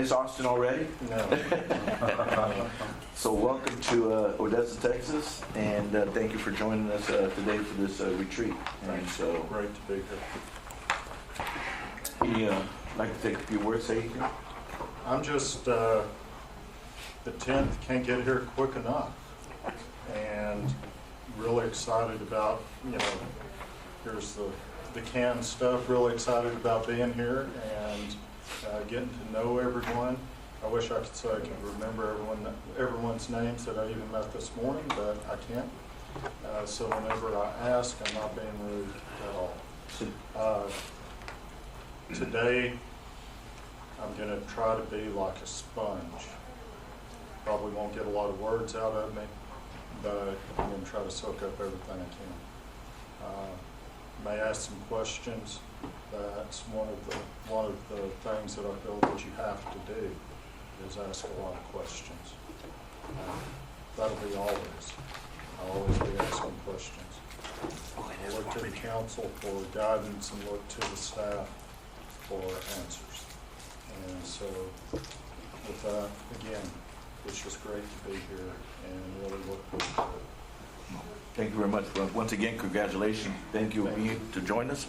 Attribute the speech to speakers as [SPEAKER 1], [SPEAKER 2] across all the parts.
[SPEAKER 1] miss Austin already?
[SPEAKER 2] No.
[SPEAKER 1] So welcome to Odessa, Texas, and thank you for joining us today for this retreat. And so,
[SPEAKER 2] Great to be here.
[SPEAKER 1] you like to take a few words, say anything?
[SPEAKER 2] I'm just, the 10th can't get here quick enough. And really excited about, here's the canned stuff, really excited about being here and getting to know everyone. I wish I could say I could remember everyone's names that I even met this morning, but I can't. So whenever I ask, I'm not being rude at all. Today, I'm going to try to be like a sponge. Probably won't get a lot of words out of me, but I'm going to try to soak up everything I can. May ask some questions. That's one of the things that I feel that you have to do is ask a lot of questions. That'll be always. I'll always be asking questions. I look to the council for guidance and look to the staff for answers. And so with that, again, it's just great to be here and really look forward to it.
[SPEAKER 1] Thank you very much. Once again, congratulations. Thank you to join us.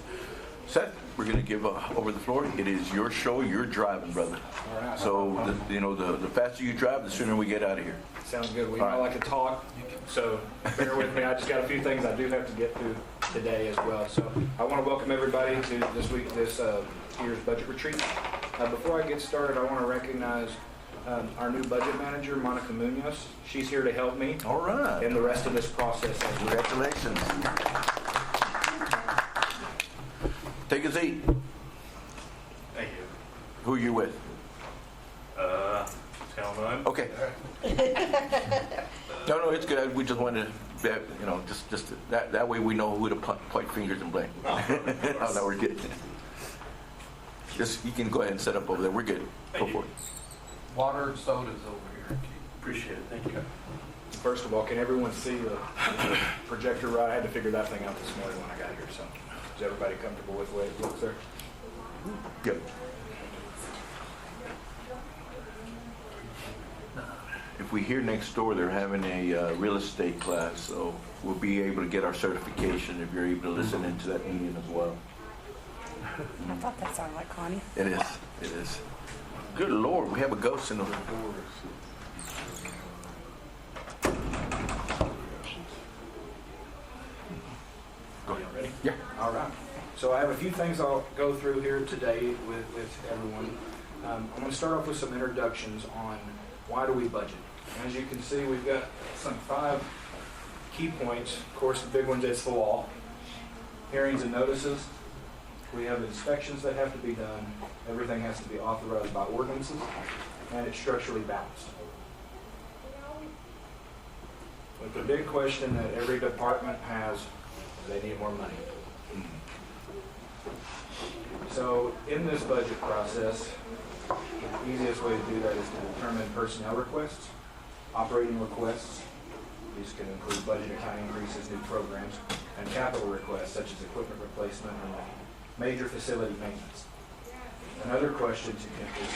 [SPEAKER 1] Seth, we're going to give over the floor. It is your show. You're driving, brother.
[SPEAKER 3] All right.
[SPEAKER 1] So, the faster you drive, the sooner we get out of here.
[SPEAKER 3] Sounds good. We
[SPEAKER 1] All
[SPEAKER 3] all
[SPEAKER 1] right.
[SPEAKER 3] like to talk, so bear with me. I just got a few things I do have to get through today as well. So I want to welcome everybody to this year's budget retreat. Before I get started, I want to recognize our new budget manager, Monica Munoz. She's here to help me
[SPEAKER 1] All right.
[SPEAKER 3] in the rest of this process as well.
[SPEAKER 1] Congratulations. Take a seat.
[SPEAKER 4] Thank you.
[SPEAKER 1] Who are you with?
[SPEAKER 4] Tell none.
[SPEAKER 1] Okay. No, it's good. We just wanted to, just that way we know who to point fingers and blame. Oh, no, we're good. Just, you can go ahead and set up over there. We're good. Go for it.
[SPEAKER 5] Water and sodas over here.
[SPEAKER 4] Appreciate it. Thank you.
[SPEAKER 3] First of all, can everyone see the projector right? I had to figure that thing out this morning when I got here. So is everybody comfortable with the way it looks there?
[SPEAKER 1] Yep. If we hear next door, they're having a real estate class, so we'll be able to get our certification if you're able to listen into that meeting as well.
[SPEAKER 6] I thought that sounded like Connie.
[SPEAKER 1] It is. It is. Good Lord, we have a ghost in the
[SPEAKER 3] Are you ready?
[SPEAKER 1] Yeah.
[SPEAKER 3] All right. So I have a few things I'll go through here today with everyone. I'm going to start off with some introductions on why do we budget. As you can see, we've got some 5 key points. Of course, the big ones is the law, hearings and notices. We have inspections that have to be done. Everything has to be authorized by ordinances, and it's structurally balanced. But the big question that every department has is they need more money. So in this budget process, the easiest way to do that is to determine personnel requests, operating requests. These can include budget account increases, new programs, and capital requests such as equipment replacement and major facility maintenance. Another question is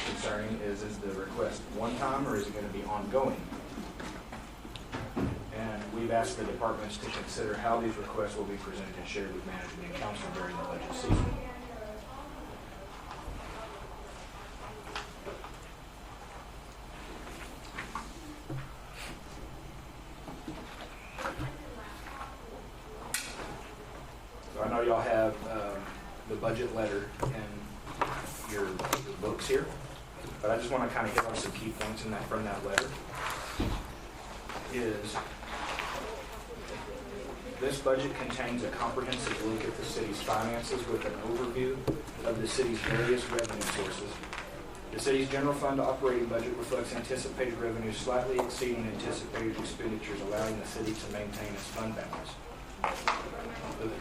[SPEAKER 3] concerning is the request one-time or is it going to be ongoing? And we've asked the departments to consider how these requests will be presented and shared with management and council during the budget season. So I know y'all have the budget letter in your books here, but I just want to kind of hit on some key points from that letter. This budget contains a comprehensive look at the city's finances with an overview of the city's various revenue sources. The city's general fund operating budget reflects anticipated revenues slightly exceeding anticipated expenditures, allowing the city to maintain its fund balance.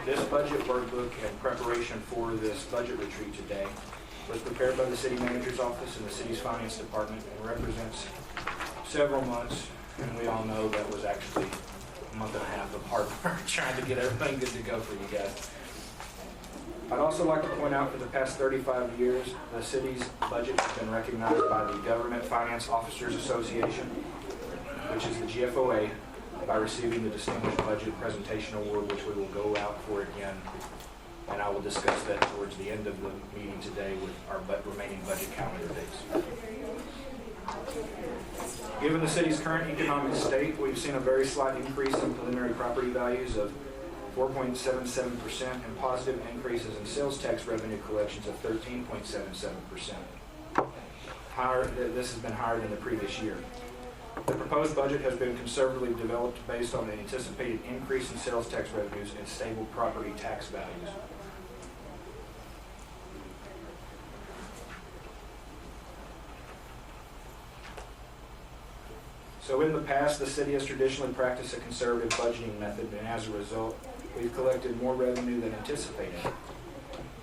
[SPEAKER 3] This budget workbook in preparation for this budget retreat today was prepared by the city manager's office and the city's finance department and represents several months, and we all know that was actually a month and a half of hard work trying to get everything good to go for you guys. I'd also like to point out for the past 35 years, the city's budget has been recognized by the Government Finance Officers Association, which is the GFOA, by receiving the Distinguished Budget Presentation Award, which we will go out for again. And I will discuss that towards the end of the meeting today with our remaining budget calendar dates. Given the city's current economic state, we've seen a very slight increase in preliminary property values of 4.77% and positive increases in sales tax revenue collections of 13.77%. This has been higher than the previous year. The proposed budget has been conservatively developed based on the anticipated increase in sales tax revenues and stable property tax values. So in the past, the city has traditionally practiced a conservative budgeting method, and as a result, we've collected more revenue than anticipated.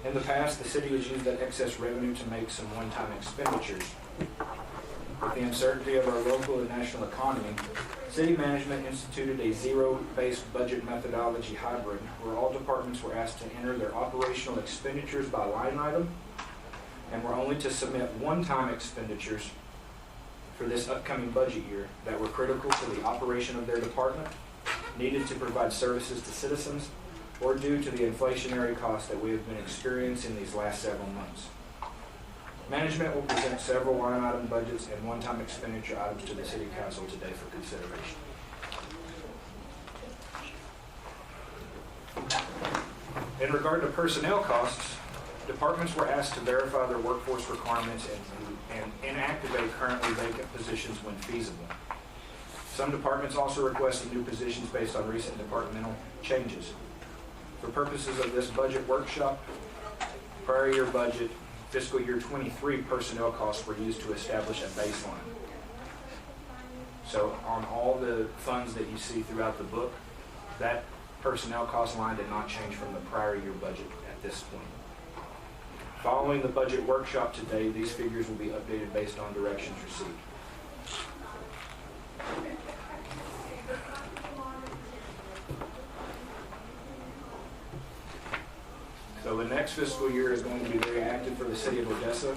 [SPEAKER 3] In the past, the city has used that excess revenue to make some one-time expenditures. With the uncertainty of our local and national economy, city management instituted a zero-based budget methodology hybrid, where all departments were asked to enter their operational expenditures by line item, and were only to submit one-time expenditures for this upcoming budget year that were critical to the operation of their department, needed to provide services to citizens, or due to the inflationary costs that we have been experiencing these last several months. Management will present several line item budgets and one-time expenditure items to the City Council today for consideration. In regard to personnel costs, departments were asked to verify their workforce requirements and inactivate currently vacant positions when feasible. Some departments also requested new positions based on recent departmental changes. For purposes of this budget workshop, prior year budget, fiscal year 23 personnel costs were used to establish a baseline. So on all the funds that you see throughout the book, that personnel cost line did not change from the prior year budget at this point. Following the budget workshop today, these figures will be updated based on directions received. So the next fiscal year is going to be very active for the city of Odessa.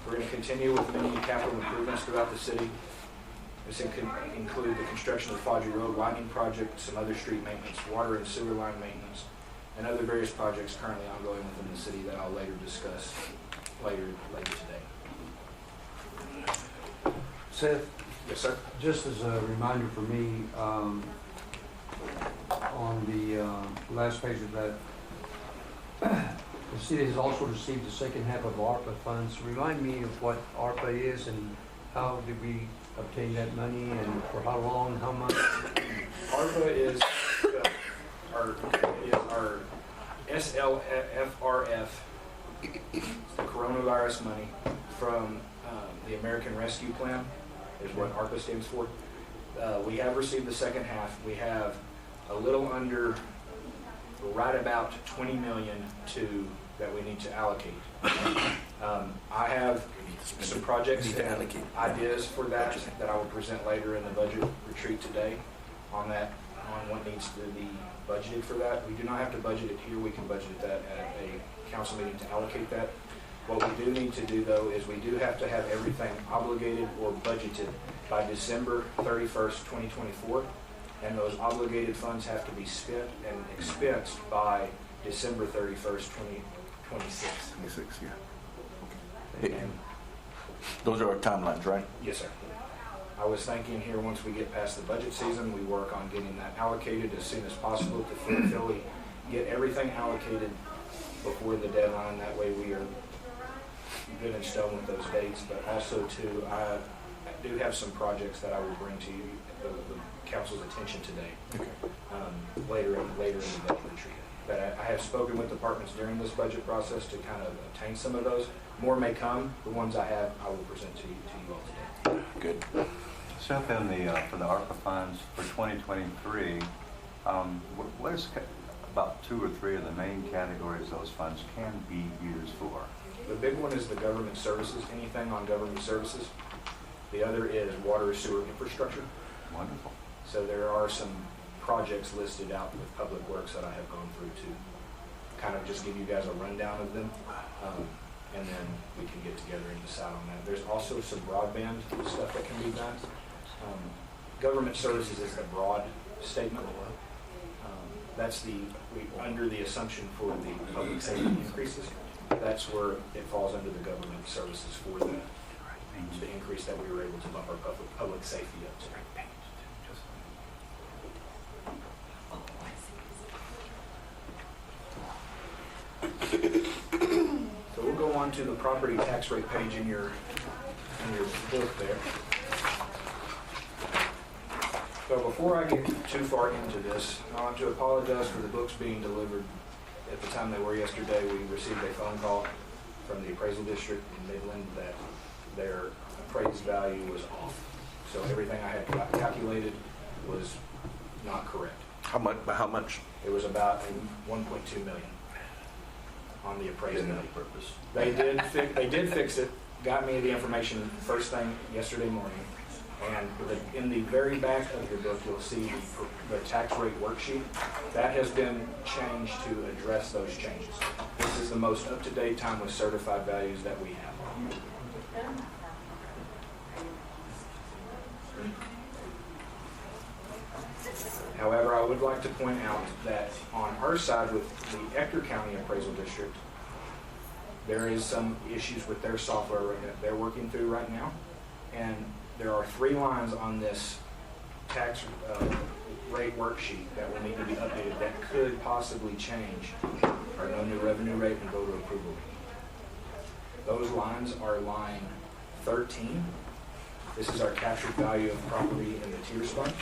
[SPEAKER 3] We're going to continue with many capital improvements throughout the city. This include the construction of the Fodry Road widening project, some other street maintenance, water and sewer line maintenance, and other various projects currently ongoing within the city that I'll later discuss later today.
[SPEAKER 7] Seth,
[SPEAKER 3] Yes, sir.
[SPEAKER 7] just as a reminder for me, on the last page of that, the city has also received the second half of ARPA funds. Remind me of what ARPA is and how did we obtain that money and for how long, how much?
[SPEAKER 3] ARPA is our SLFRF, the coronavirus money from the American Rescue Plan is what ARPA stands for. We have received the second half. We have a little under, right about 20 million that we need to allocate. I have some projects and ideas for that I will present later in the budget retreat today on what needs to be budgeted for that. We do not have to budget it here. We can budget that at a council meeting to allocate that. What we do need to do, though, is we do have to have everything obligated or budgeted by December 31st, 2024, and those obligated funds have to be spent and expensed by December 31st, 2026.
[SPEAKER 1] 26, yeah. Okay.
[SPEAKER 3] And
[SPEAKER 1] Those are our timelines, right?
[SPEAKER 3] yes, sir. I was thinking here, once we get past the budget season, we work on getting that allocated as soon as possible to fully get everything allocated before the deadline. That way we are good in stone with those dates, but also too, I do have some projects that I will bring to you, the council's attention today, later in the budget retreat. But I have spoken with departments during this budget process to kind of obtain some of those. More may come. The ones I have, I will present to you all today.
[SPEAKER 1] Good.
[SPEAKER 8] Seth, for the ARPA funds for 2023, what is about 2 or 3 of the main categories those funds can be used for?
[SPEAKER 3] The big one is the government services, anything on government services. The other is water sewer infrastructure.
[SPEAKER 8] Wonderful.
[SPEAKER 3] So there are some projects listed out with Public Works that I have gone through too. kind of just give you guys a rundown of them. And then we can get together and decide on that. There's also some broadband stuff that can be done. Government services is the broad statement. That's under the assumption for the public safety increases. That's where it falls under the government services for the increase that we were able to bump our public safety up to. So we'll go on to the property tax rate page in your book there. So before I get too far into this, I want to apologize for the books being delivered at the time they were yesterday. We received a phone call from the appraisal district in Midland that their appraised value was off. So everything I had calculated was not correct.
[SPEAKER 1] How much? By how much?
[SPEAKER 3] It was about 1.2 million on the appraised value.
[SPEAKER 1] Purpose.
[SPEAKER 3] They did fix it, got me the information first thing yesterday morning. And in the very back of your book, you'll see the tax rate worksheet. That has been changed to address those changes. This is the most up-to-date time with certified values that we have. However, I would like to point out that on our side with the Ector County Appraisal District, there is some issues with their software that they're working through right now. And there are 3 lines on this tax rate worksheet that will need to be updated that could possibly change our no new revenue rate and voter approval rate. Those lines are line 13. This is our captured value of property in the tiers fund.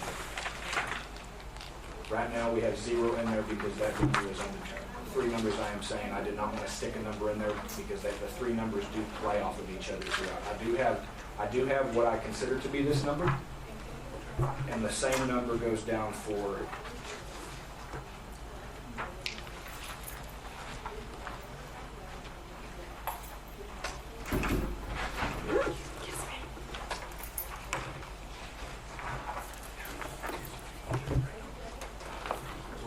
[SPEAKER 3] Right now we have 0 in there because that number is undetermined. 3 numbers I am saying, I did not want to stick a number in there because the 3 numbers do play off of each other throughout. I do have what I consider to be this number, and the same number goes down for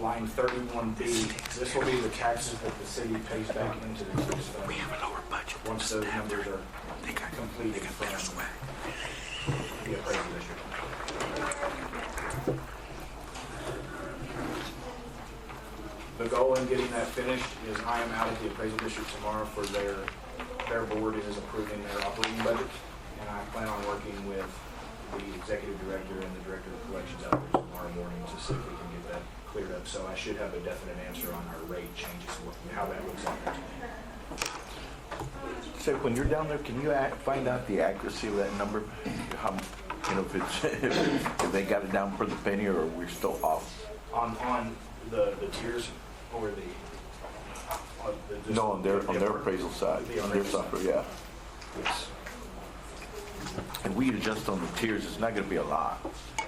[SPEAKER 3] line 31B. This will be the taxes that the city pays back into the tiers fund. We have a lower budget. Once those numbers are completed from the appraisal district. The goal in getting that finished is I am out at the appraisal district tomorrow for their board is approving their operating budget, and I plan on working with the executive director and the director of collections out there tomorrow morning to see if we can get that cleared up. So I should have a definite answer on our rate changes, how that looks like.
[SPEAKER 1] So when you're down there, can you find out the accuracy of that number? How, if it's if they got it down for the penny, or we're still off?
[SPEAKER 3] On the tiers or
[SPEAKER 1] No, on their appraisal side, on their software, yeah.
[SPEAKER 3] Yes.
[SPEAKER 1] And we adjust on the tiers. It's not going to be a lot.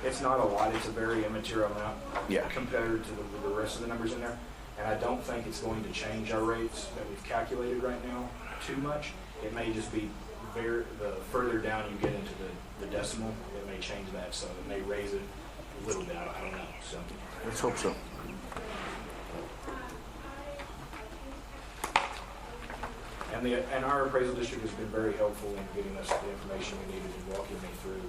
[SPEAKER 3] It's not a lot. It's a very immaterial amount compared to the rest of the numbers in there. And I don't think it's going to change our rates that we've calculated right now too much. It may just be the further down you get into the decimal, it may change that. So it may raise it a little bit. I don't know. So
[SPEAKER 1] Let's hope so.
[SPEAKER 3] And our appraisal district has been very helpful in getting us the information we needed and walking me through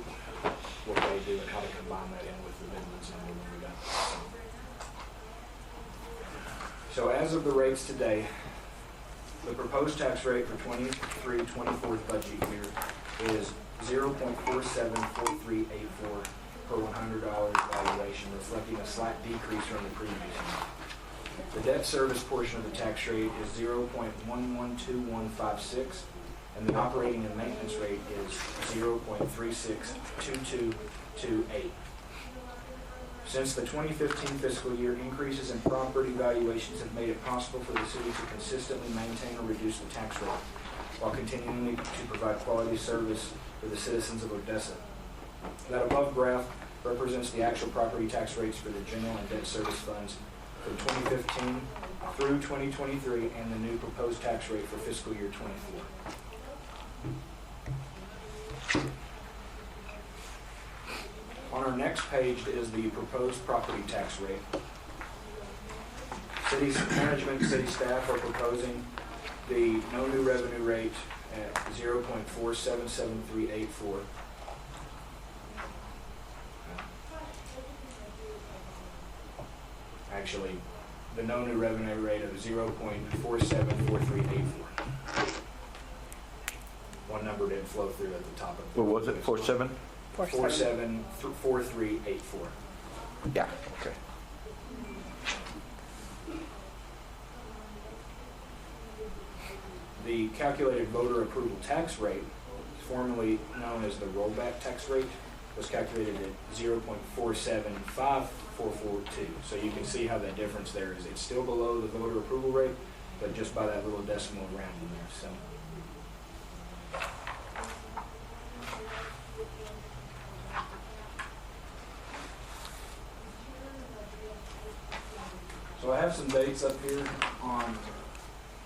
[SPEAKER 3] what they do and how to combine that in with the Midlands number when we got that. So as of the rates today, the proposed tax rate for 23-24 budget year is 0.474384 per $100 valuation, reflecting a slight decrease from the previous year. The debt service portion of the tax rate is 0.112156, and the operating and maintenance rate is 0.362228. Since the 2015 fiscal year, increases in property valuations have made it possible for the city to consistently maintain or reduce the tax rate, while continuing to provide quality service for the citizens of Odessa. That above graph represents the actual property tax rates for the general and debt service funds from 2015 through 2023 and the new proposed tax rate for fiscal year 24. On our next page is the proposed property tax rate. City's management and city staff are proposing the no new revenue rate at 0.477384. Actually, the no new revenue rate of 0.474384. One number didn't flow through at the top of the.
[SPEAKER 1] What was it, 4.7?
[SPEAKER 3] 474384.
[SPEAKER 1] Yeah, okay.
[SPEAKER 3] The calculated voter approval tax rate, formerly known as the rollback tax rate, was calculated at 0.475442. So you can see how that difference there is. It's still below the voter approval rate, but just by that little decimal rounding there. So I have some dates up here on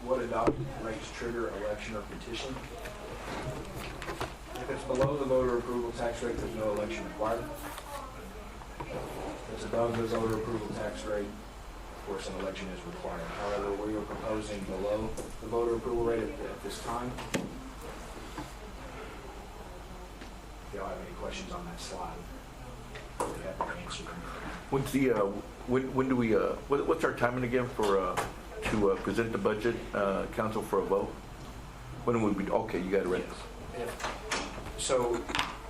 [SPEAKER 3] what adopted rates trigger election or petition. If it's below the voter approval tax rate, there's no election required. If it's above the voter approval tax rate, of course, an election is required. However, we are proposing below the voter approval rate at this time. If y'all have any questions on that slide, I'll be happy to answer them.
[SPEAKER 1] What's the, when do we, what's our timing again for, to present the budget, council for a vote? When would we, okay, you got it ready.
[SPEAKER 3] So,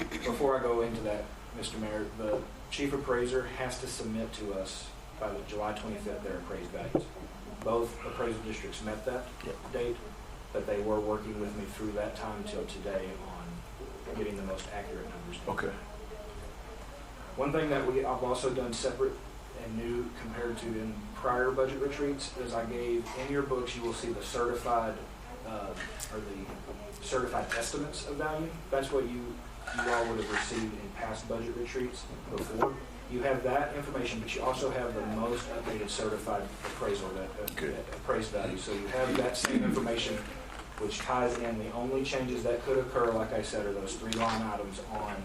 [SPEAKER 3] before I go into that, Mr. Mayor, the chief appraiser has to submit to us by the July 25th their appraised values. Both appraisal districts met that date, but they were working with me through that time till today on getting the most accurate numbers.
[SPEAKER 1] Okay.
[SPEAKER 3] One thing that I've also done separate and new compared to in prior budget retreats is I gave, in your books, you will see the certified, or the certified estimates of value. That's what you all would have received in past budget retreats before. You have that information, but you also have the most updated certified appraisal, that appraised value. So you have that same information, which ties in the only changes that could occur, like I said, are those 3 line items on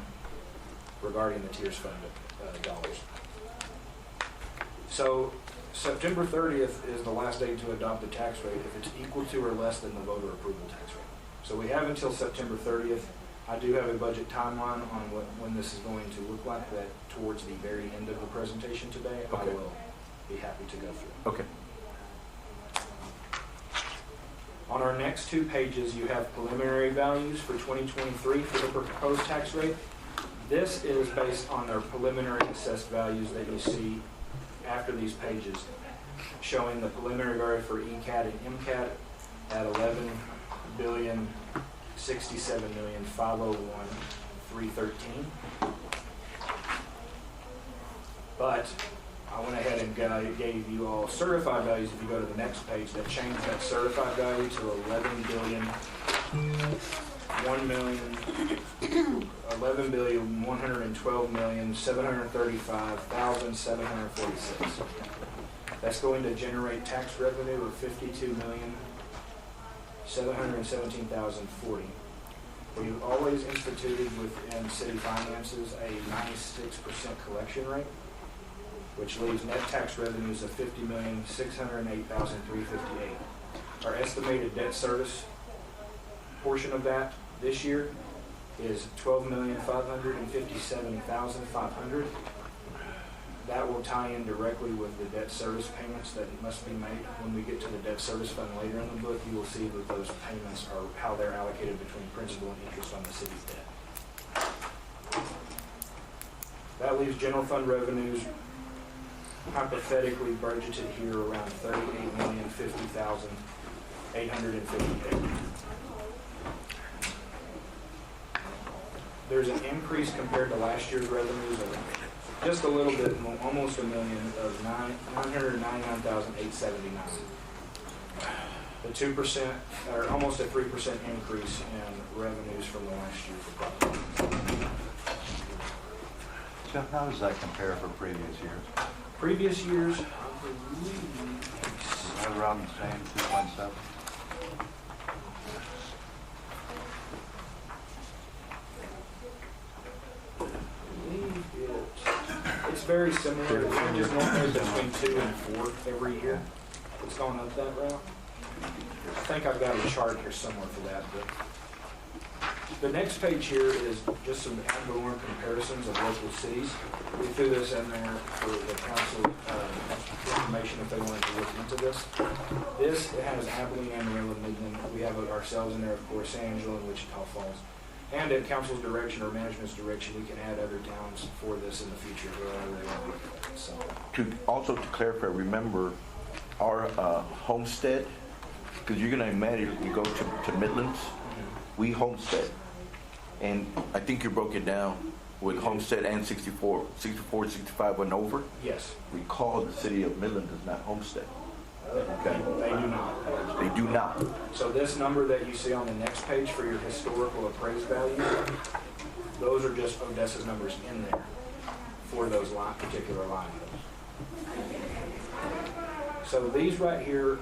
[SPEAKER 3] regarding the tiers fund dollars. So September 30th is the last day to adopt the tax rate if it's equal to or less than the voter approval tax rate. So we have until September 30th. I do have a budget timeline on when this is going to look like, that towards the very end of the presentation today.
[SPEAKER 1] Okay.
[SPEAKER 3] I will be happy to go through.
[SPEAKER 1] Okay.
[SPEAKER 3] On our next 2 pages, you have preliminary values for 2023 for the proposed tax rate. This is based on their preliminary assessed values that you see after these pages, showing the preliminary value for ECAT and MCAT at $11,067,501,313. But I went ahead and gave you all certified values. If you go to the next page, that changed that certified value to $11,112,735,746. That's going to generate tax revenue of $52,717,040. We've always instituted within city finances a 96% collection rate, which leaves net tax revenues of $50,608,358. Our estimated debt service portion of that this year is $12,557,500. That will tie in directly with the debt service payments that must be made. When we get to the debt service fund later in the book, you will see that those payments are how they're allocated between principal and interest on the city's debt. That leaves general fund revenues hypothetically budgeted here around $38,050,858. There's an increase compared to last year's revenues of just a little bit, almost $1 million, of $999,879. The 2%, or almost a 3% increase in revenues from the last year for property.
[SPEAKER 8] So how does that compare for previous years?
[SPEAKER 3] Previous years, I believe,
[SPEAKER 8] Right around the same, 2.7?
[SPEAKER 3] it's very similar. It ranges normally between 2 and 4 every year. it's gone up that route. I think I've got a chart here somewhere for that, but the next page here is just some ad valorem comparisons of local cities. We threw this in there for the council information if they wanted to look into this. This has Abilene, Amarillo, Midland. We have ourselves in there, of course, San Angelo and Wichita Falls. And at council's direction or management's direction, we can add other towns for this in the future, wherever they want. So,
[SPEAKER 1] Also to clarify, remember our homestead, because you're gonna imagine you go to Midlands, we homestead. And I think you broke it down with homestead and 64, 65 and over.
[SPEAKER 3] yes,
[SPEAKER 1] We call the city of Midland does not homestead.
[SPEAKER 3] they do not.
[SPEAKER 1] They do not.
[SPEAKER 3] So this number that you see on the next page for your historical appraised value, those are just Odessa's numbers in there for those particular line items. So these right here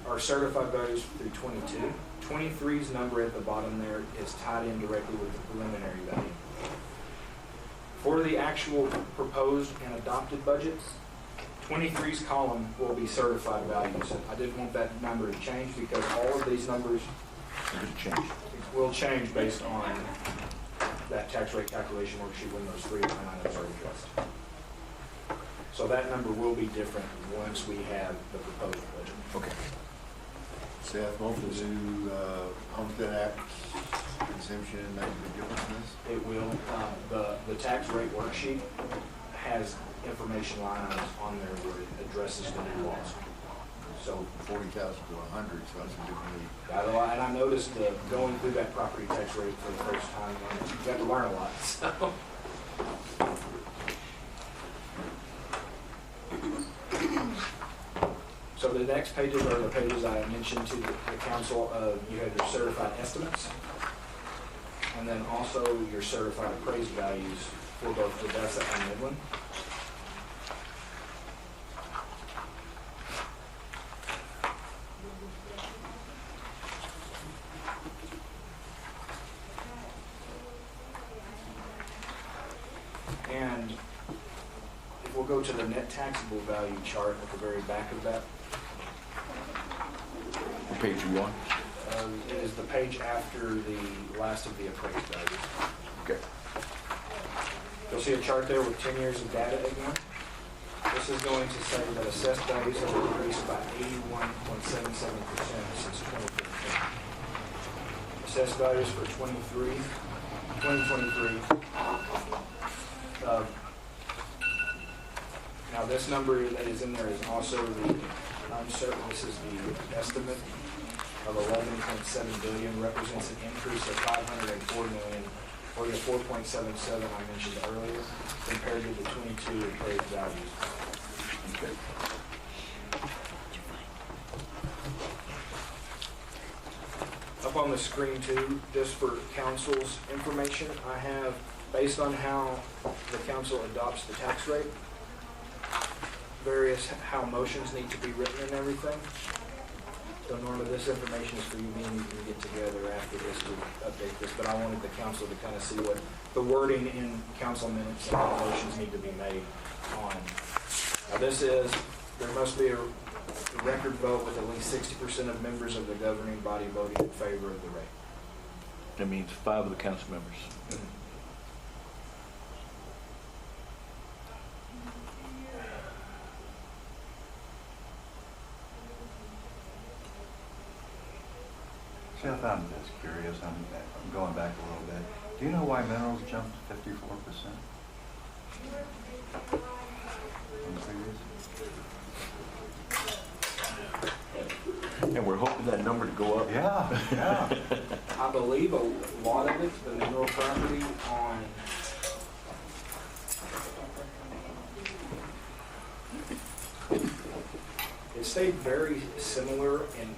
[SPEAKER 3] are certified values through 22. 23's number at the bottom there is tied in directly with the preliminary value. For the actual proposed and adopted budgets, 23's column will be certified values. I didn't want that number to change because all of these numbers
[SPEAKER 1] Just change.
[SPEAKER 3] will change based on that tax rate calculation worksheet when those three line items are addressed. So that number will be different once we have the proposed budget.
[SPEAKER 1] Okay.
[SPEAKER 9] Seth, won't the new Homestead Act exemption make a big difference in this?
[SPEAKER 3] It will, the tax rate worksheet has information line items on there where it addresses the new laws. So,
[SPEAKER 9] 40,000 to 100, so that's a different league.
[SPEAKER 3] and I noticed going through that property tax rate for the first time, you got to learn a lot, so. So the next pages are the pages I mentioned to the council. You have your certified estimates, and then also your certified appraised values for both Odessa and Midland. And if we'll go to the net taxable value chart at the very back of that,
[SPEAKER 1] Page you want?
[SPEAKER 3] it is the page after the last of the appraised values.
[SPEAKER 1] Okay.
[SPEAKER 3] You'll see a chart there with 10 years of data again. This is going to say that assessed values have increased by 81.77% since 2015. Assessed values for 2023. Now this number that is in there is also the uncertain. This is the estimate of 11.7 billion, represents an increase of 504 million, or the 4.77 I mentioned earlier, compared to the 22 appraised values.
[SPEAKER 1] Okay.
[SPEAKER 3] Up on the screen too, just for council's information, I have, based on how the council adopts the tax rate, how motions need to be written and everything. So Norma, this information is for you, me and you can get together after this to update this, but I wanted the council to kind of see what the wording in council minutes and how motions need to be made on. Now there must be a record vote with at least 60% of members of the governing body voting in favor of the rate.
[SPEAKER 1] That means 5 of the council members.
[SPEAKER 8] Seth, I'm just curious, I'm going back a little bit. Do you know why minerals jumped 54%? In the previous?
[SPEAKER 1] And we're hoping that number to go up.
[SPEAKER 8] Yeah.
[SPEAKER 3] I believe a lot of it, the mineral property on it stayed very similar in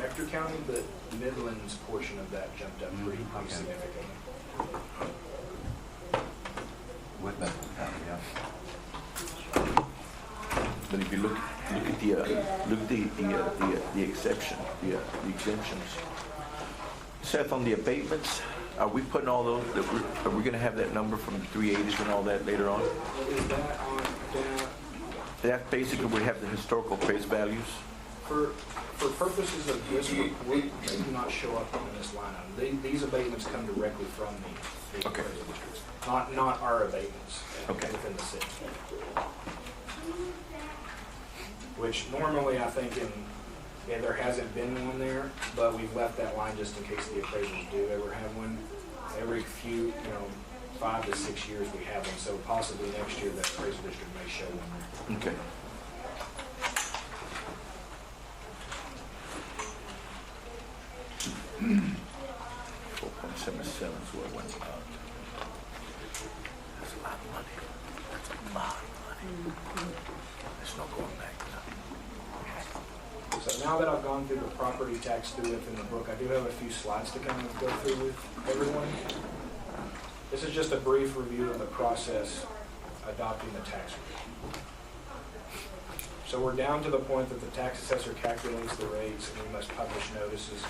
[SPEAKER 3] Ector County, but Midland's portion of that jumped up pretty
[SPEAKER 8] Okay.
[SPEAKER 3] significantly.
[SPEAKER 8] With that, yeah.
[SPEAKER 1] But if you look at the exception, the exemptions. Seth, on the abatements, are we putting all those, are we gonna have that number from the 380s and all that later on?
[SPEAKER 3] Is that on down?
[SPEAKER 1] That basically, we have the historical appraised values
[SPEAKER 3] For purposes of this report, they do not show up on this line item. These abatements come directly from the
[SPEAKER 1] Okay.
[SPEAKER 3] appraisal districts, not our abatements
[SPEAKER 1] Okay.
[SPEAKER 3] within the city. Which normally I think there hasn't been one there, but we've left that line just in case the appraisals do ever have one. Every few, 5 to 6 years we have one, so possibly next year that appraisal district may show one there.
[SPEAKER 1] Okay. $4.77 is what it went out. That's a lot of money. That's a lot of money. There's no going back now.
[SPEAKER 3] So now that I've gone through the property tax through in the book, I do have a few slides to kind of go through with everyone. This is just a brief review of the process adopting the tax rate. So we're down to the point that the tax assessor calculates the rates and we must publish notices.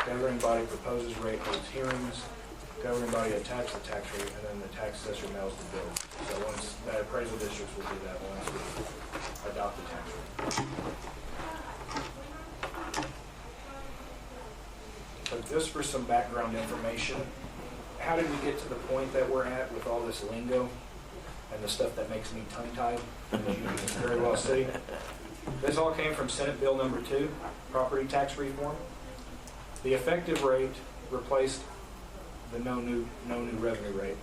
[SPEAKER 3] Governing body proposes rate, holds hearings. Governing body attacks the tax rate, and then the tax assessor mails the bill. So once that appraisal districts will do that once we adopt the tax rate. So just for some background information, how did we get to the point that we're at with all this lingo and the stuff that makes me tongue-tied? As you can very well see. This all came from Senate Bill number 2, property tax reform. The effective rate replaced the no new revenue rate.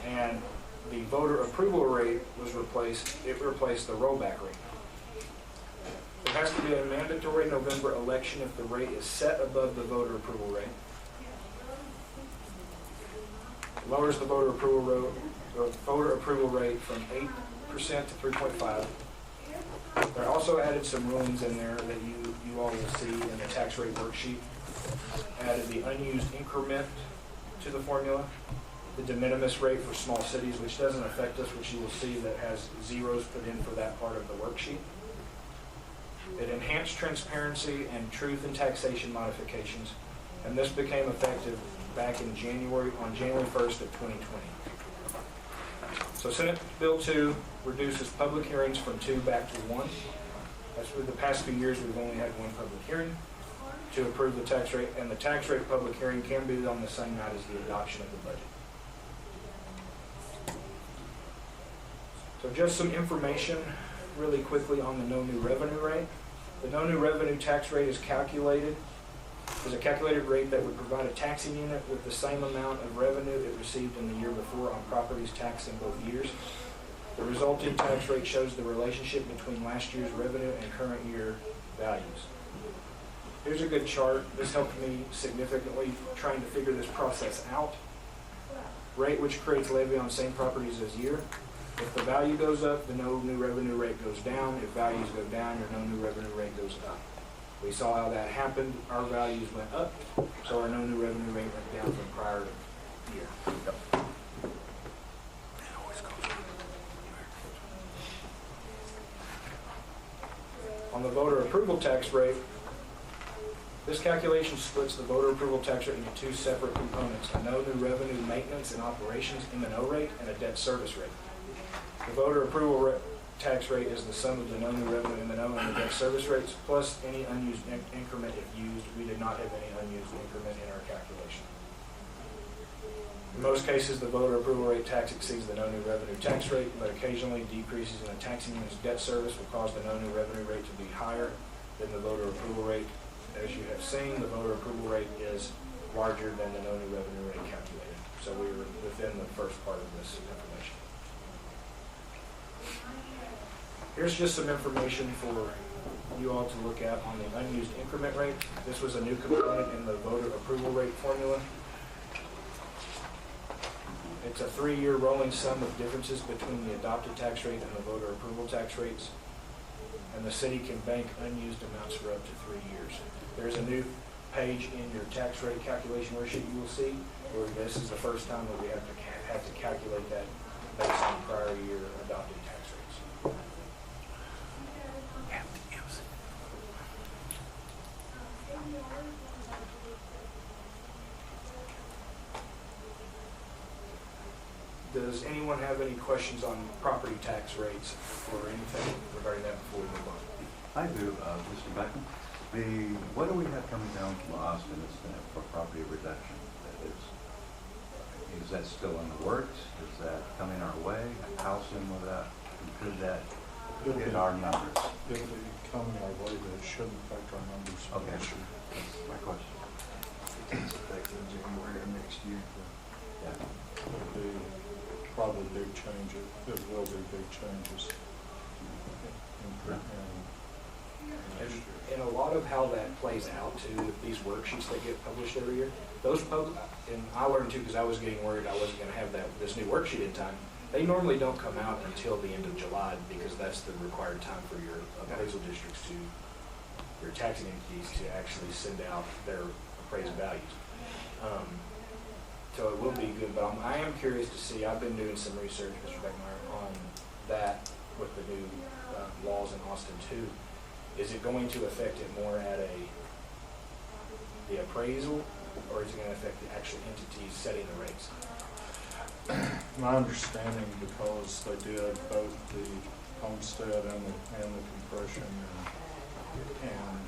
[SPEAKER 3] And the voter approval rate was replaced the rollback rate. There has to be a mandatory November election if the rate is set above the voter approval rate. It lowers the voter approval rate from 8% to 3.5%. There also added some rulings in there that you all will see in the tax rate worksheet. Added the unused increment to the formula, the de minimis rate for small cities, which doesn't affect us, which you will see that has zeros put in for that part of the worksheet. It enhanced transparency and truth in taxation modifications, and this became effective back in January 1st of 2020. So Senate Bill 2 reduces public hearings from 2 back to 1. As for the past few years, we've only had one public hearing to approve the tax rate, and the tax rate public hearing can be on the same night as the adoption of the budget. So just some information really quickly on the no new revenue rate. The no new revenue tax rate is a calculated rate that would provide a taxing unit with the same amount of revenue it received in the year before on properties taxed in both years. The resulting tax rate shows the relationship between last year's revenue and current year values. Here's a good chart. This helped me significantly trying to figure this process out. Rate which creates levy on same properties as year. If the value goes up, the no new revenue rate goes down. If values go down, your no new revenue rate goes up. We saw how that happened. Our values went up, so our no new revenue rate went down from prior year. On the voter approval tax rate, this calculation splits the voter approval tax rate into 2 separate components, a no new revenue maintenance and operations M&O rate and a debt service rate. The voter approval tax rate is the sum of the no new revenue M&O and the debt service rates plus any unused increment if used. We did not have any unused increment in our calculation. In most cases, the voter approval rate tax exceeds the no new revenue tax rate, but occasionally decreases in a taxing unit's debt service will cause the no new revenue rate to be higher than the voter approval rate. As you have seen, the voter approval rate is larger than the no new revenue rate calculated. So we were within the first part of this information. Here's just some information for you all to look at on the unused increment rate. This was a new component in the voter approval rate formula. It's a 3-year rolling sum of differences between the adopted tax rate and the voter approval tax rates. And the city can bank unused amounts for up to 3 years. There's a new page in your tax rate calculation worksheet you will see where this is the first time that we have to calculate that based on prior year adopted tax rates. Does anyone have any questions on property tax rates or anything regarding that before we move on?
[SPEAKER 8] I do, Mr. Beckman. What do we have coming down from Austin for property reduction? Is that still in the works? Is that coming our way? How soon will that, could that hit our numbers?
[SPEAKER 2] It'll be coming our way, but it shouldn't affect our numbers for
[SPEAKER 8] Okay.
[SPEAKER 2] this year.
[SPEAKER 8] That's my question.
[SPEAKER 9] It's effective January of next year.
[SPEAKER 8] Yeah.
[SPEAKER 2] It'll be probably big changes. It will be big changes.
[SPEAKER 3] And a lot of how that plays out too, with these worksheets that get published every year, and I learned too, because I was getting worried I wasn't gonna have this new worksheet in time. They normally don't come out until the end of July, because that's the required time for your appraisal districts your taxing entities to actually send out their appraised values. So it will be good, but I am curious to see, I've been doing some research, Mr. Beckmeyer, on that with the new laws in Austin too. Is it going to affect it more at the appraisal, or is it going to affect the actual entities setting the rates?
[SPEAKER 2] My understanding, because they did both the homestead and the compression, and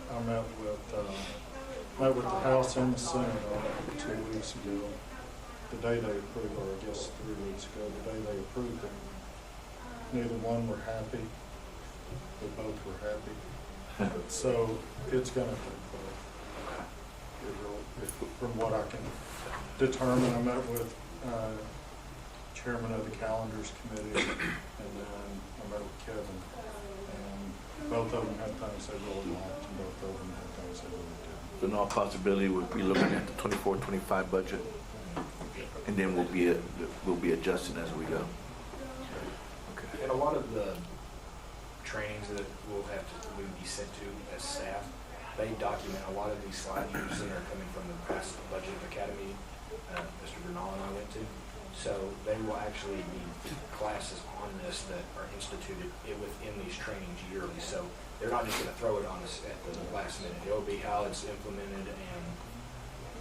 [SPEAKER 2] I met with the House and the Senate on it 2 weeks ago. The day they approved, or I guess 3 weeks ago, the day they approved it, neither one were happy. They both were happy. So it's going to affect both. From what I can determine, I met with chairman of the calendars committee, and then I met with Kevin, and both of them had things they really liked, and both of them had things they really didn't.
[SPEAKER 1] So in all possibility, we'll be looking at the 24-25 budget, and then we'll be adjusting as we go. Okay.
[SPEAKER 3] And a lot of the trainings that we will be sent to as staff, they document a lot of these slides you've seen are coming from the past budget academy Mr. Bernal and I went to. So they will actually be classes on this that are instituted within these trainings yearly. So they're not just going to throw it on us at the last minute. It'll be how it's implemented and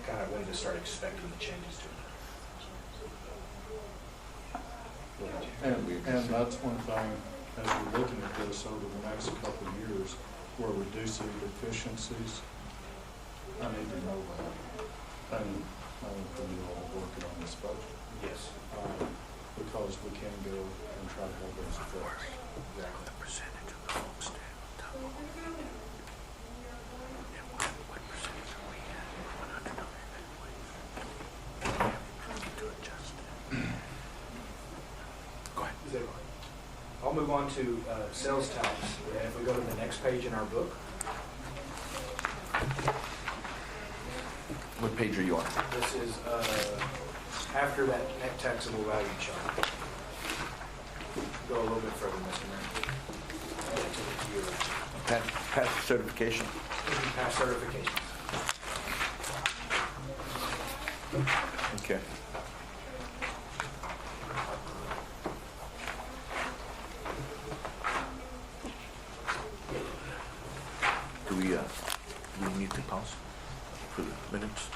[SPEAKER 3] kind of when to start expecting the changes to it.
[SPEAKER 2] And that's one thing, as we're looking at this over the next couple of years, we're reducing deficiencies. I need to know that. And for you all working on this budget.
[SPEAKER 3] Yes.
[SPEAKER 2] Because we can go and try to have those effects.
[SPEAKER 3] Exactly.
[SPEAKER 1] The percentage of the homestead. What percentage are we at? 100 to adjust it. Go ahead.
[SPEAKER 3] Is that right? I'll move on to sales tax. And if we go to the next page in our book,
[SPEAKER 1] What page are you on?
[SPEAKER 3] this is after that net taxable value chart. Go a little bit further, Mr. Mayor.
[SPEAKER 1] Pass certification.
[SPEAKER 3] Pass certification.
[SPEAKER 1] Okay. Do we need to pause for the minutes?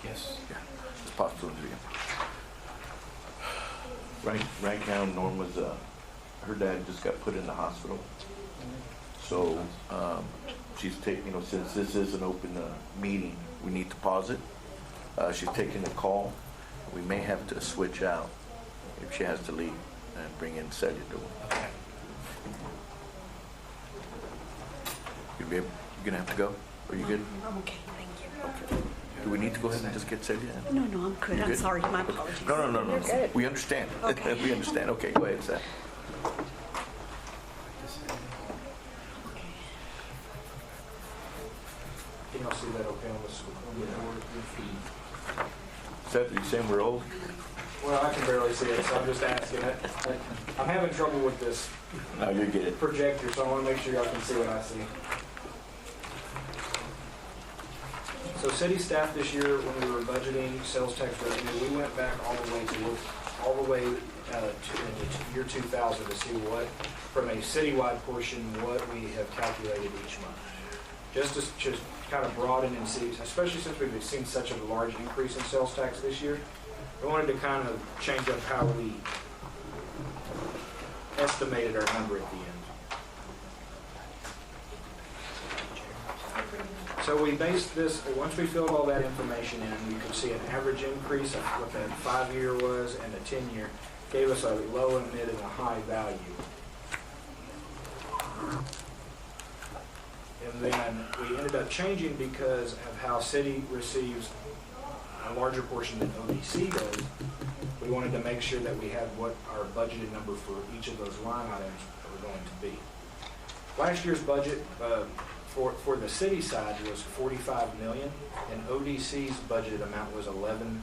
[SPEAKER 4] Yes.
[SPEAKER 1] Yeah, let's pause for the again. Right now, Norma's, her dad just got put in the hospital. So, she's taking, since this is an open meeting, we need to pause it. She's taking a call. We may have to switch out if she has to leave and bring in Celia to
[SPEAKER 4] Okay.
[SPEAKER 1] You're gonna have to go? Are you good?
[SPEAKER 6] I'm okay, thank you.
[SPEAKER 1] Okay. Do we need to go ahead and just get Celia in?
[SPEAKER 6] No, I'm good.
[SPEAKER 1] You're
[SPEAKER 6] I'm
[SPEAKER 1] good?
[SPEAKER 6] sorry. My apologies.
[SPEAKER 1] No.
[SPEAKER 6] You're good.
[SPEAKER 1] We understand.
[SPEAKER 6] Okay.
[SPEAKER 1] We understand. Okay, go ahead, Seth.
[SPEAKER 3] Can y'all see that okay on the screen?
[SPEAKER 1] Seth, are you saying we're old?
[SPEAKER 3] Well, I can barely see it, so I'm just asking it. I'm having trouble with this
[SPEAKER 1] No, you get it.
[SPEAKER 3] projector, so I want to make sure y'all can see what I see. So city staff this year, when we were budgeting sales tax revenue, we went back all the way to into year 2000 to see what, from a citywide portion, what we have calculated each month. just to kind of broaden and see, especially since we've seen such a large increase in sales tax this year, we wanted to kind of change up how we estimated our number at the end. So we based this, once we filled all that information in, you could see an average increase of what that 5-year was and a 10-year gave us a low, a mid, and a high value. And then we ended up changing because of how city receives a larger portion than ODC does. We wanted to make sure that we had what our budgeted number for each of those line items were going to be. Last year's budget for the city side was $45 million, and ODC's budgeted amount was $11.5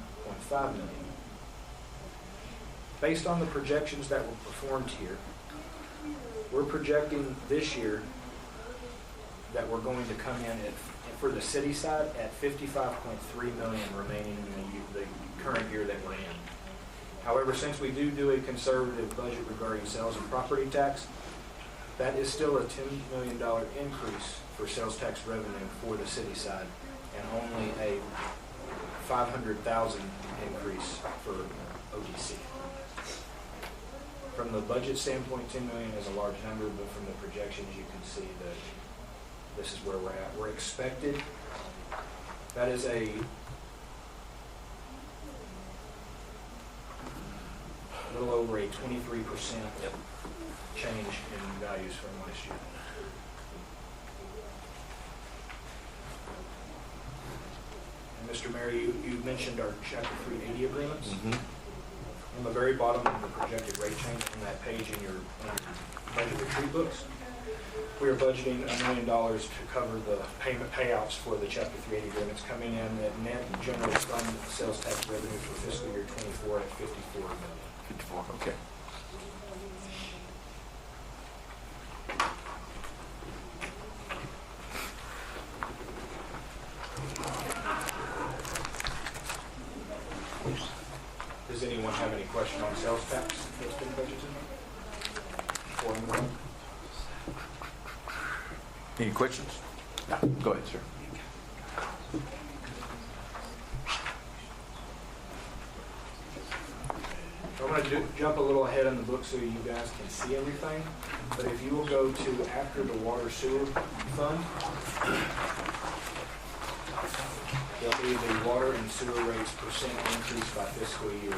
[SPEAKER 3] million. Based on the projections that were performed here, we're projecting this year that we're going to come in at, for the city side, at $55.3 million remaining in the current year that we're in. However, since we do a conservative budget regarding sales and property tax, that is still a $10 million increase for sales tax revenue for the city side, and only a $500,000 increase for ODC. From the budget standpoint, $10 million is a large number, but from the projections, you can see that this is where we're at. We're expected, that is a little over a 23% change in values from last year. And Mr. Mayor, you mentioned our Chapter 380 agreements.
[SPEAKER 1] Mm-hmm.
[SPEAKER 3] On the very bottom of the projected rate change on that page in your budget retreat books, we are budgeting $1 million to cover the payouts for the Chapter 380 agreements, coming in at net general fund sales tax revenue for fiscal year 24 at $54 million.
[SPEAKER 1] 54, okay.
[SPEAKER 3] Does anyone have any question on sales tax that's been budgeted? Before I move on?
[SPEAKER 1] Any questions? No. Go ahead, sir.
[SPEAKER 3] I'm going to jump a little ahead in the book so you guys can see everything. But if you will go to after the water sewer fund, there'll be the water and sewer rates percent increase by fiscal year.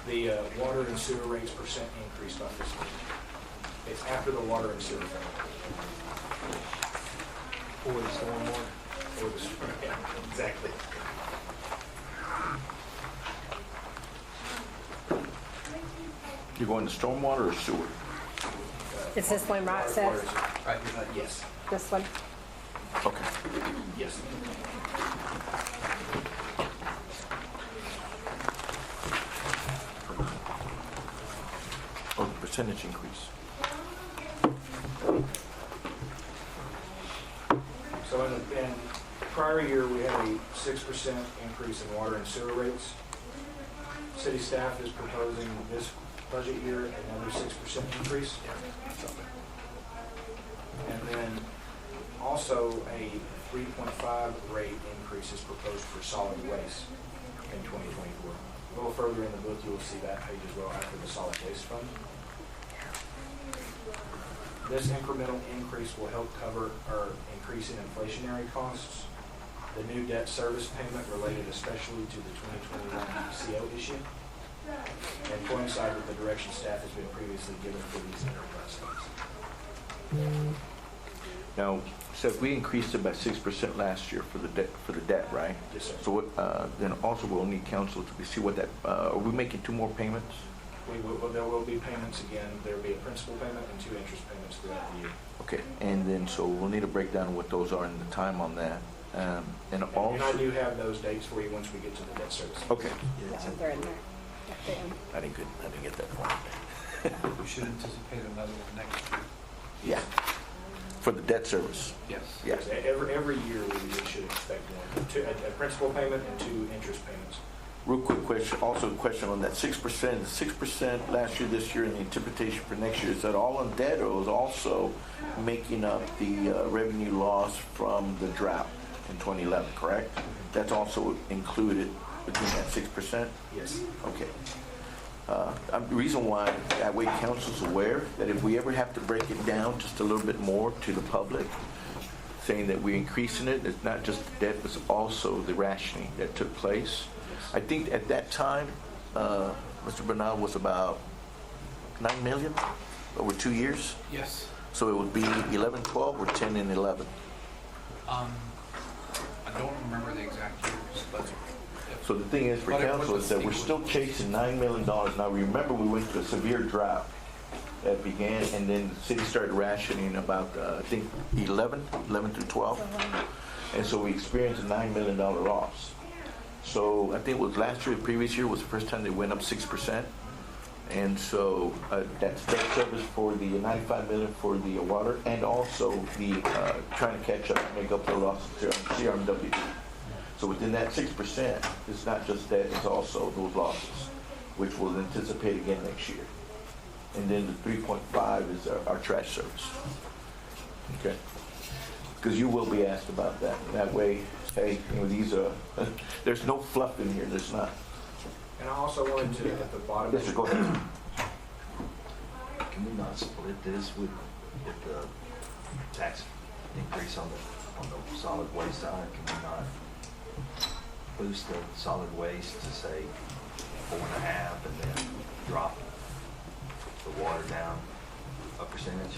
[SPEAKER 3] The water and sewer rates percent increase by fiscal year. It's after the water and sewer fund. Or the stormwater. Or the sewer, yeah, exactly.
[SPEAKER 1] You going to stormwater or sewer?
[SPEAKER 6] It's this one, right, Seth?
[SPEAKER 3] Right, yes,
[SPEAKER 6] This one?
[SPEAKER 1] Okay.
[SPEAKER 3] yes.
[SPEAKER 1] Oh, percentage increase.
[SPEAKER 3] So in prior year, we had a 6% increase in water and sewer rates. City staff is proposing this budget year another 6% increase. And then also a 3.5 rate increase is proposed for solid waste in 2024. A little further in the book, you will see that page as well after the solid waste fund. This incremental increase will help cover our increase in inflationary costs, the new debt service payment related especially to the 2021 CO issue, and coincide with the direction staff has been previously given for these enterprise funds.
[SPEAKER 1] Now, Seth, we increased it by 6% last year for the debt, right?
[SPEAKER 3] Yes, sir.
[SPEAKER 1] So then also we'll need council to see what that, are we making 2 more payments?
[SPEAKER 3] There will be payments again. There will be a principal payment and 2 interest payments throughout the year.
[SPEAKER 1] Okay, and then so we'll need a breakdown of what those are and the time on that. And
[SPEAKER 3] And I
[SPEAKER 1] also,
[SPEAKER 3] do have those dates for you once we get to the debt service.
[SPEAKER 1] okay,
[SPEAKER 6] Yeah, they're in there. At the end.
[SPEAKER 1] I didn't get that far.
[SPEAKER 5] We should anticipate another one next year.
[SPEAKER 1] Yeah, for the debt service.
[SPEAKER 5] Yes.
[SPEAKER 1] Yeah.
[SPEAKER 3] Yes, every year we should expect one, a principal payment and 2 interest payments.
[SPEAKER 1] Real quick question, also a question on that 6%. 6% last year, this year, and the interpretation for next year, is that all on debt, or is also making up the revenue loss from the drought in 2011, correct? That's also included between that 6%?
[SPEAKER 3] Yes.
[SPEAKER 1] Okay. The reason why, that way council's aware that if we ever have to break it down just a little bit more to the public, saying that we're increasing it, it's not just the debt, it's also the rationing that took place. I think at that time, Mr. Bernal was about 9 million over 2 years.
[SPEAKER 5] Yes.
[SPEAKER 1] So it would be 11, 12, or 10 and 11.
[SPEAKER 5] I don't remember the exact years, but
[SPEAKER 1] So the thing is for
[SPEAKER 5] But it
[SPEAKER 1] council
[SPEAKER 5] was
[SPEAKER 1] is that we're still chasing $9 million. Now remember, we went through a severe drought that began, and then the city started rationing about, I think, 11 through 12. And so we experienced a $9 million loss. So I think it was last year, the previous year was the first time they went up 6%. And so that's debt service for the 95 million for the water, and also the trying to catch up, make up the losses to CRMWD. So within that 6%, it's not just that, it's also those losses, which we'll anticipate again next year. And then the 3.5 is our trash service. Okay? Because you will be asked about that. That way, hey, these are, there's no fluff in here, there's not.
[SPEAKER 3] And I also wanted to, at the bottom.
[SPEAKER 1] Yes, sir, go ahead.
[SPEAKER 4] Can we not split this with the tax increase on the solid waste side? Can we not boost the solid waste to say 4.5 and then drop the water down a percentage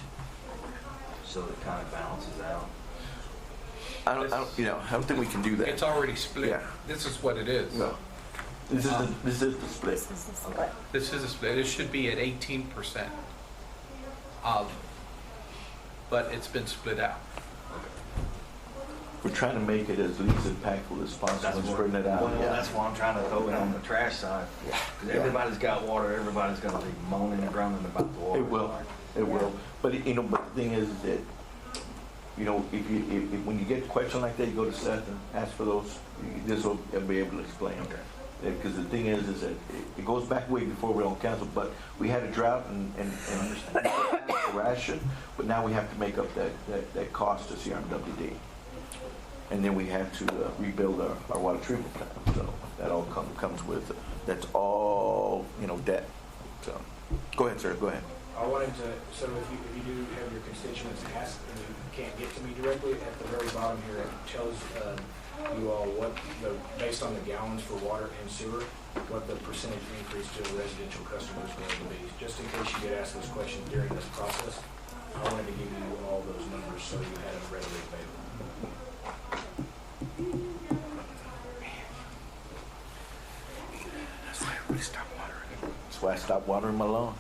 [SPEAKER 4] so it kind of balances out?
[SPEAKER 1] I don't think we can do that.
[SPEAKER 5] it's already split.
[SPEAKER 1] Yeah.
[SPEAKER 5] This is what it is.
[SPEAKER 1] No. This is the split.
[SPEAKER 6] This is the split.
[SPEAKER 5] This is a split. It should be at 18%. But it's been split out.
[SPEAKER 1] We're trying to make it as least impactful as possible and spreading it out.
[SPEAKER 4] Well,
[SPEAKER 1] Yeah.
[SPEAKER 4] that's why I'm trying to throw it on the trash side. Because everybody's got water, everybody's going to be moaning and groaning about the water.
[SPEAKER 1] It will. It will. But but the thing is that, if when you get a question like that, you go to Seth and ask for those. This will be able to explain.
[SPEAKER 4] Okay.
[SPEAKER 1] Because the thing is that it goes back way before we're on council, but we had a drought and a ration, but now we have to make up that cost to CRMWD. And then we have to rebuild our water treatment plant. So that all comes with, that's all, debt. So, go ahead, sir, go ahead.
[SPEAKER 3] I wanted to, so if you do have your constituents ask and you can't get to me directly, at the very bottom here, it tells you all based on the gallons for water and sewer, what the percentage increase to a residential customer is going to be. Just in case you get asked those questions during this process, I wanted to give you all those numbers so you had them readily available.
[SPEAKER 1] That's why I really stopped watering. That's why I stopped watering my lawn.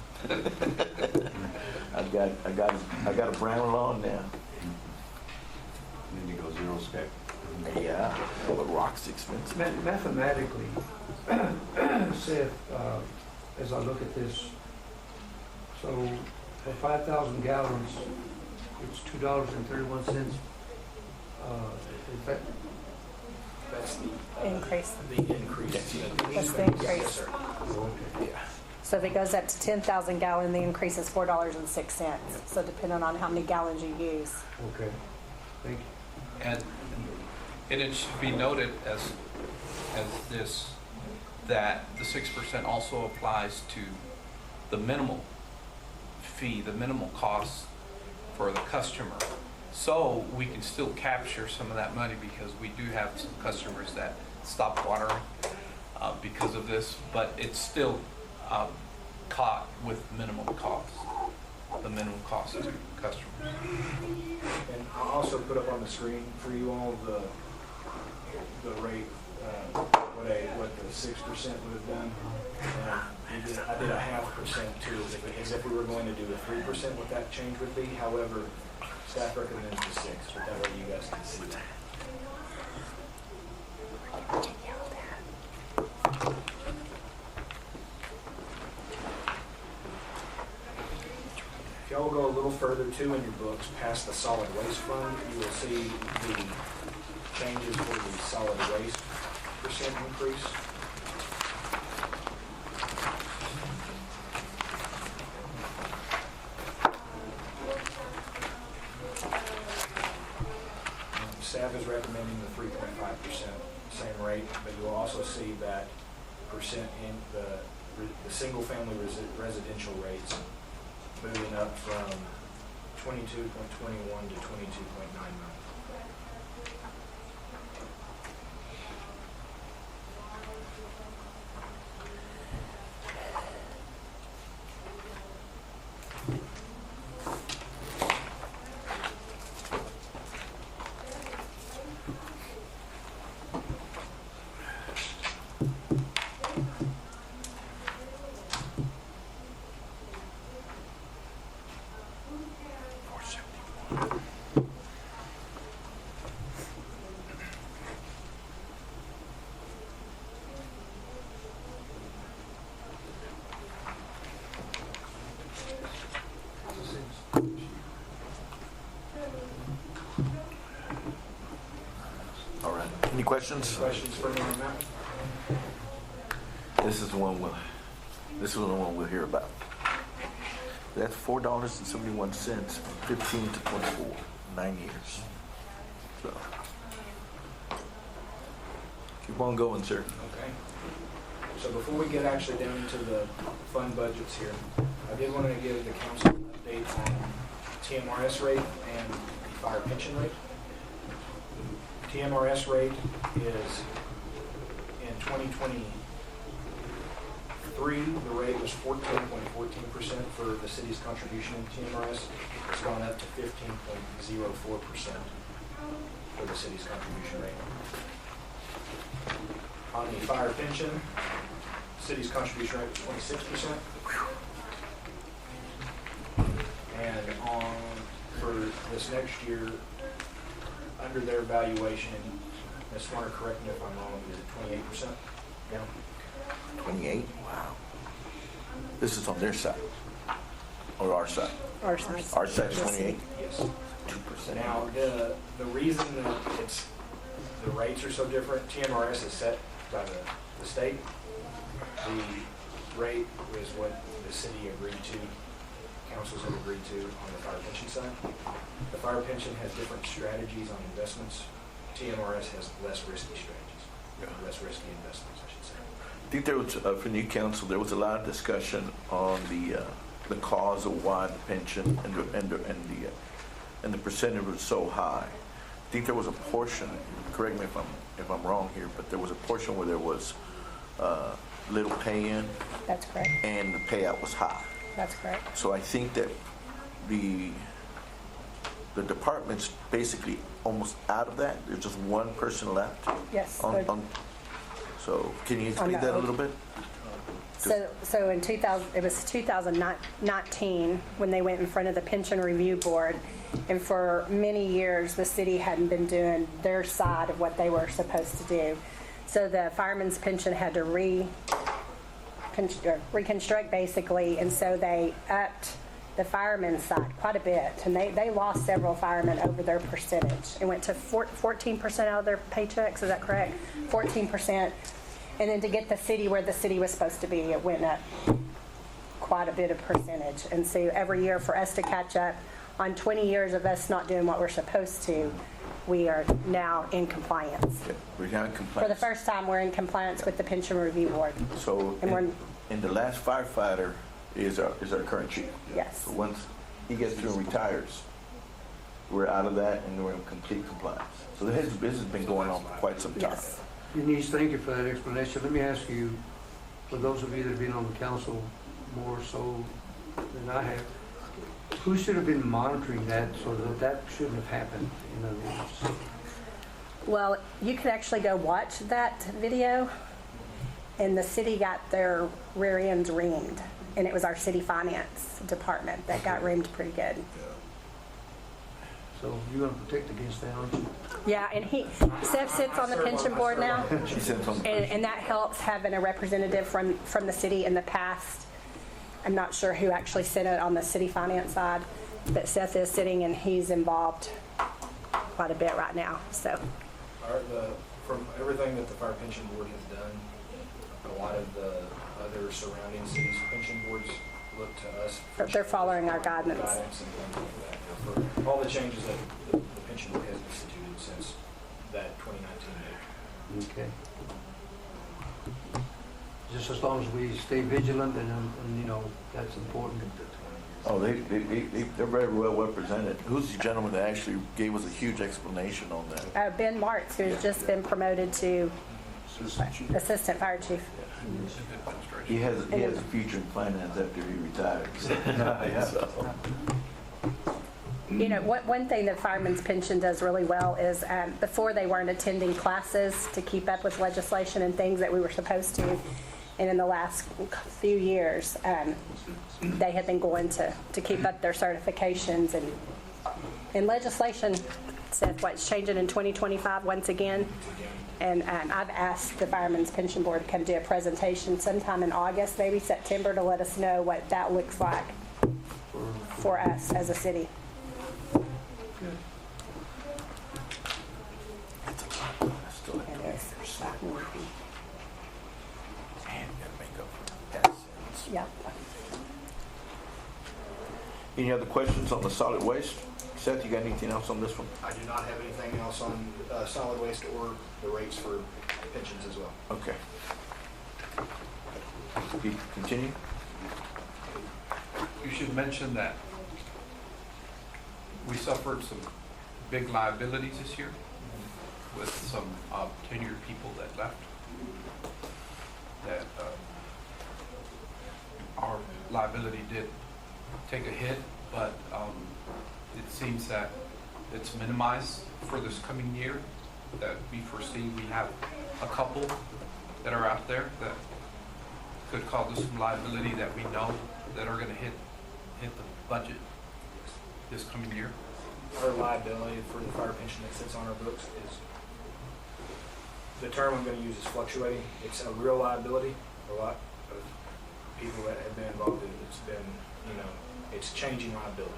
[SPEAKER 1] I got a brown lawn now.
[SPEAKER 8] Then you go zero spec.
[SPEAKER 1] Yeah, but rock's expensive.
[SPEAKER 7] Mathematically, Seth, as I look at this, so for 5,000 gallons, it's $2.31. In fact,
[SPEAKER 3] That's the
[SPEAKER 6] Increase.
[SPEAKER 3] The increase.
[SPEAKER 6] That's the increase.
[SPEAKER 3] Yes, sir.
[SPEAKER 1] Yeah.
[SPEAKER 6] So if it goes up to 10,000 gallon, the increase is $4.06. So depending on how many gallons you use.
[SPEAKER 7] okay, thank you.
[SPEAKER 5] And it should be noted as this, that the 6% also applies to the minimal fee, the minimal cost for the customer. So we can still capture some of that money because we do have some customers that stop watering because of this, but it's still caught with minimum cost, the minimum cost to customers.
[SPEAKER 3] And I'll also put up on the screen for you all the rate, what the 6% would have done. I did a 0.5% too, as if we were going to do a 3%, what that change would be. However, staff recommends the 6, but that way you guys can see that. y'all go a little further too in your books, past the solid waste fund, you will see the changes for the solid waste percent increase. Staff is recommending the 3.5% same rate, but you'll also see that percent in the single-family residential rates moving up from 22.21 to 22.99.
[SPEAKER 1] All right. Any questions?
[SPEAKER 3] Questions for me on that?
[SPEAKER 1] This is the one we'll hear about. That's $4.71, 15 to 24, 9 years. So keep on going, sir.
[SPEAKER 3] Okay. So before we get actually down into the fund budgets here, I did want to give the council an update on TMRS rate and the fire pension rate. TMRS rate is in 2023, the rate was 14.14% for the city's contribution in TMRS. It's gone up to 15.04% for the city's contribution rate. On the fire pension, city's contribution rate was 26%. And for this next year, under their valuation, Ms. Warner, correct me if I'm wrong, is it 28%? Yeah.
[SPEAKER 1] 28? Wow. This is on their side or our side?
[SPEAKER 6] Our side.
[SPEAKER 1] Our side's 28?
[SPEAKER 3] Yes.
[SPEAKER 1] 2%.
[SPEAKER 3] Now, the reason that the rates are so different, TMRS is set by the state. The rate is what the city agreed to, councils have agreed to on the fire pension side. The fire pension has different strategies on investments. TMRS has less risky strategies, less risky investments, I should say.
[SPEAKER 1] I think there was, for new council, there was a lot of discussion on the cause of why the pension and the percentage was so high. I think there was a portion, correct me if I'm wrong here, but there was a portion where there was little pay-in
[SPEAKER 6] That's correct.
[SPEAKER 1] and the payout was high.
[SPEAKER 6] That's correct.
[SPEAKER 1] So I think that the department's basically almost out of that. There's just one person left.
[SPEAKER 6] Yes.
[SPEAKER 1] So can you explain that a little bit?
[SPEAKER 6] So in 2019 when they went in front of the Pension Review Board, and for many years the city hadn't been doing their side of what they were supposed to do. So the fireman's pension had to reconstruct basically, and so they upped the fireman's side quite a bit, and they lost several firemen over their percentage. It went to 14% out of their paychecks, is that correct? 14%. And then to get the city where the city was supposed to be, it went up quite a bit of percentage. And so every year for us to catch up on 20 years of us not doing what we're supposed to, we are now in compliance.
[SPEAKER 1] Yeah, we're now in
[SPEAKER 6] For
[SPEAKER 1] compliance.
[SPEAKER 6] the first time, we're in compliance with the Pension Review Board.
[SPEAKER 1] So, and the last firefighter is our current chief.
[SPEAKER 6] Yes.
[SPEAKER 1] So once he gets through and retires, we're out of that and we're in complete compliance. So this has been going on for quite some time.
[SPEAKER 6] Yes.
[SPEAKER 7] Denise, thank you for that explanation. Let me ask you, for those of you that have been on the council more so than I have, who should have been monitoring that so that shouldn't have happened? In other words,
[SPEAKER 6] Well, you could actually go watch that video, and the city got their rear ends reamed, and it was our city finance department that got reamed pretty good.
[SPEAKER 7] so you're going to protect against that, aren't you?
[SPEAKER 6] Yeah, and Seth sits on the pension board now,
[SPEAKER 1] She sent some.
[SPEAKER 6] and that helps having a representative from the city in the past. I'm not sure who actually sent it on the city finance side, but Seth is sitting and he's involved quite a bit right now, so.
[SPEAKER 3] From everything that the Fire Pension Board has done, a lot of the other surrounding cities' pension boards look to us.
[SPEAKER 6] They're following our guidance.
[SPEAKER 3] And things like that, for all the changes that the pension board has instituted since that 2019 date.
[SPEAKER 7] Okay. Just as long as we stay vigilant and you know, that's important.
[SPEAKER 1] Oh, they're very well represented. Who's the gentleman that actually gave us a huge explanation on that?
[SPEAKER 6] Ben Martz, who's just been promoted to Assistant Fire Chief.
[SPEAKER 1] He has a future in finance after he retires. So.
[SPEAKER 6] You know, one thing that Fireman's Pension does really well is before they weren't attending classes to keep up with legislation and things that we were supposed to. And in the last few years, they have been going to keep up their certifications and legislation said what's changing in 2025 once again. And I've asked the Fireman's Pension Board to come do a presentation sometime in August, maybe September, to let us know what that looks like for us as a city. It is. Yep.
[SPEAKER 1] Any other questions on the solid waste? Seth, you got anything else on this one?
[SPEAKER 3] I do not have anything else on solid waste or the rates for pensions as well.
[SPEAKER 1] Okay. Continue.
[SPEAKER 5] You should mention that we suffered some big liabilities this year with some tenured people that left. That our liability did take a hit, but it seems that it's minimized for this coming year. That we foresee we have a couple that are out there that could cause us some liability that we know that are going to hit the budget this coming year.
[SPEAKER 3] Our liability for the fire pension that sits on our books is, the term I'm going to use is fluctuating. It's a real liability. A lot of people that have been involved in it, it's been, you know, it's changing liability.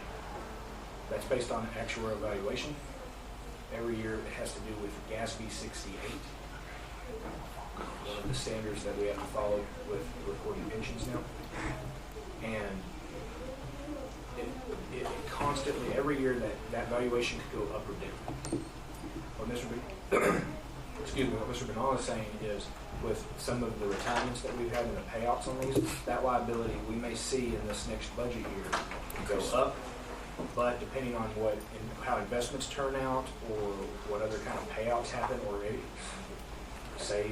[SPEAKER 3] That's based on actuarial evaluation. Every year it has to do with GASB 68, one of the standards that we have to follow with recording pensions now. And it constantly, every year, that valuation could go up or down. What Mr. Bernal is saying is, with some of the retirements that we've had and the payouts on these, that liability we may see in this next budget year go up, but depending on how investments turn out or what other kind of payouts happen, or say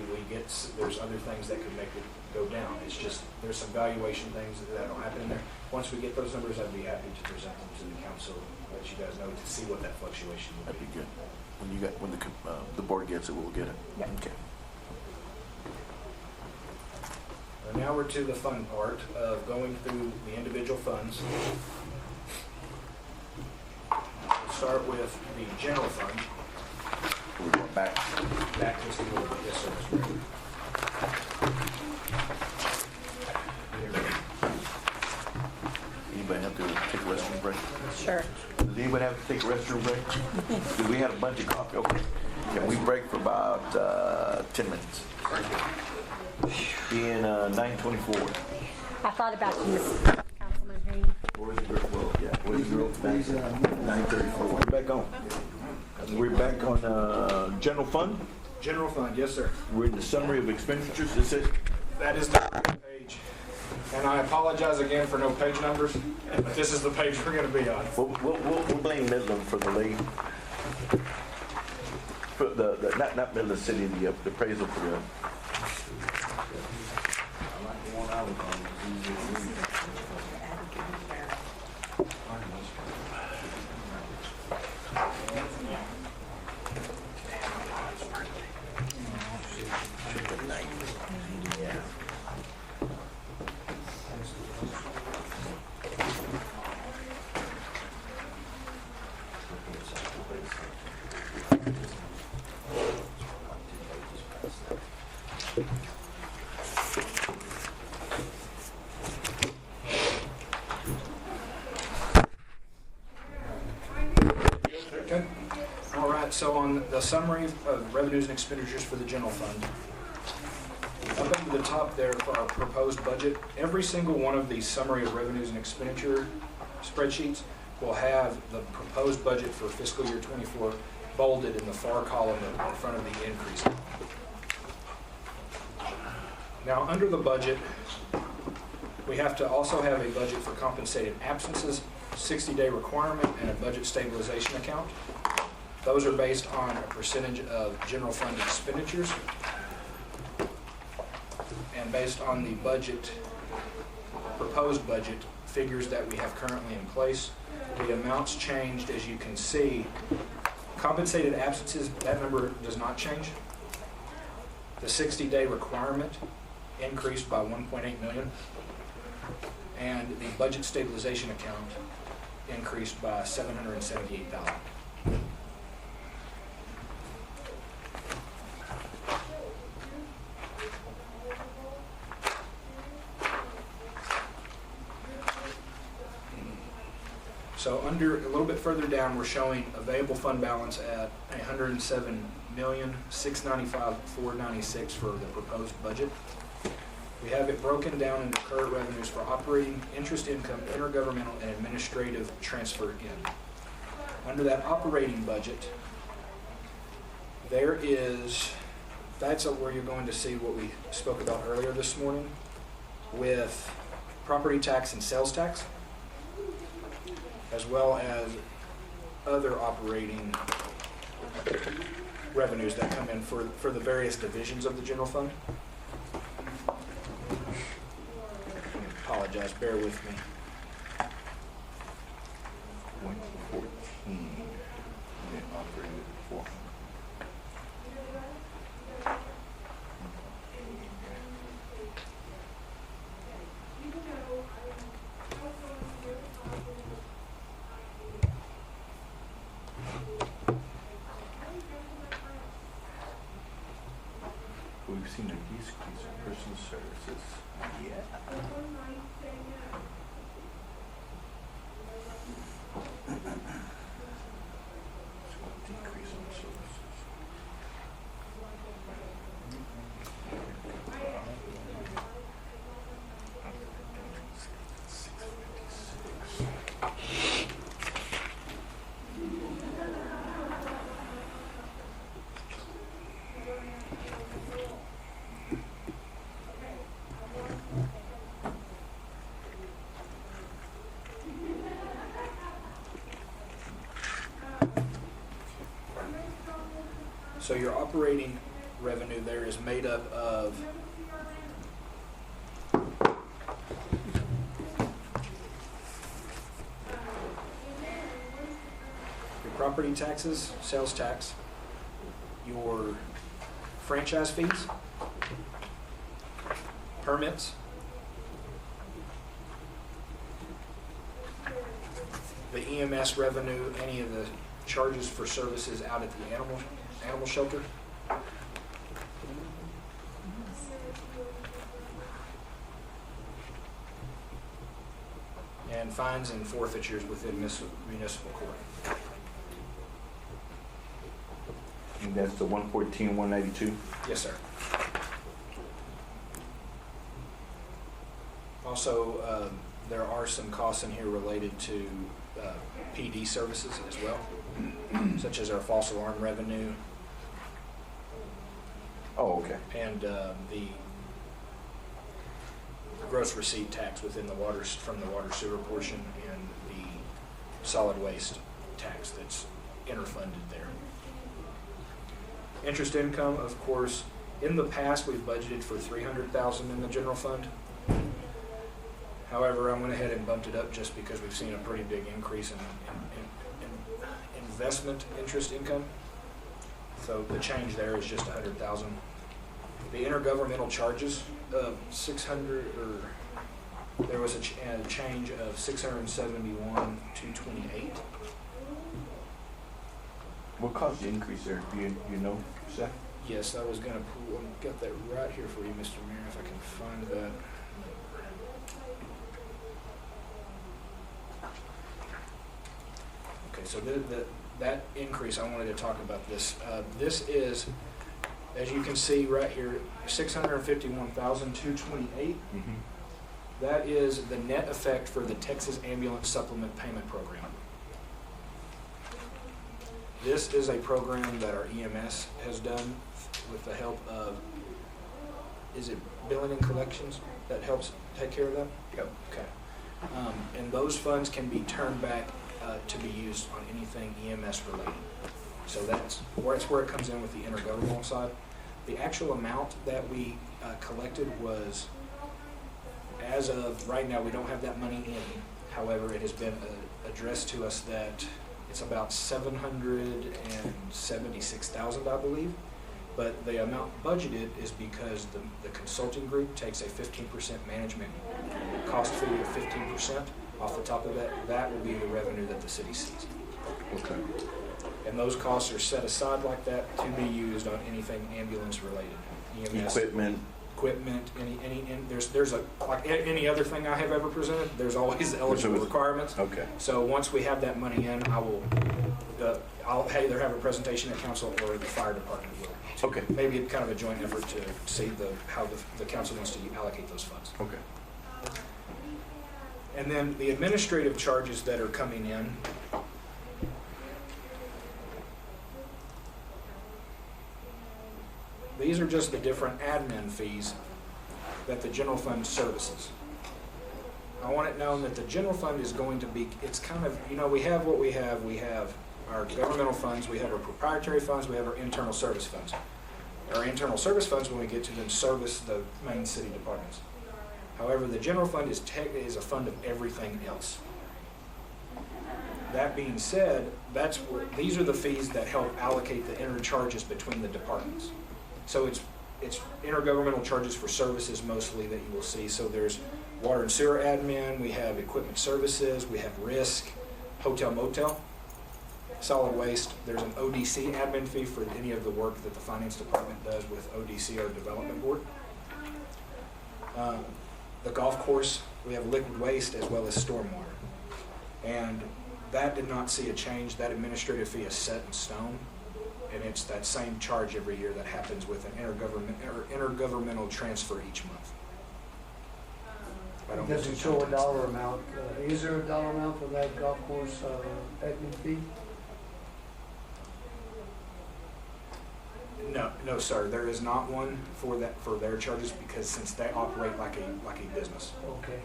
[SPEAKER 3] there's other things that could make it go down. It's just, there's some valuation things that'll happen in there. Once we get those numbers, I'd be happy to present them to the council, let you guys know to see what that fluctuation would
[SPEAKER 1] That'd
[SPEAKER 3] be.
[SPEAKER 1] be good. When the board gets it, we'll get it.
[SPEAKER 6] Yep.
[SPEAKER 1] Okay.
[SPEAKER 3] Now we're to the fun part of going through the individual funds. We'll start with the general fund.
[SPEAKER 1] We're going back.
[SPEAKER 3] Back just a little bit. Yes, sir, Mr. Mayor.
[SPEAKER 1] Anybody have to take a restroom break?
[SPEAKER 6] Sure.
[SPEAKER 1] Does anybody have to take a restroom break? Because we had a bunch of coffee. Okay. Can we break for about 10 minutes? In 9:24.
[SPEAKER 6] I thought about you, Councilman Haynes.
[SPEAKER 1] Where's the girl? Well, yeah. Where's the girl? 9:34. We're back on. We're back on general fund.
[SPEAKER 3] General fund, yes, sir.
[SPEAKER 1] We're in the summary of expenditures. This is
[SPEAKER 3] That is the page. And I apologize again for no page numbers, but this is the page we're going to be on.
[SPEAKER 1] we'll blame Midland for the late. For the not Midland City, the appraisal for the.
[SPEAKER 3] So on the summary of revenues and expenditures for the general fund, up at the top there for our proposed budget, every single one of these summary of revenues and expenditure spreadsheets will have the proposed budget for fiscal year '24 bolded in the far column in front of the increase. Now, under the budget, we have to also have a budget for compensated absences, 60-day requirement, and a budget stabilization account. Those are based on a percentage of general fund expenditures. And based on the budget, proposed budget figures that we have currently in place, the amounts changed, as you can see. Compensated absences, that number does not change. The 60-day requirement increased by 1.8 million. And the budget stabilization account increased by 778,000. So under, a little bit further down, we're showing available fund balance at 107,695,496 for the proposed budget. We have it broken down into current revenues for operating, interest income, intergovernmental, and administrative transfer in. Under that operating budget, there is, that's where you're going to see what we spoke about earlier this morning with property tax and sales tax, as well as other operating revenues that come in for the various divisions of the general fund. Apologize, bear with me.
[SPEAKER 1] 114, and then operating at 400. We've seen a decrease in personal services. Yeah. Decrease in services.
[SPEAKER 3] So your operating revenue there is made up of your property taxes, sales tax, your franchise fees, permits, the EMS revenue, any of the charges for services out at the animal shelter. And fines and forfeitures within municipal court.
[SPEAKER 1] And that's the 114, 192?
[SPEAKER 3] Yes, sir. Also, there are some costs in here related to PD services as well, such as our false alarm revenue,
[SPEAKER 1] Oh, okay.
[SPEAKER 3] and the gross receipt tax within the waters from the water sewer portion, and the solid waste tax that's interfunded there. Interest income, of course, in the past we've budgeted for $300,000 in the general fund. However, I went ahead and bumped it up just because we've seen a pretty big increase in investment interest income. So the change there is just $100,000. The intergovernmental charges of 600, or there was a change of 671 to 28.
[SPEAKER 1] What caused the increase there? Do you know, Seth?
[SPEAKER 3] Yes, I was going to pull. I've got that right here for you, Mr. Mayor, if I can find that. Okay, so that increase, I wanted to talk about this. This is, as you can see right here, $651,228. That is the net effect for the Texas Ambulance Supplement Payment Program. This is a program that our EMS has done with the help of, is it billing and collections that helps take care of that?
[SPEAKER 1] Yep.
[SPEAKER 3] Okay. And those funds can be turned back to be used on anything EMS related. So that's where it comes in with the intergovernmental side. The actual amount that we collected was, as of right now, we don't have that money in. However, it has been addressed to us that it's about $776,000, I believe. But the amount budgeted is because the consulting group takes a 15% management cost fee of 15% off the top of that. That will be the revenue that the city sees.
[SPEAKER 1] Okay.
[SPEAKER 3] And those costs are set aside like that to be used on anything ambulance related. EMS,
[SPEAKER 1] Equipment,
[SPEAKER 3] there's like any other thing I have ever presented, there's always eligible requirements.
[SPEAKER 1] okay.
[SPEAKER 3] So once we have that money in, I'll either have a presentation at council or the fire department will.
[SPEAKER 1] Okay.
[SPEAKER 3] Maybe kind of a joint effort to see how the council wants to allocate those funds.
[SPEAKER 1] Okay.
[SPEAKER 3] And then the administrative charges that are coming in. These are just the different admin fees that the general fund services. I want it known that the general fund is going to be, it's kind of, we have what we have. We have our governmental funds, we have our proprietary funds, we have our internal service funds. Our internal service funds, when we get to them, service the main city departments. However, the general fund is a fund of everything else. That being said, these are the fees that help allocate the intercharges between the departments. So it's intergovernmental charges for services mostly that you will see. So there's water and sewer admin, we have equipment services, we have risk, hotel motel, solid waste. There's an ODC admin fee for any of the work that the finance department does with ODC, our development board. The golf course, we have liquid waste as well as stormwater. And that did not see a change. That administrative fee is set in stone. And it's that same charge every year that happens with an intergovernmental transfer each month.
[SPEAKER 7] It doesn't show a dollar amount. Is there a dollar amount for that golf course admin fee?
[SPEAKER 3] No, sir. There is not one for their charges because since they operate like a business.
[SPEAKER 7] Okay.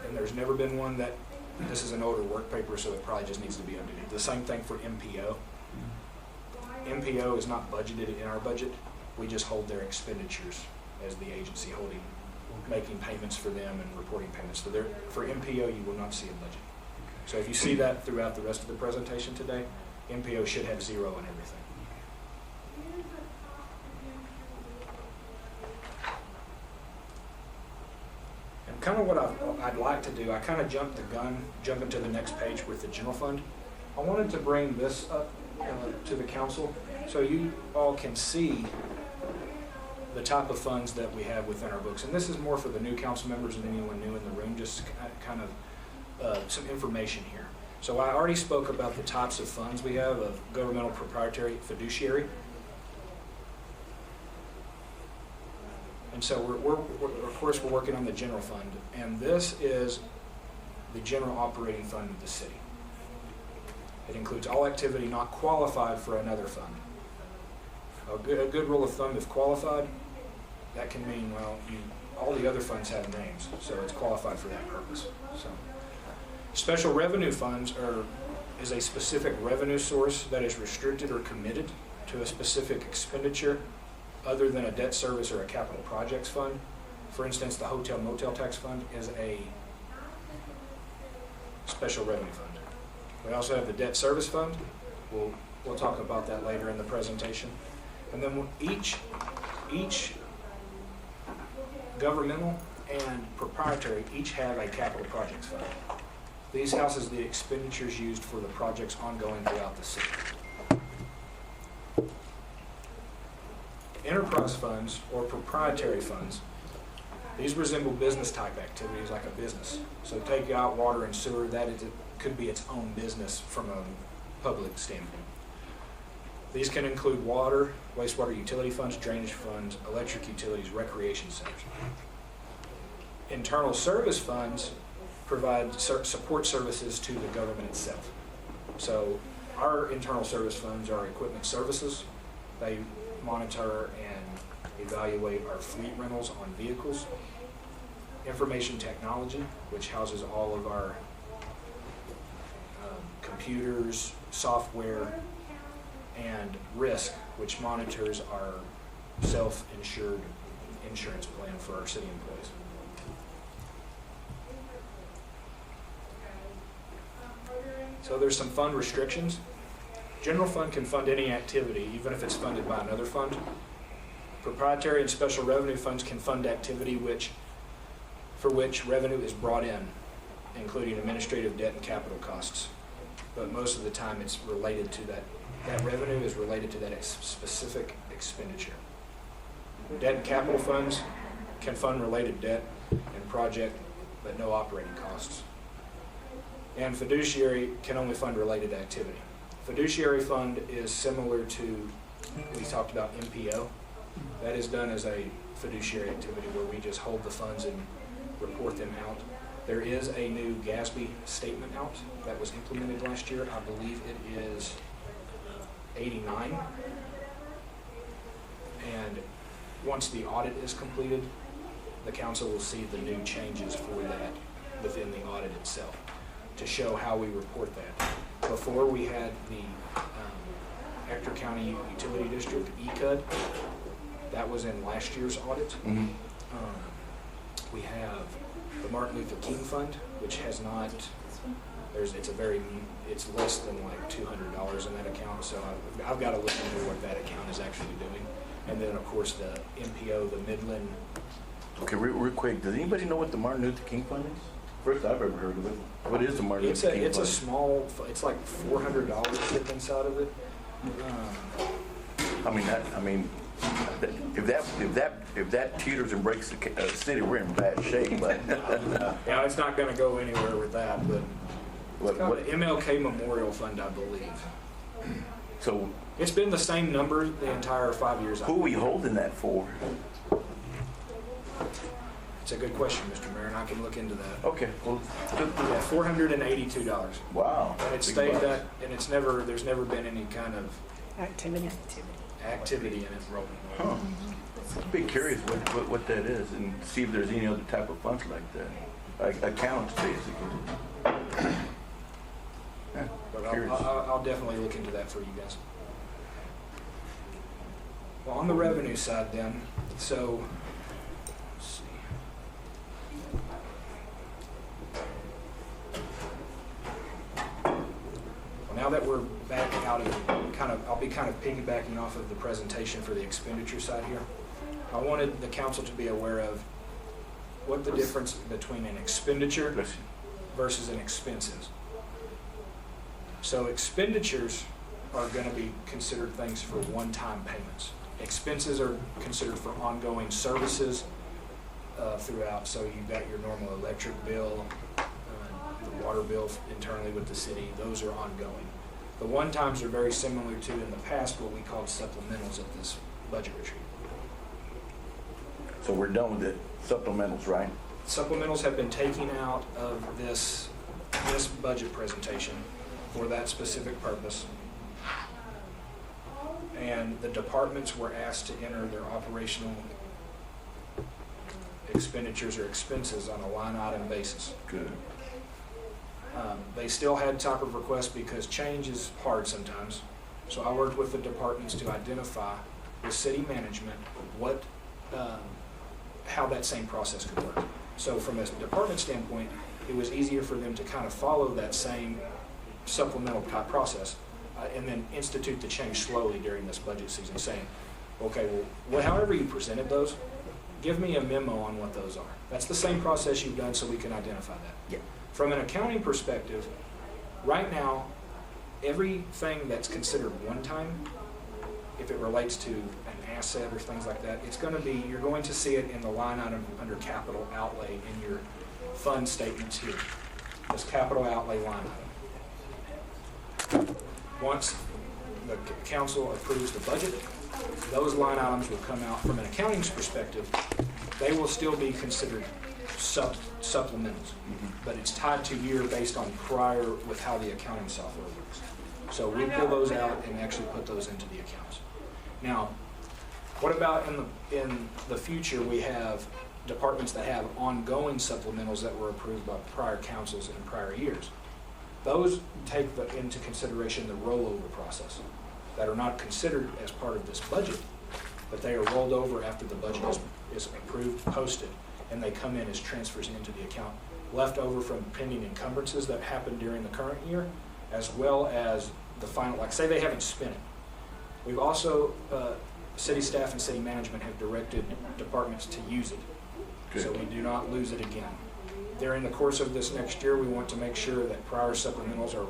[SPEAKER 3] And there's never been one that, this is an older work paper, so it probably just needs to be updated. The same thing for MPO. MPO is not budgeted in our budget. We just hold their expenditures as the agency making payments for them and reporting payments. So for MPO, you will not see a budget. So if you see that throughout the rest of the presentation today, MPO should have zero on everything. And kind of what I'd like to do, I kind of jumped the gun, jumping to the next page with the general fund. I wanted to bring this up to the council so you all can see the type of funds that we have within our books. And this is more for the new council members and anyone new in the room, just kind of some information here. So I already spoke about the types of funds we have of governmental, proprietary, fiduciary. And so of course we're working on the general fund, and this is the general operating fund of the city. It includes all activity not qualified for another fund. A good rule of thumb, if qualified, that can mean, well, all the other funds have names, so it's qualified for that purpose. So, special revenue funds is a specific revenue source that is restricted or committed to a specific expenditure other than a debt service or a capital projects fund. For instance, the hotel motel tax fund is a special revenue fund. We also have the debt service fund. We'll talk about that later in the presentation. And then each governmental and proprietary each have a capital projects fund. These houses the expenditures used for the projects ongoing throughout the city. Enterprise funds or proprietary funds, these resemble business type activities like a business. So take out water and sewer, could be its own business from public standpoint. These can include water, wastewater utility funds, drainage funds, electric utilities, recreation centers. Internal service funds provide support services to the government itself. So our internal service funds are equipment services. They monitor and evaluate our fleet rentals on vehicles. Information technology, which houses all of our computers, software, and risk, which monitors our self-insured insurance plan for our city employees. So there's some fund restrictions. General fund can fund any activity, even if it's funded by another fund. Proprietary and special revenue funds can fund activity for which revenue is brought in, including administrative debt and capital costs. But most of the time it's related to that revenue is related to that specific expenditure. Debt and capital funds can fund related debt and project, but no operating costs. And fiduciary can only fund related activity. Fiduciary fund is similar to, we talked about MPO. That is done as a fiduciary activity where we just hold the funds and report them out. There is a new GASB statement out that was implemented last year. I believe it is 89. And once the audit is completed, the council will see the new changes for that within the audit itself to show how we report that. Before we had the Ector County Utility District, ECUD. That was in last year's audit.
[SPEAKER 1] Mm-hmm.
[SPEAKER 3] We have the Martin Luther King Fund, which has not, it's less than like $200 in that account, so I've got to look into what that account is actually doing. And then, of course, the MPO, the Midland.
[SPEAKER 1] Okay, real quick, does anybody know what the Martin Luther King Fund is? First I've ever heard of it. What is the Martin Luther King Fund?
[SPEAKER 3] It's a small, it's like $400 sitting inside of it. If that teeters and breaks the city, we're in bad shape. But yeah, it's not going to go anywhere with that. But it's called
[SPEAKER 1] what,
[SPEAKER 3] the MLK Memorial Fund, I believe.
[SPEAKER 1] so
[SPEAKER 3] It's been the same number the entire 5 years.
[SPEAKER 1] who are we holding that for?
[SPEAKER 3] It's a good question, Mr. Mayor, and I can look into that.
[SPEAKER 1] Okay, well,
[SPEAKER 3] Yeah, $482.
[SPEAKER 1] wow.
[SPEAKER 3] And it's
[SPEAKER 1] Big
[SPEAKER 3] stayed
[SPEAKER 1] bucks.
[SPEAKER 3] that, and there's never been any kind of
[SPEAKER 6] Activity.
[SPEAKER 3] activity in it.
[SPEAKER 1] Huh. I'd be curious what that is and see if there's any other type of funds like that. Like accounts, basically. Yeah,
[SPEAKER 3] But
[SPEAKER 1] curious.
[SPEAKER 3] I'll definitely look into that for you guys. Well, on the revenue side then, so, let's see. Well, now that we're back out of I'll be kind of piggybacking off of the presentation for the expenditure side here. I wanted the council to be aware of what the difference between an expenditure
[SPEAKER 1] Bless you.
[SPEAKER 3] versus an expense is. So expenditures are going to be considered things for one-time payments. Expenses are considered for ongoing services throughout. So you've got your normal electric bill, the water bill internally with the city. Those are ongoing. The one-times are very similar to, in the past, what we called supplementals at this budget retreat.
[SPEAKER 1] So we're done with the supplementals, right?
[SPEAKER 3] Supplementals have been taken out of this budget presentation for that specific purpose. And the departments were asked to enter their operational expenditures or expenses on a line item basis.
[SPEAKER 1] Good.
[SPEAKER 3] They still had type of requests because change is hard sometimes. So I worked with the departments to identify with city management how that same process could work. So from a department standpoint, it was easier for them to kind of follow that same supplemental type process and then institute the change slowly during this budget season, saying, okay, well, however you presented those, give me a memo on what those are. That's the same process you've done so we can identify that.
[SPEAKER 1] Yeah.
[SPEAKER 3] From an accounting perspective, right now, everything that's considered one time, if it relates to an asset or things like that, you're going to see it in the line item under capital outlay in your fund statements here. This capital outlay line item. once the council approves the budget, those line items will come out from an accounting's perspective. They will still be considered supplementals, but it's tied to year based on prior with how the accounting software works. So we pull those out and actually put those into the accounts. Now, what about in the future? We have departments that have ongoing supplementals that were approved by prior councils in prior years. Those take into consideration the rollover process that are not considered as part of this budget, but they are rolled over after the budget is approved, posted, and they come in as transfers into the account, left over from pending encumbrances that happened during the current year, as well as the final, like say they haven't spent it. We've also, city staff and city management have directed departments to use it, so we do not lose it again. During the course of this next year, we want to make sure that prior supplementals are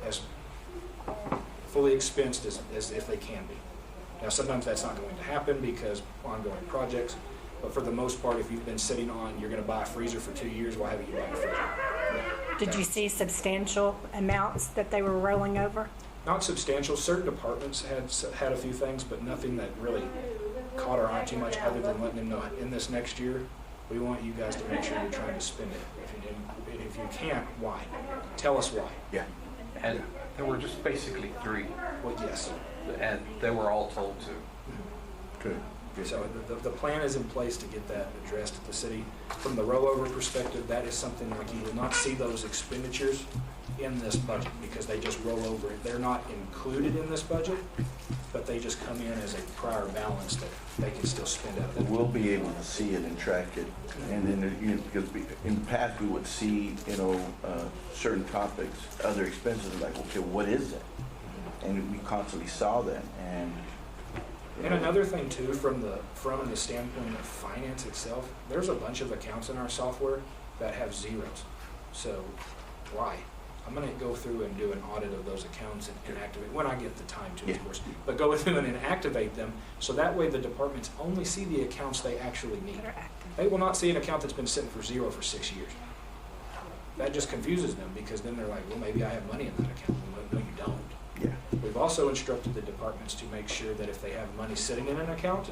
[SPEAKER 3] as fully expensed as if they can be. Now, sometimes that's not going to happen because ongoing projects, but for the most part, if you've been sitting on, you're going to buy a freezer for 2 years, why haven't you bought a freezer?
[SPEAKER 6] Did you see substantial amounts that they were rolling over?
[SPEAKER 3] Not substantial. Certain departments had a few things, but nothing that really caught our eye too much other than letting them know in this next year, we want you guys to make sure you're trying to spend it. If you can't, why? Tell us why.
[SPEAKER 1] Yeah.
[SPEAKER 5] And there were just basically 3,
[SPEAKER 3] Well, yes.
[SPEAKER 5] and they were all told to.
[SPEAKER 1] Good.
[SPEAKER 3] So the plan is in place to get that addressed at the city. From the rollover perspective, that is something like you will not see those expenditures in this budget because they just roll over. They're not included in this budget, but they just come in as a prior balance that they can still spend out of that.
[SPEAKER 1] We'll be able to see it and track it. And then, because in the past, we would see, certain topics, other expenses, like, okay, what is it? And we constantly saw that.
[SPEAKER 3] And another thing too, from the standpoint of finance itself, there's a bunch of accounts in our software that have zeros. So why? I'm going to go through and do an audit of those accounts and activate, when I get the time to, of course. But go through and activate them, so that way the departments only see the accounts they actually need. They will not see an account that's been sitting for zero for 6 years. That just confuses them because then they're like, well, maybe I have money in that account. Well, no, you don't.
[SPEAKER 1] Yeah.
[SPEAKER 3] We've also instructed the departments to make sure that if they have money sitting in an account,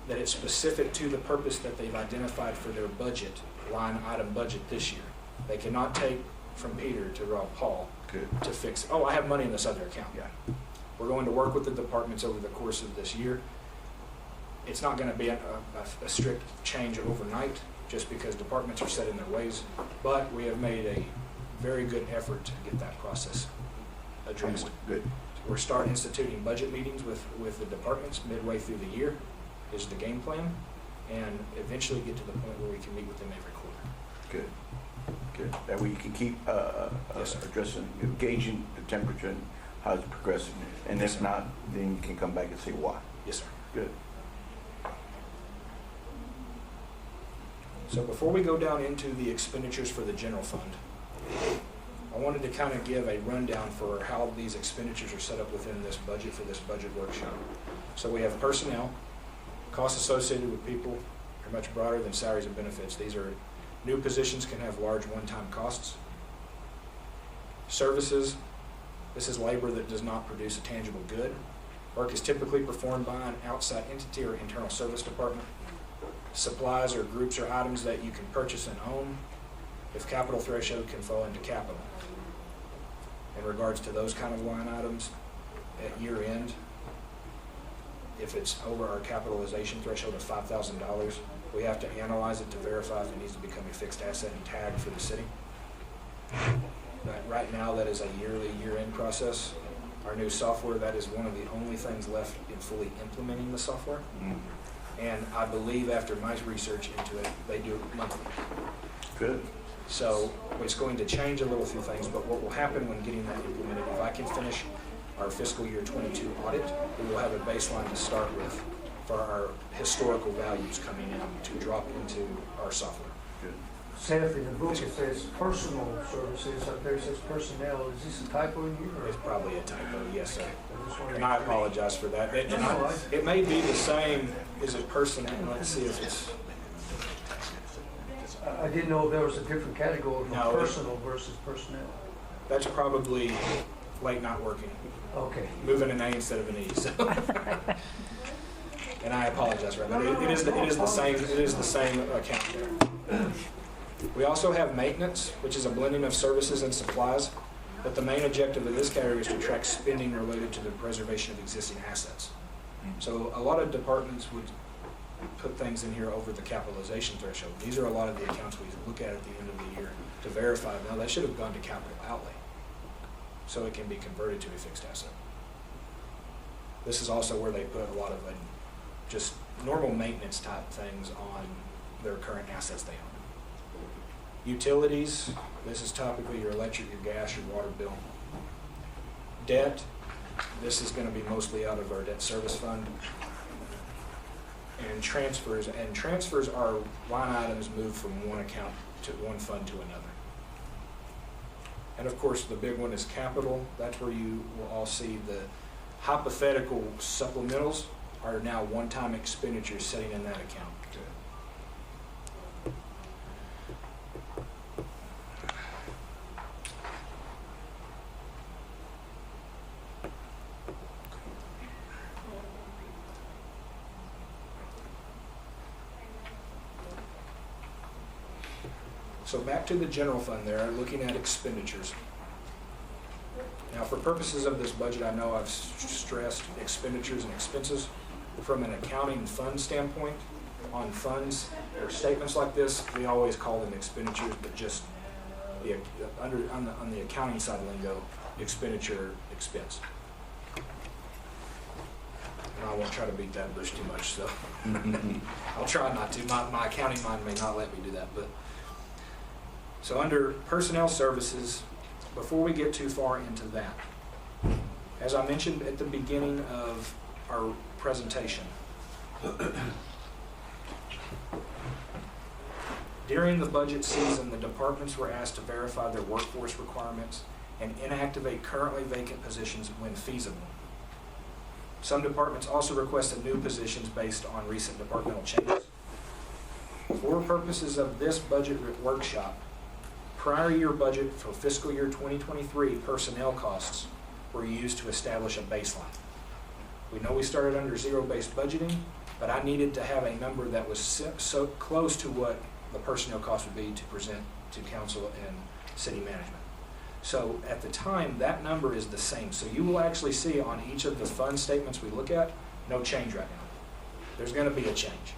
[SPEAKER 3] that it's specific to the purpose that they've identified for their budget, line item budget this year. They cannot take from Peter to Rob Paul to fix, oh, I have money in this other account.
[SPEAKER 1] Yeah.
[SPEAKER 3] We're going to work with the departments over the course of this year. It's not going to be a strict change overnight just because departments are set in their ways, but we have made a very good effort to get that process addressed.
[SPEAKER 1] Good.
[SPEAKER 3] We're instituting budget meetings with the departments midway through the year is the game plan, and eventually get to the point where we can meet with them every quarter.
[SPEAKER 1] Good. Good. That way you can keep
[SPEAKER 3] Yes, sir.
[SPEAKER 1] addressing, gauging the temperature and how it's progressing. And
[SPEAKER 3] Yes,
[SPEAKER 1] if
[SPEAKER 3] sir.
[SPEAKER 1] not, then you can come back and say why.
[SPEAKER 3] Yes, sir.
[SPEAKER 1] Good.
[SPEAKER 3] So before we go down into the expenditures for the general fund, I wanted to kind of give a rundown for how these expenditures are set up within this budget for this budget workshop. So we have personnel. Costs associated with people are much broader than salaries and benefits. These are new positions, can have large one-time costs. Services, this is labor that does not produce a tangible good. Work is typically performed by an outside entity or internal service department. Supplies are groups or items that you can purchase and own. If capital threshold can fall into capital. In regards to those kind of line items, at year end, if it's over our capitalization threshold of $5,000, we have to analyze it to verify if it needs to become a fixed asset and tag for the city. Right now, that is a year-end process. Our new software, that is one of the only things left in fully implementing the software. And I believe after my research into it, they do it monthly.
[SPEAKER 1] Good.
[SPEAKER 3] So it's going to change a little few things, but what will happen when getting that implemented, if I can finish our fiscal year 22 audit, we will have a baseline to start with for our historical values coming in to drop into our software.
[SPEAKER 1] Good.
[SPEAKER 7] Seth, in the book it says personal services, up there it says personnel. Is this a typo in here?
[SPEAKER 3] It's probably a typo, yes, sir.
[SPEAKER 7] I just wanted
[SPEAKER 3] And
[SPEAKER 7] to-
[SPEAKER 3] I apologize for that. It may be the same, is it personnel? Let's see if it's,
[SPEAKER 7] I didn't know if there was a different category from
[SPEAKER 3] No.
[SPEAKER 7] personal versus personnel.
[SPEAKER 3] that's probably late not working,
[SPEAKER 7] Okay.
[SPEAKER 3] moving an A instead of an E. So. And I apologize for that. But it is the same account there. We also have maintenance, which is a blending of services and supplies. But the main objective of this category is to track spending related to the preservation of existing assets. So a lot of departments would put things in here over the capitalization threshold. These are a lot of the accounts we look at the end of the year to verify, no, that should have gone to capital outlay. So it can be converted to a fixed asset. This is also where they put a lot of just normal maintenance type things on their current assets they own. Utilities, this is topically your electric, your gas, your water bill. Debt, this is going to be mostly out of our debt service fund. And transfers are line items moved from one account to one fund to another. And of course, the big one is capital. That's where you will all see the hypothetical supplementals are now one-time expenditures sitting in that account. So back to the general fund there, looking at expenditures. Now, for purposes of this budget, I know I've stressed expenditures and expenses. From an accounting fund standpoint, on funds or statements like this, we always call them expenditures, but just on the accounting side lingo, expenditure, expense. And I won't try to beat that bush too much, so I'll try not to. My accounting mind may not let me do that, but. So under personnel services, before we get too far into that, as I mentioned at the beginning of our presentation, during the budget season, the departments were asked to verify their workforce requirements and inactivate currently vacant positions when feasible. Some departments also requested new positions based on recent departmental changes. For purposes of this budget workshop, prior year budget for fiscal year 2023 personnel costs were used to establish a baseline. We know we started under zero-based budgeting, but I needed to have a number that was so close to what the personnel cost would be to present to council and city management. So at the time, that number is the same. So you will actually see on each of the fund statements we look at, no change right now. There's going to be a change.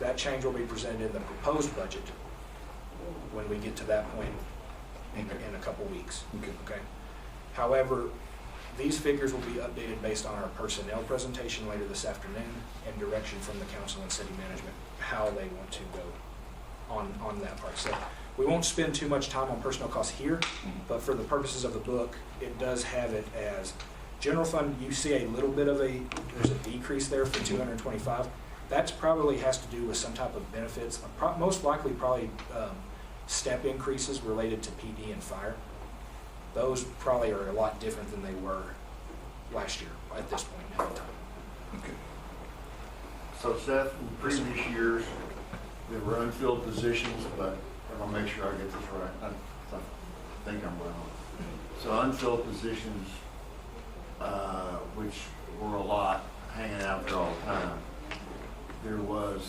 [SPEAKER 3] That change will be presented in the proposed budget when we get to that point in a couple weeks. Okay. However, these figures will be updated based on our personnel presentation later this afternoon and direction from the council and city management, how they want to go on that part. So we won't spend too much time on personnel costs here, but for the purposes of the book, it does have it as general fund. You see a little bit of there's a decrease there for 225. That's probably has to do with some type of benefits, most likely probably step increases related to PD and fire. Those probably are a lot different than they were last year at this point in time.
[SPEAKER 1] Okay.
[SPEAKER 9] So Seth, in previous years, there were unfilled positions, but I'll make sure I get this right. I think I'm wrong. So unfilled positions, which were a lot, hanging out there all the time. There was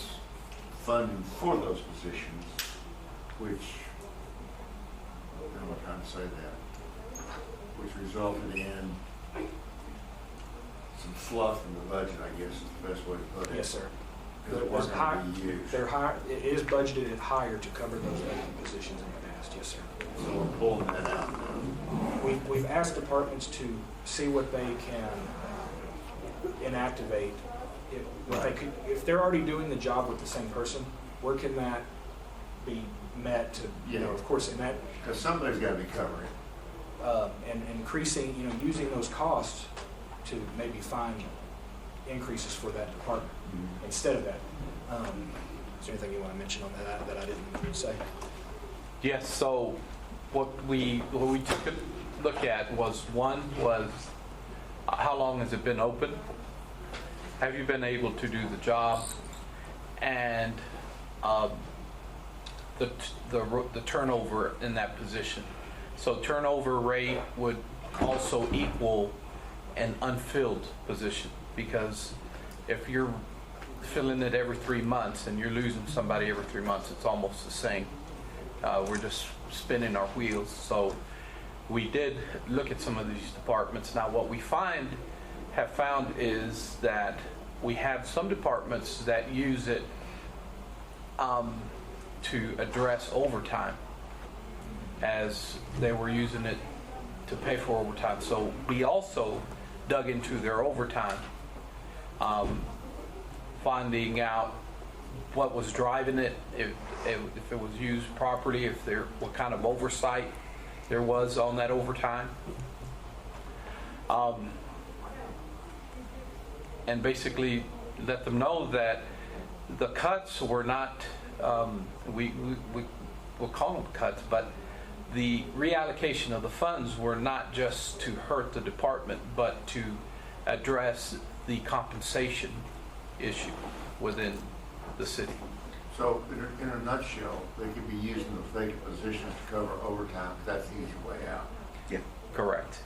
[SPEAKER 9] funding for those positions, which, how am I trying to say that? Which resulted in some fluff in the budget, I guess is the best way to put it.
[SPEAKER 3] Yes, sir.
[SPEAKER 9] Because it wasn't going to be used.
[SPEAKER 3] It is budgeted higher to cover those vacant positions in the past. Yes, sir.
[SPEAKER 9] So we're pulling that out now.
[SPEAKER 3] We've asked departments to see what they can inactivate. If they're already doing the job with the same person, where can that be met to, of course, in that.
[SPEAKER 9] Because somebody's got to be covering.
[SPEAKER 3] And increasing, using those costs to maybe find increases for that department instead of that. Is there anything you want to mention on that I didn't say?
[SPEAKER 5] Yes, so what we took a look at was how long has it been open? Have you been able to do the job? And the turnover in that position. So turnover rate would also equal an unfilled position, because if you're filling it every 3 months and you're losing somebody every 3 months, it's almost the same. We're just spinning our wheels. So we did look at some of these departments. Now, what we have found is that we have some departments that use it to address overtime, as they were using it to pay for overtime. So we also dug into their overtime, finding out what was driving it, if it was used properly, what kind of oversight there was on that overtime. And basically let them know that the cuts were not, we'll call them cuts, but the reallocation of the funds were not just to hurt the department, but to address the compensation issue within the city.
[SPEAKER 9] So in a nutshell, they could be using the vacant positions to cover overtime, 'cause that's the easy way out.
[SPEAKER 1] Yeah.
[SPEAKER 5] Correct.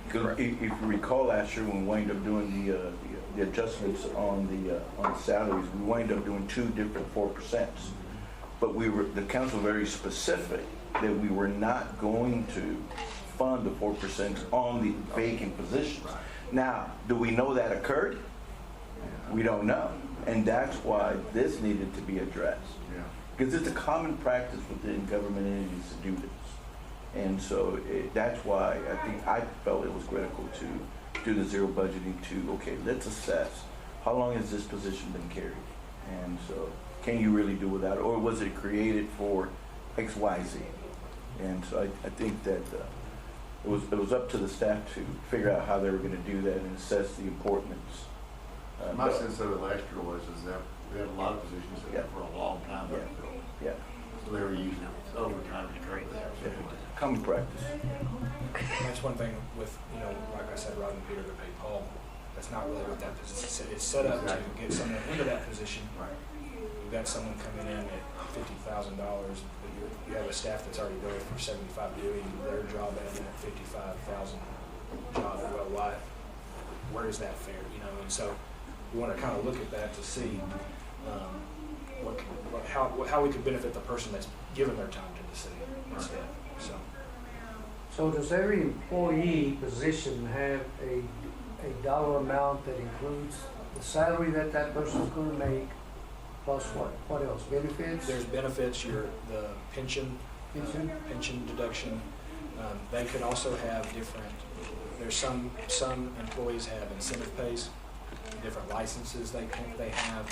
[SPEAKER 1] Because if you recall last year when we wound up doing the adjustments on the salaries, we wound up doing 2 different 4%. But the council very specific that we were not going to fund the 4% on the vacant positions. Now, do we know that occurred? We don't know. And that's why this needed to be addressed.
[SPEAKER 9] Yeah.
[SPEAKER 1] Because it's a common practice within government entities to do this. And so that's why I felt it was critical to do the zero budgeting to, okay, let's assess how long has this position been carried? And so can you really do without it? Or was it created for X, Y, Z? And so I think that it was up to the staff to figure out how they were going to do that and assess the importance.
[SPEAKER 9] My sense of it last year was that we had a lot of positions that were for a long time unfilled.
[SPEAKER 1] Yeah,
[SPEAKER 9] So they were using it overtime to cover that.
[SPEAKER 1] common practice.
[SPEAKER 3] That's one thing with, like I said, robbing Peter to pay Paul. That's not really what that position is. It's set up to get someone into that position.
[SPEAKER 9] Right.
[SPEAKER 3] You've got someone coming in at $50,000, but you have a staff that's already there for $75 doing their job at a $55,000 job. Well, where is that fair? And so we want to kind of look at that to see how we could benefit the person that's given their time to the city instead.
[SPEAKER 7] So does every employee position have a dollar amount that includes the salary that person's going to make, plus what else? Benefits?
[SPEAKER 3] There's benefits, the pension deduction. They could also have different. There's some employees have incentive pays, different licenses they have.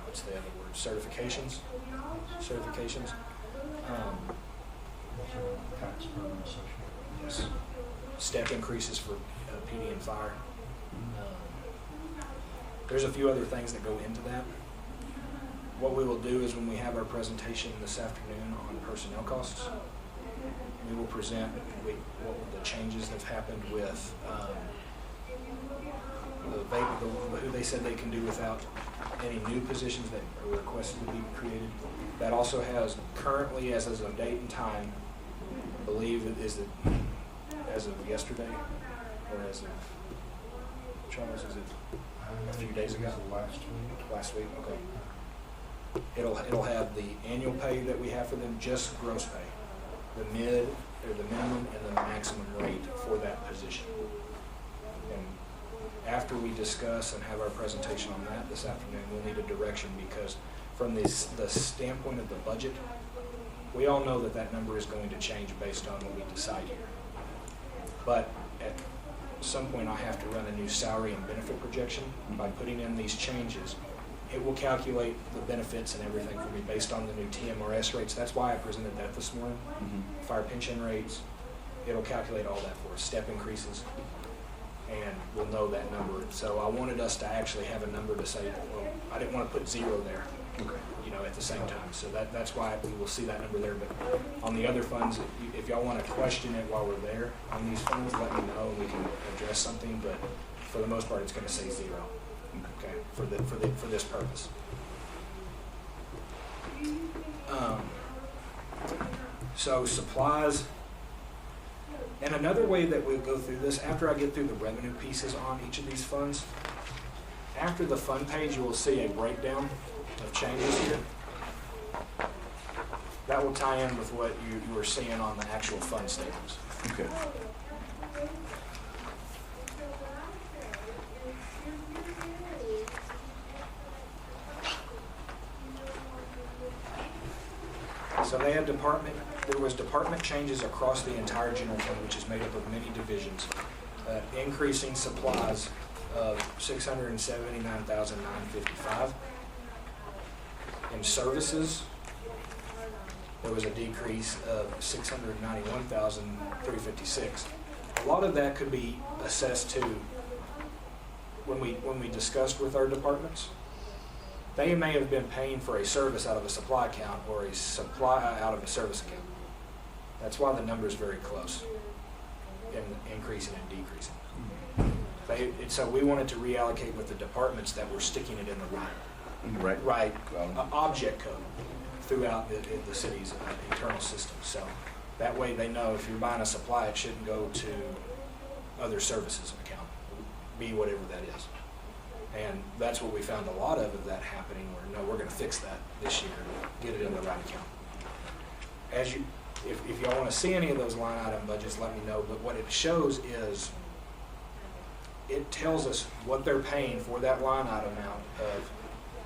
[SPEAKER 3] What's the other word? Certifications. Yes. Step increases for PD and fire. There's a few other things that go into that. What we will do is when we have our presentation this afternoon on personnel costs, we will present what the changes that have happened with who they said they can do without any new positions that are requested to be created. That also has currently, as of date and time, I believe it is as of yesterday, or as of, Charles, is it a few days ago? Last week, okay. It'll have the annual pay that we have for them, just gross pay, the minimum and the maximum rate for that position. And after we discuss and have our presentation on that this afternoon, we'll need a direction, because from the standpoint of the budget, we all know that number is going to change based on what we decide here. But at some point, I have to run a new salary and benefit projection. By putting in these changes, it will calculate the benefits and everything for me based on the new TMRS rates. That's why I presented that this morning. Fire pension rates, it'll calculate all that for us, step increases, and we'll know that number. So I wanted us to actually have a number to say, well, I didn't want to put 0 there, at the same time. So that's why we will see that number there. But on the other funds, if y'all want to question it while we're there on these funds, let me know and we can address something. But for the most part, it's going to say 0. Okay, for this purpose. So supplies, And another way that we'll go through this, after I get through the revenue pieces on each of these funds, after the fund page, you will see a breakdown of changes here. That will tie in with what you were seeing on the actual fund statements.
[SPEAKER 1] Okay.
[SPEAKER 3] So there was department changes across the entire general fund, which is made up of many divisions. Increasing supplies of $679,955. In services, there was a decrease of $691,356. A lot of that could be assessed to when we discussed with our departments. They may have been paying for a service out of a supply account or a supply out of a service account. That's why the number is very close in increasing and decreasing. So we wanted to reallocate with the departments that were sticking it in the right object code throughout the city's internal system. So that way they know if you're buying a supply, it shouldn't go to other services account, be whatever that is. And that's what we found a lot of that happening, where no, we're going to fix that this year, get it in the right account. If y'all want to see any of those line item budgets, let me know. But what it shows is it tells us what they're paying for that line item amount of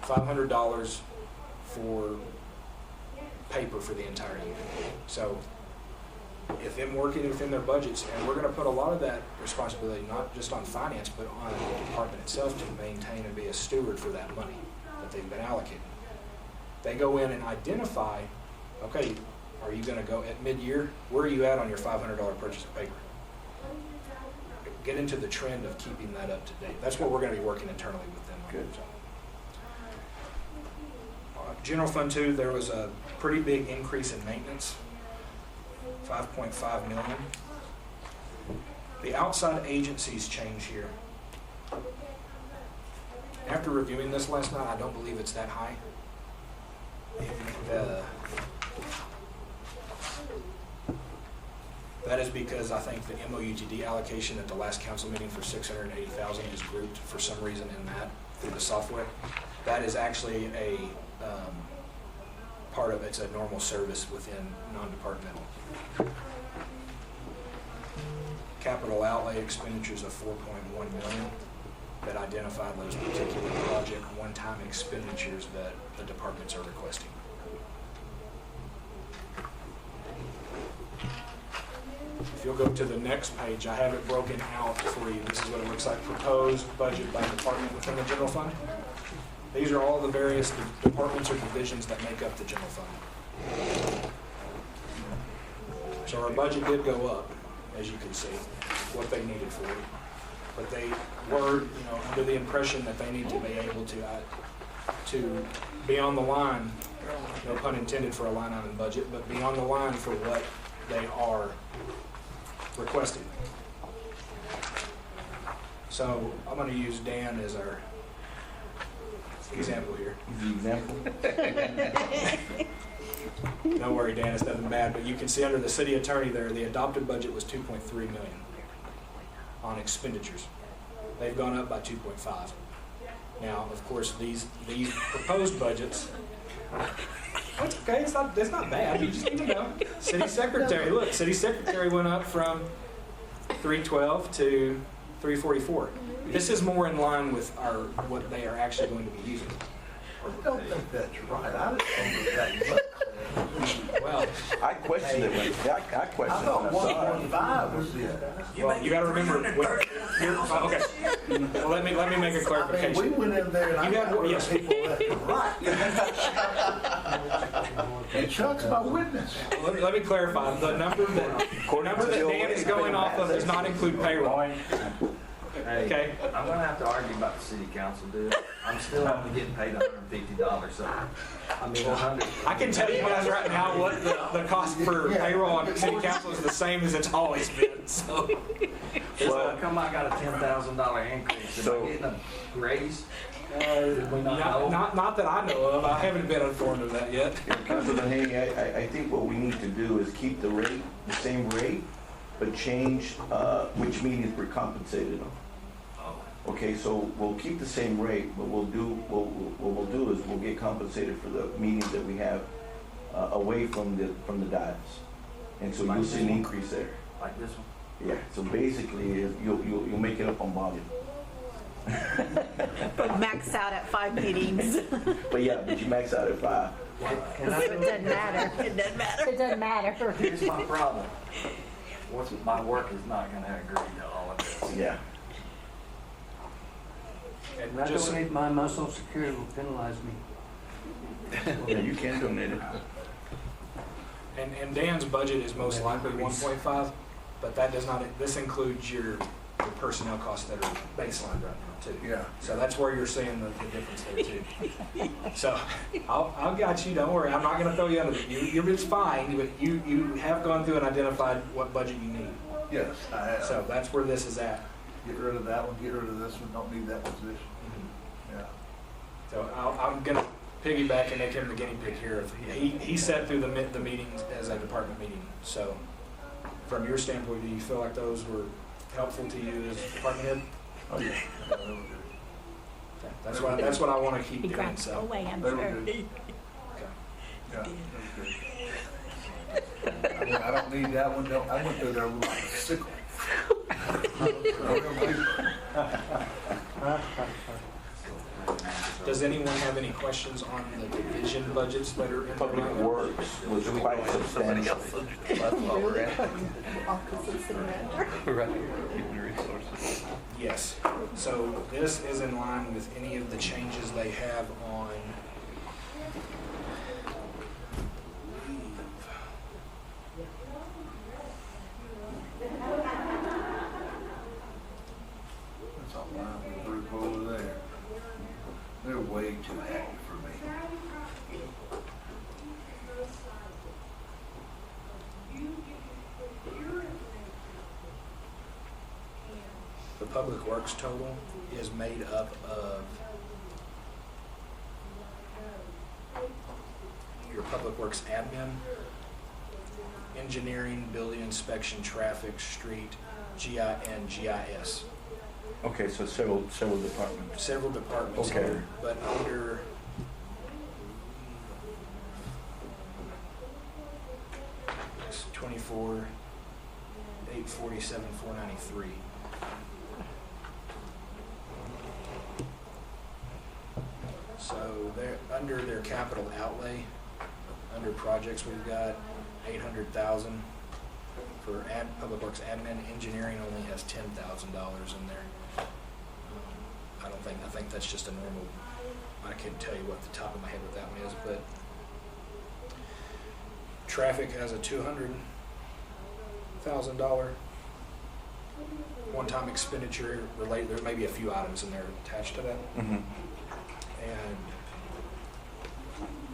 [SPEAKER 3] $500 for paper for the entire year. So if them working within their budgets, and we're going to put a lot of that responsibility not just on finance, but on the department itself to maintain and be a steward for that money that they've been allocated. They go in and identify, okay, are you going to go at mid-year? Where are you at on your $500 purchase of paper? Get into the trend of keeping that up to date. That's what we're going to be working internally with them on.
[SPEAKER 1] Good.
[SPEAKER 3] General Fund 2, there was a pretty big increase in maintenance. 5.5 million. The outside agencies change here. After reviewing this last night, I don't believe it's that high. That is because I think the MOUTD allocation at the last council meeting for $680,000 is grouped for some reason in that through the software. That is actually a part of it's a normal service within non-departmental. Capital outlay expenditures of $4.1 million that identify those particular project one-time expenditures that the departments are requesting. If you'll go to the next page, I have it broken out for you. This is what it looks like, proposed budget by department within the general fund. These are all the various departments or divisions that make up the general fund. So our budget did go up, as you can see, what they needed for it. But they were, under the impression that they need to be able to be on the line, no pun intended for a line item budget, but be on the line for what they are requesting. So I'm going to use Dan as our example here.
[SPEAKER 1] The example?
[SPEAKER 3] Don't worry, Dan, it's nothing bad, but you can see under the city attorney there, the adopted budget was 2.3 million on expenditures. They've gone up by 2.5. Now, of course, these proposed budgets, that's okay, it's not bad, you just need to know. City secretary, look, city secretary went up from 312 to 344. This is more in line with what they are actually going to be using.
[SPEAKER 9] I don't think that's right. I didn't think that much.
[SPEAKER 3] Well,
[SPEAKER 1] I questioned it. I questioned it. when I saw it.
[SPEAKER 9] 1.5 was the.
[SPEAKER 3] well, you got to remember. Okay. Well, let me make a
[SPEAKER 9] We
[SPEAKER 3] clarification.
[SPEAKER 9] went in there and I
[SPEAKER 3] You got-
[SPEAKER 9] got
[SPEAKER 3] yes.
[SPEAKER 9] people left and right. And Chuck's my witness.
[SPEAKER 3] Let me clarify. The number that Dan is going off of does not include payroll. Okay.
[SPEAKER 4] I'm gonna have to argue about the city council, dude. I'm still only getting paid $150, so, I mean, 100.
[SPEAKER 3] I can tell you guys right now what the cost for payroll on city council is the same as it's always been. So,
[SPEAKER 4] Well, come on, I got a $10,000 increase. Am
[SPEAKER 1] So-
[SPEAKER 4] I getting a raise? Did we not know?
[SPEAKER 3] not that I know of. I haven't been informed of that yet.
[SPEAKER 1] Councilman Haney, I think what we need to do is keep the rate, the same rate, but change which meetings we're compensated on. Okay, so we'll keep the same rate, but what we'll do is we'll get compensated for the meetings that we have away from the dials. And so you'll see an increase there.
[SPEAKER 4] Like this one?
[SPEAKER 1] Yeah, so basically, you'll make it up on volume.
[SPEAKER 10] But max out at 5 meetings.
[SPEAKER 1] But yeah, but you max out at 5.
[SPEAKER 7] Can I
[SPEAKER 6] It doesn't matter.
[SPEAKER 10] It doesn't matter.
[SPEAKER 6] It doesn't matter.
[SPEAKER 4] Here's my problem. What's my work is not gonna agree to all of this.
[SPEAKER 1] Yeah.
[SPEAKER 3] And
[SPEAKER 7] When I
[SPEAKER 3] just,
[SPEAKER 7] donate my social security will penalize me.
[SPEAKER 1] Yeah, you can donate it.
[SPEAKER 3] and Dan's budget is most likely 1.5, but that does not, this includes your personnel costs that are baseline right now too.
[SPEAKER 9] Yeah.
[SPEAKER 3] So that's where you're seeing the difference there too. So I'll got you, don't worry, I'm not gonna throw you under the, it's fine, but you have gone through and identified what budget you need.
[SPEAKER 11] Yes, I have.
[SPEAKER 3] So that's where this is at.
[SPEAKER 11] Get rid of that one, get rid of this one, don't need that position. Yeah.
[SPEAKER 3] So I'm gonna piggyback and make him the guinea pig here. He sat through the meetings as a department meeting. So from your standpoint, do you feel like those were helpful to you as department head?
[SPEAKER 11] Oh, yeah.
[SPEAKER 3] That's what I want to keep
[SPEAKER 10] He
[SPEAKER 3] doing.
[SPEAKER 10] grabs
[SPEAKER 3] So
[SPEAKER 10] away, I'm
[SPEAKER 11] They were
[SPEAKER 10] sure.
[SPEAKER 11] good.
[SPEAKER 3] okay.
[SPEAKER 11] Yeah, that's good. I don't need that one, I went through there with a sickle.
[SPEAKER 3] Does anyone have any questions on the division budgets that are in the
[SPEAKER 1] Public
[SPEAKER 3] binder?
[SPEAKER 1] Works was quite substantial.
[SPEAKER 5] That's why we're at. We're at human resources.
[SPEAKER 3] Yes. So this is in line with any of the changes they have on.
[SPEAKER 11] That's all right, with the group over there. They're way too happy for me.
[SPEAKER 3] The Public Works total is made up of your Public Works admin, engineering, building inspection, traffic, street, GI, and GIS.
[SPEAKER 1] Okay, so several departments.
[SPEAKER 3] Several departments
[SPEAKER 1] Okay.
[SPEAKER 3] here, but under it's 24, 847, 493. So they're under their capital outlay, under projects, we've got 800,000 for Public Works admin. Engineering only has $10,000 in there. I think that's just a normal, I couldn't tell you what the top of my head what that one is, but traffic has a $200,000 one-time expenditure related, there may be a few items in there attached to that.
[SPEAKER 1] Mm-hmm.
[SPEAKER 3] And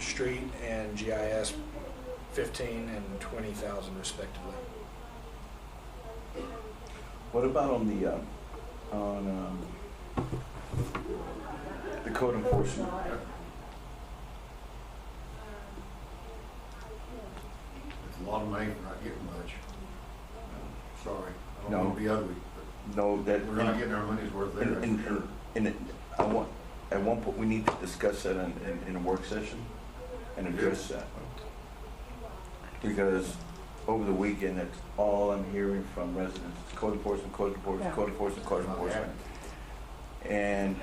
[SPEAKER 3] street and GIS, 15 and 20,000 respectively.
[SPEAKER 1] What about on the code enforcement?
[SPEAKER 9] It's a lot of money for not getting much. Sorry, I
[SPEAKER 1] No.
[SPEAKER 9] don't want to be ugly,
[SPEAKER 1] No, that.
[SPEAKER 9] but we're not getting our money's worth there, that's for sure.
[SPEAKER 1] At one point, we need to discuss that in a work session and address that. Because over the weekend, that's all I'm hearing from residents, it's code enforcement, code enforcement, code enforcement, code enforcement. And,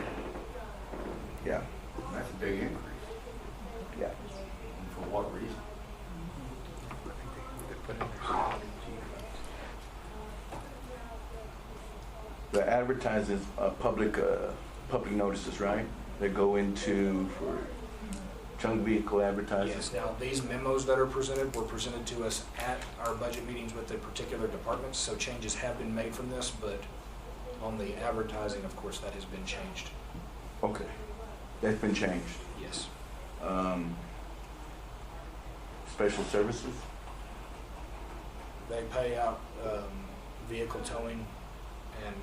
[SPEAKER 1] yeah,
[SPEAKER 9] That's a big increase,
[SPEAKER 1] yeah.
[SPEAKER 9] and for what reason?
[SPEAKER 1] The advertising, public notices, right? That go into for junk vehicle advertising?
[SPEAKER 3] Yes, now these memos that are presented were presented to us at our budget meetings with the particular departments, so changes have been made from this, but on the advertising, of course, that has been changed.
[SPEAKER 1] Okay, that's been changed.
[SPEAKER 3] Yes.
[SPEAKER 1] Special services?
[SPEAKER 3] They pay out vehicle towing, and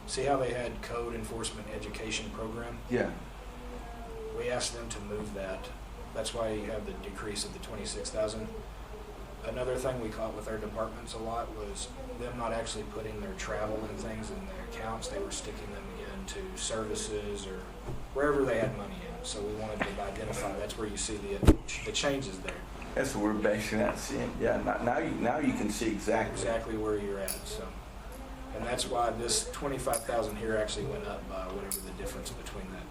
[SPEAKER 3] see how they had code enforcement education program?
[SPEAKER 1] Yeah.
[SPEAKER 3] We asked them to move that. That's why you have the decrease of the 26,000. Another thing we caught with our departments a lot was them not actually putting their travel and things in their accounts. They were sticking them into services or wherever they had money in. So we wanted to identify, that's where you see the changes there.
[SPEAKER 1] That's what we're basing that seeing. Yeah, now you can see
[SPEAKER 3] Exactly where you're at, so. And that's why this 25,000 here actually went up by whatever the difference between that.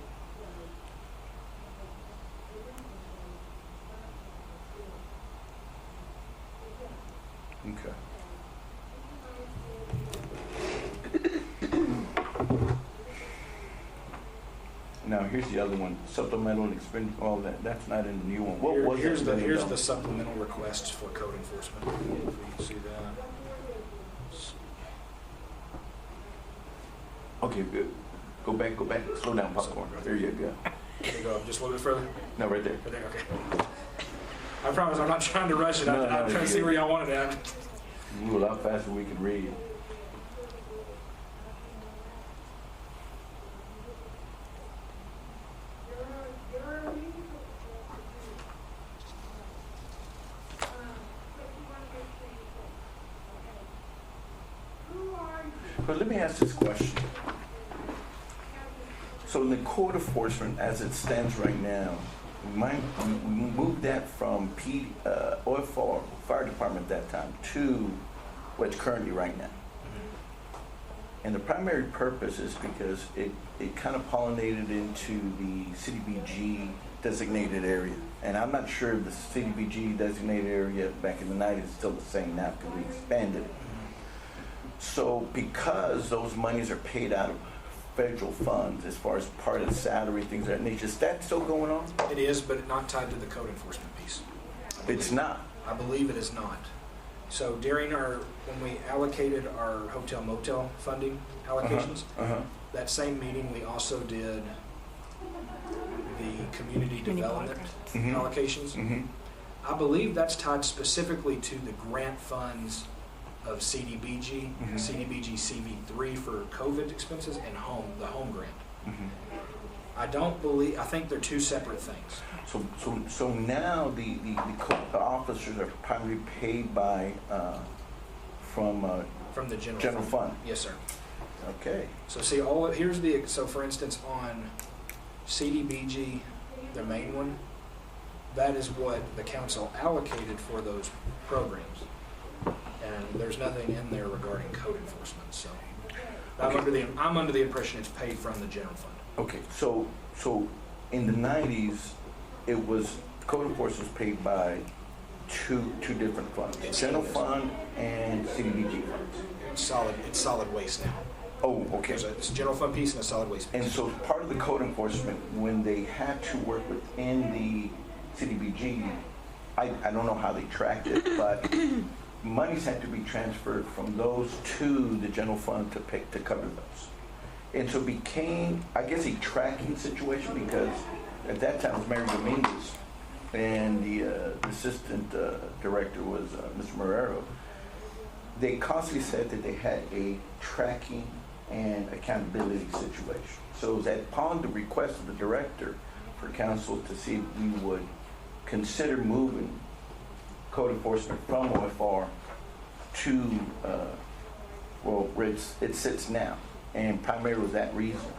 [SPEAKER 1] Okay. Now, here's the other one, supplemental expense, oh, that's not in the new one. What was
[SPEAKER 3] Here's
[SPEAKER 1] that?
[SPEAKER 3] here's the supplemental requests for code enforcement. If you can see that.
[SPEAKER 1] Okay, good. Go back, slow down, popcorn. There you go.
[SPEAKER 3] There you go, just a little bit further.
[SPEAKER 1] No, right there.
[SPEAKER 3] Right there, okay. I promise I'm not trying to rush it. I'm trying to see where y'all want it at.
[SPEAKER 1] Move a lot faster than we can read. But let me ask this question. So in the code enforcement, as it stands right now, we moved that from OFR, fire department at that time, to what's currently right now. And the primary purpose is because it kind of pollinated into the CDBG designated area. And I'm not sure if the CDBG designated area back in the 90s is still the same now because we expanded it. So because those monies are paid out of federal funds as far as part of the salary, things of that nature, is that still going on?
[SPEAKER 3] It is, but not tied to the code enforcement piece.
[SPEAKER 1] It's not.
[SPEAKER 3] I believe it is not. So during when we allocated our hotel motel funding allocations, that same meeting we also did the community development allocations. I believe that's tied specifically to the grant funds of CDBG, CDBG CV3 for COVID expenses, and the home grant. I think they're two separate things.
[SPEAKER 1] So now the officers are primarily paid by from
[SPEAKER 3] the
[SPEAKER 1] general fund.
[SPEAKER 3] Yes, sir.
[SPEAKER 1] Okay.
[SPEAKER 3] So see, so for instance, on CDBG, the main one, that is what the council allocated for those programs. And there's nothing in there regarding code enforcement, so.
[SPEAKER 1] Okay.
[SPEAKER 3] I'm under the impression it's paid from the general fund.
[SPEAKER 1] Okay, so in the 90s, it was, code enforcement was paid by two different funds, general fund and CDBG funds.
[SPEAKER 3] It's solid waste now.
[SPEAKER 1] Oh, okay.
[SPEAKER 3] It's a general fund piece and a solid waste piece.
[SPEAKER 1] And so part of the code enforcement, when they had to work within the CDBG, I don't know how they tracked it, but monies had to be transferred from those to the general fund to cover those. And so it became, I guess, a tracking situation because at that time it was Mary Dominguez and the assistant director was Mr. Marrero. They constantly said that they had a tracking and accountability situation. So it was upon the request of the director for council to see if we would consider moving code enforcement from OFR to where it sits now, and primarily was that reason.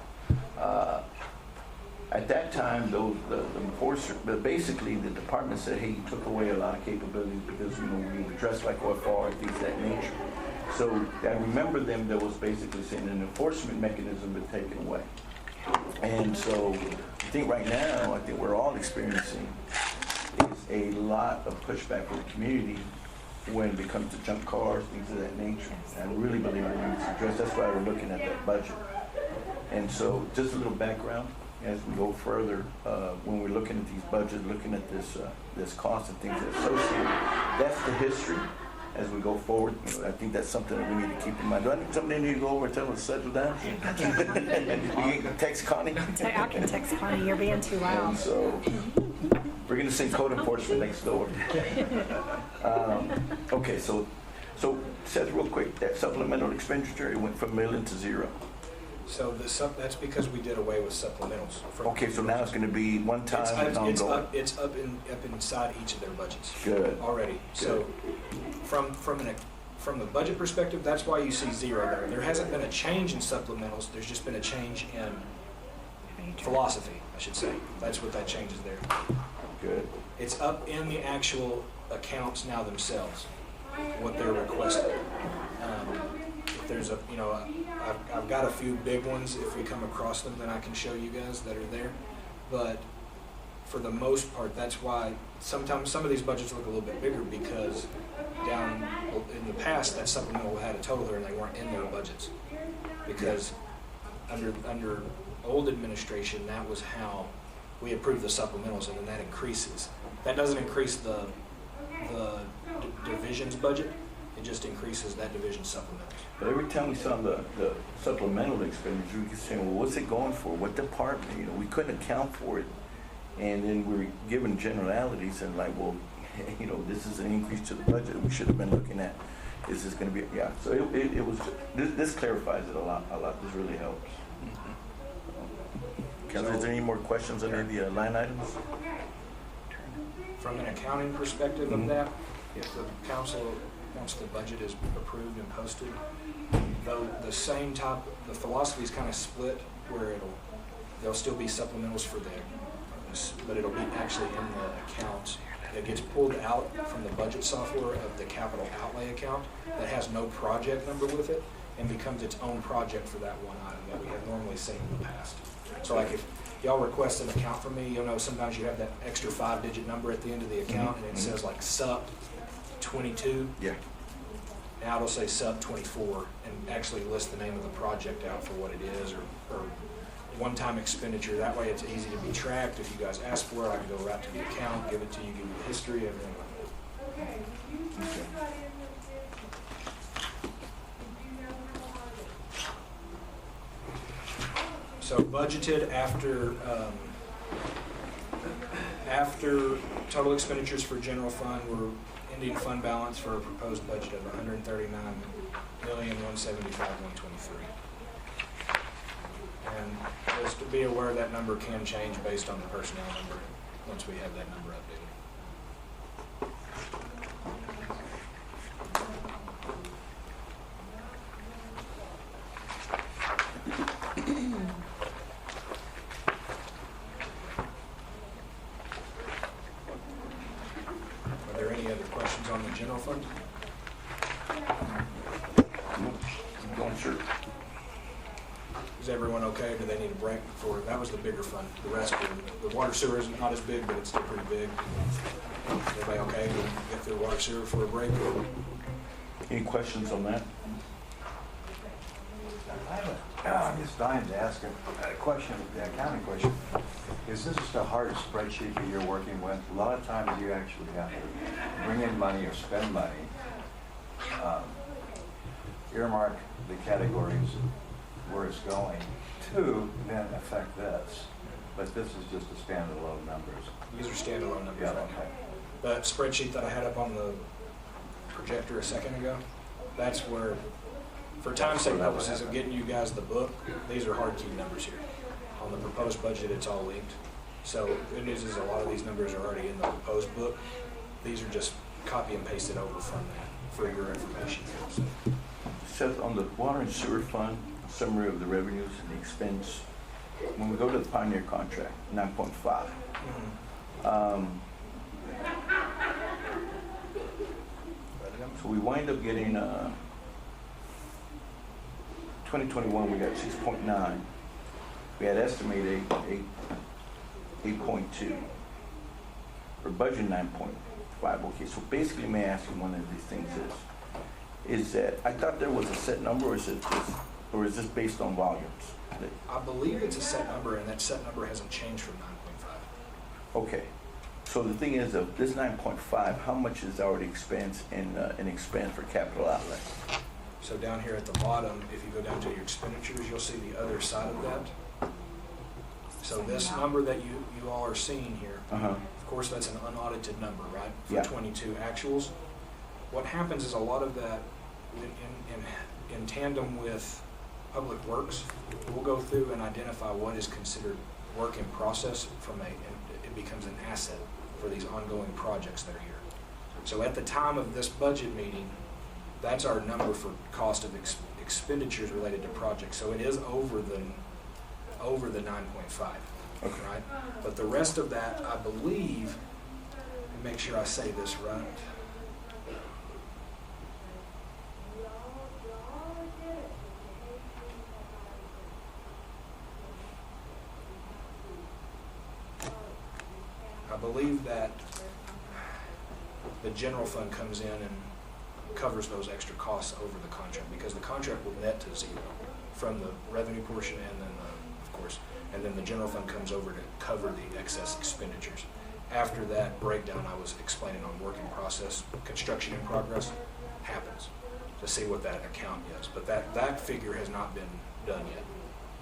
[SPEAKER 1] At that time, the enforcer, but basically the department said, hey, you took away a lot of capabilities because we were dressed like OFR and things of that nature. So I remember them that was basically saying an enforcement mechanism been taken away. And so I think right now, I think we're all experiencing is a lot of pushback from the community when it comes to junk cars, things of that nature. And I really believe it needs to address. That's why we're looking at that budget. And so just a little background as we go further, when we're looking at these budgets, looking at this cost and things that are associated, that's the history. As we go forward, I think that's something that we need to keep in mind. Do I need somebody need to go over and tell them to settle down? You can text Connie?
[SPEAKER 6] I can text Connie, you're being too loud.
[SPEAKER 1] And so we're going to say code enforcement next door. Okay, so Seth, real quick, that supplemental expenditure, it went from $1 million to $0.
[SPEAKER 3] So that's because we did away with supplementals. from-
[SPEAKER 1] Okay, so now it's gonna be one time and ongoing.
[SPEAKER 3] It's up inside each of their budgets
[SPEAKER 1] Good.
[SPEAKER 3] already. So from the budget perspective, that's why you see zero there. There hasn't been a change in supplementals, there's just been a change in philosophy, I should say. That's what that change is there.
[SPEAKER 1] Good.
[SPEAKER 3] It's up in the actual accounts now themselves, what they're requesting. If there's a, I've got a few big ones. If we come across them, then I can show you guys that are there. But for the most part, that's why sometimes some of these budgets look a little bit bigger, because down in the past, that supplemental had a total there and they weren't in their budgets. Because under old administration, that was how we approved the supplementals, and then that increases. That doesn't increase the division's budget, it just increases that division's supplementals.
[SPEAKER 1] But every time we saw the supplemental expenditure, we could say, well, what's it going for? What department? We couldn't account for it. And then we were given generalities and like, well, this is an increase to the budget. We should have been looking at, is this going to be, yeah. So it was, this clarifies it a lot. This really helps. Council, is there any more questions on any of the line items?
[SPEAKER 3] From an accounting perspective of that, if the council, once the budget is approved and posted, though the same type, the philosophy is kind of split, where there'll still be supplementals for but it'll be actually in the accounts. It gets pulled out from the budget software of the capital outlay account that has no project number with it, and becomes its own project for that one item that we have normally seen in the past. So like if y'all request an account from me, you'll know sometimes you have that extra 5-digit number at the end of the account, and it says like SUP 22.
[SPEAKER 1] Yeah.
[SPEAKER 3] Now it'll say SUP 24 and actually list the name of the project out for what it is, or one-time expenditure. That way it's easy to be tracked. If you guys ask for it, I can go right to the account, give it to you, give you the history, everything like that. So budgeted after total expenditures for general fund, we're ending fund balance for a proposed budget of $139,175,123. And just to be aware, that number can change based on the personnel number once we have that number updated. Are there any other questions on the general fund?
[SPEAKER 1] I'm going, sure.
[SPEAKER 3] Is everyone okay? Do they need a break before? That was the bigger fund. The rest, the water sewer is not as big, but it's still pretty big. Everybody okay? We'll get through water sewer for a break?
[SPEAKER 1] Any questions on that?
[SPEAKER 8] I'm just dying to ask a question, the accounting question. Is this just a hard spreadsheet that you're working with? A lot of times you actually have to bring in money or spend money, earmark the categories where it's going to then affect this. But this is just a standalone numbers.
[SPEAKER 3] These are standalone numbers.
[SPEAKER 8] Yeah,
[SPEAKER 3] right?
[SPEAKER 8] okay.
[SPEAKER 3] That spreadsheet that I had up on the projector a second ago, that's where, for time's sake purposes of getting you guys the book, these are hard key numbers here. On the proposed budget, it's all linked. So good news is a lot of these numbers are already in the proposed book. These are just copy and pasted over from that for your information. So,
[SPEAKER 1] Seth, on the water and sewer fund, summary of the revenues and the expense, when we go to the Pioneer contract, 9.5, so we wind up getting, 2021, we got 6.9. We had estimated 8.2. We're budgeting 9.5. Okay, so basically, may I ask you one of these things is that I thought there was a set number, or is this based on volumes?
[SPEAKER 3] I believe it's a set number, and that set number hasn't changed from 9.5.
[SPEAKER 1] Okay. So the thing is, of this 9.5, how much is already expense in expense for capital outlay?
[SPEAKER 3] So down here at the bottom, if you go down to your expenditures, you'll see the other side of that. So this number that you all are seeing here, of course, that's an unaudited number, right? For 22 actuals. What happens is a lot of that, in tandem with Public Works, we'll go through and identify what is considered work in process and it becomes an asset for these ongoing projects that are here. So at the time of this budget meeting, that's our number for cost of expenditures related to projects. So it is over the 9.5, right? But the rest of that, I believe, and make sure I say this right. I believe that the general fund comes in and covers those extra costs over the contract, because the contract will net to zero from the revenue portion and then of course, and then the general fund comes over to cover the excess expenditures. After that breakdown I was explaining on work in process, construction in progress happens, to see what that account is. But that figure has not been done yet,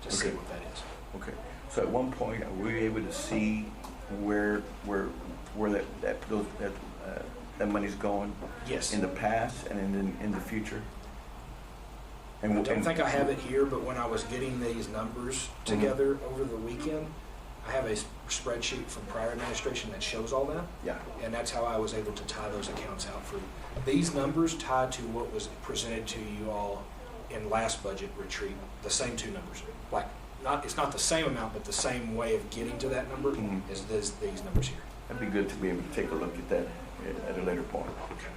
[SPEAKER 3] to see what that is.
[SPEAKER 1] Okay, so at one point, are we able to see where that money's going?
[SPEAKER 3] Yes.
[SPEAKER 1] In the past and in the future?
[SPEAKER 3] I don't think I have it here, but when I was getting these numbers together over the weekend, I have a spreadsheet from prior administration that shows all that.
[SPEAKER 1] Yeah.
[SPEAKER 3] And that's how I was able to tie those accounts out for these numbers tied to what was presented to you all in last budget retreat, the same two numbers. Like, it's not the same amount, but the same way of getting to that number is these numbers here.
[SPEAKER 1] That'd be good to be able to take a look at that at a later point.
[SPEAKER 3] Okay.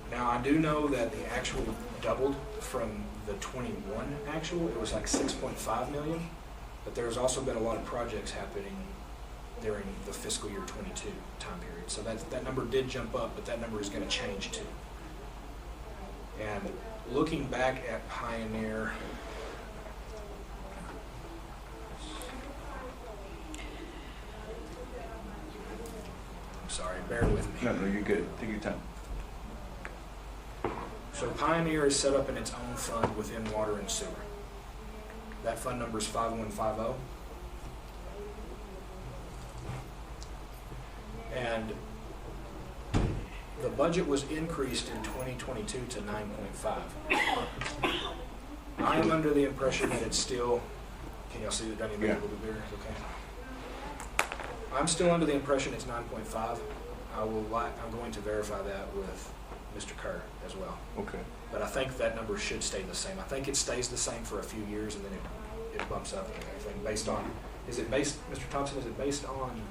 [SPEAKER 3] Now, I do know that the actual doubled from the 21 actual. It was like 6.5 million, but there's also been a lot of projects happening during the fiscal year 22 time period. So that number did jump up, but that number is going to change too. And looking back at Pioneer, I'm sorry, bear with me.
[SPEAKER 1] No, you're good. Take your time.
[SPEAKER 3] So Pioneer is set up in its own fund within water and sewer. That fund number is 5150. And the budget was increased in 2022 to 9.5. I am under the impression that it's still, can y'all see that I need to be a little bit bigger? Okay. I'm still under the impression it's 9.5. I'm going to verify that with Mr. Kerr as well.
[SPEAKER 1] Okay.
[SPEAKER 3] But I think that number should stay the same. I think it stays the same for a few years and then it bumps up and everything based on, Mr. Thompson, is it based on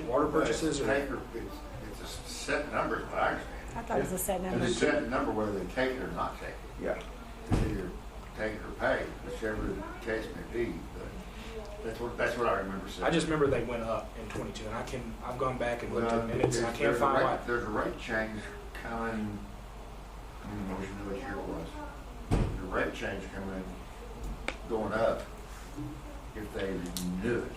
[SPEAKER 3] water purchases? Or?
[SPEAKER 9] It's a set number, as I understand.
[SPEAKER 6] I thought it was a set number.
[SPEAKER 9] It's a set number whether they take it or not take it.
[SPEAKER 1] Yeah.
[SPEAKER 9] It's either take it or pay, whichever the case may be. But that's what I remember saying.
[SPEAKER 3] I just remember they went up in 22, and I've gone back and looked at minutes, and I can't find why.
[SPEAKER 9] There's a rate change coming, I don't know what year it was. The rate change coming, going up if they renew it.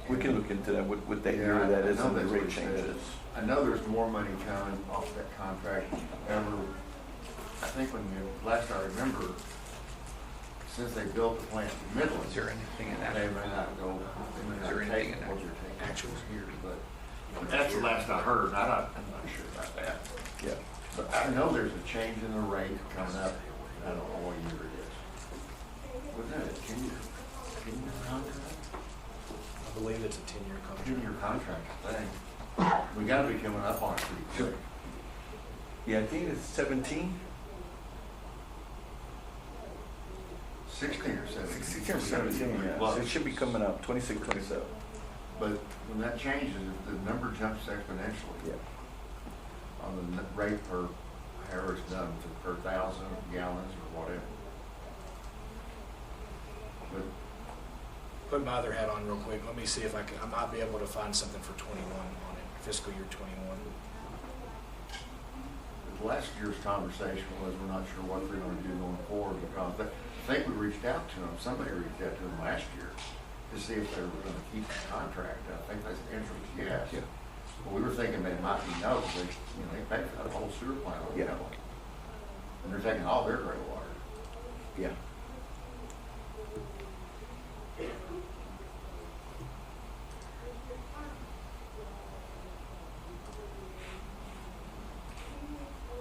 [SPEAKER 1] We can look into that, what they hear that is and the rate changes.
[SPEAKER 9] I know there's more money coming off that contract ever. I think last I remember, since they built the plant in Midland,
[SPEAKER 5] Is there anything in that?
[SPEAKER 9] they may not go, they may
[SPEAKER 5] Is there
[SPEAKER 9] not
[SPEAKER 5] anything
[SPEAKER 9] take
[SPEAKER 5] in
[SPEAKER 9] what
[SPEAKER 5] that?
[SPEAKER 9] they're taking
[SPEAKER 3] Actuals
[SPEAKER 9] here, but that's the last I heard. I'm not sure about that.
[SPEAKER 1] Yeah.
[SPEAKER 9] But I know there's a change in the rate coming up. I don't know what year it is. Wasn't that a 10-year contract?
[SPEAKER 3] I believe it's a 10-year contract.
[SPEAKER 9] 10-year contract, I think. We gotta be coming up on it pretty quick.
[SPEAKER 1] Yeah, I think it's 17.
[SPEAKER 9] 16 or 17.
[SPEAKER 1] 16 or 17, yeah. So it should be coming up, 26, 27.
[SPEAKER 9] But when that changes, the number jumps exponentially.
[SPEAKER 1] Yeah.
[SPEAKER 9] On the rate per, however it's done, per 1,000 gallons or whatever. But
[SPEAKER 3] Put my other hat on real quick. Let me see if I might be able to find something for 21 on it, fiscal year 21.
[SPEAKER 9] last year's conversation was we're not sure what they're gonna do going forward, because I think we reached out to them, somebody reached out to them last year to see if they were gonna keep the contract. I think that's the answer was yes.
[SPEAKER 1] Yeah.
[SPEAKER 9] But we were thinking they might be no, because they pay for that whole sewer plant.
[SPEAKER 1] Yeah.
[SPEAKER 9] And they're taking all their gray water.
[SPEAKER 1] Yeah.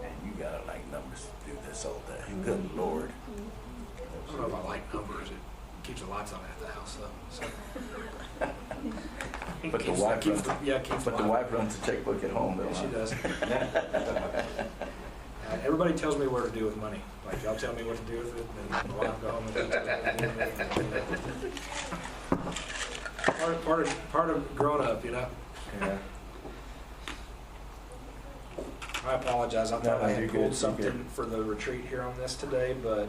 [SPEAKER 1] Man, you gotta like numbers to do this all day. Good Lord.
[SPEAKER 3] Keeps the lights on at the house though, so.
[SPEAKER 1] But the
[SPEAKER 3] Keeps-
[SPEAKER 1] wife
[SPEAKER 3] keeps
[SPEAKER 1] runs,
[SPEAKER 3] the- Yeah, keeps
[SPEAKER 1] but the
[SPEAKER 3] light.
[SPEAKER 1] wife runs the checkbook at home, though.
[SPEAKER 3] Yeah, she
[SPEAKER 1] huh?
[SPEAKER 3] does. Everybody tells me what to do with money. Like, y'all tell me what to do with it, and my wife go home and do it. Part of growing up, you know?
[SPEAKER 1] Yeah.
[SPEAKER 3] I apologize. I thought
[SPEAKER 1] No,
[SPEAKER 3] I
[SPEAKER 1] you're
[SPEAKER 3] had
[SPEAKER 1] good,
[SPEAKER 3] pulled
[SPEAKER 1] you're
[SPEAKER 3] something
[SPEAKER 1] good.
[SPEAKER 3] for the retreat here on this today, but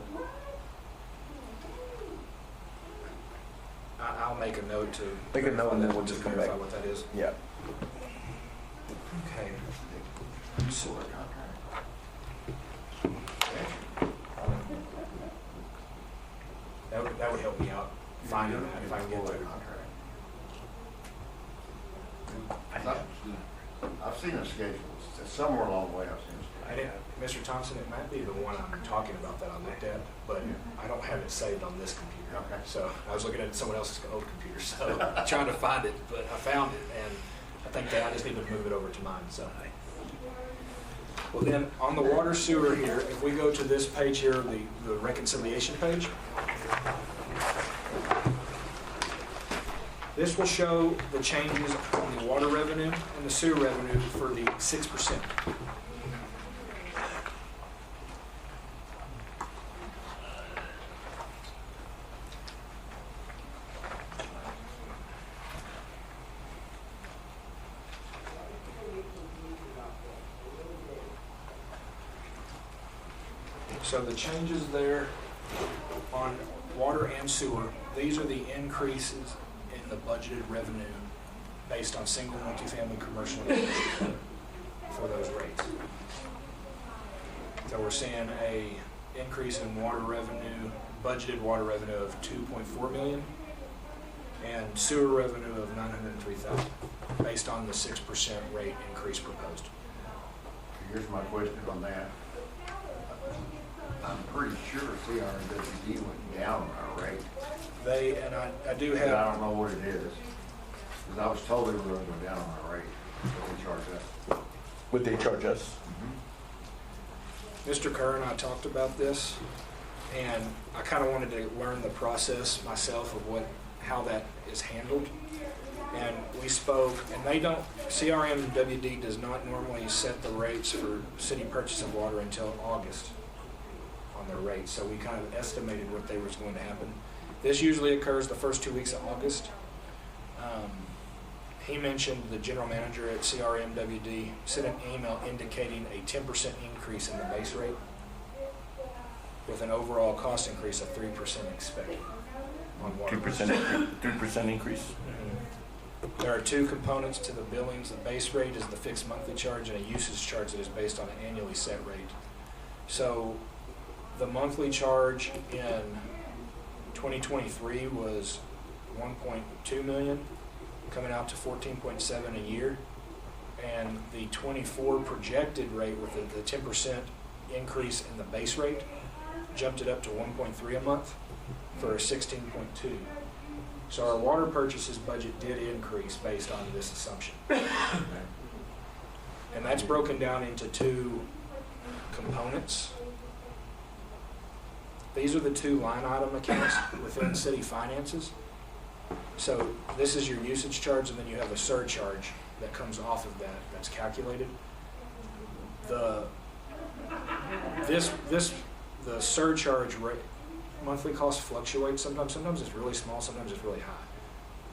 [SPEAKER 3] I'll make a note to.
[SPEAKER 1] Make a note and then we'll
[SPEAKER 3] to
[SPEAKER 1] just come
[SPEAKER 3] verify
[SPEAKER 1] back.
[SPEAKER 3] what that is.
[SPEAKER 1] Yeah.
[SPEAKER 3] Okay. So- That would help me out finding that if I can get to it.
[SPEAKER 9] I've seen the schedules, it's somewhere along the way I've seen
[SPEAKER 3] I didn't, Mr. Thompson, it might be the one I'm talking about that I looked at, but I don't have it saved on this computer.
[SPEAKER 9] Okay.
[SPEAKER 3] So I was looking at someone else's old computer, so trying to find it, but I found it, and I think that I just need to move it over to mine, so. Well then, on the water sewer here, if we go to this page here, the reconciliation page, this will show the changes on the water revenue and the sewer revenue for the 6%. So the changes there on water and sewer, these are the increases in the budgeted revenue based on single multifamily commercial for those rates. So we're seeing a increase in water revenue, budgeted water revenue of 2.4 million and sewer revenue of 903,000 based on the 6% rate increase proposed.
[SPEAKER 9] Here's my question on that. I'm pretty sure CRWD went down on our rate.
[SPEAKER 3] They, and I do
[SPEAKER 9] But I
[SPEAKER 3] have,
[SPEAKER 9] don't know what it is. Because I was told they were going to go down on our rate. What they charge us.
[SPEAKER 1] Would they charge us?
[SPEAKER 3] Mr. Kerr and I talked about this, and I kind of wanted to learn the process myself of how that is handled. And we spoke, and they don't, CRMWD does not normally set the rates for city purchase of water until August on their rates. So we kind of estimated what they was going to happen. This usually occurs the first 2 weeks of August. He mentioned the general manager at CRMWD sent an email indicating a 10% increase in the base rate with an overall cost increase of 3% expected on water.
[SPEAKER 1] 3% increase.
[SPEAKER 3] There are two components to the billings. The base rate is the fixed monthly charge and a usage charge that is based on an annually set rate. So the monthly charge in 2023 was 1.2 million, coming out to 14.7 a year. And the 24 projected rate with the 10% increase in the base rate jumped it up to 1.3 a month for a 16.2. So our water purchases budget did increase based on this assumption. And that's broken down into two components. These are the two line item accounts within city finances. So this is your usage charge, and then you have a surcharge that comes off of that that's calculated. The surcharge rate, monthly cost fluctuates sometimes. Sometimes it's really small, sometimes it's really high.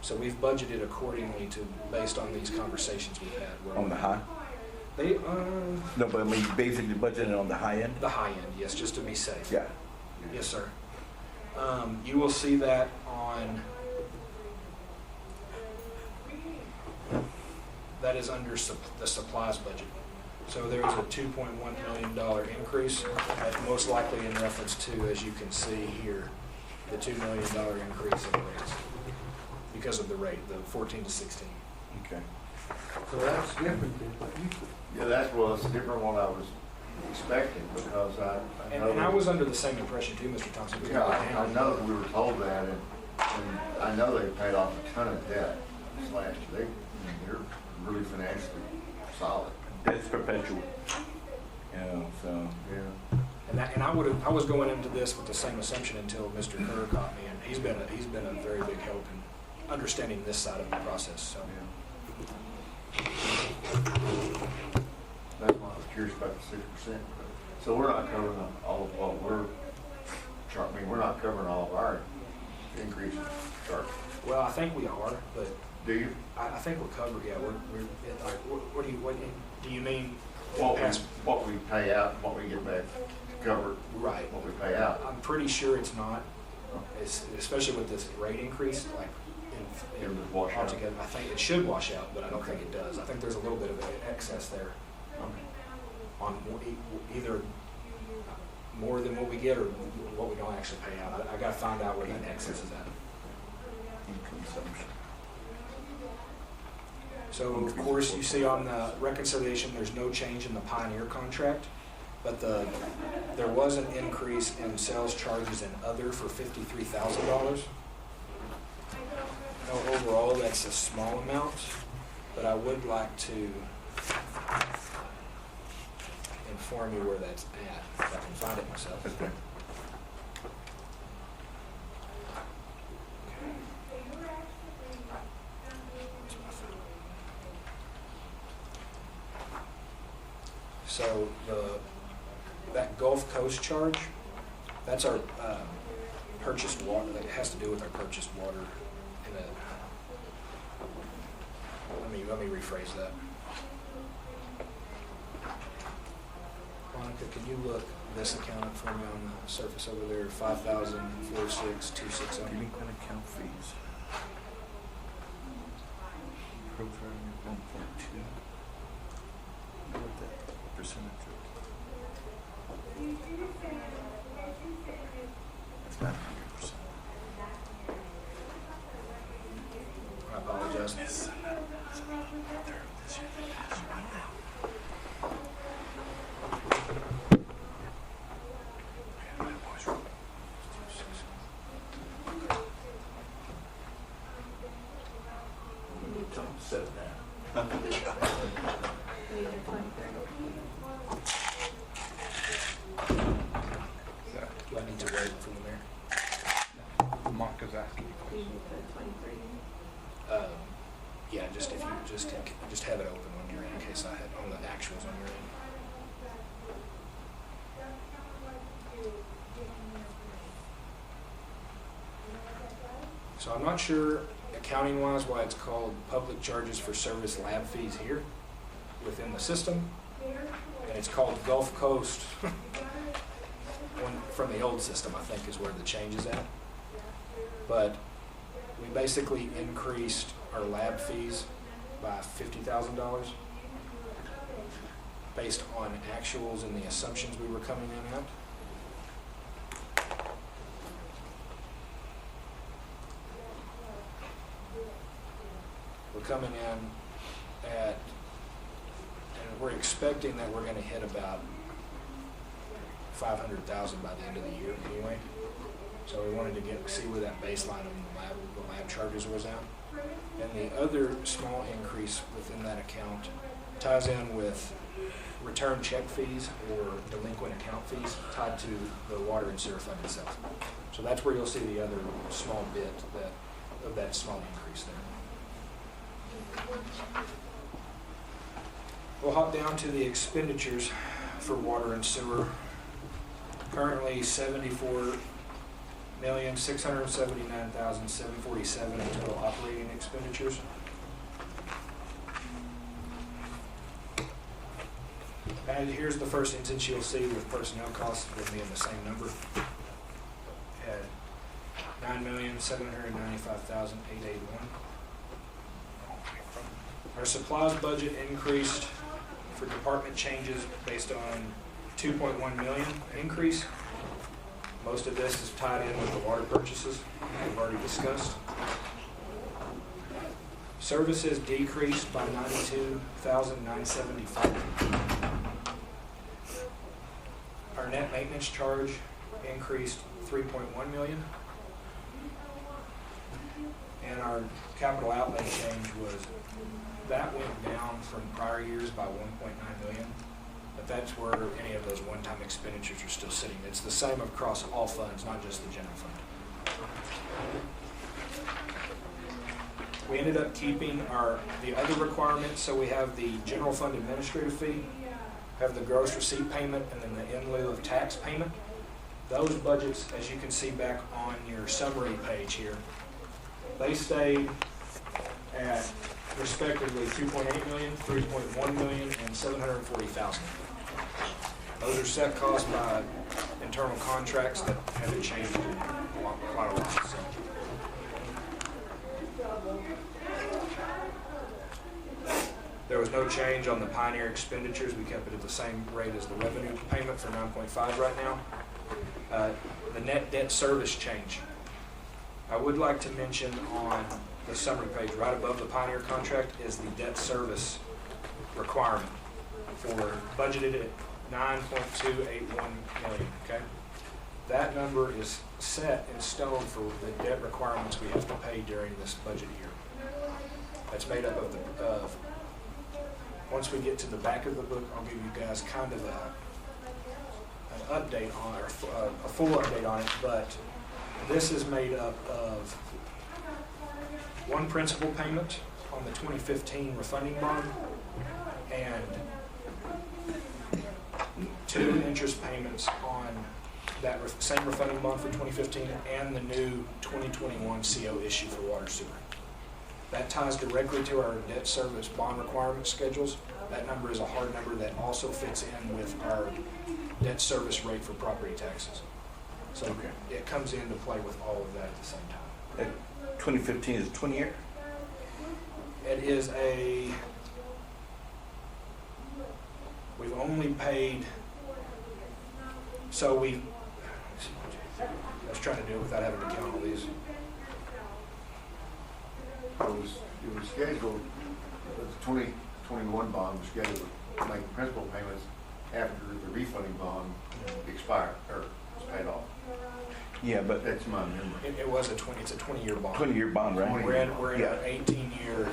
[SPEAKER 3] So we've budgeted accordingly based on these conversations we've had. where
[SPEAKER 1] On the high?
[SPEAKER 3] They,
[SPEAKER 1] No, but I mean, basically budgeted on the high end?
[SPEAKER 3] the high end, yes, just to be safe.
[SPEAKER 1] Yeah.
[SPEAKER 3] Yes, sir. You will see that on, that is under the supplies budget. So there's a $2.1 million increase, most likely in reference to, as you can see here, the $2 million increase in rates because of the rate, the 14 to 16.
[SPEAKER 1] Okay.
[SPEAKER 7] So that's different than what you.
[SPEAKER 9] Yeah, that's a different one I was expecting because I know.
[SPEAKER 3] And I was under the same impression too, Mr. Thompson.
[SPEAKER 9] Yeah, I know that we were told that, and I know they paid off a ton of debt this last year. They're really financially solid.
[SPEAKER 1] That's perpetual. You know, so.
[SPEAKER 9] Yeah.
[SPEAKER 3] And I was going into this with the same assumption until Mr. Kerr caught me, and he's been a very big help in understanding this side of the process, so.
[SPEAKER 9] That's why I was curious about the 6%. So we're not covering all of what we're we're not covering all of our increase charge.
[SPEAKER 3] Well, I think we are, but
[SPEAKER 9] Do you?
[SPEAKER 3] I think we're covered, yeah, we're, like, what do you mean?
[SPEAKER 9] What we pay out, what we get back to cover
[SPEAKER 3] Right.
[SPEAKER 9] what we pay out.
[SPEAKER 3] I'm pretty sure it's not, especially with this rate increase, like,
[SPEAKER 9] It would wash out.
[SPEAKER 3] altogether, I think it should wash out, but I don't think it does. I think there's a little bit of an excess there on either more than what we get or what we don't actually pay out. I gotta find out where that excess is at. So of course, you see on the reconciliation, there's no change in the Pioneer contract, but there was an increase in sales charges and other for $53,000. Now, overall, that's a small amount, but I would like to inform you where that's at, if I can find it myself.
[SPEAKER 1] Okay.
[SPEAKER 3] So that Gulf Coast charge, that's our purchased water. That has to do with our purchased water. Let me rephrase that. Monica, can you look this account up for me on the surface over there? 5,046,260.
[SPEAKER 1] Delinquent account fees. Gross revenue 1.2. What that percentage is? It's not 100%.
[SPEAKER 3] I apologize.
[SPEAKER 1] Set it down.
[SPEAKER 3] Do I need to wait for the mayor?
[SPEAKER 5] Monica's asking.
[SPEAKER 3] Yeah, just if you just have it open on your end in case I had on the actuals on your end. So I'm not sure accounting wise why it's called public charges for service lab fees here within the system, and it's called Gulf Coast from the old system, I think, is where the change is at. But we basically increased our lab fees by $50,000 based on actuals and the assumptions we were coming in at. We're coming in at, and we're expecting that we're going to hit about $500,000 by the end of the year anyway. So we wanted to see where that baseline of the lab charges was at. And the other small increase within that account ties in with return check fees or delinquent account fees tied to the water and sewer fund itself. So that's where you'll see the other small bit of that small increase there. We'll hop down to the expenditures for water and sewer. Currently $74,679,747 in total operating expenditures. And here's the first instance you'll see with personnel costs with being the same number at $9,795,881. Our supplies budget increased for department changes based on $2.1 million increase. Most of this is tied in with the water purchases we've already discussed. Services decreased by $92,975. Our net maintenance charge increased $3.1 million. And our capital outlay change that went down from prior years by $1.9 million, but that's where any of those one-time expenditures are still sitting. It's the same across all funds, not just the general fund. We ended up keeping the other requirements, so we have the general fund administrative fee, have the gross receipt payment, and then the in lieu of tax payment. Those budgets, as you can see back on your summary page here, they stayed at respectively $2.8 million, $3.1 million, and $740,000. Those are set costs by internal contracts that haven't changed quite a lot. So. There was no change on the Pioneer expenditures. We kept it at the same rate as the revenue payment for 9.5 right now. The net debt service change. I would like to mention on the summary page, right above the Pioneer contract, is the debt service requirement for budgeted at $9.281 million, okay? That number is set in stone for the debt requirements we have to pay during this budget year. That's made up of once we get to the back of the book, I'll give you guys kind of an update on, or a full update on it, but this is made up of one principal payment on the 2015 refunding bond and 2 interest payments on that same refunding bond for 2015 and the new 2021 CO issue for water sewer. That ties directly to our debt service bond requirement schedules. That number is a hard number that also fits in with our debt service rate for property taxes. So it comes into play with all of that at the same time.
[SPEAKER 1] 2015 is 20 year?
[SPEAKER 3] It is we've only paid, so I was trying to do it without having to count all these.
[SPEAKER 9] It was scheduled, the 2021 bond was scheduled to make principal payments after the refunding bond expired, or was paid off.
[SPEAKER 1] Yeah, but
[SPEAKER 9] That's my memory.
[SPEAKER 3] It's a 20-year bond.
[SPEAKER 1] 20-year bond, right?
[SPEAKER 3] We're in an 18-year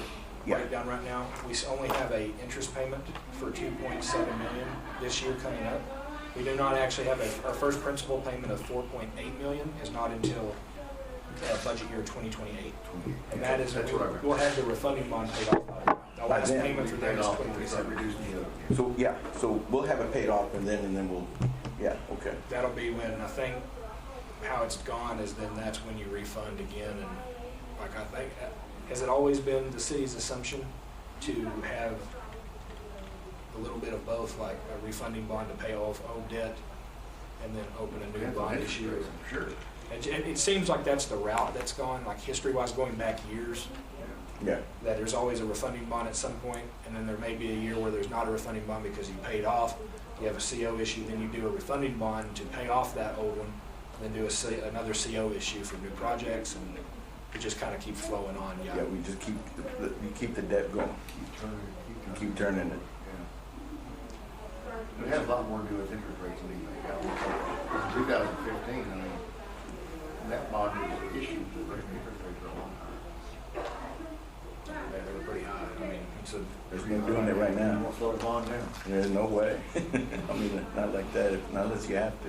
[SPEAKER 1] Yeah.
[SPEAKER 3] breakdown right now. We only have a interest payment for $2.7 million this year coming up. We do not actually have our first principal payment of $4.8 million is not until budget year 2028. And that is,
[SPEAKER 9] That's what I remember.
[SPEAKER 3] we'll have the refunding bond paid off by then. The last
[SPEAKER 1] then.
[SPEAKER 3] payment for that
[SPEAKER 9] Paid
[SPEAKER 3] is
[SPEAKER 9] off,
[SPEAKER 3] 2027.
[SPEAKER 9] reduced the other.
[SPEAKER 1] So, yeah, so we'll have it paid off and then we'll, yeah, okay.
[SPEAKER 3] That'll be when, I think, how it's gone is then that's when you refund again. And like I think, has it always been the city's assumption to have a little bit of both, like a refunding bond to pay off old debt and then open a new bond issue?
[SPEAKER 9] Sure.
[SPEAKER 3] It seems like that's the route that's gone, like history-wise, going back years,
[SPEAKER 1] Yeah.
[SPEAKER 3] that there's always a refunding bond at some point, and then there may be a year where there's not a refunding bond because you paid off, you have a CO issue, then you do a refunding bond to pay off that old one, and then do another CO issue for new projects, and it just kind of keeps flowing on.
[SPEAKER 1] Yeah, we just keep the debt going. Keep turning it.
[SPEAKER 9] It has a lot more to do with interest rates than anything else. In 2015, I mean, that bond was issued, the interest rates were a long time.
[SPEAKER 3] Yeah, they were pretty high. I mean,
[SPEAKER 1] There's no doing it right now.
[SPEAKER 9] Won't slow the bond down.
[SPEAKER 1] There's no way. I mean, not like that, not unless you have to.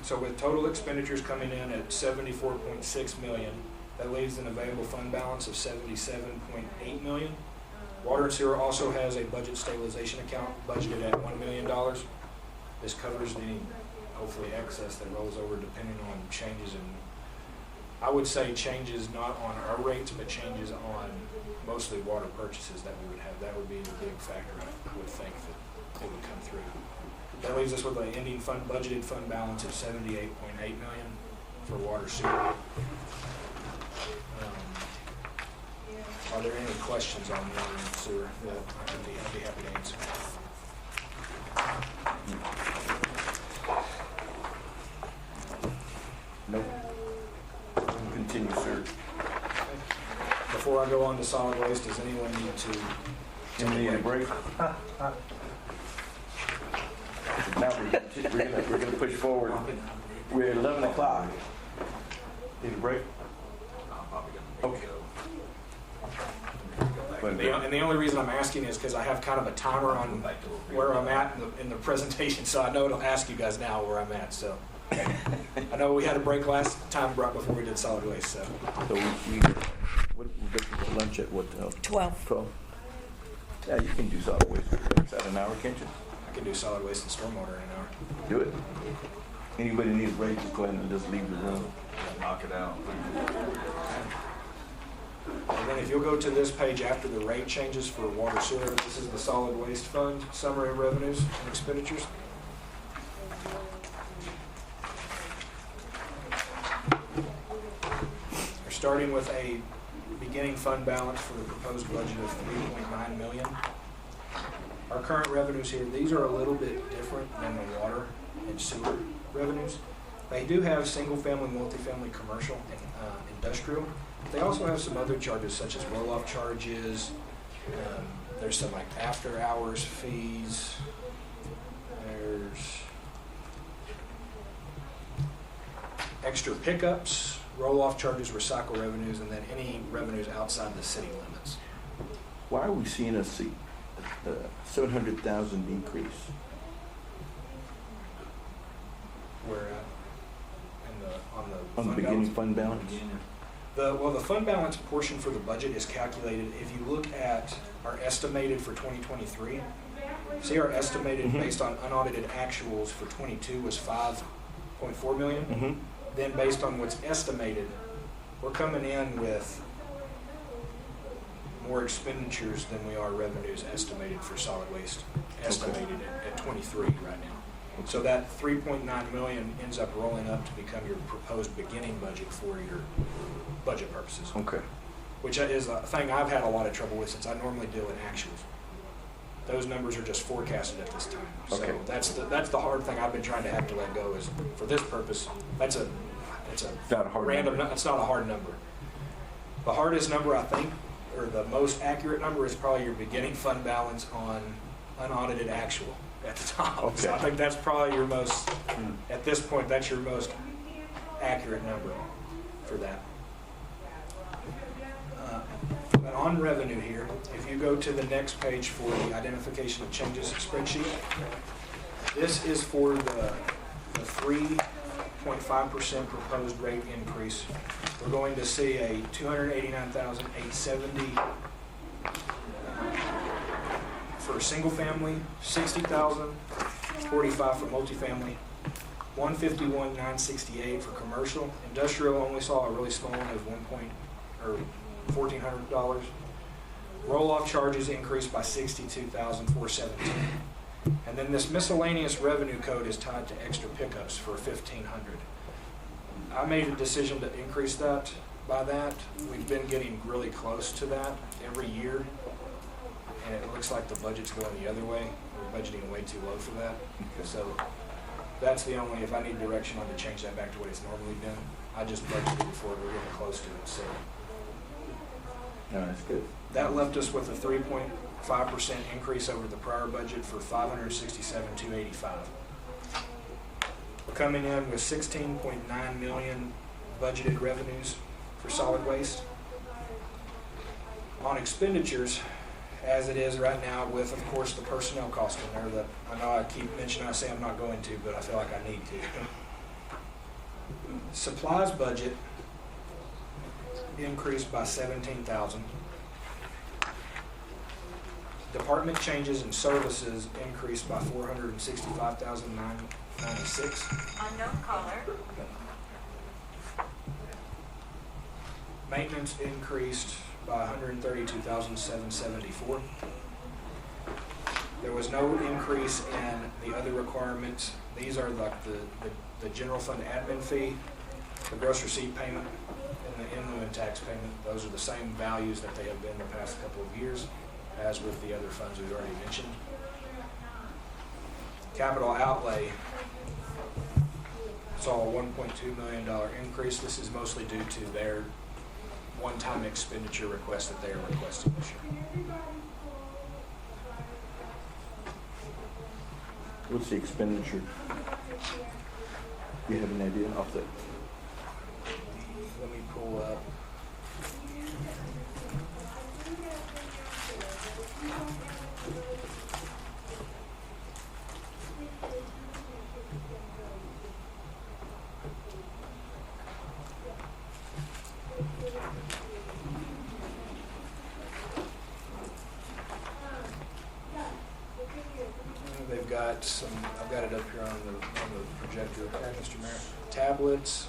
[SPEAKER 3] so with total expenditures coming in at $74.6 million, that leaves an available fund balance of $77.8 million. Water and Sewer also has a budget stabilization account budgeted at $1 million. This covers any, hopefully, excess that rolls over depending on changes in, I would say changes not on our rates, but changes on mostly water purchases that we would have. That would be the big factor, I would think, that it would come through. That leaves us with an ending budgeted fund balance of $78.8 million for water sewer. Are there any questions on water and sewer that I'd be happy to answer?
[SPEAKER 1] Nope. Continue, sir.
[SPEAKER 3] Before I go on to solid waste, does anyone need to?
[SPEAKER 1] You need a break? Now we're gonna push forward. We're at 11 o'clock. Need a break?
[SPEAKER 4] I'm probably gonna
[SPEAKER 1] Okay.
[SPEAKER 4] go back
[SPEAKER 8] But-
[SPEAKER 3] And the only reason I'm asking is because I have kind of a timer on where I'm at in the presentation, so I know it'll ask you guys now where I'm at, so. I know we had a break last time right before we did solid waste, so.
[SPEAKER 1] So we go to lunch at what?
[SPEAKER 10] 12.
[SPEAKER 1] 12? Yeah, you can do solid waste. Is that an hour, can't you?
[SPEAKER 3] I can do solid waste and stormwater in an hour.
[SPEAKER 1] Do it. Anybody needs a break, just go ahead and just leave the room.
[SPEAKER 4] Knock it out.
[SPEAKER 3] And then if you'll go to this page after the rate changes for water sewer, this is the solid waste fund summary of revenues and expenditures. We're starting with a beginning fund balance for the proposed budget of $3.9 million. Our current revenues here, these are a little bit different than the water and sewer revenues. They do have single-family, multifamily, commercial, and industrial. They also have some other charges such as roll-off charges. There's some like after-hours fees. There's extra pickups, roll-off charges, recycle revenues, and then any revenues outside the city limits.
[SPEAKER 1] Why are we seeing a 700,000 increase?
[SPEAKER 3] Where on the
[SPEAKER 1] On the
[SPEAKER 3] fund
[SPEAKER 1] beginning
[SPEAKER 3] balance?
[SPEAKER 1] fund balance?
[SPEAKER 3] The fund balance portion for the budget is calculated, if you look at our estimated for 2023, see our estimated based on unaudited actuals for 22 was 5.4 million.
[SPEAKER 1] Mm-hmm.
[SPEAKER 3] Then based on what's estimated, we're coming in with more expenditures than we are revenues estimated for solid waste, estimated at 23 right now. So that 3.9 million ends up rolling up to become your proposed beginning budget for your budget purposes,
[SPEAKER 1] Okay.
[SPEAKER 3] which is a thing I've had a lot of trouble with since I normally deal in actuals. Those numbers are just forecasted at this time. So
[SPEAKER 1] Okay.
[SPEAKER 3] that's the hard thing I've been trying to have to let go is for this purpose, it's a
[SPEAKER 1] Not a hard
[SPEAKER 3] random,
[SPEAKER 1] number.
[SPEAKER 3] it's not a hard number. The hardest number I think, or the most accurate number is probably your beginning fund balance on unaudited actual at the top. So I
[SPEAKER 1] Okay.
[SPEAKER 3] think that's probably your most, at this point, that's your most accurate number for that. But on revenue here, if you go to the next page for the identification of changes spreadsheet, this is for the 3.5% proposed rate increase. We're going to see a $289,870 for a single family, $60,045 for multifamily, $151,968 for commercial. Industrial only saw a really small one of $1,400. Roll-off charges increased by $62,417. And then this miscellaneous revenue code is tied to extra pickups for $1,500. I made a decision to increase that by that. We've been getting really close to that every year, and it looks like the budget's going the other way. We're budgeting way too low for that. So that's the only, if I need direction on to change that back to what it's normally been, I just budgeted before we're getting close to it. So
[SPEAKER 1] No, that's good.
[SPEAKER 3] that left us with a 3.5% increase over the prior budget for $567,285. We're coming in with 16.9 million budgeted revenues for solid waste. On expenditures, as it is right now with, of course, the personnel cost in there that I know I keep mentioning, I say I'm not going to, but I feel like I need to. Supplies budget increased by 17,000. Department changes and services increased by 465,996.
[SPEAKER 10] Unknown caller.
[SPEAKER 3] Maintenance increased by 132,774. There was no increase in the other requirements. These are like the general fund admin fee, the gross receipt payment, and the in-lieu tax payment. Those are the same values that they have been the past couple of years, as with the other funds we've already mentioned. Capital outlay saw a $1.2 million increase. This is mostly due to their one-time expenditure request that they are requesting this year.
[SPEAKER 1] What's the expenditure? Do you have an idea off the?
[SPEAKER 3] Let me pull up. They've got some, I've got it up here on the projector, Mr. Mayor. Tablets,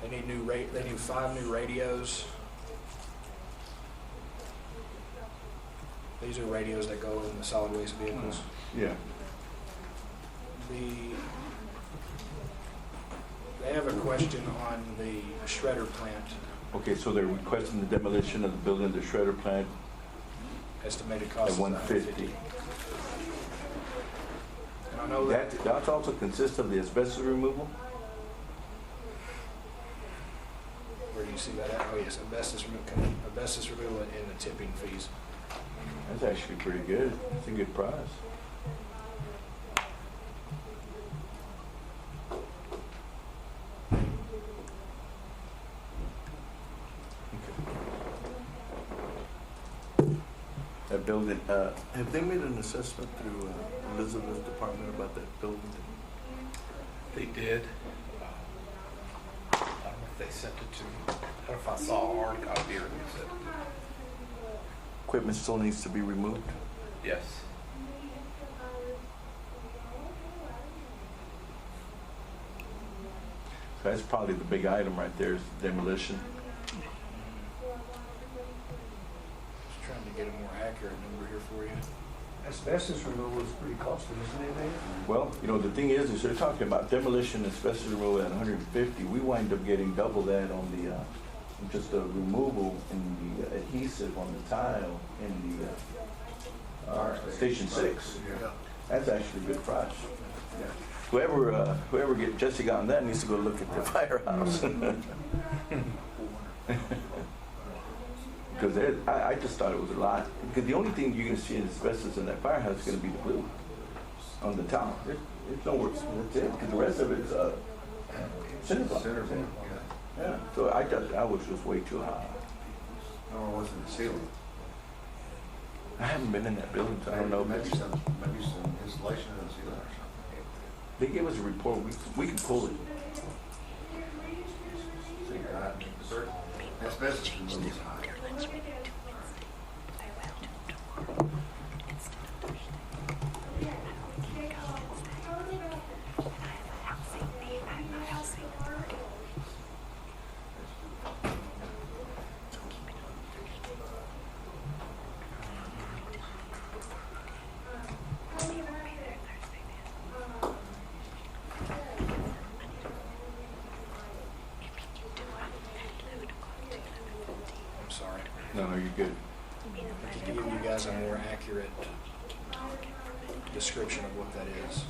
[SPEAKER 3] they need they need 5 new radios. These are radios that go in the solid waste vehicles.
[SPEAKER 1] Yeah.
[SPEAKER 3] They have a question on the shredder plant,
[SPEAKER 1] Okay, so they're requesting the demolition of the building, the shredder plant
[SPEAKER 3] estimated
[SPEAKER 1] at
[SPEAKER 3] cost is
[SPEAKER 1] $150.
[SPEAKER 3] And I know that,
[SPEAKER 1] That also consists of the asbestos removal?
[SPEAKER 3] where do you see that at? Oh, yes, asbestos removal and the tipping fees.
[SPEAKER 1] That's actually pretty good. It's a good price. That building, have they made an assessment through Elizabeth's department about that building?
[SPEAKER 5] They did. I don't know if they sent it to me. I don't know if I saw a hard copy or they sent it to me.
[SPEAKER 1] Equipment still needs to be removed?
[SPEAKER 5] Yes.
[SPEAKER 1] So that's probably the big item right there is demolition.
[SPEAKER 3] Just trying to get a more accurate number here for you.
[SPEAKER 7] Asbestos removal is pretty costly, isn't it, Dave?
[SPEAKER 1] Well, you know, the thing is they're talking about demolition and asbestos removal at 150. We wind up getting double that on the, just the removal and the adhesive on the tile in the Station 6. That's actually a good price. Whoever get Jessica on that needs to go look at the firehouse. Because I just thought it was a lot. Because the only thing you're going to see in asbestos in that firehouse is going to be the glue on the top. It's nowhere. That's it. Because the rest of it's cinder block. Yeah. So I thought that was just way too high.
[SPEAKER 9] Or was it the ceiling?
[SPEAKER 1] I haven't been in that building, so I don't know.
[SPEAKER 9] Maybe some insulation in the ceiling or something.
[SPEAKER 1] They gave us a report. We can pull it.
[SPEAKER 9] Asbestos removal is high.
[SPEAKER 3] I'm sorry.
[SPEAKER 1] No, you're good.
[SPEAKER 3] To give you guys a more accurate description of what that is.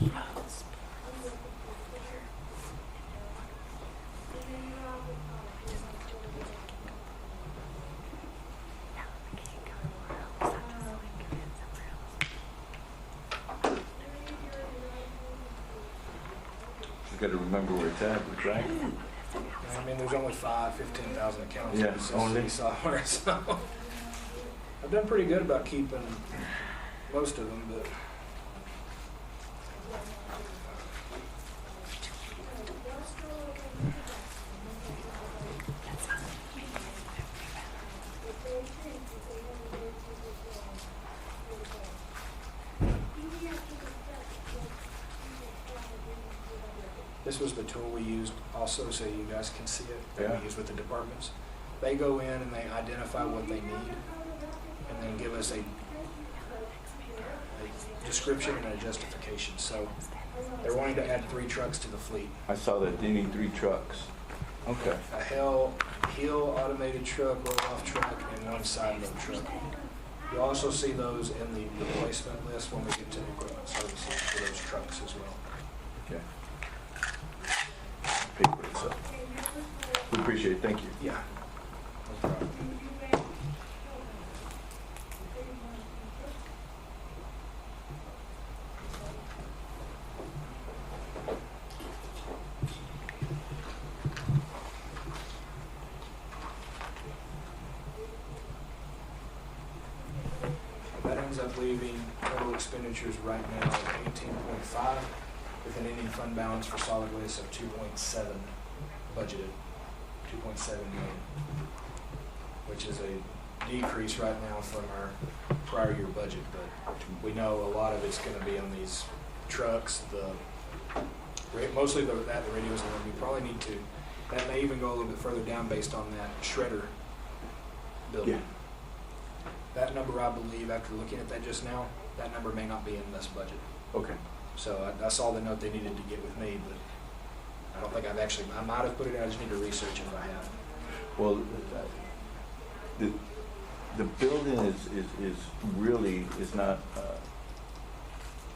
[SPEAKER 1] You got to remember where it's at, right?
[SPEAKER 3] I mean, there's only 15,000 accounts
[SPEAKER 1] Yeah,
[SPEAKER 3] in the
[SPEAKER 1] only.
[SPEAKER 3] city software, so I've done pretty good about keeping most of them, but this was the tool we used also, so you guys can see it, that
[SPEAKER 1] Yeah.
[SPEAKER 3] we use with the departments. They go in and they identify what they need, and then give us a description and a justification. So they're wanting to add 3 trucks to the fleet.
[SPEAKER 1] I saw that they need 3 trucks. Okay.
[SPEAKER 3] A Hill automated truck, roll-off truck, and 1 side load truck. You'll also see those in the replacement list when we get to equipment services for those trucks as well.
[SPEAKER 1] Okay. Pay for itself. We appreciate it. Thank you.
[SPEAKER 3] Yeah. No problem. That ends up leaving total expenditures right now of 18.5, with an ending fund balance for solid waste of 2.7 budgeted, 2.7 million, which is a decrease right now from our prior year budget, but we know a lot of it's going to be on these trucks, mostly the radios, and we probably need to, that may even go a little bit further down based on that shredder building.
[SPEAKER 1] Yeah.
[SPEAKER 3] That number, I believe, after looking at that just now, that number may not be in this budget.
[SPEAKER 1] Okay.
[SPEAKER 3] So I saw the note they needed to get with me, but I don't think I might have put it in, I just need to research if I have.
[SPEAKER 1] Well, the building is really, is not,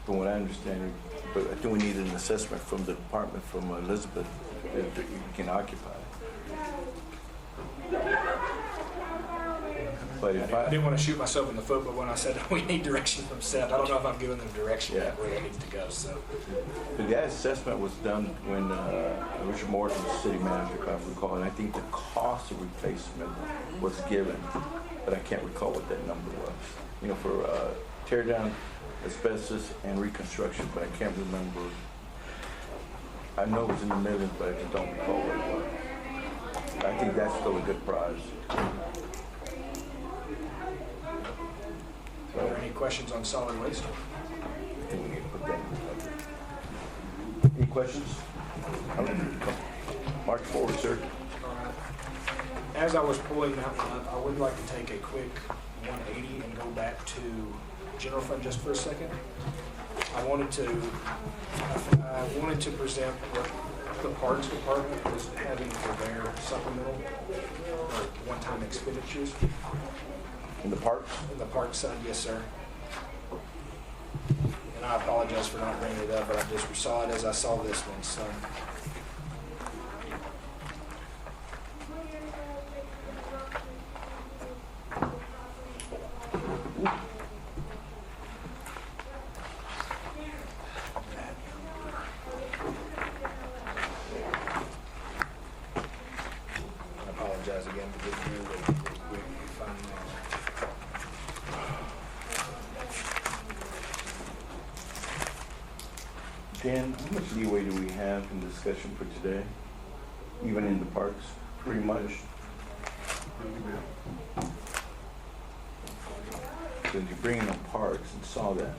[SPEAKER 1] from what I understand, but I think we need an assessment from the department, from Elizabeth, that you can occupy. But if
[SPEAKER 3] I didn't want to shoot myself in the foot, but when I said we need direction from Seth, I don't know if I'm giving them direction
[SPEAKER 1] Yeah.
[SPEAKER 3] yet where it needs to go, so.
[SPEAKER 1] But that assessment was done when Richard Morrison was city manager, if I recall, and I think the cost of replacement was given, but I can't recall what that number was. You know, for tear down, asbestos, and reconstruction, but I can't remember. I know it was in the millions, but I just don't recall what it was. I think that's still a good prize.
[SPEAKER 3] Are there any questions on solid waste?
[SPEAKER 1] I think we need to put that in the budget. Any questions? March forward, sir.
[SPEAKER 3] All right. As I was pulling that one up, I would like to take a quick 180 and go back to general fund just for a second. I wanted to present what the parks department was having for their supplemental or one-time expenditures.
[SPEAKER 1] In the parks?
[SPEAKER 3] In the park side, yes, sir. And I apologize for not bringing it up, but I just saw it as I saw this one, so. I apologize again for getting here really quick and finding that.
[SPEAKER 1] Dan, how much leeway do we have in discussion for today? Even in the parks, pretty much? Since you're bringing up parks and saw that,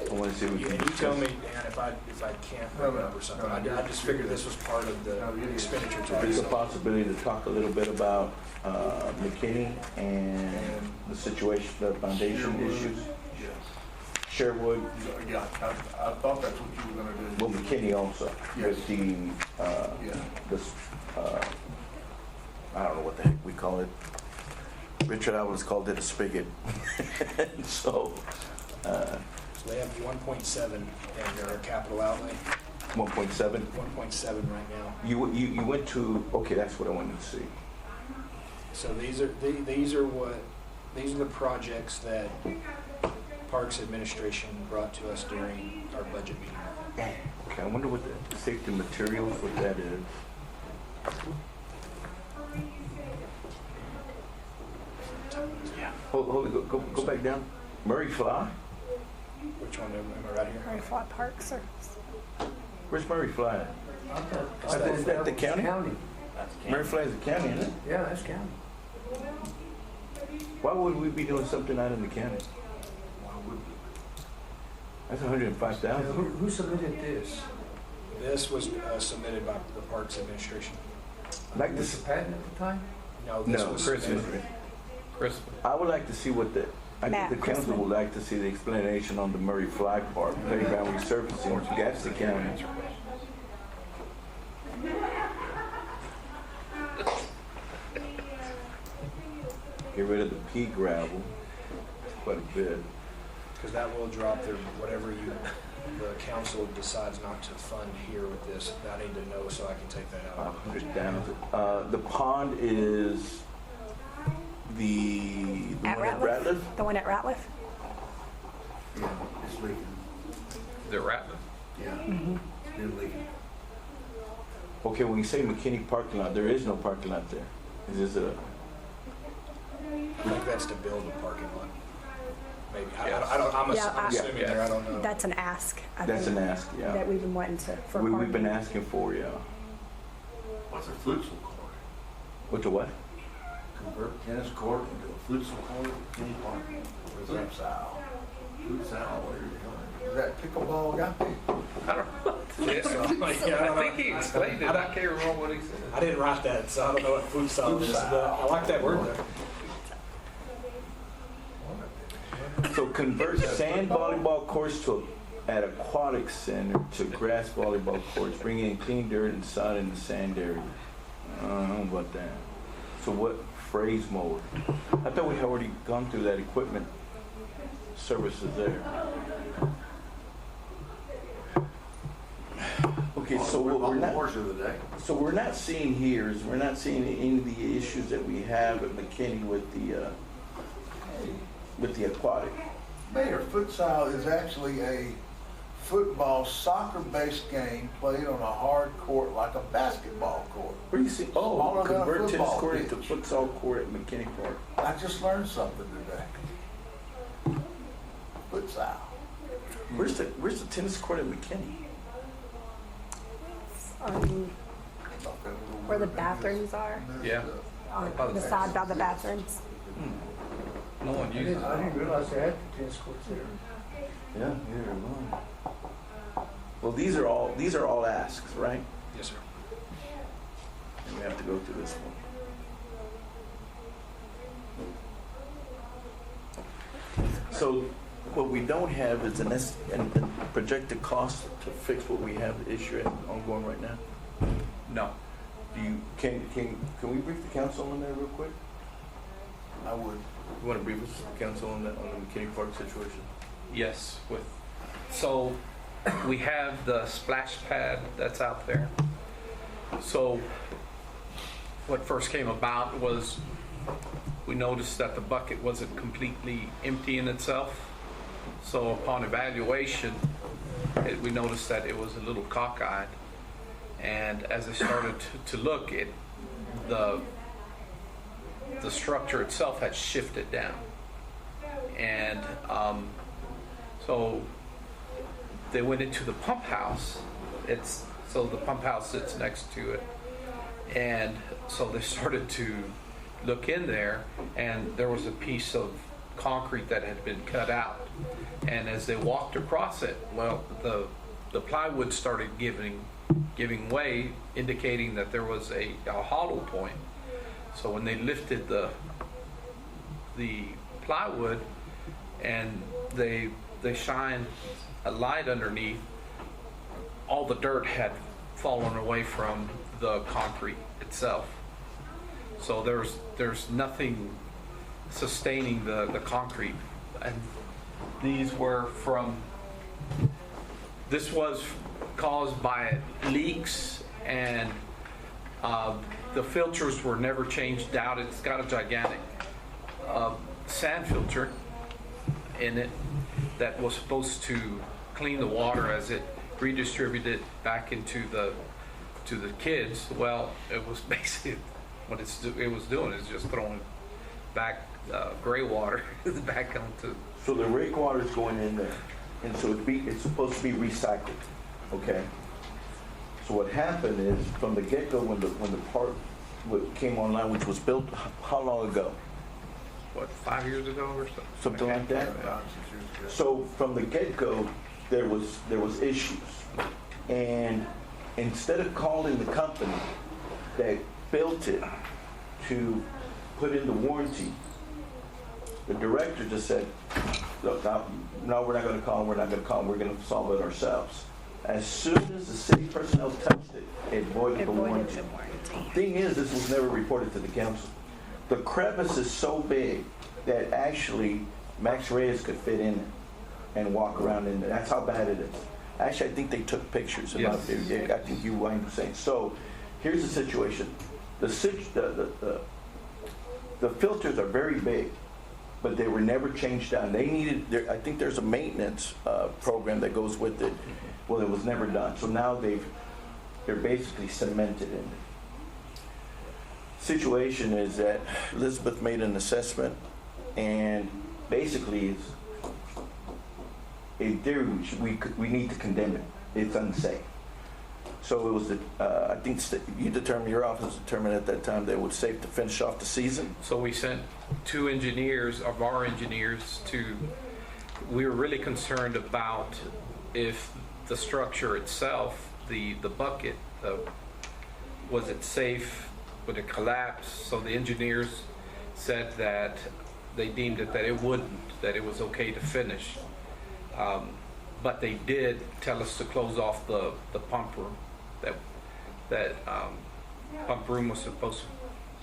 [SPEAKER 1] I want to see what we
[SPEAKER 3] You
[SPEAKER 1] can
[SPEAKER 3] tell
[SPEAKER 1] discuss.
[SPEAKER 3] me, Dan, if I can't remember something. I just figured this was part of the expenditure
[SPEAKER 1] If there's a
[SPEAKER 3] too.
[SPEAKER 1] possibility to talk a little bit about McKinney and the situation, the foundation issues, Sherwood,
[SPEAKER 11] Yeah, I thought that's what you were gonna do.
[SPEAKER 1] well, McKinney also, with the, this, I don't know what the heck we call it. Richard Alvarez called it a spigot. So,
[SPEAKER 3] So they have 1.7 in their capital outlay,
[SPEAKER 1] 1.7.
[SPEAKER 3] 1.7 right now.
[SPEAKER 1] You went to, okay, that's what I wanted to see.
[SPEAKER 3] So these are the projects that Parks Administration brought to us during our budget meeting.
[SPEAKER 1] Okay, I wonder what the safety materials, what that is. Hold it, go back down. Murray Fly?
[SPEAKER 3] Which one am I right here?
[SPEAKER 6] Murray Fly Parks or?
[SPEAKER 1] Where's Murray Fly at?
[SPEAKER 7] Is
[SPEAKER 1] that the county?
[SPEAKER 7] County.
[SPEAKER 1] Murray Fly is the county, isn't it?
[SPEAKER 7] Yeah, that's county.
[SPEAKER 1] Why would we be doing something out in the county? That's
[SPEAKER 7] Who,
[SPEAKER 1] 105,000.
[SPEAKER 7] who submitted this?
[SPEAKER 3] This was submitted by the Parks Administration.
[SPEAKER 1] I'd like to
[SPEAKER 7] Was
[SPEAKER 1] see,
[SPEAKER 7] it Patton at the time?
[SPEAKER 3] No, this
[SPEAKER 1] no,
[SPEAKER 3] was
[SPEAKER 1] Chris,
[SPEAKER 3] submitted.
[SPEAKER 5] Chris,
[SPEAKER 1] I would like to see what the, I think the
[SPEAKER 6] Matt
[SPEAKER 1] council
[SPEAKER 6] Chrisman.
[SPEAKER 1] would like to see the explanation on the Murray Fly part, playground resurfacing to Gaston County. Get rid of the pea gravel, quite a bit.
[SPEAKER 3] Because that will drop their, whatever the council decides not to fund here with this, I need to know so I can take that out.
[SPEAKER 1] 100,000. The pond is the
[SPEAKER 6] At
[SPEAKER 1] one at
[SPEAKER 6] Ratliff?
[SPEAKER 1] Ratliff?
[SPEAKER 6] The one at Ratliff?
[SPEAKER 11] Yeah, it's leaking.
[SPEAKER 5] the Rattler.
[SPEAKER 11] Yeah, it's been leaking.
[SPEAKER 1] Okay, when you say McKinney parking lot, there is no parking lot there. Is this a,
[SPEAKER 3] I think that's to build a parking lot. maybe.
[SPEAKER 5] Yes.
[SPEAKER 3] I'm
[SPEAKER 6] Yeah,
[SPEAKER 3] assuming there, I don't know.
[SPEAKER 6] That's an ask. I
[SPEAKER 1] That's an
[SPEAKER 6] think,
[SPEAKER 1] ask, yeah.
[SPEAKER 6] That we've been wanting to, for
[SPEAKER 1] We've been
[SPEAKER 6] parking.
[SPEAKER 1] asking for, yeah.
[SPEAKER 9] What's a futsal court?
[SPEAKER 1] What's a what?
[SPEAKER 9] Convert tennis court into a futsal court, any park.
[SPEAKER 11] Futsal.
[SPEAKER 9] Futsal, where you're going.
[SPEAKER 11] Is that pickleball got me?
[SPEAKER 5] I don't know. I think he explained it. I can't remember what he said.
[SPEAKER 3] I didn't write that, so I don't know what futsal is, but I like that word though.
[SPEAKER 1] So convert sand volleyball courts at aquatic center to grass volleyball courts, bring in clean dirt and sod in the sand area. I don't know about that. So what phrase mode? I thought we had already gone through that equipment services there. Okay, so what we're not.
[SPEAKER 9] Horse of the day.
[SPEAKER 1] So we're not seeing here is we're not seeing any of the issues that we have at McKinney with the aquatic.
[SPEAKER 11] Mayor, futsal is actually a football, soccer-based game played on a hard court like a basketball court.
[SPEAKER 1] Where do you see? Oh,
[SPEAKER 11] Smaller than a
[SPEAKER 1] convert tennis
[SPEAKER 11] football
[SPEAKER 1] court
[SPEAKER 11] pitch.
[SPEAKER 1] into futsal court at McKinney Park.
[SPEAKER 11] I just learned something today. Futsal.
[SPEAKER 1] Where's the tennis court at McKinney?
[SPEAKER 6] Where the bathrooms are,
[SPEAKER 5] Yeah.
[SPEAKER 6] on the side by the bathrooms.
[SPEAKER 5] No one uses it.
[SPEAKER 7] I didn't realize they had tennis courts there.
[SPEAKER 1] Yeah, neither am I. Well, these are all asks, right?
[SPEAKER 3] Yes, sir.
[SPEAKER 1] And we have to go through this one. So what we don't have is an projected cost to fix what we have issue ongoing right now.
[SPEAKER 5] No.
[SPEAKER 1] Can we brief the council on that real quick?
[SPEAKER 11] I would.
[SPEAKER 1] You want to brief us, council, on the McKinney Park situation?
[SPEAKER 5] Yes. So we have the splash pad that's out there. So what first came about was we noticed that the bucket wasn't completely empty in itself. So upon evaluation, we noticed that it was a little cockeyed. And as I started to look, the structure itself had shifted down. And so they went into the pump house. So the pump house sits next to it. And so they started to look in there, and there was a piece of concrete that had been cut out. And as they walked across it, well, the plywood started giving way, indicating that there was a hollow point. So when they lifted the plywood and they shined a light underneath, all the dirt had fallen away from the concrete itself. So there's nothing sustaining the concrete. And these were this was caused by leaks, and the filters were never changed out. It's got a gigantic sand filter in it that was supposed to clean the water as it redistributed back into the kids. Well, it was basically what it was doing is just throwing back gray water back onto.
[SPEAKER 1] So the rake water is going in there, and so it's supposed to be recycled. Okay. So what happened is from the get-go, when the park came online, which was built how long ago?
[SPEAKER 5] What, 5 years ago or something?
[SPEAKER 1] Something like that. So from the get-go, there was issues, and instead of calling the company that built it to put in the warranty, the director just said, "Look, no, we're not going to call them. We're not going to call them. We're going to solve it ourselves." As soon as the city personnel touched it, it voided the warranty. Thing is, this was never reported to the council. The crevice is so big that actually Max Reyes could fit in it and walk around in there. That's how bad it is. Actually, I think they took pictures about it. I think you wind up saying. So here's the situation. The filters are very big, but they were never changed out. They needed. I think there's a maintenance program that goes with it. Well, it was never done. So now they're basically cemented in it. Situation is that Elizabeth made an assessment, and basically in theory, we need to condemn it. It's unsafe. So it was, I think your office determined at that time that it was safe to finish off the season.
[SPEAKER 5] So we sent 2 engineers of our engineers we were really concerned about if the structure itself, the bucket, was it safe, would it collapse? So the engineers said that they deemed it that it wouldn't, that it was okay to finish. But they did tell us to close off the pump room. That pump room was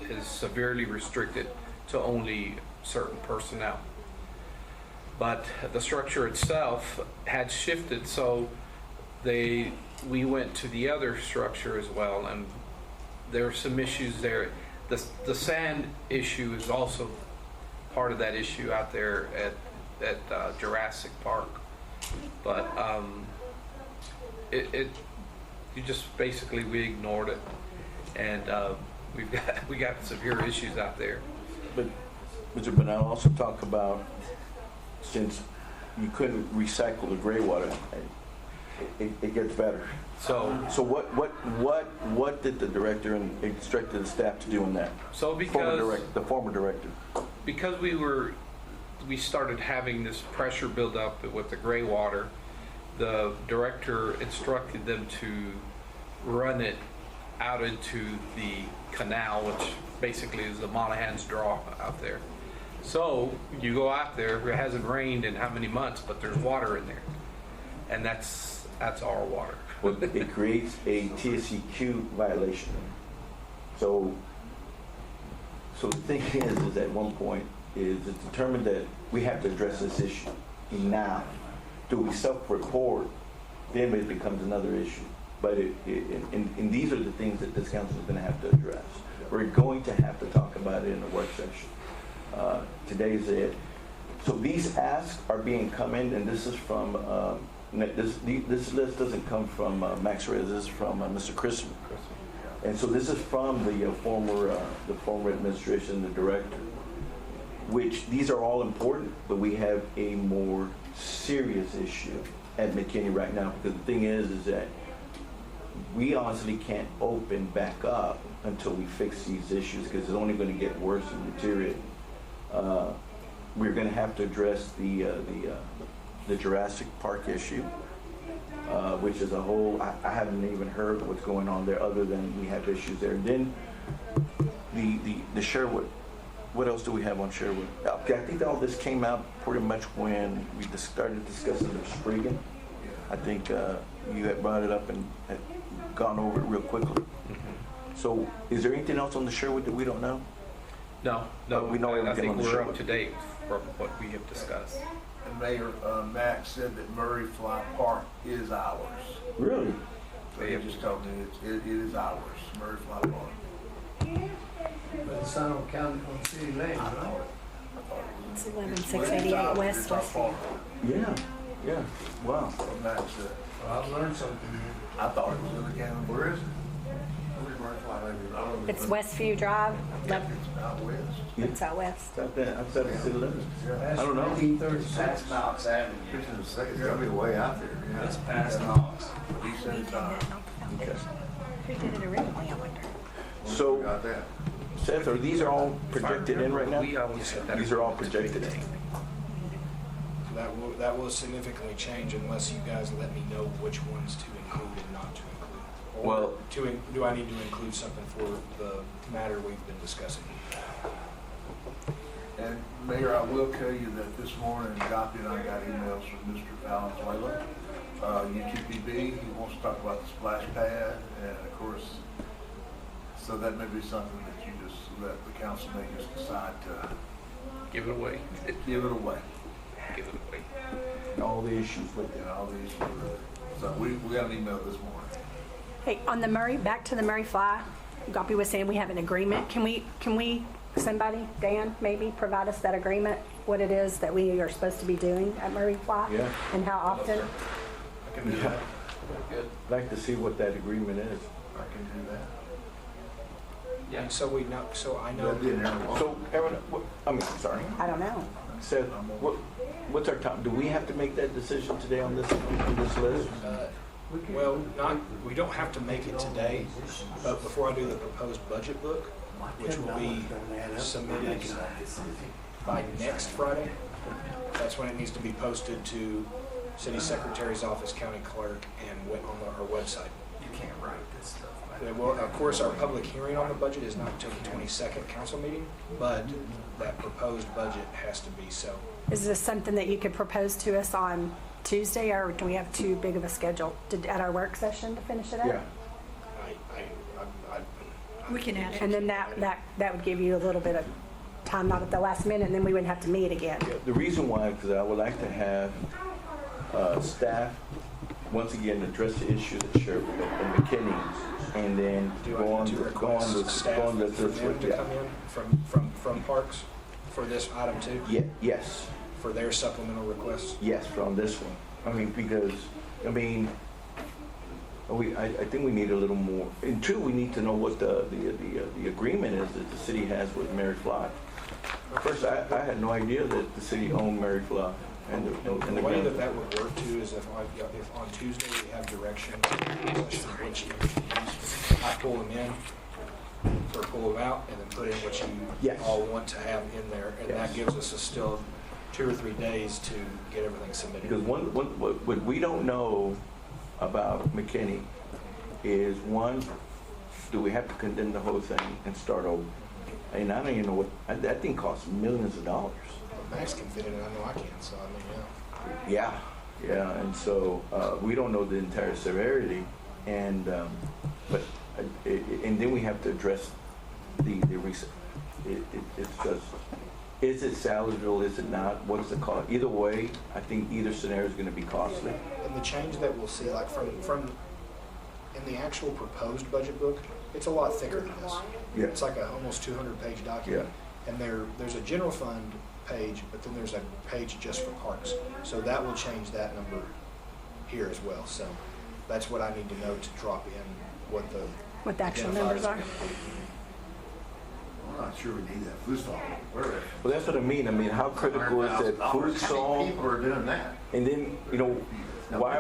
[SPEAKER 5] is severely restricted to only certain personnel. But the structure itself had shifted, so we went to the other structure as well, and there are some issues there. The sand issue is also part of that issue out there at Jurassic Park. But you just basically, we ignored it, and we got severe issues out there.
[SPEAKER 1] But Mr. Bernal also talked about, since you couldn't recycle the gray water, it gets better. So what did the director instructed the staff to do in that?
[SPEAKER 5] So because
[SPEAKER 1] the former director.
[SPEAKER 5] Because we started having this pressure build up with the gray water, the director instructed them to run it out into the canal, which basically is the Monahan's Draw out there. So you go out there, it hasn't rained in how many months, but there's water in there. And that's our water.
[SPEAKER 1] Well, it creates a TSEQ violation. So the thing is at one point, is it's determined that we have to address this issue. Now, do we self-report, then it becomes another issue. But and these are the things that this council is going to have to address. We're going to have to talk about it in a work session. Today's it. So these asks are being come in, and this is from, this list doesn't come from Max Reyes, this is from Mr. Christmas. And so this is from the former administration, the director, which these are all important, but we have a more serious issue at McKinney right now, because the thing is that we honestly can't open back up until we fix these issues, because it's only going to get worse and deteriorate. We're going to have to address the Jurassic Park issue, which is a whole, I haven't even heard what's going on there other than we have issues there. And then the Sherwood. What else do we have on Sherwood? Okay, I think all this came out pretty much when we started discussing the Spriggan. I think you had brought it up and had gone over it real quickly. So is there anything else on the Sherwood that we don't know?
[SPEAKER 5] No,
[SPEAKER 1] we know
[SPEAKER 5] I
[SPEAKER 1] everything
[SPEAKER 5] think
[SPEAKER 1] on the
[SPEAKER 5] we're
[SPEAKER 1] Sherwood.
[SPEAKER 5] up to date from what we have discussed.
[SPEAKER 11] And Mayor Max said that Murray Fly Park is ours.
[SPEAKER 1] Really?
[SPEAKER 11] So he just told me it is ours, Murray Fly Park.
[SPEAKER 7] But it's not on county, on city land,
[SPEAKER 11] I
[SPEAKER 7] right?
[SPEAKER 11] know it.
[SPEAKER 6] It's 11688 West Westview.
[SPEAKER 1] Yeah. Wow.
[SPEAKER 11] What Max said.
[SPEAKER 7] Well, I've learned something.
[SPEAKER 11] I thought it was in the county. Where is it? Where's Murray Fly? I don't know.
[SPEAKER 6] It's Westview Drive.
[SPEAKER 11] It's out west.
[SPEAKER 6] It's out west.
[SPEAKER 1] It's out there, outside the city limits.
[SPEAKER 7] That's
[SPEAKER 1] I don't know.
[SPEAKER 7] 1936.
[SPEAKER 3] Knox Avenue.
[SPEAKER 9] It's gotta be way out there. Yeah.
[SPEAKER 3] It's past Knox.
[SPEAKER 11] He said it's ours.
[SPEAKER 1] Okay.
[SPEAKER 6] Who did it originally, I wonder?
[SPEAKER 1] So,
[SPEAKER 9] Got that.
[SPEAKER 1] Seth, are these all projected in right now?
[SPEAKER 5] We always said that.
[SPEAKER 1] These are all projected in.
[SPEAKER 12] That will significantly change unless you guys let me know which ones to include and not to include. Or
[SPEAKER 1] Well-
[SPEAKER 12] do I need to include something for the matter we've been discussing?
[SPEAKER 11] And Mayor, I will tell you that this morning, Gopi and I got emails from Mr. Valenzuela, UTPB. He wants to talk about the splash pad, and of course, so that may be something that you just let the council may just decide to
[SPEAKER 5] Give it away.
[SPEAKER 11] give it away.
[SPEAKER 5] Give it away.
[SPEAKER 1] All the issues with it.
[SPEAKER 11] And all these, so we got an email this morning.
[SPEAKER 6] Hey, on the Murray, back to the Murray Fly, Gopi was saying we have an agreement. Can we, somebody, Dan, maybe provide us that agreement, what it is that we are supposed to be doing at Murray Fly?
[SPEAKER 1] Yeah.
[SPEAKER 6] And how often?
[SPEAKER 11] I can do that.
[SPEAKER 1] I'd like to see what that agreement is.
[SPEAKER 11] I can do that.
[SPEAKER 12] Yeah. So I know.
[SPEAKER 11] That'd be an hour.
[SPEAKER 1] So, Aaron, sorry.
[SPEAKER 6] I don't know.
[SPEAKER 1] Seth, what's our time? Do we have to make that decision today on this list?
[SPEAKER 12] Well, we don't have to make it today, but before I do the proposed budget book, which will be submitted by next Friday, that's when it needs to be posted to city secretary's office, county clerk, and went on our website.
[SPEAKER 3] You can't write this stuff.
[SPEAKER 12] Well, of course, our public hearing on the budget is not until the 22nd council meeting, but that proposed budget has to be so.
[SPEAKER 6] Is this something that you could propose to us on Tuesday, or do we have too big of a schedule at our work session to finish it up?
[SPEAKER 1] Yeah.
[SPEAKER 10] We can add it.
[SPEAKER 6] And then that would give you a little bit of time, not at the last minute, and then we wouldn't have to meet again.
[SPEAKER 1] The reason why, because I would like to have staff, once again, address the issue that Sheriff and McKinney, and then
[SPEAKER 12] Do
[SPEAKER 1] go
[SPEAKER 12] I
[SPEAKER 1] on
[SPEAKER 12] need to request staff
[SPEAKER 1] go on
[SPEAKER 12] for
[SPEAKER 1] this
[SPEAKER 12] them to
[SPEAKER 1] yeah.
[SPEAKER 12] come in from Parks for this item too?
[SPEAKER 1] Yeah, yes,
[SPEAKER 12] For their supplemental requests?
[SPEAKER 1] yes, from this one. I mean, because, I mean, I think we need a little more, and two, we need to know what the agreement is that the city has with Mary Fly. First, I had no idea that the city owned Mary Fly. And
[SPEAKER 12] The way that would work too is if on Tuesday we have direction, which I pull them in, or pull them out, and then put in what you
[SPEAKER 1] Yes.
[SPEAKER 12] all want to have in there, and that
[SPEAKER 1] Yes.
[SPEAKER 12] gives us still 2 or 3 days to get everything submitted.
[SPEAKER 1] Because what we don't know about McKinney is, one, do we have to condemn the whole thing and start over? And I don't even know what, that thing costs millions of dollars.
[SPEAKER 12] Max can fit in, and I know I can, so I mean, yeah.
[SPEAKER 1] Yeah, and so we don't know the entire severity, and and then we have to address the recent. It's just, is it salvageable? Is it not? What's the cost? Either way, I think either scenario is going to be costly.
[SPEAKER 12] And the change that we'll see, like from in the actual proposed budget book, it's a lot thicker than this.
[SPEAKER 1] Yeah.
[SPEAKER 12] It's like a almost 200-page document. And there's a general fund page, but then there's a page just for parks. So that will change that number here as well. So that's what I need to know to drop in what the
[SPEAKER 6] actual
[SPEAKER 12] identifiers
[SPEAKER 6] numbers are.
[SPEAKER 12] gonna be.
[SPEAKER 9] I'm not sure we need that food stall. Where is it?
[SPEAKER 1] Well, that's what I mean. I mean, how critical is that food
[SPEAKER 9] How
[SPEAKER 1] salt?
[SPEAKER 9] many people are doing that?
[SPEAKER 1] And then, you know, why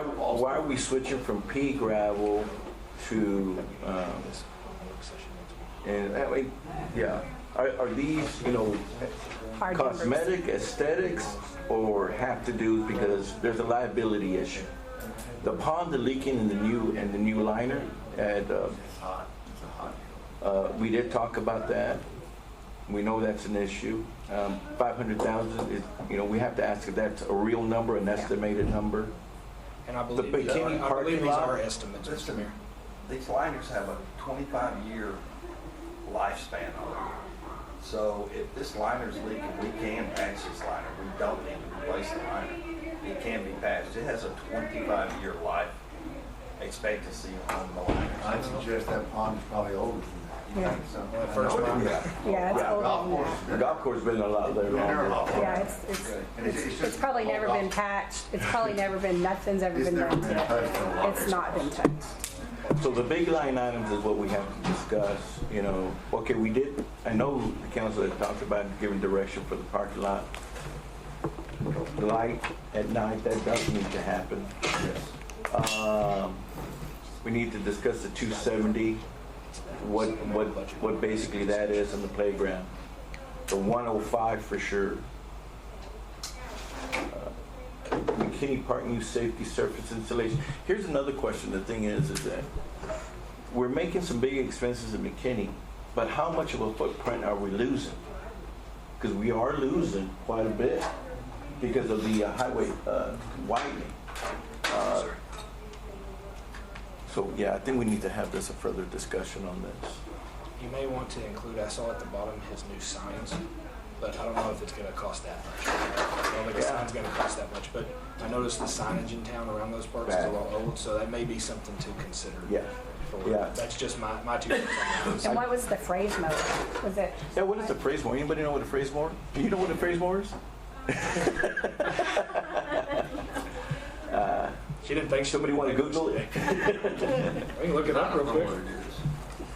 [SPEAKER 1] are we switching from pea gravel to, and that way, yeah. Are these, you know,
[SPEAKER 6] Hard numbers.
[SPEAKER 1] cosmetic aesthetics, or have to do because there's a liability issue? The pond, the leaking in the new liner at, we did talk about that. We know that's an issue. 500,000 is, you know, we have to ask if that's a real number, an estimated number.
[SPEAKER 12] And I believe
[SPEAKER 1] McKinney parking
[SPEAKER 12] these
[SPEAKER 1] lot?
[SPEAKER 12] are estimates, Mr. Mayor.
[SPEAKER 4] These liners have a 25-year lifespan on them. So if this liner's leaking, we can patch this liner. We don't need to replace the liner. It can be patched. It has a 25-year life expectancy on the liner.
[SPEAKER 9] I'd suggest that pond is probably older than that. You
[SPEAKER 6] Yeah.
[SPEAKER 9] think so?
[SPEAKER 12] That first one?
[SPEAKER 6] Yeah, it's
[SPEAKER 1] Yeah.
[SPEAKER 6] older
[SPEAKER 9] Golf
[SPEAKER 6] than
[SPEAKER 9] course
[SPEAKER 6] that.
[SPEAKER 9] has
[SPEAKER 1] The
[SPEAKER 9] been-
[SPEAKER 1] golf course has been a lot there
[SPEAKER 9] Been there a
[SPEAKER 1] longer.
[SPEAKER 9] lot.
[SPEAKER 6] Yeah,
[SPEAKER 9] And
[SPEAKER 6] it's probably never been patched. It's probably never been, nothing's ever
[SPEAKER 9] It's
[SPEAKER 6] been
[SPEAKER 9] never
[SPEAKER 6] done
[SPEAKER 9] been
[SPEAKER 6] to
[SPEAKER 9] touched
[SPEAKER 6] it.
[SPEAKER 9] in a while.
[SPEAKER 6] It's not been touched.
[SPEAKER 1] So the big line items is what we have to discuss, you know. Okay, we did, I know the council had talked about giving direction for the parking lot. Light at night, that does need to happen. We need to discuss the 270, what basically that is in the playground. The 105 for sure. McKinney Park new safety surface installation. Here's another question. The thing is that we're making some big expenses in McKinney, but how much of a footprint are we losing? Because we are losing quite a bit because of the highway widening. So yeah, I think we need to have this a further discussion on this.
[SPEAKER 12] You may want to include, I saw at the bottom his new signs, but I don't know if it's gonna cost that much. I don't think the sign's gonna cost that much, but I noticed the signage in town around those parks is a lot old, so that may be something to consider.
[SPEAKER 1] Yeah. Yeah.
[SPEAKER 12] That's just my 2 cents on that.
[SPEAKER 6] And what was the phrase mower? Was it?
[SPEAKER 1] Yeah, what is the phrase more? Anybody know what a phrase more? Do you know what a phrase more is?
[SPEAKER 12] She didn't think
[SPEAKER 1] Somebody want to Google it?
[SPEAKER 12] We can look it up real quick.
[SPEAKER 9] What it is.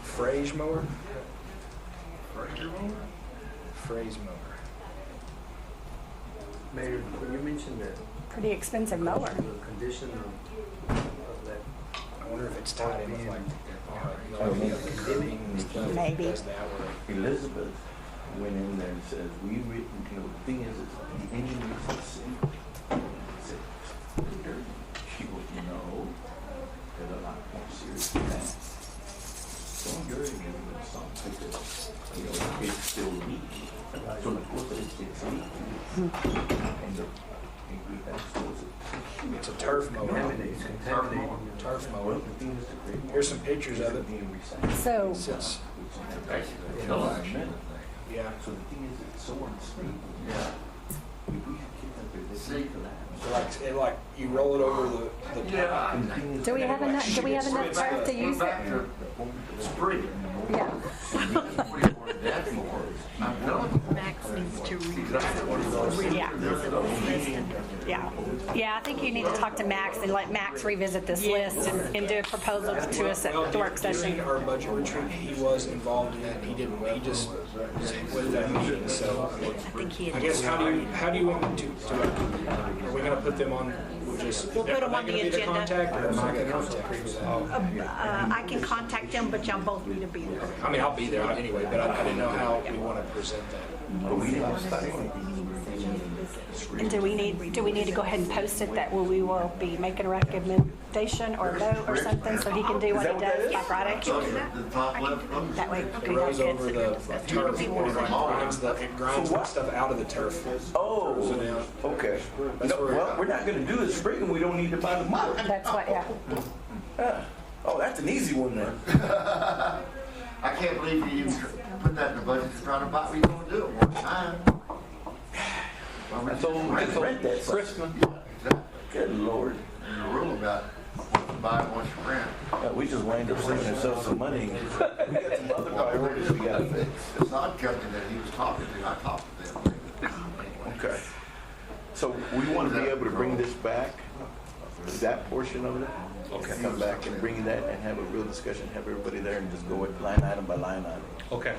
[SPEAKER 12] Phrase mower? Phrase mower.
[SPEAKER 7] Mayor, when you mentioned that,
[SPEAKER 6] Pretty expensive mower.
[SPEAKER 7] the condition of that,
[SPEAKER 12] I wonder if it's tied in with like,
[SPEAKER 6] Maybe.
[SPEAKER 12] does that work?
[SPEAKER 1] Elizabeth went in there and says, we written, the thing is, the engineers have said, she goes, no, they're a lot more serious than that. So I'm very good with something because, it's still leaking. So of course it's leaking. And we have to
[SPEAKER 12] It's a turf mower.
[SPEAKER 7] contaminates, contaminating.
[SPEAKER 12] Turf
[SPEAKER 1] well,
[SPEAKER 12] mower.
[SPEAKER 1] the thing is to create.
[SPEAKER 12] Here's some pictures of it.
[SPEAKER 6] So,
[SPEAKER 12] It's, yeah.
[SPEAKER 1] So the thing is, it's so unstable. Yeah. We have kids out there that sleep for that.
[SPEAKER 12] So like you roll it over the top.
[SPEAKER 1] And the thing is,
[SPEAKER 6] do we have enough turf to use it?
[SPEAKER 9] Spring.
[SPEAKER 6] Yeah.
[SPEAKER 10] Max needs to revisit
[SPEAKER 6] Yeah. Yeah. Yeah, I think you need to talk to Max and let Max revisit this list and do a proposal to us at the work session.
[SPEAKER 12] During our budget retreat, he was involved in it. He just was that meeting. So
[SPEAKER 10] I think he
[SPEAKER 12] I
[SPEAKER 10] had.
[SPEAKER 12] guess how do you want to are we going to put them on?
[SPEAKER 10] We'll put them
[SPEAKER 12] are
[SPEAKER 10] on
[SPEAKER 12] they
[SPEAKER 10] the
[SPEAKER 12] gonna be
[SPEAKER 10] agenda.
[SPEAKER 12] Contact, or am I going to contact for that?
[SPEAKER 10] I can contact them, but y'all both need to be there.
[SPEAKER 12] I mean, I'll be there anyway, but I didn't know how we want to present that.
[SPEAKER 1] but we didn't start.
[SPEAKER 6] And do we need to go ahead and post it that we will be making a recommendation or vote or something so he can do what he does by Friday?
[SPEAKER 9] The top left one?
[SPEAKER 6] That way.
[SPEAKER 12] It goes over the turf, it grinds that stuff out of the turf.
[SPEAKER 1] Oh, okay. No, well, we're not gonna do it spring and we don't need to buy the mower.
[SPEAKER 6] That's what, yeah.
[SPEAKER 1] Oh, that's an easy one then.
[SPEAKER 9] I can't believe you even put that in the budget to try to buy, we gonna do it one time.
[SPEAKER 1] That's on rent that Christmas.
[SPEAKER 9] Yeah, exactly.
[SPEAKER 1] Good Lord.
[SPEAKER 9] And the rule about buy it once you rent.
[SPEAKER 1] We just wind up saving ourselves some money. We got some other priorities we gotta fix.
[SPEAKER 9] The sod company that he was talking to, I talked to them.
[SPEAKER 1] Okay. So we want to be able to bring this back, that portion of it. Okay. Come back and bring that and have a real discussion, have everybody there and just go with line item by line item.
[SPEAKER 5] Okay.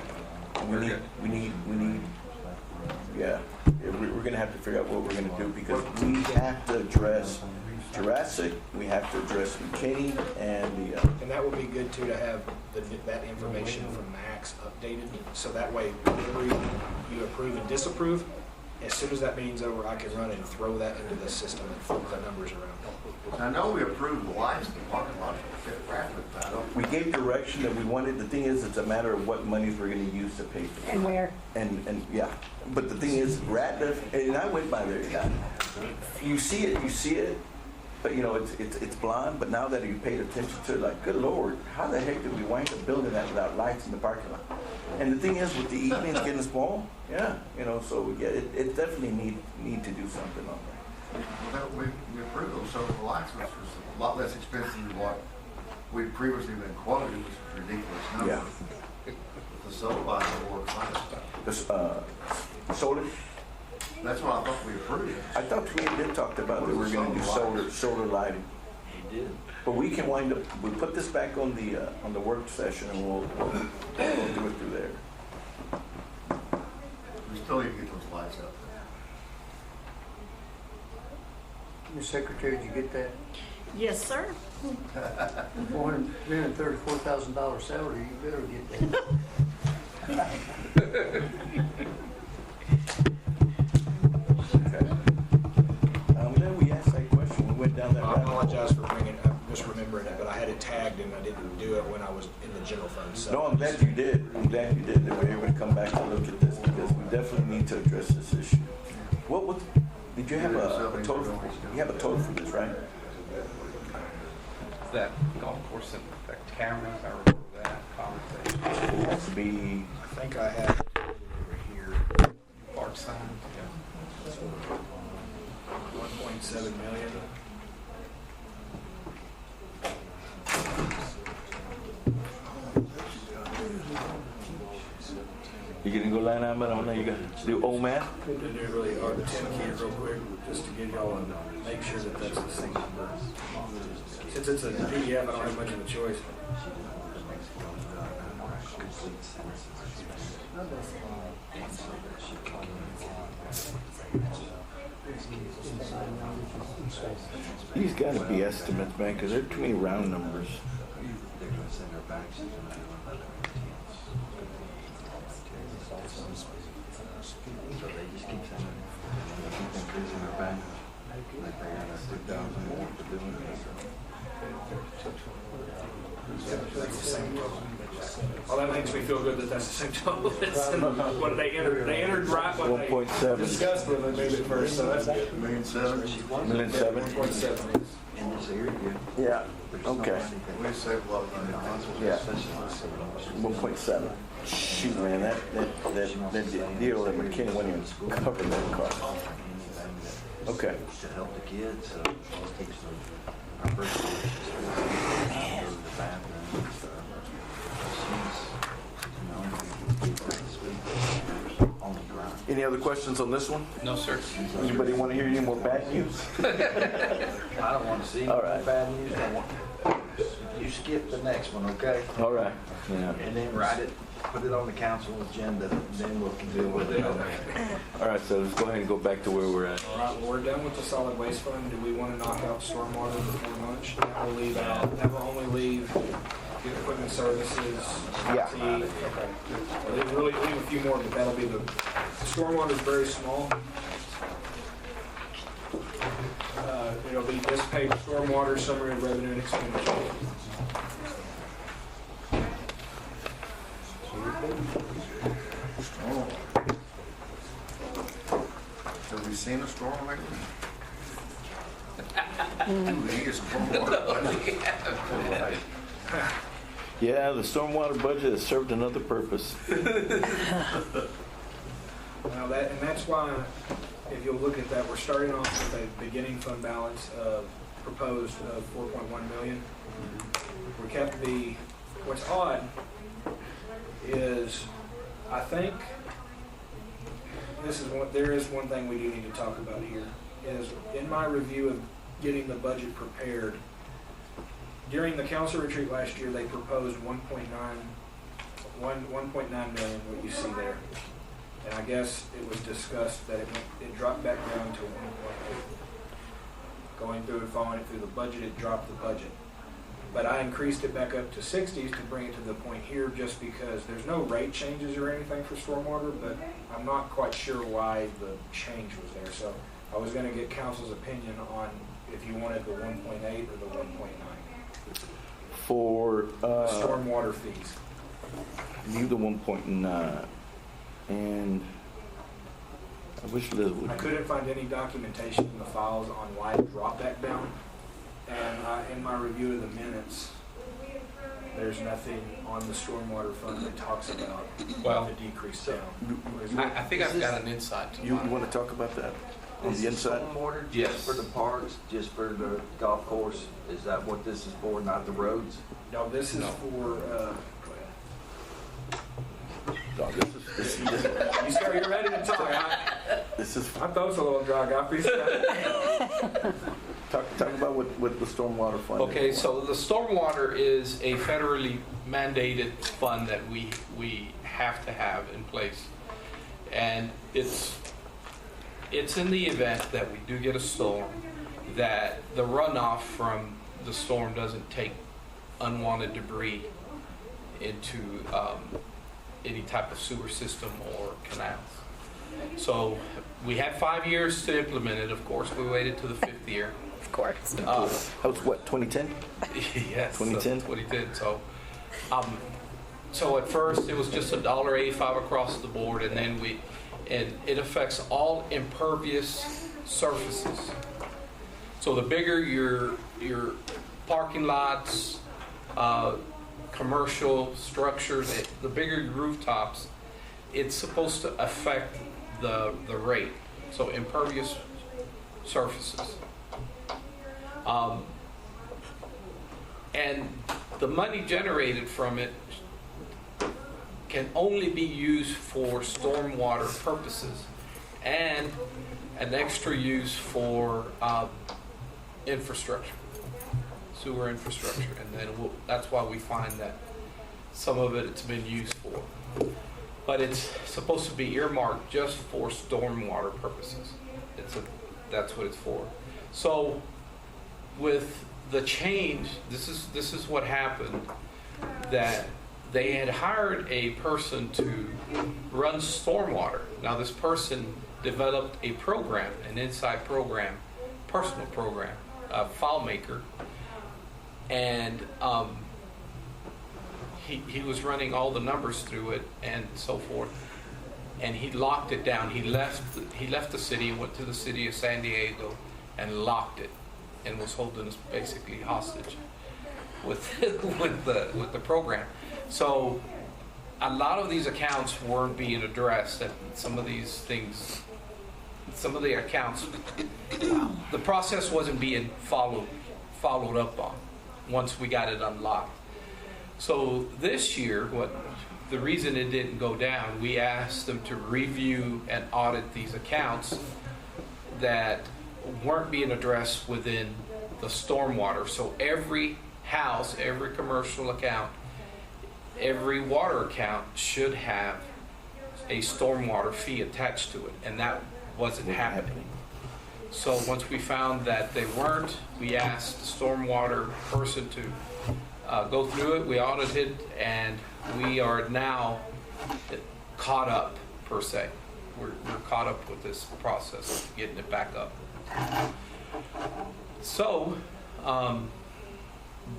[SPEAKER 1] We need, yeah, we're gonna have to figure out what we're gonna do because we have to address Jurassic, we have to address McKinney and the,
[SPEAKER 12] And that would be good too, to have that information from Max updated, so that way, whenever you approve and disapprove, as soon as that meeting's over, I can run and throw that into the system and flip the numbers around.
[SPEAKER 9] I know we approved the lights in the parking lot at Radcliffe, but I don't.
[SPEAKER 1] we gave direction that we wanted, the thing is, it's a matter of what monies we're gonna use to pay for it.
[SPEAKER 6] And where?
[SPEAKER 1] And yeah, but the thing is, Radcliffe, and I went by there, you see it, but it's blonde, but now that you paid attention to it, like, good Lord, how the heck did we wind up building that without lights in the parking lot? And the thing is, with the evenings getting small, so yeah, it definitely need to do something on that.
[SPEAKER 9] Well, we approved those solar lights, which was a lot less expensive than what we'd previously been quoted, which was ridiculous number.
[SPEAKER 1] Yeah.
[SPEAKER 9] The solar lights will work fine.
[SPEAKER 1] The solar,
[SPEAKER 9] That's what I thought we approved.
[SPEAKER 1] I thought we did talk about that we're gonna do solar lighting.
[SPEAKER 4] He did.
[SPEAKER 1] But we can we'll put this back on the work session and we'll do it through there.
[SPEAKER 9] We still need to get those lights up.
[SPEAKER 7] Ms. Secretary, did you get that?
[SPEAKER 10] Yes, sir.
[SPEAKER 7] $334,000 salary, you better get that.
[SPEAKER 1] Then we asked that question, we went down that
[SPEAKER 12] I
[SPEAKER 1] route.
[SPEAKER 12] apologize for I'm just remembering it, but I had it tagged and I didn't do it when I was in the general fund, so.
[SPEAKER 1] No, I'm glad you did. I'm glad you did, that we're able to come back and look at this, because we definitely need to address this issue. Did you have a total, you have a total for this, right?
[SPEAKER 5] That golf course and that cameras, I remember that conversation.
[SPEAKER 1] It has to be,
[SPEAKER 12] I think I have it over here,
[SPEAKER 5] Park signs, yeah.
[SPEAKER 12] 1.7 million.
[SPEAKER 1] you gonna go line item, I don't know, you got to do old math?
[SPEAKER 12] To do really hard 10 keys real quick, just to give y'all and make sure that that's the same number. Since it's a PDF, I don't have much of a choice.
[SPEAKER 1] These gotta be estimates, man, because there are too many round numbers.
[SPEAKER 4] They're gonna send their backs. So they just keep sending, they keep increasing their back. They pay us 2,000 more for doing this.
[SPEAKER 3] That's the same total. Well, that makes me feel good that that's the same total. What they entered right when they
[SPEAKER 1] 1.7.
[SPEAKER 3] discussed when they made it first, so that's good.
[SPEAKER 9] $1,700,000.
[SPEAKER 1] Million seven?
[SPEAKER 3] 1.7.
[SPEAKER 4] In this area,
[SPEAKER 1] Yeah,
[SPEAKER 4] there's no
[SPEAKER 1] okay.
[SPEAKER 4] money that-
[SPEAKER 9] We save a lot of money.
[SPEAKER 1] Yeah. 1.7. Shoot, man, that deal that McKinney wouldn't even cover that cost. Okay.
[SPEAKER 4] To help the kids, so it keeps them, our first year, she's go to the bathroom and stuff. She's on the grind.
[SPEAKER 1] Any other questions on this one?
[SPEAKER 5] No, sir.
[SPEAKER 1] Anybody want to hear any more bad news?
[SPEAKER 4] I don't want to see any
[SPEAKER 1] All
[SPEAKER 4] more
[SPEAKER 1] right.
[SPEAKER 4] bad news. I want, you skip the next one, okay?
[SPEAKER 1] All right. Yeah.
[SPEAKER 4] And then write it, put it on the council agenda, then we can deal with it.
[SPEAKER 1] All right, so let's go ahead and go back to where we're at.
[SPEAKER 3] All right, well, we're done with the solid waste fund. Do we want to knock out stormwater before lunch? That will leave out, that will only leave the equipment services.
[SPEAKER 1] Yeah.
[SPEAKER 3] IT. Okay. Well, they really leave a few more, but that'll be the stormwater is very small. It'll be this page, stormwater summary of revenue and expenditure.
[SPEAKER 9] Have we seen a storm lately? We need some stormwater.
[SPEAKER 1] Yeah, the stormwater budget has served another purpose.
[SPEAKER 3] Well, that's why, if you'll look at that, we're starting off with a beginning fund balance of proposed of 4.1 million. We kept what's odd is, I think, there is one thing we do need to talk about here, is in my review of getting the budget prepared, during the council retreat last year, they proposed 1.9 million, what you see there. And I guess it was discussed that it dropped back down to 1.8. Going through and following it through the budget, it dropped the budget. But I increased it back up to 60s to bring it to the point here, just because there's no rate changes or anything for stormwater, but I'm not quite sure why the change was there. So I was going to get council's opinion on if you wanted the 1.8 or the 1.9.
[SPEAKER 1] For
[SPEAKER 3] Stormwater fees.
[SPEAKER 1] leave the 1.9, and I wish Liz would.
[SPEAKER 3] I couldn't find any documentation in the files on why it dropped back down. And in my review of the minutes, there's nothing on the stormwater fund that talks about the decrease down.
[SPEAKER 5] I think I've got an insight to
[SPEAKER 1] You
[SPEAKER 5] mine.
[SPEAKER 1] want to talk about that on
[SPEAKER 4] Is
[SPEAKER 1] the inside?
[SPEAKER 4] stormwater
[SPEAKER 5] Yes.
[SPEAKER 4] just for the parks, just for the golf course? Is that what this is for, not the roads?
[SPEAKER 3] No, this is
[SPEAKER 5] No.
[SPEAKER 3] for,
[SPEAKER 1] No, this is
[SPEAKER 3] you start, you're ready to talk.
[SPEAKER 1] this is
[SPEAKER 3] My throat's a little dry, got me.
[SPEAKER 1] talk about what the stormwater fund.
[SPEAKER 5] Okay,
[SPEAKER 1] is.
[SPEAKER 5] so the stormwater is a federally mandated fund that we have to have in place. And it's in the event that we do get a storm, that the runoff from the storm doesn't take unwanted debris into any type of sewer system or canals. So we had 5 years to implement it. Of course, we waited to the 5th year.
[SPEAKER 6] Of course.
[SPEAKER 1] That was what, 2010?
[SPEAKER 5] Yes.
[SPEAKER 1] 2010?
[SPEAKER 5] 2010. So at first it was just $1.85 across the board, and then it affects all impervious surfaces. So the bigger your parking lots, commercial structures, the bigger your rooftops, it's supposed to affect the rate. So impervious surfaces. And the money generated from it can only be used for stormwater purposes and an extra use for infrastructure, sewer infrastructure. And then that's why we find that some of it's been used for. But it's supposed to be earmarked just for stormwater purposes. that's what it's for. So with the change, this is what happened, that they had hired a person to run stormwater. Now this person developed a program, an inside program, personal program, a FileMaker, and he was running all the numbers through it and so forth, and he locked it down. He left the city and went to the city of San Diego and locked it, and was holding us basically hostage with with the program. So a lot of these accounts weren't being addressed. That some of these things, some of the accounts, the process wasn't being followed up on once we got it unlocked. So this year, the reason it didn't go down, we asked them to review and audit these accounts that weren't being addressed within the stormwater. So every house, every commercial account, every water account should have a stormwater fee attached to it, and that wasn't happening. So once we found that they weren't, we asked the stormwater person to go through it. We audited, and we are now caught up, per se. We're caught up with this process of getting it back up. So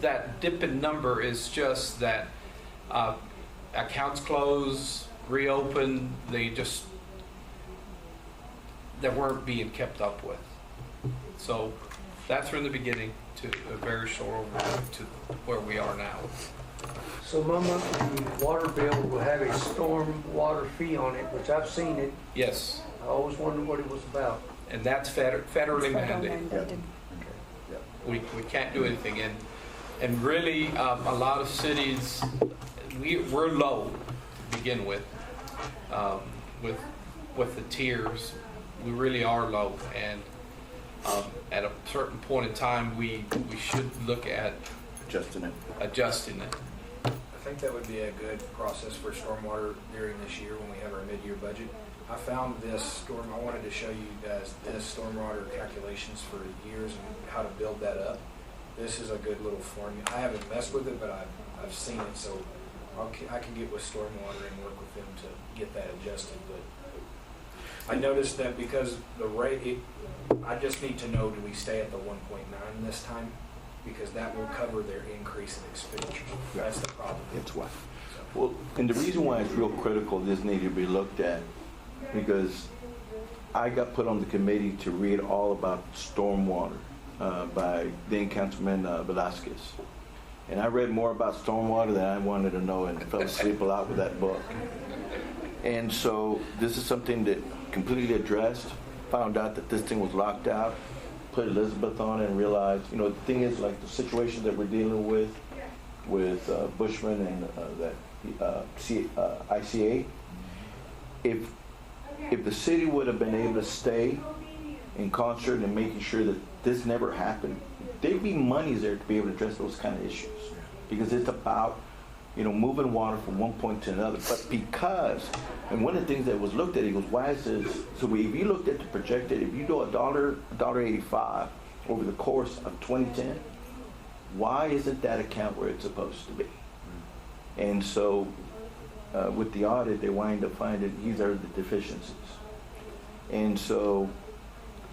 [SPEAKER 5] that dip in number is just that accounts close, reopen, they weren't being kept up with. So that's from the beginning to a very short overview to where we are now.
[SPEAKER 7] So my monthly water bill will have a storm water fee on it, which I've seen it.
[SPEAKER 5] Yes,
[SPEAKER 7] I always wondered what it was about.
[SPEAKER 5] and that's federally mandated.
[SPEAKER 6] Mandated.
[SPEAKER 5] We can't do anything. And really, a lot of cities, we're low to begin with the tiers. We really are low, and at a certain point in time, we should look at adjusting it.
[SPEAKER 12] I think that would be a good process for stormwater during this year when we have our mid-year budget. I found this I wanted to show you guys this stormwater calculations for years and how to build that up. This is a good little formula. I haven't messed with it, but I've seen it, so I can get with stormwater and work with them to get that adjusted. But I noticed that because the rate, I just need to know, do we stay at the 1.9 this time? Because that will cover their increase in expenditure. That's the problem.
[SPEAKER 1] That's why. Well, and the reason why it's real critical this needs to be looked at, because I got put on the committee to read all about stormwater by then Councilman Velasquez. And I read more about stormwater than I wanted to know, and fell asleep a lot with that book. And so this is something that completely addressed, found out that this thing was locked out, put Elizabeth on it, and realized, the thing is, like the situation that we're dealing with Bushman and that ICA, if the city would have been able to stay in concert and making sure that this never happened, there'd be monies there to be able to address those kind of issues. Because it's about, moving water from one point to another. But and one of the things that was looked at, he goes, why is this? So if you looked at the projected, if you do $1.85 over the course of 2010, why isn't that account where it's supposed to be? And so with the audit, they wind up finding these are the deficiencies. And so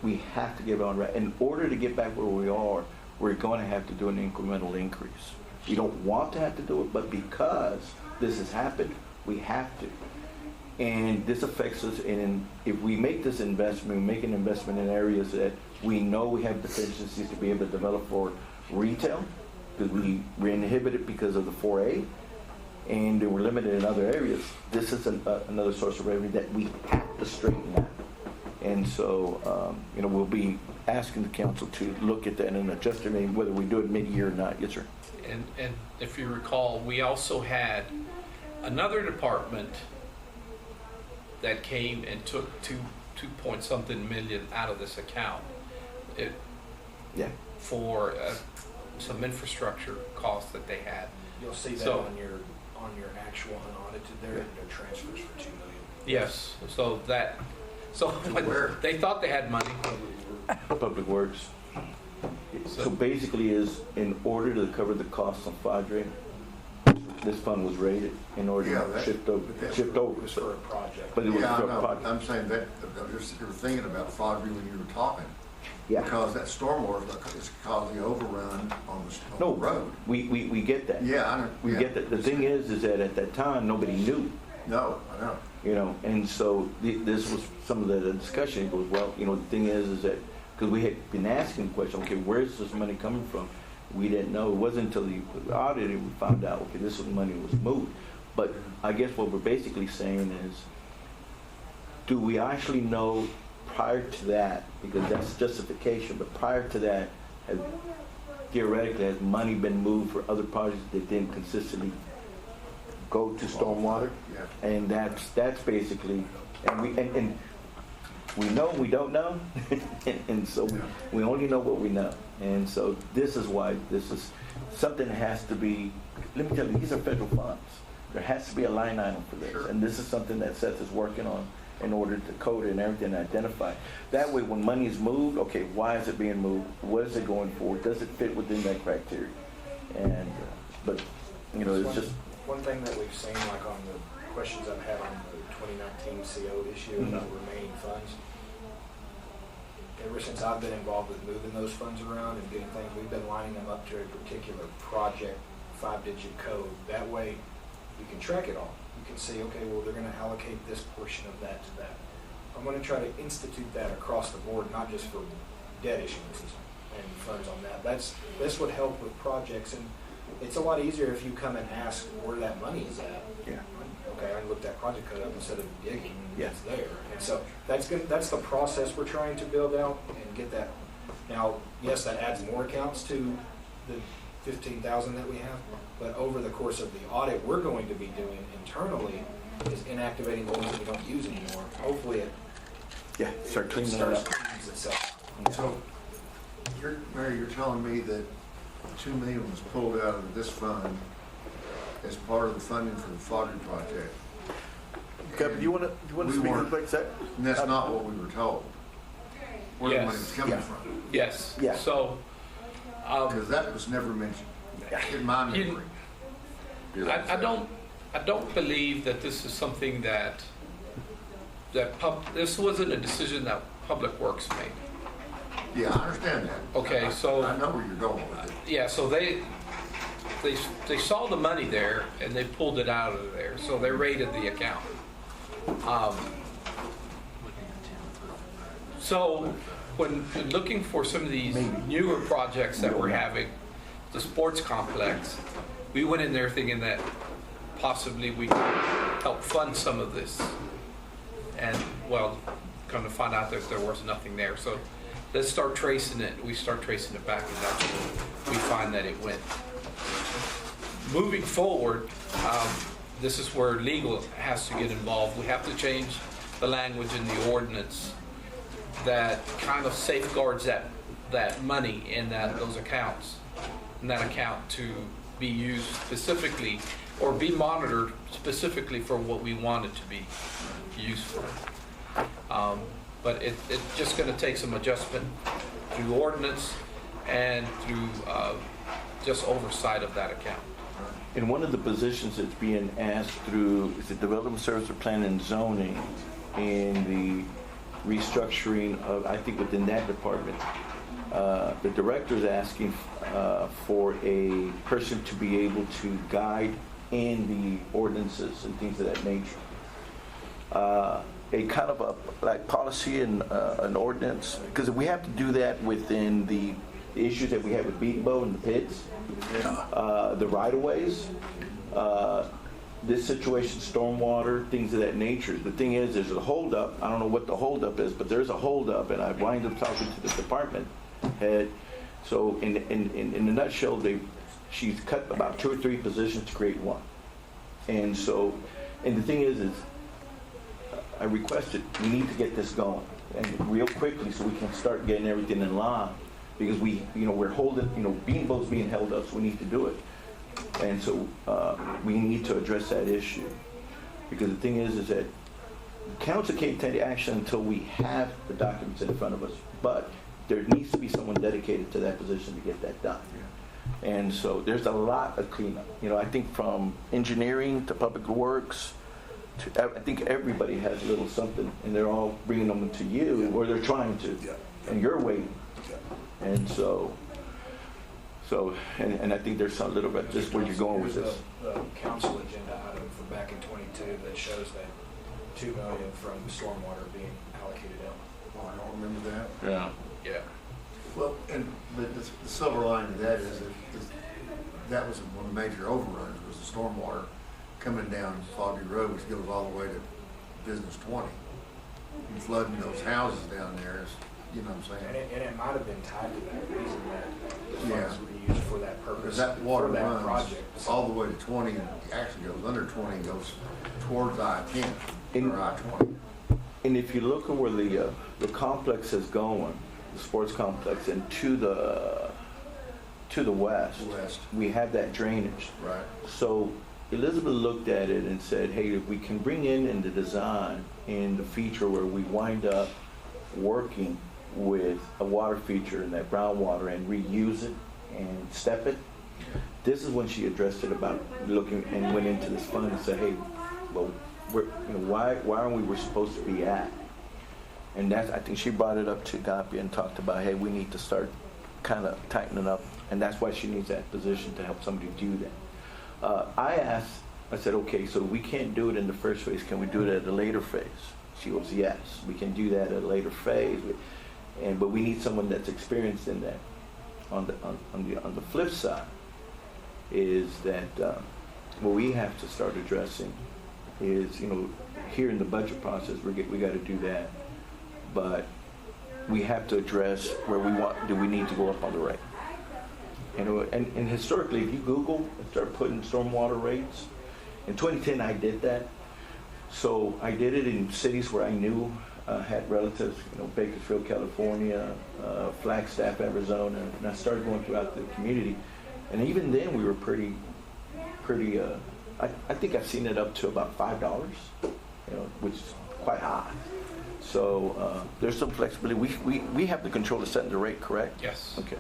[SPEAKER 1] we have to get on right. In order to get back where we are, we're going to have to do an incremental increase. We don't want to have to do it, but because this has happened, we have to. And this affects us, and if we make this investment, we make an investment in areas that we know we have deficiencies to be able to develop for retail, because we're inhibited because of the 4A, and we're limited in other areas. This is another source of revenue that we have to straighten out. And so, we'll be asking the council to look at that and adjust it, whether we do it mid-year or not. Yes, sir.
[SPEAKER 5] And if you recall, we also had another department that came and took two point something million out of this account for some infrastructure costs that they had.
[SPEAKER 12] You'll see that on your actual unaudited there, and their transfers for $2 million.
[SPEAKER 5] Yes, so when they thought they had money,
[SPEAKER 1] Public Works. So basically is in order to cover the costs on Fadre, this fund was rated in order
[SPEAKER 9] Yeah,
[SPEAKER 1] to
[SPEAKER 9] that-
[SPEAKER 1] shift
[SPEAKER 3] It
[SPEAKER 1] over.
[SPEAKER 3] was for a project.
[SPEAKER 1] But it was
[SPEAKER 9] Yeah, I
[SPEAKER 1] for a
[SPEAKER 9] know.
[SPEAKER 1] project.
[SPEAKER 9] I'm saying that, I was just thinking about Foggy when you were talking.
[SPEAKER 1] Yeah.
[SPEAKER 9] Because that stormwater is causing overrun on the
[SPEAKER 1] No,
[SPEAKER 9] road.
[SPEAKER 1] we get that.
[SPEAKER 9] Yeah, I know.
[SPEAKER 1] We
[SPEAKER 9] Yeah.
[SPEAKER 1] get that. The thing is that at that time, nobody knew,
[SPEAKER 9] No, I know.
[SPEAKER 1] you know, and so this was some of the discussion. It goes, well, you know, the thing is that, because we had been asking the question, okay, where's this money coming from? We didn't know. It wasn't until the audit we found out, okay, this money was moved. But I guess what we're basically saying is, do we actually know prior to that, because that's justification, but prior to that, theoretically, has money been moved for other projects that didn't consistently go to stormwater?
[SPEAKER 9] Yeah.
[SPEAKER 1] And that's basically, and we know we don't know, and so we only know what we know. And so this is why this is something that has to be, let me tell you, these are federal funds. There has to be a line item for this.
[SPEAKER 9] Sure.
[SPEAKER 1] And this is something that Seth is working on in order to code it and everything and identify. That way, when money is moved, okay, why is it being moved? What is it going for? Does it fit within that criteria? And, but, you know, it's just,
[SPEAKER 3] One thing that we've seen, like on the questions I've had on the 2019 CO issue about remaining funds, ever since I've been involved with moving those funds around and getting things, we've been lining them up to a particular project 5-digit code. That way, you can track it all. You can see, okay, well, they're going to allocate this portion of that to that. I'm going to try to institute that across the board, not just for debt issuances and funds on that. This would help with projects, and it's a lot easier if you come and ask where that money is at.
[SPEAKER 1] yeah.
[SPEAKER 3] Okay, I looked that project code up instead of digging,
[SPEAKER 1] Yeah.
[SPEAKER 3] it's there. And so that's the process we're trying to build out and get that. Now, yes, that adds more accounts to the 15,000 that we have, but over the course of the audit we're going to be doing internally is inactivating the ones that we don't use anymore. Hopefully
[SPEAKER 1] Yeah, start
[SPEAKER 3] it
[SPEAKER 1] cleaning it
[SPEAKER 3] starts
[SPEAKER 1] up.
[SPEAKER 3] cleaning itself.
[SPEAKER 9] So, Mary, you're telling me that $2 million was pulled out of this fund as part of the funding for the Foggy project.
[SPEAKER 1] Kevin, do you want to
[SPEAKER 9] We
[SPEAKER 1] speak
[SPEAKER 9] weren't-
[SPEAKER 1] like that?
[SPEAKER 9] And that's not what we were told. Where the
[SPEAKER 5] Yes.
[SPEAKER 9] money was coming
[SPEAKER 1] Yeah.
[SPEAKER 9] from.
[SPEAKER 5] Yes.
[SPEAKER 1] Yeah.
[SPEAKER 5] So,
[SPEAKER 9] Because that was never mentioned in my
[SPEAKER 5] You-
[SPEAKER 9] memory.
[SPEAKER 5] I don't believe that this is something that this wasn't a decision that Public Works made.
[SPEAKER 9] Yeah, I understand that.
[SPEAKER 5] Okay, so-
[SPEAKER 9] I know where you're going with it.
[SPEAKER 5] Yeah, so they saw the money there and they pulled it out of there, so they raided the account. So when looking for some of these newer projects that we're having, the sports complex, we went in there thinking that possibly we could help fund some of this. And, well, come to find out that there was nothing there. So let's start tracing it. We start tracing it back, and that's where we find that it went. Moving forward, this is where legal has to get involved. We have to change the language in the ordinance that kind of safeguards that money in those accounts, in that account to be used specifically or be monitored specifically for what we want it to be used for. But it's just going to take some adjustment through ordinance and through just oversight of that account.
[SPEAKER 1] And one of the positions that's being asked through is the Development Service of Planning and Zoning in the restructuring of, I think within that department, the director is asking for a person to be able to guide in the ordinances and things of that nature. A kind of a like policy and an ordinance, because we have to do that within the issues that we have with Beatonbow and the pits, the right-of-ways, this situation, stormwater, things of that nature. The thing is, there's a holdup. I don't know what the holdup is, but there's a holdup, and I wind up talking to the department head. So in a nutshell, she's cut about 2 or 3 positions to create one. And so, and the thing is I requested, we need to get this going, and real quickly, so we can start getting everything in line. Because we're holding, Beatonbow's being held up, so we need to do it. And so we need to address that issue. Because the thing is that council can't take action until we have the documents in front of us. But there needs to be someone dedicated to that position to get that done. And so there's a lot of cleanup. You know, I think from engineering to public works, to, I think everybody has a little something, and they're all bringing them to you, or they're trying to, and you're waiting. And and I think there's a little bit just where you're going with this.
[SPEAKER 3] The council agenda item from back in '22 that shows that $2 million from stormwater being allocated out.
[SPEAKER 9] Oh, I don't remember that.
[SPEAKER 1] Yeah.
[SPEAKER 5] Yeah.
[SPEAKER 9] Well, and the silver lining of that is that was one of the major overruns, was the stormwater coming down Foggy Road, which goes all the way to Business 20. And flooding those houses down there is, you know what I'm saying?
[SPEAKER 3] And it might have been tied to that reason that the
[SPEAKER 9] Yeah.
[SPEAKER 3] funds were used for that purpose.
[SPEAKER 9] Because that water
[SPEAKER 3] for that
[SPEAKER 9] runs
[SPEAKER 3] project.
[SPEAKER 9] all the way to 20, and actually goes under 20, and goes towards I-10
[SPEAKER 1] In-
[SPEAKER 9] or I-20.
[SPEAKER 1] And if you look at where the complex is going, the sports complex, and to the west, we have that drainage.
[SPEAKER 9] Right.
[SPEAKER 1] So Elizabeth looked at it and said, hey, if we can bring in the design in the feature where we wind up working with a water feature in that brown water and reuse it and step it, this is when she addressed it about looking and went into this fund and said, hey, well, why aren't we where we're supposed to be at? And that's, I think she brought it up to Gapia and talked about, hey, we need to start kind of tightening up, and that's why she needs that position to help somebody do that. I said, okay, so we can't do it in the first phase. Can we do it at a later phase? She goes, yes, we can do that at a later phase, but we need someone that's experienced in that. On the flip side, is that what we have to start addressing is, here in the budget process, we got to do that, but we have to address where do we need to go up on the rate. And historically, if you Google and start putting stormwater rates, in 2010 I did that. So I did it in cities where I knew had relatives, Bakersfield, California, Flagstaff, Arizona, and I started going throughout the community. And even then we were pretty, I think I've seen it up to about $5, which is quite high. So there's some flexibility. We have the control of setting the rate, correct?
[SPEAKER 5] Yes.
[SPEAKER 1] Okay.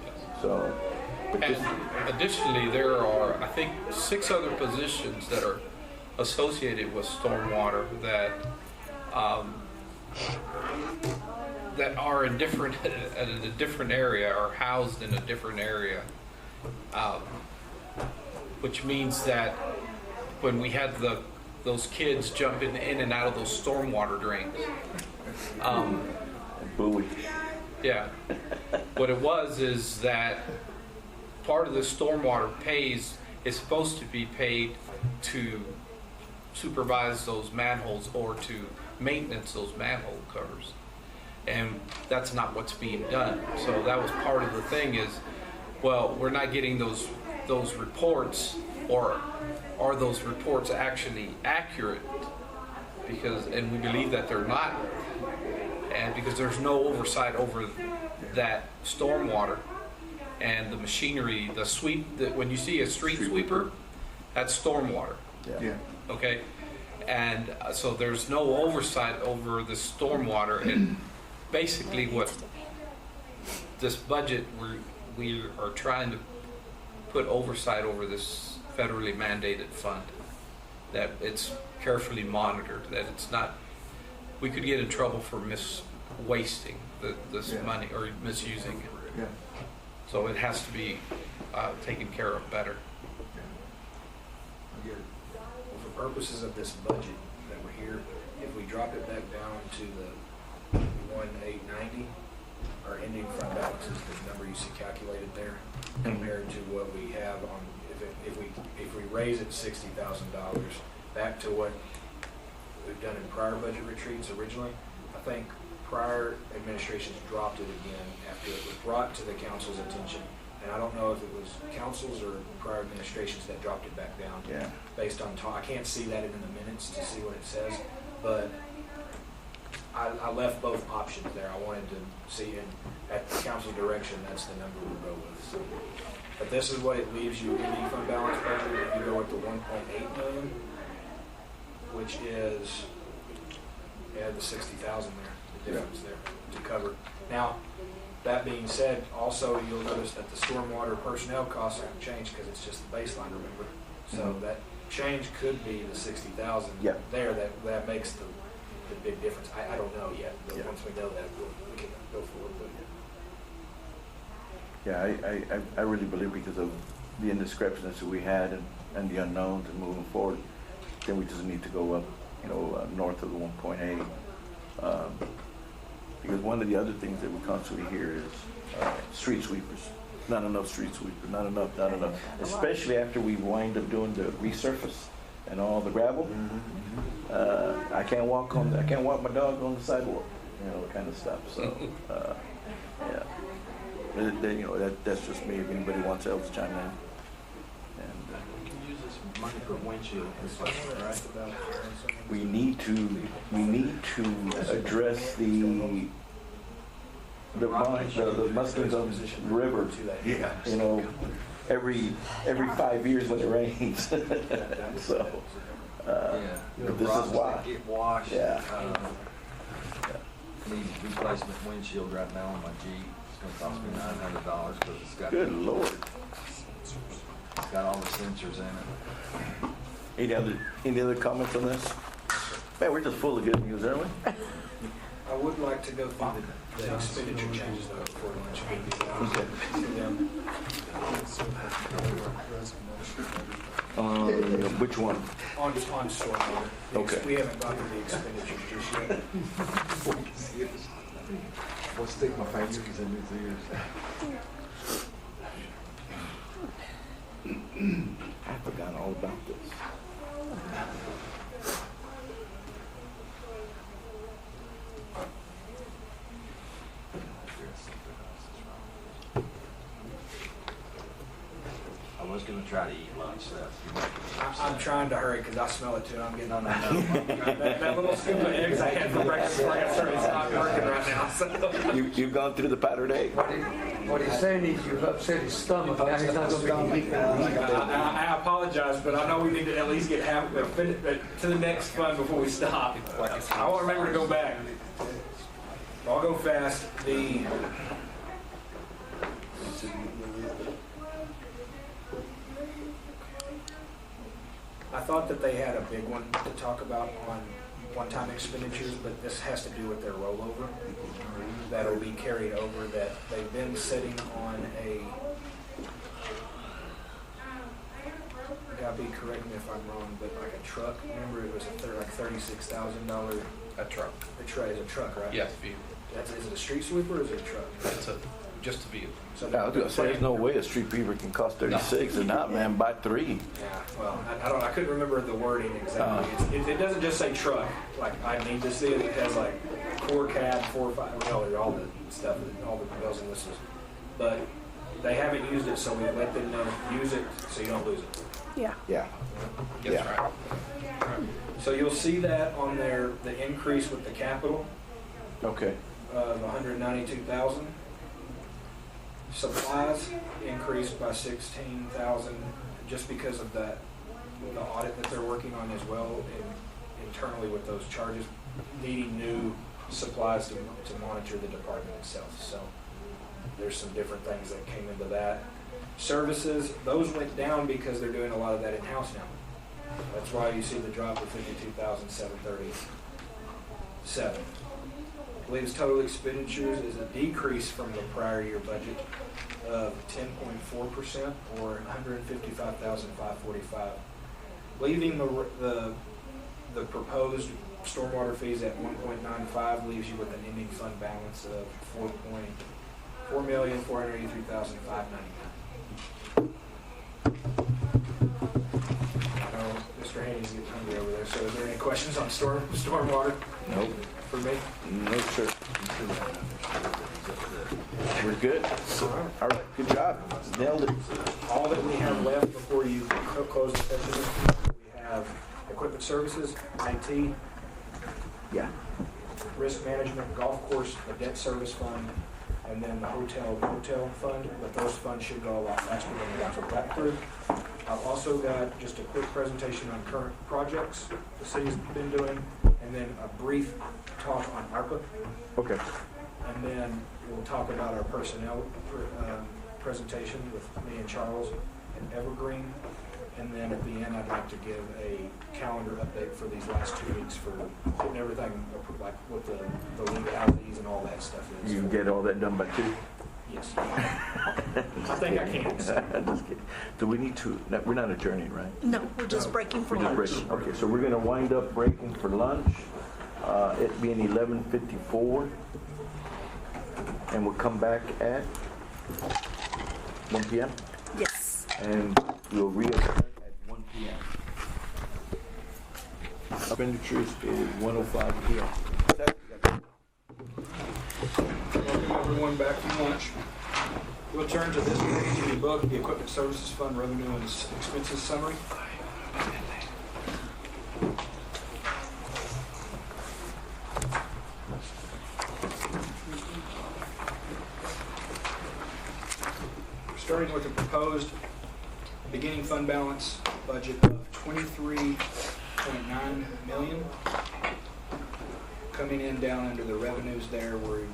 [SPEAKER 5] Yes.
[SPEAKER 1] So, but this,
[SPEAKER 5] And additionally, there are, I think, 6 other positions that are associated with stormwater that are in different at a different area, or housed in a different area, which means that when we had those kids jumping in and out of those stormwater drains,
[SPEAKER 1] buoy.
[SPEAKER 5] yeah, what it was is that part of the stormwater pays is supposed to be paid to supervise those manholes or to maintenance those manhole covers. And that's not what's being done. So that was part of the thing is, well, we're not getting those reports, or are those reports actually accurate? And we believe that they're not. And because there's no oversight over that stormwater and the machinery, the sweep, when you see a street sweeper, that's stormwater.
[SPEAKER 9] Yeah.
[SPEAKER 5] Okay, and so there's no oversight over the stormwater, and basically what this budget, we are trying to put oversight over this federally mandated fund, that it's carefully monitored, that it's not, we could get in trouble for wasting this money or misusing it.
[SPEAKER 9] Yeah.
[SPEAKER 5] So it has to be taken care of better.
[SPEAKER 3] Well, for purposes of this budget that we're here, if we drop it back down to the 1,890, our ending fund balance is the number you see calculated there, compared to what we have on, if we raise it $60,000 back to what we've done in prior budget retreats originally. I think prior administrations dropped it again after it was brought to the council's attention. And I don't know if it was councils or prior administrations that dropped it back down.
[SPEAKER 1] Yeah.
[SPEAKER 3] Based on I can't see that in the minutes to see what it says, but I left both options there. I wanted to see, and at the council's direction, that's the number we'll go with. So, but this is what it leaves you in the fund balance budget if you go with the 1.8 million, which is, the 60,000 there.
[SPEAKER 12] the difference there to cover. Now, that being said, also you'll notice that the stormwater personnel costs haven't changed because it's just the baseline, remember? So that change could be the 60,000
[SPEAKER 1] Yeah.
[SPEAKER 12] there that makes the big difference. I don't know yet, but
[SPEAKER 1] Yeah.
[SPEAKER 12] once we know that, we can go forward with it.
[SPEAKER 1] Yeah, I really believe because of the indiscrepancies that we had and the unknowns and moving forward, then we just need to go up, north of the 1.8. Because one of the other things that we constantly hear is street sweepers. Not enough street sweepers, not enough. Especially after we wind up doing the resurface and all the gravel. I can't walk my dog on the sidewalk, kind of stuff. So, yeah. That's just me. If anybody wants else to chime in. And
[SPEAKER 4] We can use this money for windshield replacement, right?
[SPEAKER 1] we need to address the muskings on the river.
[SPEAKER 8] Yeah.
[SPEAKER 1] Every 5 years when it rains. So, this is why.
[SPEAKER 4] Get washed.
[SPEAKER 1] Yeah.
[SPEAKER 4] Need replacement windshield right now on my Jeep. It's gonna cost me $900 because it's got.
[SPEAKER 1] Good Lord.
[SPEAKER 4] It's got all the sensors in it.
[SPEAKER 1] Any other comments on this? Man, we're just full of good news, aren't we?
[SPEAKER 12] I would like to go through the expenditure changes though before lunch.
[SPEAKER 1] Which one?
[SPEAKER 12] On stormwater.
[SPEAKER 1] Okay.
[SPEAKER 12] We haven't gone through the expenditures just yet.
[SPEAKER 4] We'll stick my fingers in his ears.
[SPEAKER 1] I forgot all about this.
[SPEAKER 4] I was gonna try to eat lunch, Seth.
[SPEAKER 12] I'm trying to hurry because I smell it too. I'm getting on that. That little scoop of eggs I had for breakfast before I got started, it's not working right now. So.
[SPEAKER 1] You've gone through the powdered egg.
[SPEAKER 7] What he's saying is you've upset his stomach, now he's not gonna be eating.
[SPEAKER 12] I apologize, but I know we need to at least get to the next fund before we stop. I won't remember to go back. I'll go fast. I thought that they had a big one to talk about on one-time expenditures, but this has to do with their rollover. That'll be carried over, that they've been sitting on Gabby, correct me if I'm wrong, but like a truck, remember it was like $36,000?
[SPEAKER 5] A truck.
[SPEAKER 12] It's a truck, right?
[SPEAKER 5] Yes, vehicle.
[SPEAKER 12] Is it a street sweeper or is it a truck?
[SPEAKER 5] It's just a vehicle.
[SPEAKER 12] So
[SPEAKER 1] I was gonna say, there's no way a street beaver can cost 36, and not, man, buy 3.
[SPEAKER 12] Yeah, well, I couldn't remember the wording exactly. It doesn't just say truck, like I need to see it. It has like core cab, 4 or 5, all the stuff, all the bells and whistles. But they haven't used it, so we let them know, use it so you don't lose it.
[SPEAKER 6] Yeah.
[SPEAKER 1] Yeah.
[SPEAKER 5] That's right.
[SPEAKER 12] So you'll see that on there, the increase with the capital
[SPEAKER 1] Okay.
[SPEAKER 12] of 192,000. Supplies increased by 16,000 just because of the audit that they're working on as well, and internally with those charges, needing new supplies to monitor the department itself. So there's some different things that came into that. Services, those went down because they're doing a lot of that in-house now. That's why you see the drop of 52,737. I believe its total expenditures is a decrease from the prior year budget of 10.4%, or 155,545, leaving the proposed stormwater fees at 1.95 leaves you with an ending fund balance of 4,483,599. Mr. Haney's getting hungry over there. So, is there any questions on stormwater?
[SPEAKER 1] Nope.
[SPEAKER 12] For me?
[SPEAKER 1] No, sir. We're good. All right, good job. Nailed it.
[SPEAKER 12] All that we have left before you close the session, we have equipment services, IT,
[SPEAKER 1] Yeah.
[SPEAKER 12] risk management, golf course, the debt service fund, and then the hotel fund. But those funds should go a lot faster than we got to back through. I've also got just a quick presentation on current projects the city's been doing,
[SPEAKER 3] and then a brief talk on ARPA,
[SPEAKER 1] Okay.
[SPEAKER 3] and then we'll talk about our personnel presentation with me and Charles and Evergreen. And then at the end, I'd like to give a calendar update for these last 2 weeks for getting everything, like what the legalities and all that stuff is.
[SPEAKER 1] You can get all that done by 2?
[SPEAKER 3] Yes. I think I can.
[SPEAKER 1] Just kidding. Do we need to, no, we're not adjourning, right?
[SPEAKER 10] No, we're just breaking for
[SPEAKER 1] We're just
[SPEAKER 10] lunch.
[SPEAKER 1] breaking. Okay, so we're gonna wind up breaking for lunch, it being 11:54. And we'll come back at 1 p.m.
[SPEAKER 10] Yes.
[SPEAKER 1] and we'll readjourn at 1 p.m. Expenditures is 105 p.m.
[SPEAKER 3] Welcome everyone back from lunch. We'll turn to this page in the book, the Equipment Services Fund Revenue and Expenses Summary. Starting with the proposed beginning fund balance budget of $23.9 million. Coming in down under the revenues there, we're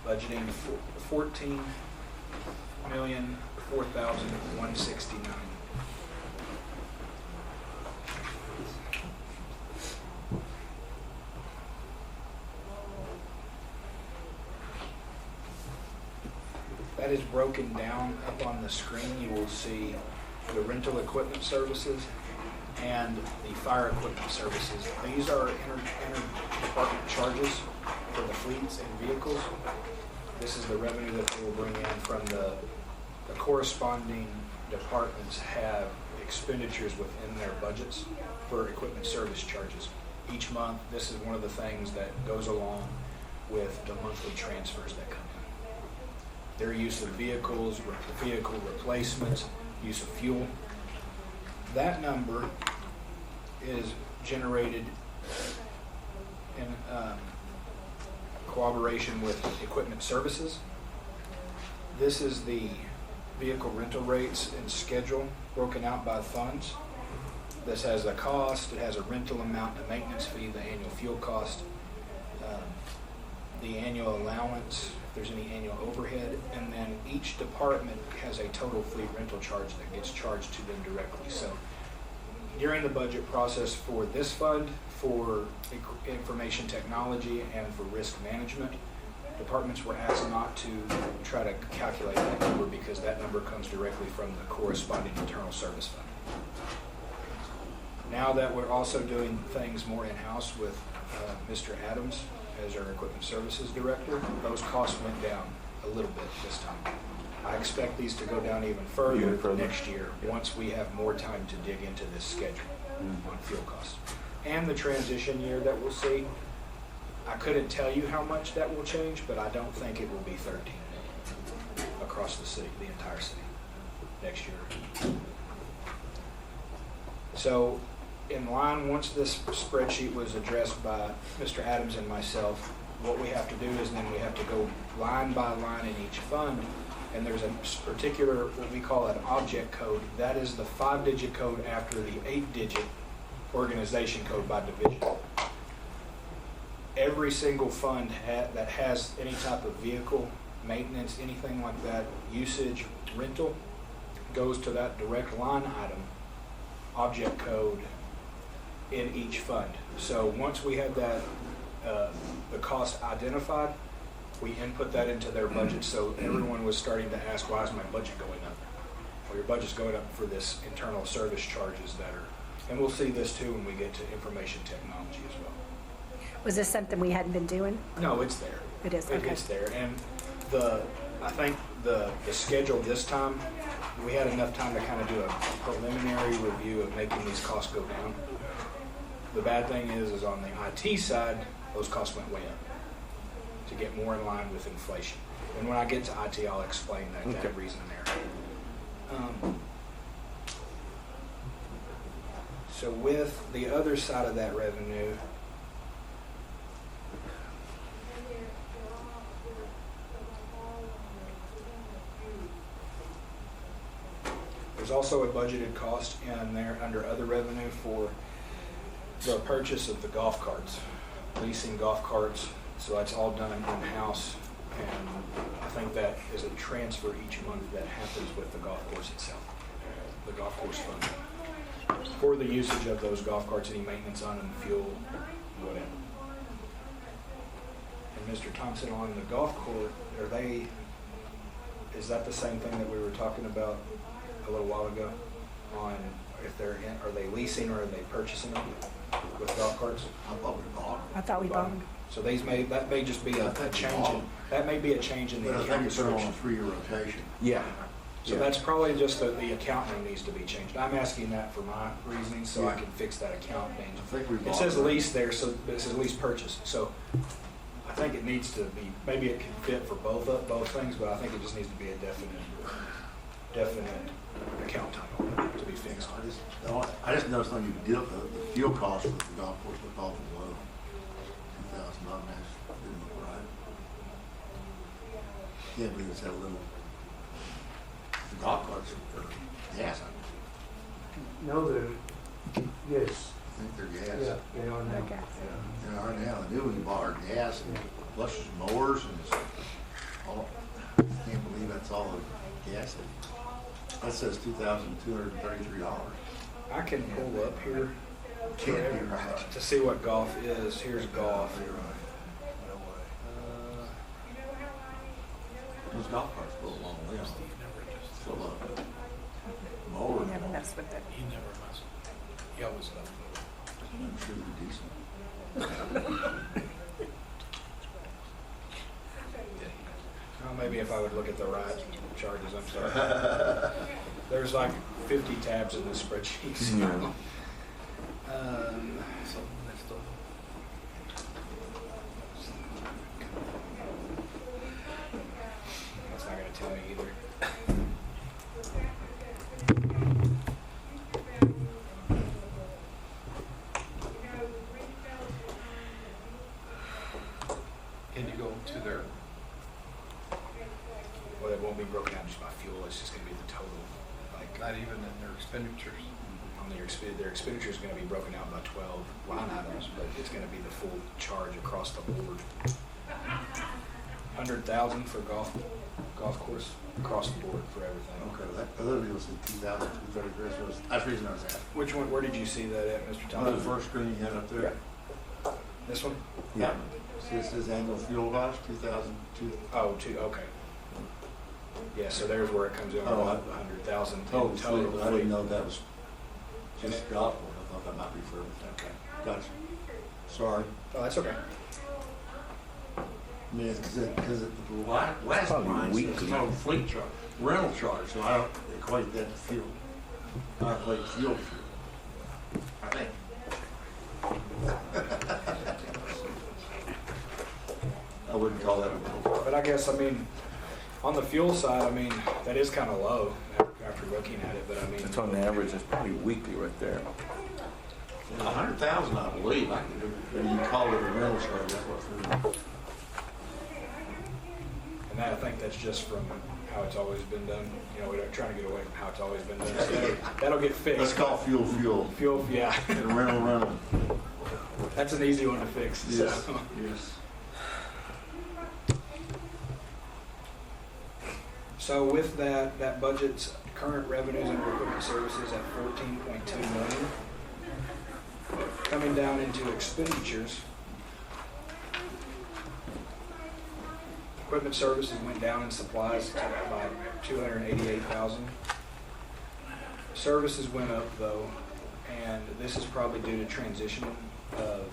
[SPEAKER 3] budgeting $14,004,169. That is broken down up on the screen. You will see the rental equipment services and the fire equipment services. These are inter-department charges for the fleets and vehicles. This is the revenue that they will bring in from the corresponding departments have expenditures within their budgets for equipment service charges. Each month, this is one of the things that goes along with the monthly transfers that come in. Their use of vehicles, vehicle replacements, use of fuel. That number is generated in cooperation with equipment services. This is the vehicle rental rates and schedule broken out by funds. This has a cost, it has a rental amount, a maintenance fee, the annual fuel cost, the annual allowance, if there's any annual overhead, and then each department has a total fleet rental charge that gets charged to them directly. So during the budget process for this fund, for information technology and for risk management, departments were asked not to try to calculate that number because that number comes directly from the corresponding internal service fund. Now that we're also doing things more in-house with Mr. Adams as our equipment services director, those costs went down a little bit this time. I expect these to go down even further next year once we have more time to dig into this schedule on fuel costs. And the transition year that we'll see, I couldn't tell you how much that will change, but I don't think it will be 13 million across the city, the entire city, next year. So in line, once this spreadsheet was addressed by Mr. Adams and myself, what we have to do is then we have to go line by line in each fund, and there's a particular, what we call an object code. That is the 5-digit code after the 8-digit organization code by division. Every single fund that has any type of vehicle, maintenance, anything like that, usage, rental, goes to that direct line item, object code in each fund. So once we have that, the cost identified, we input that into their budget. So everyone was starting to ask, why is my budget going up? Well, your budget's going up for this internal service charges that are, and we'll see this too when we get to information technology as well.
[SPEAKER 6] Was this something we hadn't been doing?
[SPEAKER 3] No, it's there.
[SPEAKER 6] It is, okay.
[SPEAKER 3] It's there. And I think the schedule this time, we had enough time to kind of do a preliminary review of making these costs go down. The bad thing is on the IT side, those costs went way up to get more in line with inflation. And when I get to IT, I'll explain that reason there. So with the other side of that revenue, there's also a budgeted cost in there under other revenue for the purchase of the golf carts, leasing golf carts, so that's all done in-house. And I think that is a transfer each month that happens with the golf course itself, the golf course fund. For the usage of those golf carts, any maintenance on them, fuel, whatever. And Mr. Thompson, on the golf court, is that the same thing that we were talking about a little while ago? On if are they leasing or are they purchasing them with golf carts?
[SPEAKER 9] I thought we bought
[SPEAKER 6] I thought we bought them.
[SPEAKER 3] So that may just be
[SPEAKER 9] I
[SPEAKER 3] a
[SPEAKER 9] think we
[SPEAKER 3] change
[SPEAKER 9] bought
[SPEAKER 3] in,
[SPEAKER 9] 'em.
[SPEAKER 3] that may be a change in
[SPEAKER 9] But
[SPEAKER 3] the
[SPEAKER 9] I
[SPEAKER 3] account
[SPEAKER 9] think it's on a
[SPEAKER 3] description.
[SPEAKER 9] 3-year rotation.
[SPEAKER 3] Yeah. So
[SPEAKER 9] Yeah.
[SPEAKER 3] that's probably just the account name needs to be changed. I'm asking that for my reasoning, so I
[SPEAKER 9] Yeah.
[SPEAKER 3] can fix that account name.
[SPEAKER 9] I think we
[SPEAKER 3] It
[SPEAKER 9] bought
[SPEAKER 3] says
[SPEAKER 9] them.
[SPEAKER 3] lease there, but it says lease purchase. So I think it needs to be, maybe it can fit for both things, but I think it just needs to be a definite account title to be fixed.
[SPEAKER 9] I just noticed on your deal, the fuel cost for the golf course looked awful low. $2,000, didn't look right. Can't believe it's that little. The golf carts are gas,
[SPEAKER 7] No, yes,
[SPEAKER 9] I think they're gas.
[SPEAKER 7] yeah, they are now.
[SPEAKER 6] Okay.
[SPEAKER 9] They are now. The new ones you bought are gas and plus there's mowers and it's all, can't believe that's all the gas. That says $2,233.
[SPEAKER 3] I can pull up here
[SPEAKER 9] Can't be right.
[SPEAKER 3] to see what golf is. Here's golf.
[SPEAKER 9] Those golf carts go a long way on. Fill up. Mower.
[SPEAKER 6] You never mess with it.
[SPEAKER 12] He never messes. He always does.
[SPEAKER 9] I'm sure they're decent.
[SPEAKER 3] Well, maybe if I would look at the right charges, I'm sorry. There's like 50 tabs in this spreadsheet. So.
[SPEAKER 1] Yeah.
[SPEAKER 3] That's not going to tell me either.
[SPEAKER 5] Can you go to their,
[SPEAKER 3] Well, it won't be broken out just by fuel. It's just going to be the total. Like
[SPEAKER 5] not even in their expenditures?
[SPEAKER 3] on their expenditure is going to be broken out by 12 line items, but it's going to be the full charge across the board. 100,000 for golf course across the board for everything.
[SPEAKER 9] Okay, that other deal said $2,233. That's the reason I was asking.
[SPEAKER 3] Which one? Where did you see that at, Mr.
[SPEAKER 9] On the
[SPEAKER 3] Thompson?
[SPEAKER 9] first screen you had up there.
[SPEAKER 3] This one?
[SPEAKER 9] Yeah. See, it says annual fuel cost, 2,002.
[SPEAKER 3] Oh, two. Okay. Yeah. So there's where it comes in.
[SPEAKER 9] Oh,
[SPEAKER 3] 100,000
[SPEAKER 9] Total
[SPEAKER 3] total.
[SPEAKER 9] fleet, I didn't know that was just golf course. I thought that might be for everything.
[SPEAKER 3] Okay.
[SPEAKER 9] Gotcha. Sorry.
[SPEAKER 3] Oh, that's okay.
[SPEAKER 9] I mean, because the last
[SPEAKER 1] Probably
[SPEAKER 9] line says
[SPEAKER 1] weekly.
[SPEAKER 9] total fleet charge, rental charge, so I don't equate that to fuel. I equate fuel to fuel. I think. I wouldn't call that a rental.
[SPEAKER 3] But I guess, I mean, on the fuel side, I mean, that is kind of low after looking at it, but I mean.
[SPEAKER 1] It's on the average, it's probably weekly right there.
[SPEAKER 9] 100,000, I believe. I can do, you call it a rental charge, that's what.
[SPEAKER 3] And that, I think that's just from how it's always been done. You know, we're trying to get away from how it's always been done. So that'll get fixed.
[SPEAKER 9] Let's call fuel.
[SPEAKER 3] Fuel, yeah.
[SPEAKER 9] And rental.
[SPEAKER 3] That's an easy one to fix.
[SPEAKER 9] Yes,
[SPEAKER 3] So.
[SPEAKER 9] yes.
[SPEAKER 3] So with that budget's current revenues under equipment services at 14.2 million. Coming down into expenditures. Equipment services went down in supplies by 288,000. Services went up though, and this is probably due to transition of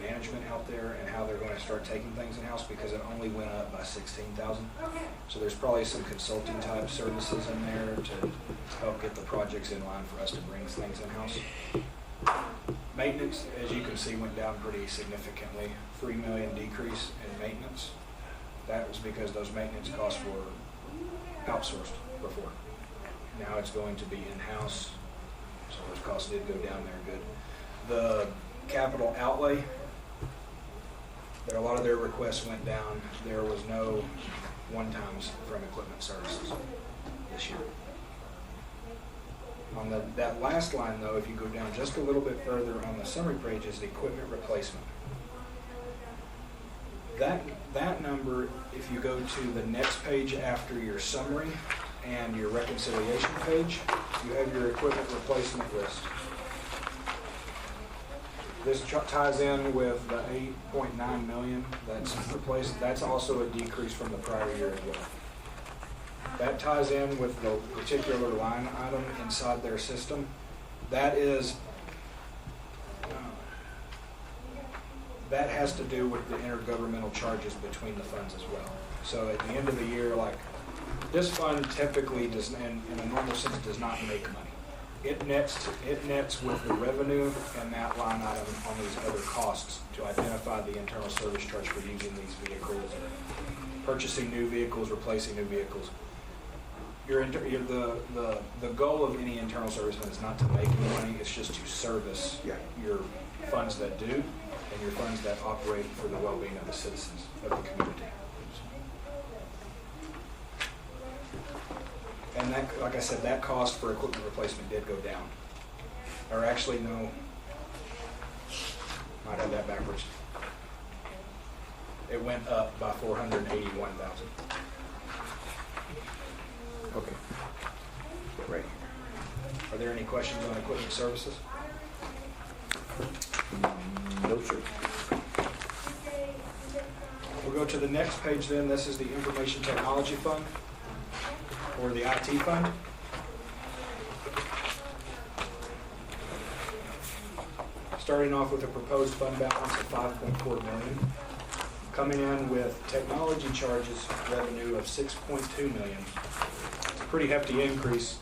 [SPEAKER 3] management out there and how they're going to start taking things in-house because it only went up by 16,000. So there's probably some consulting type services in there to help get the projects in line for us to bring things in-house. Maintenance, as you can see, went down pretty significantly. 3 million decrease in maintenance. That was because those maintenance costs were outsourced before. Now it's going to be in-house, so those costs did go down there good. The capital outlay, a lot of their requests went down. There was no one-times from equipment services this year. On that last line though, if you go down just a little bit further on the summary page is the equipment replacement. That number, if you go to the next page after your summary and your reconciliation page, you have your equipment replacement list. This ties in with the 8.9 million that's replaced. That's also a decrease from the prior year as well. That ties in with the particular line item inside their system. That has to do with the intergovernmental charges between the funds as well. So at the end of the year, like this fund typically does, in a normal sense, does not make money. It nets with the revenue and that line item on these other costs to identify the internal service charge for using these vehicles, purchasing new vehicles, replacing new vehicles. The goal of any internal service fund is not to make any money, it's just to service your funds that do and your funds that operate for the well-being of the citizens of the community. And that, like I said, that cost for equipment replacement did go down. Or actually, no, might have that backwards. It went up by $481,000. Okay. Right. Are there any questions on equipment services?
[SPEAKER 1] No, sir.
[SPEAKER 3] We'll go to the next page then. This is the Information Technology Fund, or the IT Fund. Starting off with a proposed fund balance of $5.4 million. Coming in with technology charges revenue of $6.2 million. It's a pretty hefty increase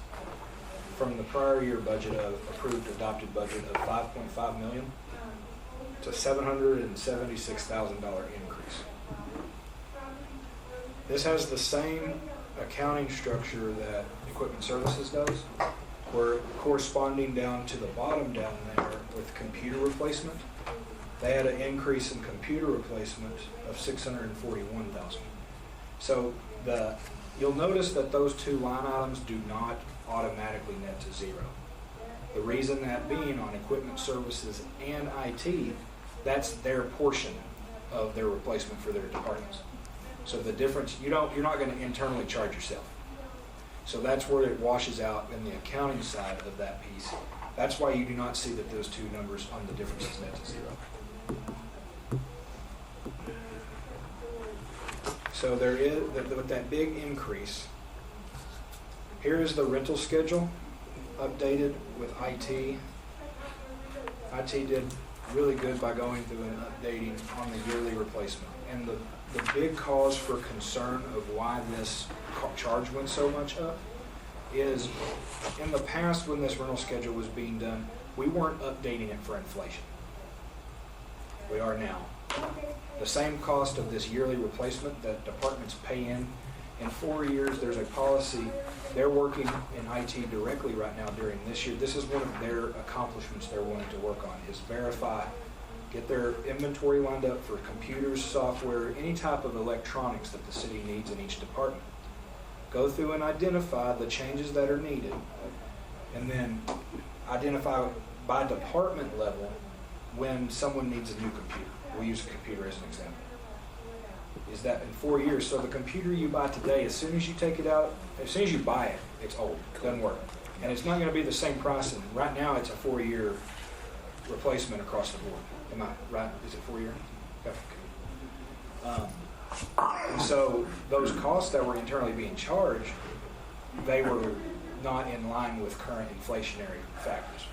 [SPEAKER 3] from the prior year budget of approved adopted budget of $5.5 million to $776,000 increase. This has the same accounting structure that Equipment Services does, where corresponding down to the bottom down there with computer replacement, they had an increase in computer replacement of $641,000. So you'll notice that those two line items do not automatically net to zero. The reason that being on Equipment Services and IT, that's their portion of their replacement for their departments. So the difference, you're not going to internally charge yourself. So that's where it washes out in the accounting side of that piece. That's why you do not see that those two numbers on the differences net to zero. So there is, with that big increase, here is the rental schedule updated with IT. IT did really good by going through and updating on the yearly replacement. And the big cause for concern of why this charge went so much up is in the past when this rental schedule was being done, we weren't updating it for inflation. We are now. The same cost of this yearly replacement that departments pay in 4 years, there's a policy. They're working in IT directly right now during this year. This is one of their accomplishments they're wanting to work on, is verify, get their inventory lined up for computers, software, any type of electronics that the city needs in each department. Go through and identify the changes that are needed, and then identify by department level when someone needs a new computer. We'll use a computer as an example. Is that in 4 years? So the computer you buy today, as soon as you take it out, as soon as you buy it, it's old, doesn't work. And it's not going to be the same price. And right now it's a 4-year replacement across the board. Am I right? Is it 4 year? Okay. And so those costs that were internally being charged, they were not in line with current inflationary factors.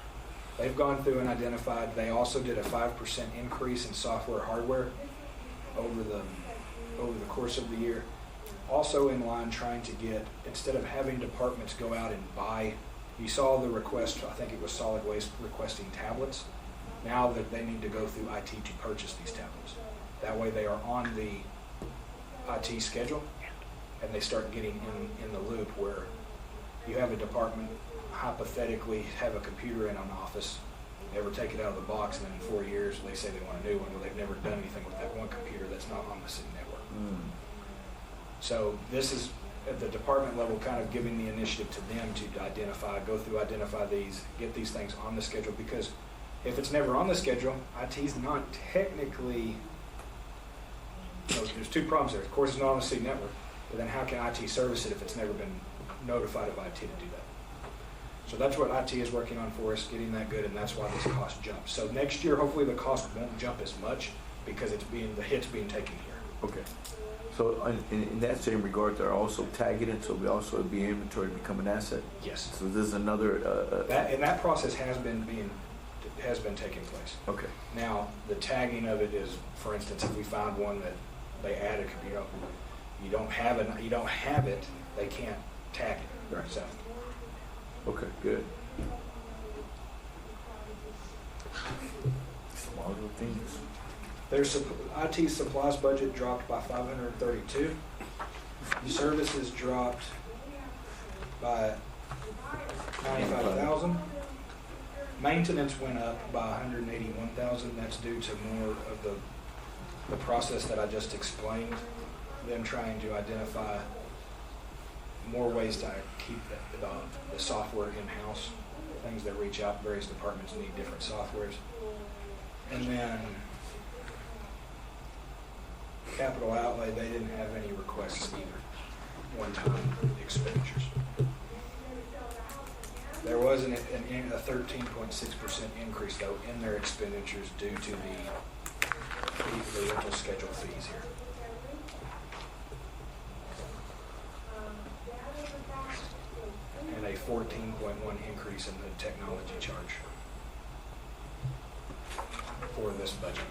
[SPEAKER 3] They've gone through and identified, they also did a 5% increase in software hardware over the course of the year. Also in line trying to get, instead of having departments go out and buy, you saw the request, I think it was Solid Waste requesting tablets. Now that they need to go through IT to purchase these tablets. That way they are on the IT schedule and they start getting in the loop where you have a department hypothetically have a computer in an office, never take it out of the box, and then in 4 years they say they want a new one. Well, they've never done anything with that one computer that's not on the city network. So this is at the department level, kind of giving the initiative to them to identify these, get these things on the schedule, because if it's never on the schedule, IT's not technically, there's two problems there. Of course, it's not on the city network, but then how can IT service it if it's never been notified of IT to do that? So that's what IT is working on for us, getting that good, and that's why this cost jumps. So next year, hopefully the cost won't jump as much because the hit's being taken here.
[SPEAKER 1] Okay. So in that same regard, they're also tagging it, so we also be inventory to become an asset?
[SPEAKER 3] Yes.
[SPEAKER 1] So this is another,
[SPEAKER 3] That process has been taking place.
[SPEAKER 1] okay.
[SPEAKER 3] Now, the tagging of it is, for instance, if we find one that they added, you don't have it, they can't tag it.
[SPEAKER 1] Right.
[SPEAKER 3] So,
[SPEAKER 1] Okay, good. Some other things.
[SPEAKER 3] there's IT supplies budget dropped by 532. Services dropped by 95,000. Maintenance went up by 181,000. That's due to more of the process that I just explained. Them trying to identify more ways to keep the software in-house. Things that reach out, various departments need different softwares. And then capital outlay, they didn't have any requests either, one-time expenditures. There was a 13.6% increase, though, in their expenditures due to the rental schedule fees here. And a 14.1 increase in the technology charge for this budget.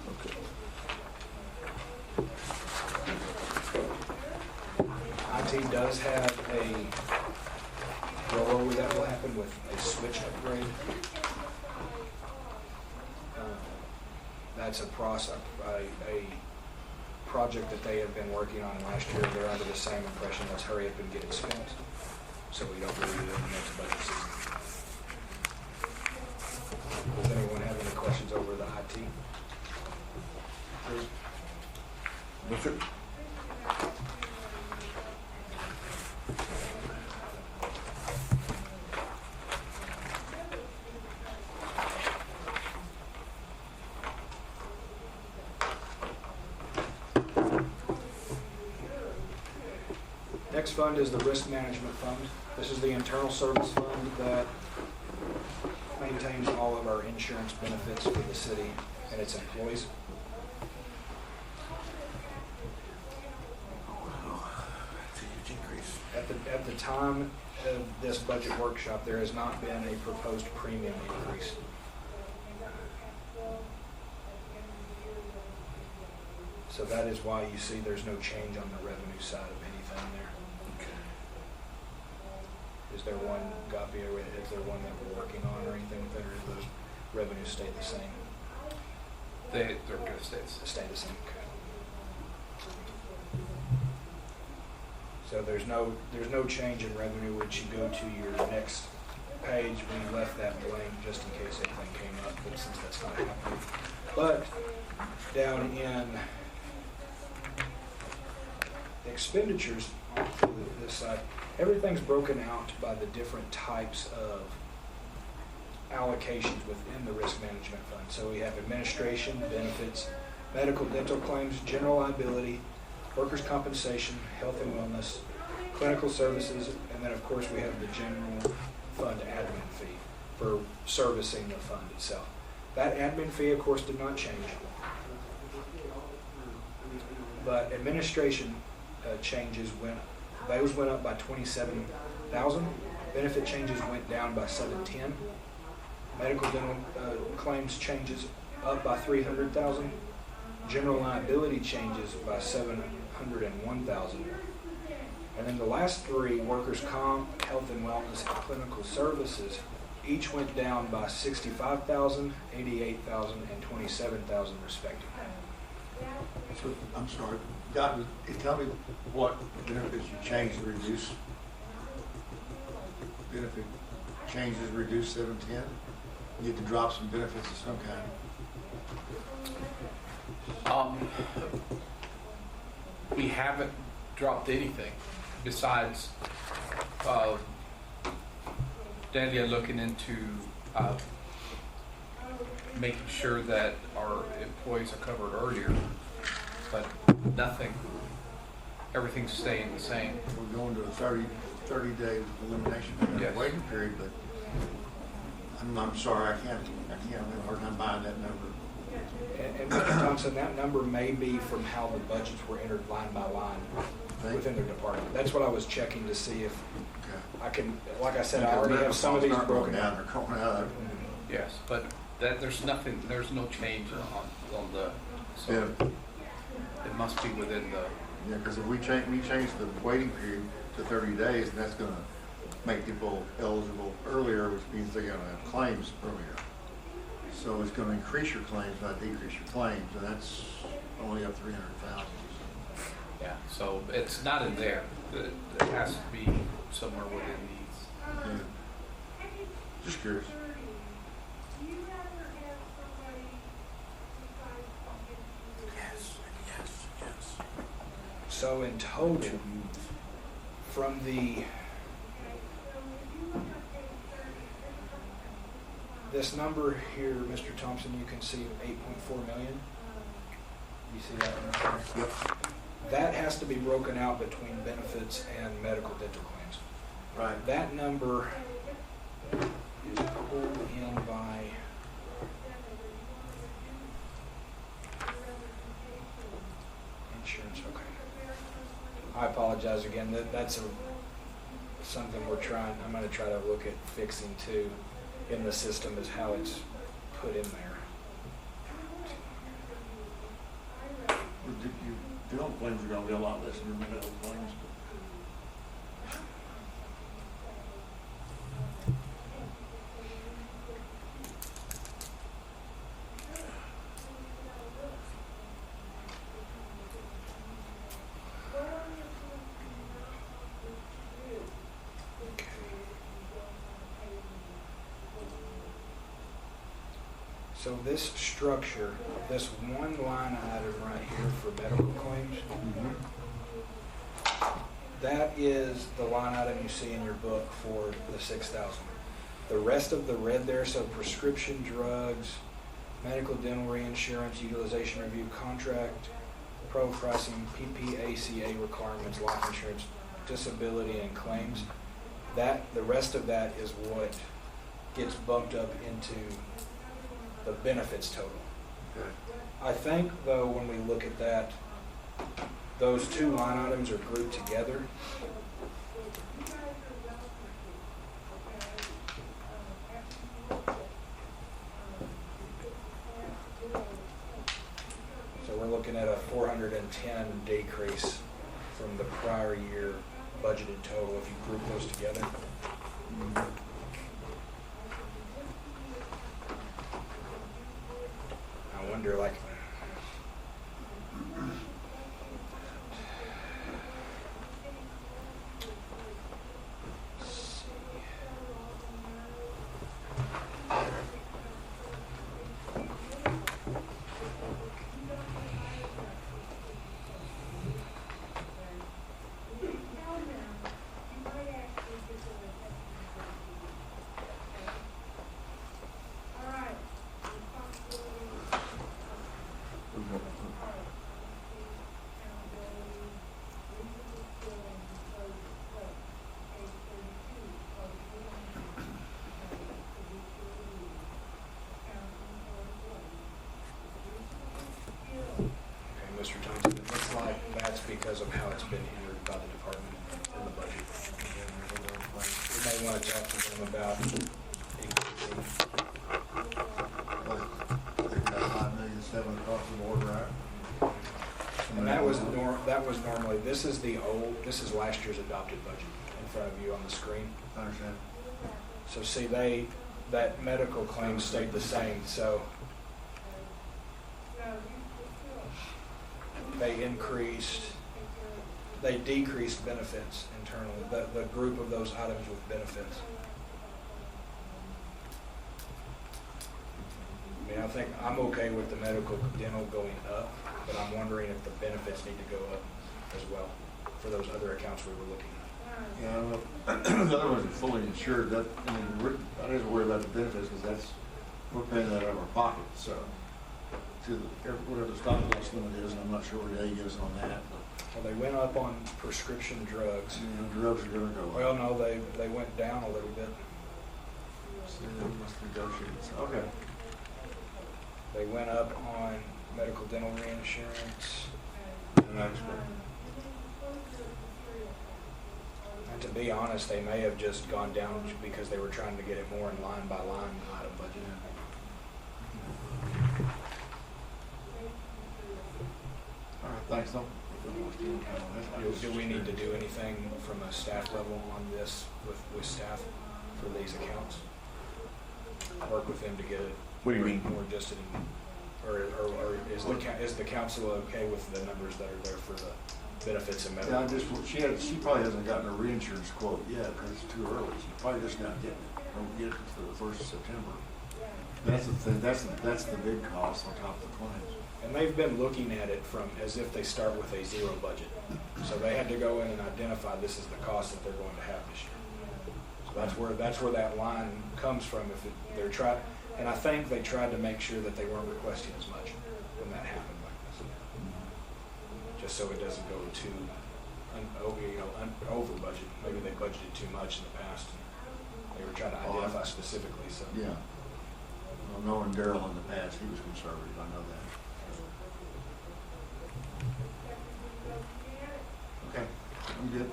[SPEAKER 1] Okay.
[SPEAKER 3] IT does have a rollover that will happen with a switch upgrade. That's a project that they have been working on last year. They're under the same impression, let's hurry up and get it spent, so we don't lose it in the next budget season. Does anyone have any questions over the IT?
[SPEAKER 1] No, sir.
[SPEAKER 3] Next fund is the risk management fund. This is the internal service fund that maintains all of our insurance benefits for the city and its employees.
[SPEAKER 1] That's a huge increase.
[SPEAKER 3] At the time of this budget workshop, there has not been a proposed premium increase. So that is why you see there's no change on the revenue side of anything there. Is there one, Guppy, or is there one that we're working on or anything with it, or do those revenues stay the same?
[SPEAKER 5] They're going to stay.
[SPEAKER 3] Stay the same. Okay. So there's no change in revenue. Once you go to your next page, we left that blank just in case anything came up, but since that's not happening. But down in expenditures on this side, everything's broken out by the different types of allocations within the risk management fund. So we have administration, benefits, medical, dental claims, general liability, workers' compensation, health and wellness, clinical services, and then of course we have the general fund admin fee for servicing the fund itself. That admin fee, of course, did not change. But administration changes those went up by 27,000. Benefit changes went down by 710. Medical dental claims changes up by 300,000. General liability changes by 701,000. And then the last three, workers' comp, health and wellness, and clinical services, each went down by 65,000, 88,000, and 27,000 respectively.
[SPEAKER 9] So, I'm sorry, tell me what benefits you changed and reduced. Benefit changes reduced 710? You had to drop some benefits of some kind.
[SPEAKER 5] we haven't dropped anything besides Delia looking into making sure that our employees are covered earlier, but nothing. Everything's staying the same.
[SPEAKER 9] We're going to a 30-day elimination
[SPEAKER 5] Yes.
[SPEAKER 9] waiting period, but I'm sorry, I can't have a hard time buying that number.
[SPEAKER 12] And Mr. Thompson, that number may be from how the budgets were entered line by line within their department. That's what I was checking to see if
[SPEAKER 9] Okay.
[SPEAKER 12] I can, like I said, I already have some of these
[SPEAKER 9] Not
[SPEAKER 12] broken
[SPEAKER 9] down,
[SPEAKER 12] down.
[SPEAKER 9] they're coming out.
[SPEAKER 5] Yes, but there's nothing, there's no change on the, so
[SPEAKER 9] Yeah,
[SPEAKER 5] it must be within the,
[SPEAKER 9] yeah, because if we change the waiting period to 30 days, and that's gonna make people eligible earlier, which means they're gonna have claims earlier. So it's gonna increase your claims, not decrease your claims, and that's only up 300,000.
[SPEAKER 5] yeah, so it's not in there. It has to be somewhere within these.
[SPEAKER 9] Yeah. Just curious.
[SPEAKER 12] So in total, from this number here, Mr. Thompson, you can see 8.4 million. You see that one there?
[SPEAKER 9] Yep.
[SPEAKER 12] That has to be broken out between benefits and medical dental claims.
[SPEAKER 9] Right.
[SPEAKER 12] That number is pulled in by insurance. Okay. I apologize again. That's something we're trying. I'm going to try to look at fixing too in the system, is how it's put in there.
[SPEAKER 9] Dental claims are gonna be a lot less than your medical claims.
[SPEAKER 12] So this structure, this one line item right here for medical claims, that is the line item you see in your book for the 6,000. The rest of the red there, so prescription drugs, medical dental reinsurance, utilization review contract, pro pricing, PPACA requirements, life insurance, disability and claims, the rest of that is what gets bumped up into the benefits total.
[SPEAKER 9] Okay.
[SPEAKER 12] I think, though, when we look at that, those two line items are grouped together. So we're looking at a 410 decrease from the prior year budgeted total if you group those together. I wonder, like, Mr. Thompson, it looks like that's because of how it's been entered by the department in the budget. We may want to talk to them about increasing.
[SPEAKER 9] They've got 5,700,000 across the board, right?
[SPEAKER 12] And that was normally, this is last year's adopted budget in front of you on the screen.
[SPEAKER 9] I understand.
[SPEAKER 12] So see, that medical claim stayed the same, so they decreased benefits internally, the group of those items with benefits. I mean, I think I'm okay with the medical dental going up, but I'm wondering if the benefits need to go up. as well for those other accounts we were looking at.
[SPEAKER 9] Yeah, well, the other ones are fully insured, that, I mean, I don't have to worry about the benefits, because we're paying that out of our pocket, so. Whatever the stop loss limit is, and I'm not sure where they get us on that, but,
[SPEAKER 12] Well, they went up on prescription drugs.
[SPEAKER 9] drugs are gonna go up.
[SPEAKER 12] Well, no, they went down a little bit.
[SPEAKER 9] So they must negotiate, so, okay.
[SPEAKER 12] They went up on medical dental reinsurance.
[SPEAKER 9] And I expect,
[SPEAKER 12] And to be honest, they may have just gone down because they were trying to get it more in line by line item budget.
[SPEAKER 9] all right, thanks, though.
[SPEAKER 12] Do we need to do anything from a staff level on this with staff for these accounts? Work with them to get it
[SPEAKER 1] What do you mean?
[SPEAKER 12] more adjusted, or is the council okay with the numbers that are there for the benefits and
[SPEAKER 9] Yeah,
[SPEAKER 12] medical?
[SPEAKER 9] she probably hasn't gotten a reinsurance quote yet, because it's too early, she's probably just not getting it, don't get it until the 1st of September. That's the thing, that's the big cost on top of the claims.
[SPEAKER 12] And they've been looking at it from as if they start with a zero budget. So they had to go in and identify this is the cost that they're going to have this year. So that's where that line comes from. And I think they tried to make sure that they weren't requesting as much when that happened like this. Just so it doesn't go too over budget. Maybe they budgeted too much in the past. They were trying to identify specifically. So
[SPEAKER 9] Yeah. Well, knowing Daryl in the past, he was conservative, I know that. Okay, I'm good.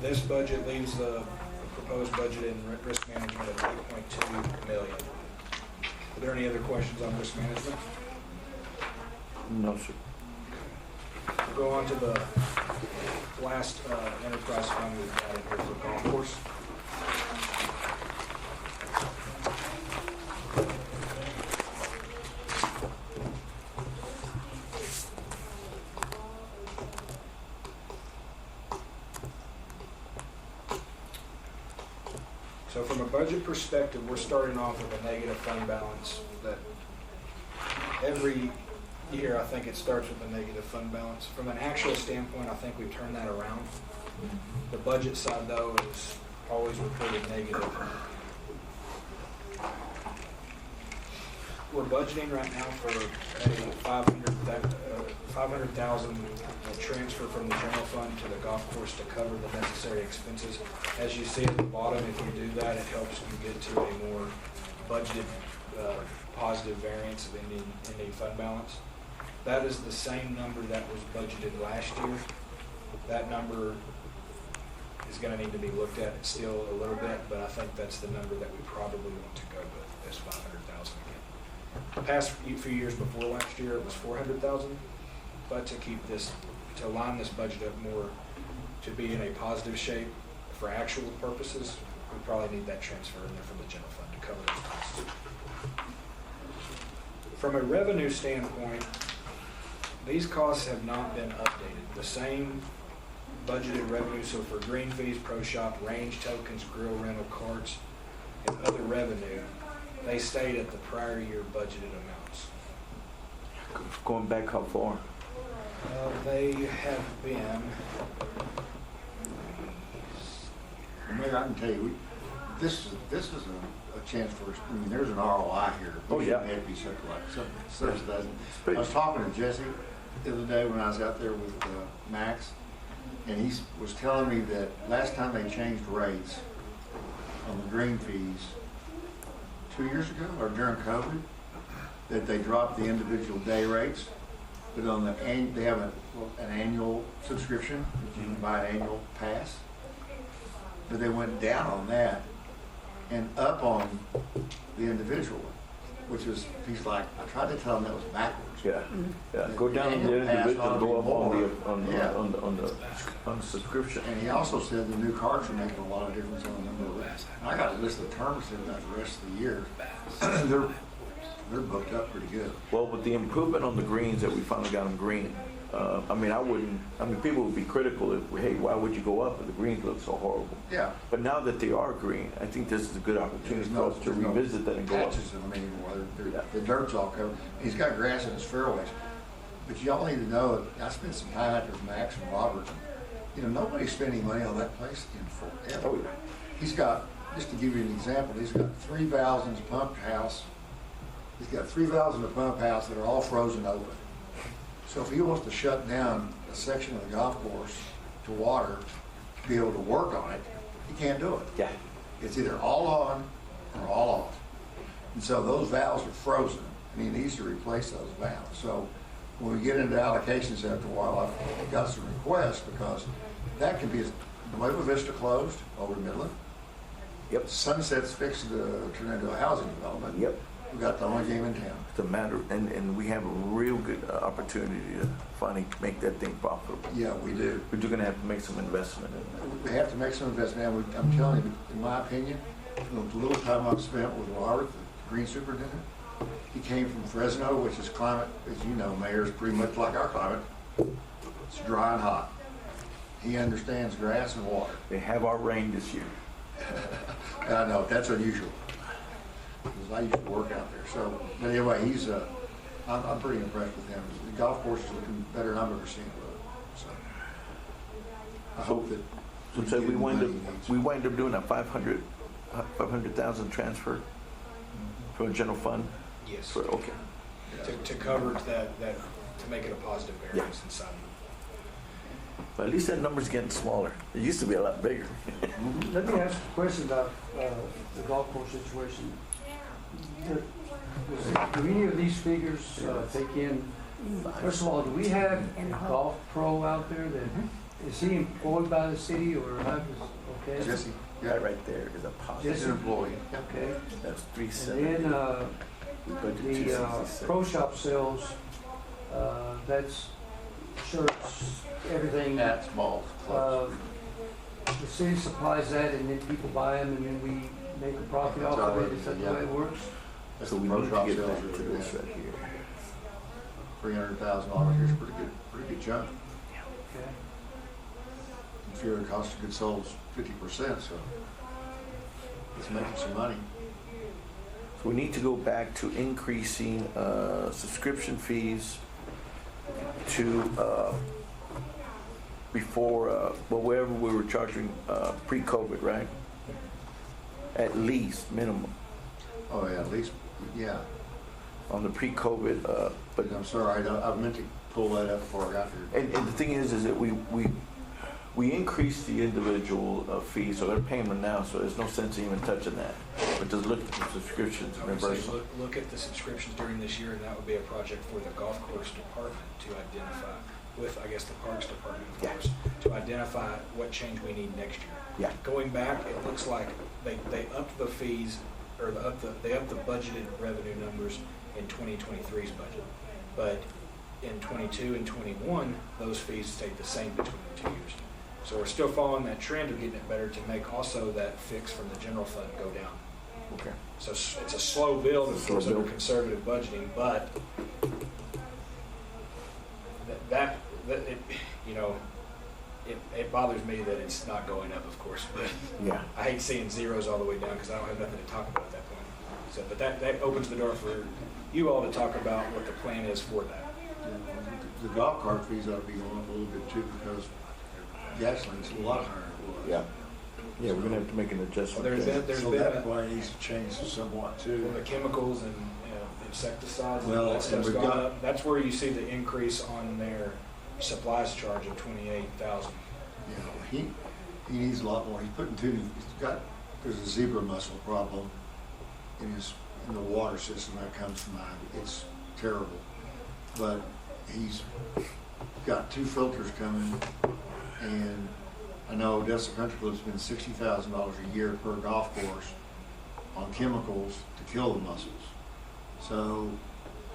[SPEAKER 12] this budget leaves the proposed budget in risk management at 8.2 million. Are there any other questions on risk management?
[SPEAKER 1] No, sir.
[SPEAKER 12] We'll go on to the last enterprise fund we've got in here for golf course. So from a budget perspective, we're starting off with a negative fund balance that every year, I think it starts with a negative fund balance. From an actual standpoint, I think we've turned that around. The budget side, though, is always reported negative. We're budgeting right now for a $500,000 transfer from the general fund to the golf course to cover the necessary expenses. As you see at the bottom, if you do that, it helps you get to a more budgeted positive variance of ending fund balance. That is the same number that was budgeted last year. That number is going to need to be looked at still a little bit, but I think that's the number that we probably want to go with, is $500,000 again. The past few years before last year, it was $400,000, but to line this budget up more to be in a positive shape for actual purposes, we probably need that transfer in there from the general fund to cover those costs. From a revenue standpoint, these costs have not been updated. The same budgeted revenue, so for green fees, pro shop, range tokens, grill rental, carts, and other revenue, they stayed at the prior year budgeted amounts.
[SPEAKER 1] Going back how far?
[SPEAKER 12] They have been,
[SPEAKER 9] Mayor, I can tell you, this is a chance for us, I mean, there's an ROI here.
[SPEAKER 1] Oh, yeah.
[SPEAKER 9] We shouldn't have to be subsidizing. I was talking to Jesse the other day when I was out there with Max, and he was telling me that last time they changed rates on the green fees, 2 years ago, or during COVID, that they dropped the individual day rates, but on they have an annual subscription, that you can buy an annual pass, but they went down on that and up on the individual one, which was, he's like, I tried to tell him that was backwards.
[SPEAKER 1] Yeah, yeah. Go down on the individual, go up on the subscription.
[SPEAKER 9] And he also said the new cards are making a lot of difference on the number of reps. I got a list of terms in about the rest of the year. They're booked up pretty good.
[SPEAKER 1] Well, with the improvement on the greens that we finally got them green, people would be critical if, hey, why would you go up if the greens look so horrible?
[SPEAKER 9] Yeah.
[SPEAKER 1] But now that they are green, I think this is a good opportunity for us to revisit that and go up.
[SPEAKER 9] Patches in them anymore. The dirt's all covered. He's got grass in his fairways. But y'all need to know, I spent some time out there with Max and Robert. You know, nobody's spending money on that place in forever.
[SPEAKER 1] Oh, yeah.
[SPEAKER 9] He's got, just to give you an example, he's got 3 valves in his pump house. He's got 3 valves in the pump house that are all frozen open. So if he wants to shut down a section of the golf course to water, to be able to work on it, he can't do it.
[SPEAKER 1] Yeah.
[SPEAKER 9] It's either all on or all off. And so those valves are frozen, and he needs to replace those valves. So when we get into allocations after a while, I've got some requests, because that can be, Nueva Vista closed over Midland.
[SPEAKER 1] Yep.
[SPEAKER 9] Sunset's fixing to turn into a housing development.
[SPEAKER 1] Yep.
[SPEAKER 9] We've got the only game in town.
[SPEAKER 1] It's a matter, and we have a real good opportunity to finally make that thing profitable.
[SPEAKER 9] Yeah, we do.
[SPEAKER 1] We're just gonna have to make some investment in it.
[SPEAKER 9] We have to make some investment. And I'm telling you, in my opinion, the little time I've spent with Robert, the green superintendent, he came from Fresno, which is climate, as you know, Mayor, is pretty much like our climate. It's dry and hot. He understands grass and water.
[SPEAKER 1] They have our rain this year.
[SPEAKER 9] I know, that's unusual, because I used to work out there. So, but anyway, I'm pretty impressed with him. The golf course is looking better than I've ever seen it. So, I hope that.
[SPEAKER 1] So
[SPEAKER 9] get
[SPEAKER 1] we
[SPEAKER 9] the
[SPEAKER 1] wind
[SPEAKER 9] money
[SPEAKER 1] up,
[SPEAKER 9] he needs.
[SPEAKER 1] we wind up doing a 500,000 transfer from a general fund?
[SPEAKER 12] Yes.
[SPEAKER 1] Okay.
[SPEAKER 12] To cover that, to make it a positive variance inside.
[SPEAKER 1] But at least that number's getting smaller. It used to be a lot bigger.
[SPEAKER 7] Let me ask a question about the golf course situation. Do any of these figures take in, first of all, do we have a golf pro out there that, is he employed by the city or how does, okay?
[SPEAKER 9] Jesse,
[SPEAKER 1] That right there is a positive
[SPEAKER 7] Jesse.
[SPEAKER 1] employee.
[SPEAKER 7] Okay.
[SPEAKER 1] That's
[SPEAKER 7] And
[SPEAKER 1] 370.
[SPEAKER 7] then
[SPEAKER 1] We budgeted
[SPEAKER 7] the
[SPEAKER 1] 266.
[SPEAKER 7] pro shop sales, that's shirts, everything.
[SPEAKER 9] Hats, balls, clubs.
[SPEAKER 7] The city supplies that and then people buy them and then we make a profit off of it. Is that the way it works?
[SPEAKER 9] That's
[SPEAKER 1] So
[SPEAKER 9] the
[SPEAKER 1] we
[SPEAKER 9] pro
[SPEAKER 1] need to
[SPEAKER 9] shop
[SPEAKER 1] get
[SPEAKER 9] sales
[SPEAKER 1] back to
[SPEAKER 9] really
[SPEAKER 1] this
[SPEAKER 9] good.
[SPEAKER 1] right here.
[SPEAKER 9] $300,000 here's pretty good chunk.
[SPEAKER 7] Okay.
[SPEAKER 9] If your cost of goods sold is 50%, so it's making some money.
[SPEAKER 1] So we need to go back to increasing subscription fees to before, well, wherever we were charging pre-COVID, right? At least minimum
[SPEAKER 9] Oh, yeah, at least, yeah.
[SPEAKER 1] on the pre-COVID, but
[SPEAKER 9] But I'm sorry, I meant to pull that up before I got here.
[SPEAKER 1] and the thing is that we increased the individual fees, so they're paying them now, so there's no sense in even touching that. But just look at the subscriptions,
[SPEAKER 12] I would say
[SPEAKER 1] reimbursement.
[SPEAKER 12] look at the subscriptions during this year, and that would be a project for the golf course department to identify, with, I guess, the parks department, of
[SPEAKER 1] Yeah.
[SPEAKER 12] course, to identify what change we need next year.
[SPEAKER 1] Yeah.
[SPEAKER 12] Going back, it looks like they upped the fees, or they upped the budgeted revenue numbers in 2023's budget. But in 22 and 21, those fees stayed the same between the 2 years. So we're still following that trend of getting it better to make also that fix from the general fund go down.
[SPEAKER 1] Okay.
[SPEAKER 12] So it's a slow build, of
[SPEAKER 1] Slow
[SPEAKER 12] course, under
[SPEAKER 1] build.
[SPEAKER 12] conservative budgeting, but that it, you know, it bothers me that it's not going up, of course, but
[SPEAKER 1] Yeah.
[SPEAKER 12] I hate seeing zeros all the way down because I don't have nothing to talk about at that point. So, but that opens the door for you all to talk about what the plan is for that.
[SPEAKER 9] The golf cart fees ought to be going up a little bit too, because gasoline's a lot higher than it was.
[SPEAKER 1] Yeah. Yeah, we're gonna have to make an adjustment.
[SPEAKER 12] There's
[SPEAKER 1] there.
[SPEAKER 12] been
[SPEAKER 9] So
[SPEAKER 12] a-
[SPEAKER 9] that probably needs to change somewhat too.
[SPEAKER 12] the chemicals and insecticides and
[SPEAKER 9] Well,
[SPEAKER 12] all that
[SPEAKER 9] and
[SPEAKER 12] stuff's
[SPEAKER 9] we've
[SPEAKER 12] gone
[SPEAKER 9] got-
[SPEAKER 12] up. That's where you see the increase on their supplies charge of 28,000.
[SPEAKER 9] You know, he needs a lot more. There's a zebra mussel problem in the water system that comes from mine. It's terrible. But he's got 2 filters coming, and I know Odessa Country Club's been $60,000 a year per golf course on chemicals to kill the mussels. So,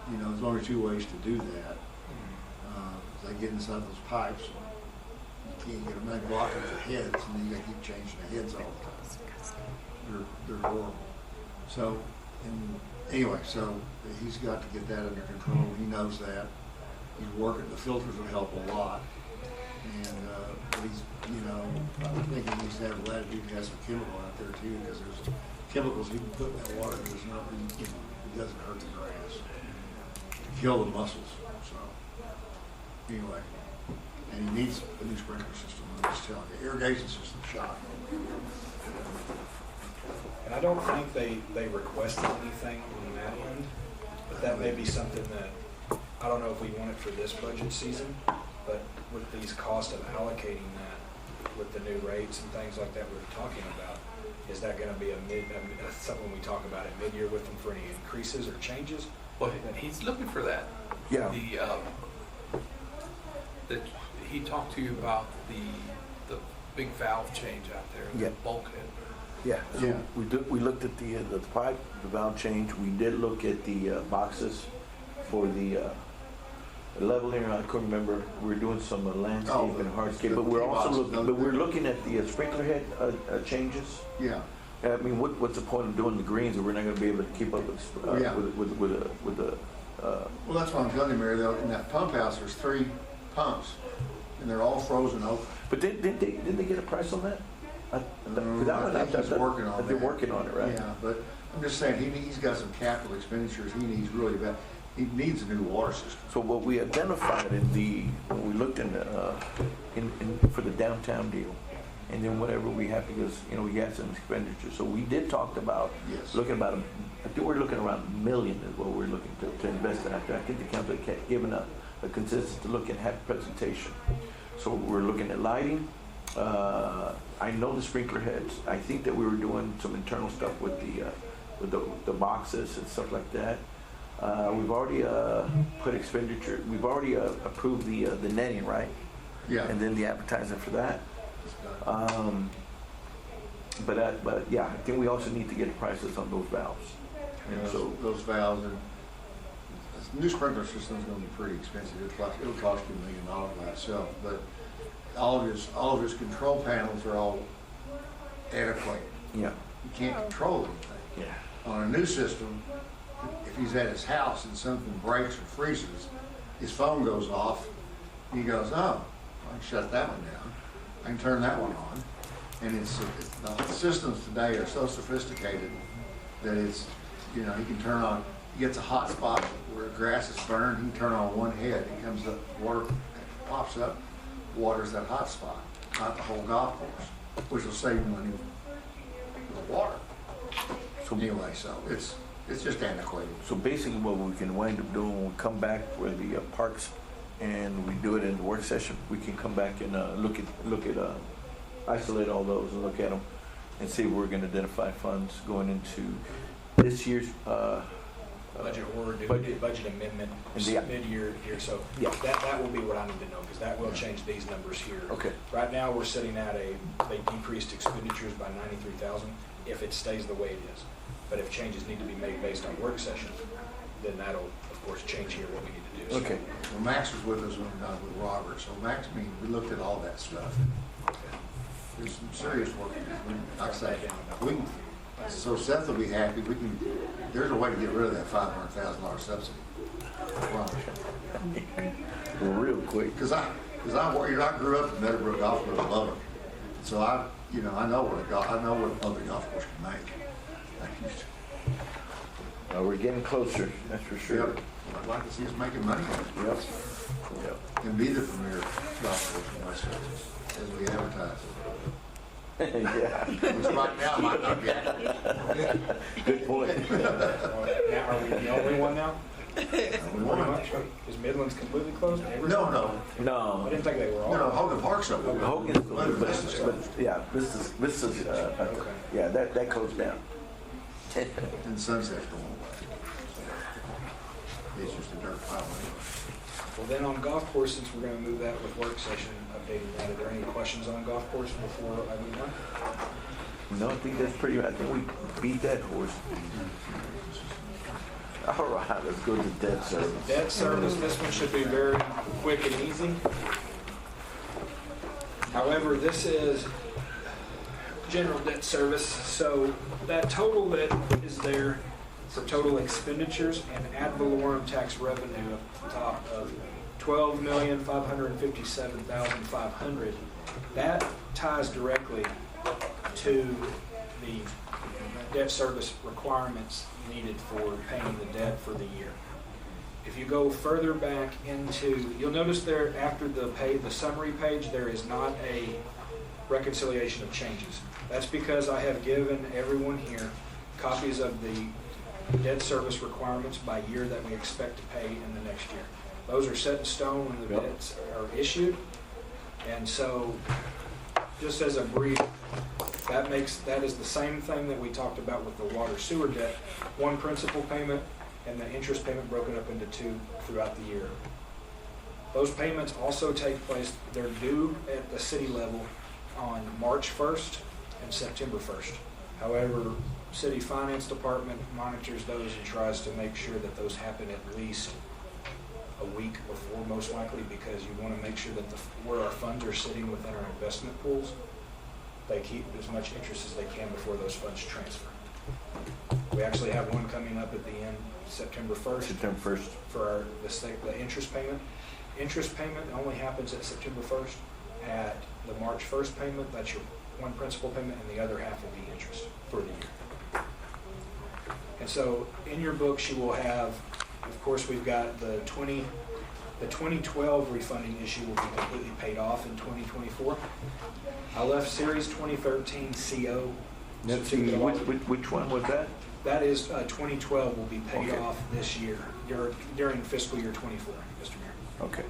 [SPEAKER 9] you know, there's only 2 ways to do that. They get inside those pipes, you can't get them, they block up the heads, and then you gotta keep changing the heads all the time. They're horrible. So, and anyway, so he's got to get that under control. He knows that. He's working, the filters will help a lot. And, but he's, you know, I think he needs to have latitude to have some chemical out there too, because there's chemicals he can put in that water, there's not, you know, it doesn't hurt the grass. To kill the mussels, so. Anyway, and he needs a new sprinkler system, I'm just telling you, irrigation system shot.
[SPEAKER 12] And I don't think they requested anything on that end, but that may be something that, I don't know if we want it for this budget season, but with these costs of allocating that, with the new rates and things like that we're talking about, is that gonna be something we talk about at mid-year with them for any increases or changes?
[SPEAKER 5] Well, he's looking for that.
[SPEAKER 1] Yeah.
[SPEAKER 5] That he talked to you about the big valve change out there,
[SPEAKER 1] Yeah.
[SPEAKER 5] the bulkhead.
[SPEAKER 1] Yeah, so
[SPEAKER 9] Yeah.
[SPEAKER 1] we looked at the pipe, the valve change. We did look at the boxes for the leveling. I couldn't remember. We were doing some landscape and hardscape, but we're also looking at the sprinkler head changes.
[SPEAKER 9] Yeah,
[SPEAKER 1] I mean, what's the point of doing the greens if we're not going to be able to keep up
[SPEAKER 9] Yeah.
[SPEAKER 1] with the
[SPEAKER 9] well, that's what I'm telling you, Mary, though, in that pump house, there's 3 pumps, and they're all frozen open.
[SPEAKER 1] But didn't they get a price on that?
[SPEAKER 9] I think he's working on
[SPEAKER 1] They're
[SPEAKER 9] that.
[SPEAKER 1] working on it, right?
[SPEAKER 9] Yeah, but I'm just saying, he's got some capital expenditures he needs really bad. He needs a new water system.
[SPEAKER 1] So what we identified when we looked in for the downtown deal, and then whatever we have, because, we got some expenditures. So we did talk about
[SPEAKER 9] Yes.
[SPEAKER 1] looking about, I think we're looking around $1 million is what we're looking to invest in. I think the council had given a consensus to look and have a presentation. So we're looking at lighting. I know the sprinkler heads. I think that we were doing some internal stuff with the boxes and stuff like that. We've already put expenditure. We've already approved the netting, right?
[SPEAKER 9] Yeah.
[SPEAKER 1] And then the advertising for that. But yeah, I think we also need to get prices on those valves. And so
[SPEAKER 9] Those valves, and the new sprinkler system's gonna be pretty expensive. It'll cost you $1 million by itself, but all of his control panels are all adequate.
[SPEAKER 1] yeah,
[SPEAKER 9] You can't control anything.
[SPEAKER 1] yeah.
[SPEAKER 9] On a new system, if he's at his house and something breaks or freezes, his phone goes off, he goes, oh, I can shut that one down. I can turn that one on. And the systems today are so sophisticated that he can turn on, he gets a hot spot where grass is burned, he can turn on one head, it comes up, water pops up, waters that hot spot, not the whole golf course, which will save money with water.
[SPEAKER 1] So
[SPEAKER 9] Anyway, so it's just antiquated.
[SPEAKER 1] So basically what we can wind up doing when we come back for the parks and we do it in the work session, we can come back and look at isolate all those and look at them and see if we're going to identify funds going into this year's
[SPEAKER 12] Budget or
[SPEAKER 1] budget.
[SPEAKER 12] budget amendment
[SPEAKER 1] And the-
[SPEAKER 12] mid-year here, so
[SPEAKER 1] Yeah.
[SPEAKER 12] that will be what I need to know, because that will change these numbers here.
[SPEAKER 1] Okay.
[SPEAKER 12] Right now, we're sitting at they decreased expenditures by 93,000 if it stays the way it is. But if changes need to be made based on work session, then that'll, of course, change here what we need to do. So-
[SPEAKER 1] Okay.
[SPEAKER 9] Well, Max was with us when we was with Robert, so Max, we looked at all that stuff. There's some serious work. Like I say, so Seth will be happy, there's a way to get rid of that $500,000 subsidy.
[SPEAKER 1] Real quick.
[SPEAKER 9] Because I grew up in Meadowbrook Golf Course, I love it. So I know what other golf course can make.
[SPEAKER 1] We're getting closer, that's for sure.
[SPEAKER 9] Yep. I'd like to see us making money
[SPEAKER 1] Yep. Yep.
[SPEAKER 9] and be the premier golf course in West Texas, as we advertise.
[SPEAKER 1] Yeah.
[SPEAKER 9] Which right now might not be accurate.
[SPEAKER 1] Good point.
[SPEAKER 12] Now, are we the only one now?
[SPEAKER 9] We won.
[SPEAKER 12] Is Midland's completely closed?
[SPEAKER 9] No.
[SPEAKER 12] I
[SPEAKER 1] No.
[SPEAKER 12] didn't think they were all.
[SPEAKER 9] No, Hogan Park's up.
[SPEAKER 1] Hogan's still there, but yeah, this is
[SPEAKER 12] Okay.
[SPEAKER 1] yeah, that closed down.
[SPEAKER 9] And Sunset's going away. It's just a dirt pile anyway.
[SPEAKER 12] Well, then on golf course, since we're going to move that with work session, updating that, are there any questions on golf course before I move on?
[SPEAKER 1] No, I think that's pretty, I think we beat that horse. All right, let's go to debt service.
[SPEAKER 12] Debt service, this one should be very quick and easy. However, this is general debt service, so that total that is there for total expenditures and ad valorem tax revenue at the top of $12,557,500, that ties directly to the debt service requirements needed for paying the debt for the year.
[SPEAKER 3] If you go further back into, you'll notice there after the summary page, there is not a reconciliation of changes. That's because I have given everyone here copies of the debt service requirements by year that we expect to pay in the next year. Those are set in stone when the debts are issued. And so, just as a brief, that is the same thing that we talked about with the water sewer debt. One principal payment and the interest payment broken up into two throughout the year. Those payments also take place, they're due at the city level on March 1st and September 1st. However, city finance department monitors those and tries to make sure that those happen at least a week before, most likely, because you want to make sure that where our funds are sitting within our investment pools, they keep as much interest as they can before those funds transfer. We actually have one coming up at the end, September 1st.
[SPEAKER 1] September 1st.
[SPEAKER 3] For the interest payment. Interest payment only happens at September 1st. At the March 1st payment, that's your one principal payment, and the other half will be interest for the year. And so in your books you will have, of course, we've got the 2012 refunding issue will be completely paid off in 2024. I left Series 2013 CO.
[SPEAKER 1] Which one was that?
[SPEAKER 3] That is 2012 will be paid
[SPEAKER 1] Okay.
[SPEAKER 3] off this year, during fiscal year 24, Mr. Mayor.
[SPEAKER 1] Okay.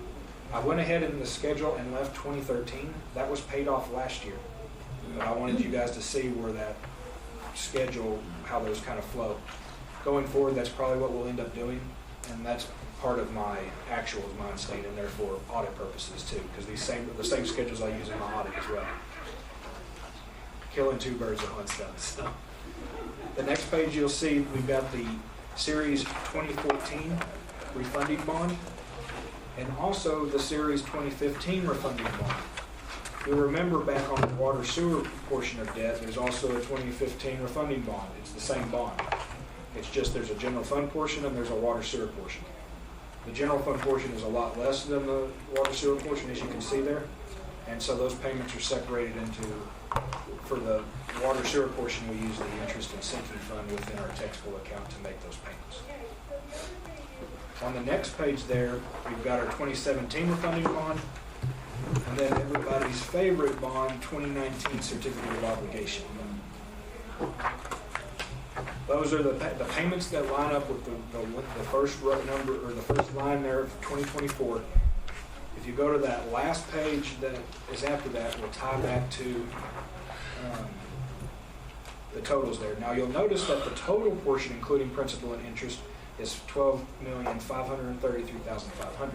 [SPEAKER 3] I went ahead in the schedule and left 2013. That was paid off last year. But I wanted you guys to see where that schedule, how those kind of flow. Going forward, that's probably what we'll end up doing, and that's part of my actuals mine staying in there for audit purposes too, because the same schedules I use in my audit as well. Killing two birds with one stone. So, the next page you'll see we've got the Series 2014 refunding bond, and also the Series 2015 refunding bond. You'll remember back on the water sewer portion of debt, there's also a 2015 refunding bond. It's the same bond. It's just there's a general fund portion and there's a water sewer portion. The general fund portion is a lot less than the water sewer portion, as you can see there. And so those payments are separated into, for the water sewer portion, we use the interest and sinking fund within our taxable account to make those payments. On the next page there, we've got our 2017 refunding bond, and then everybody's favorite bond, 2019 certificate of obligation. Those are the payments that line up with the first number, or the first line there of 2024. If you go to that last page that is after that, we'll tie back to the totals there. Now you'll notice that the total portion, including principal and interest, is $12,533,500.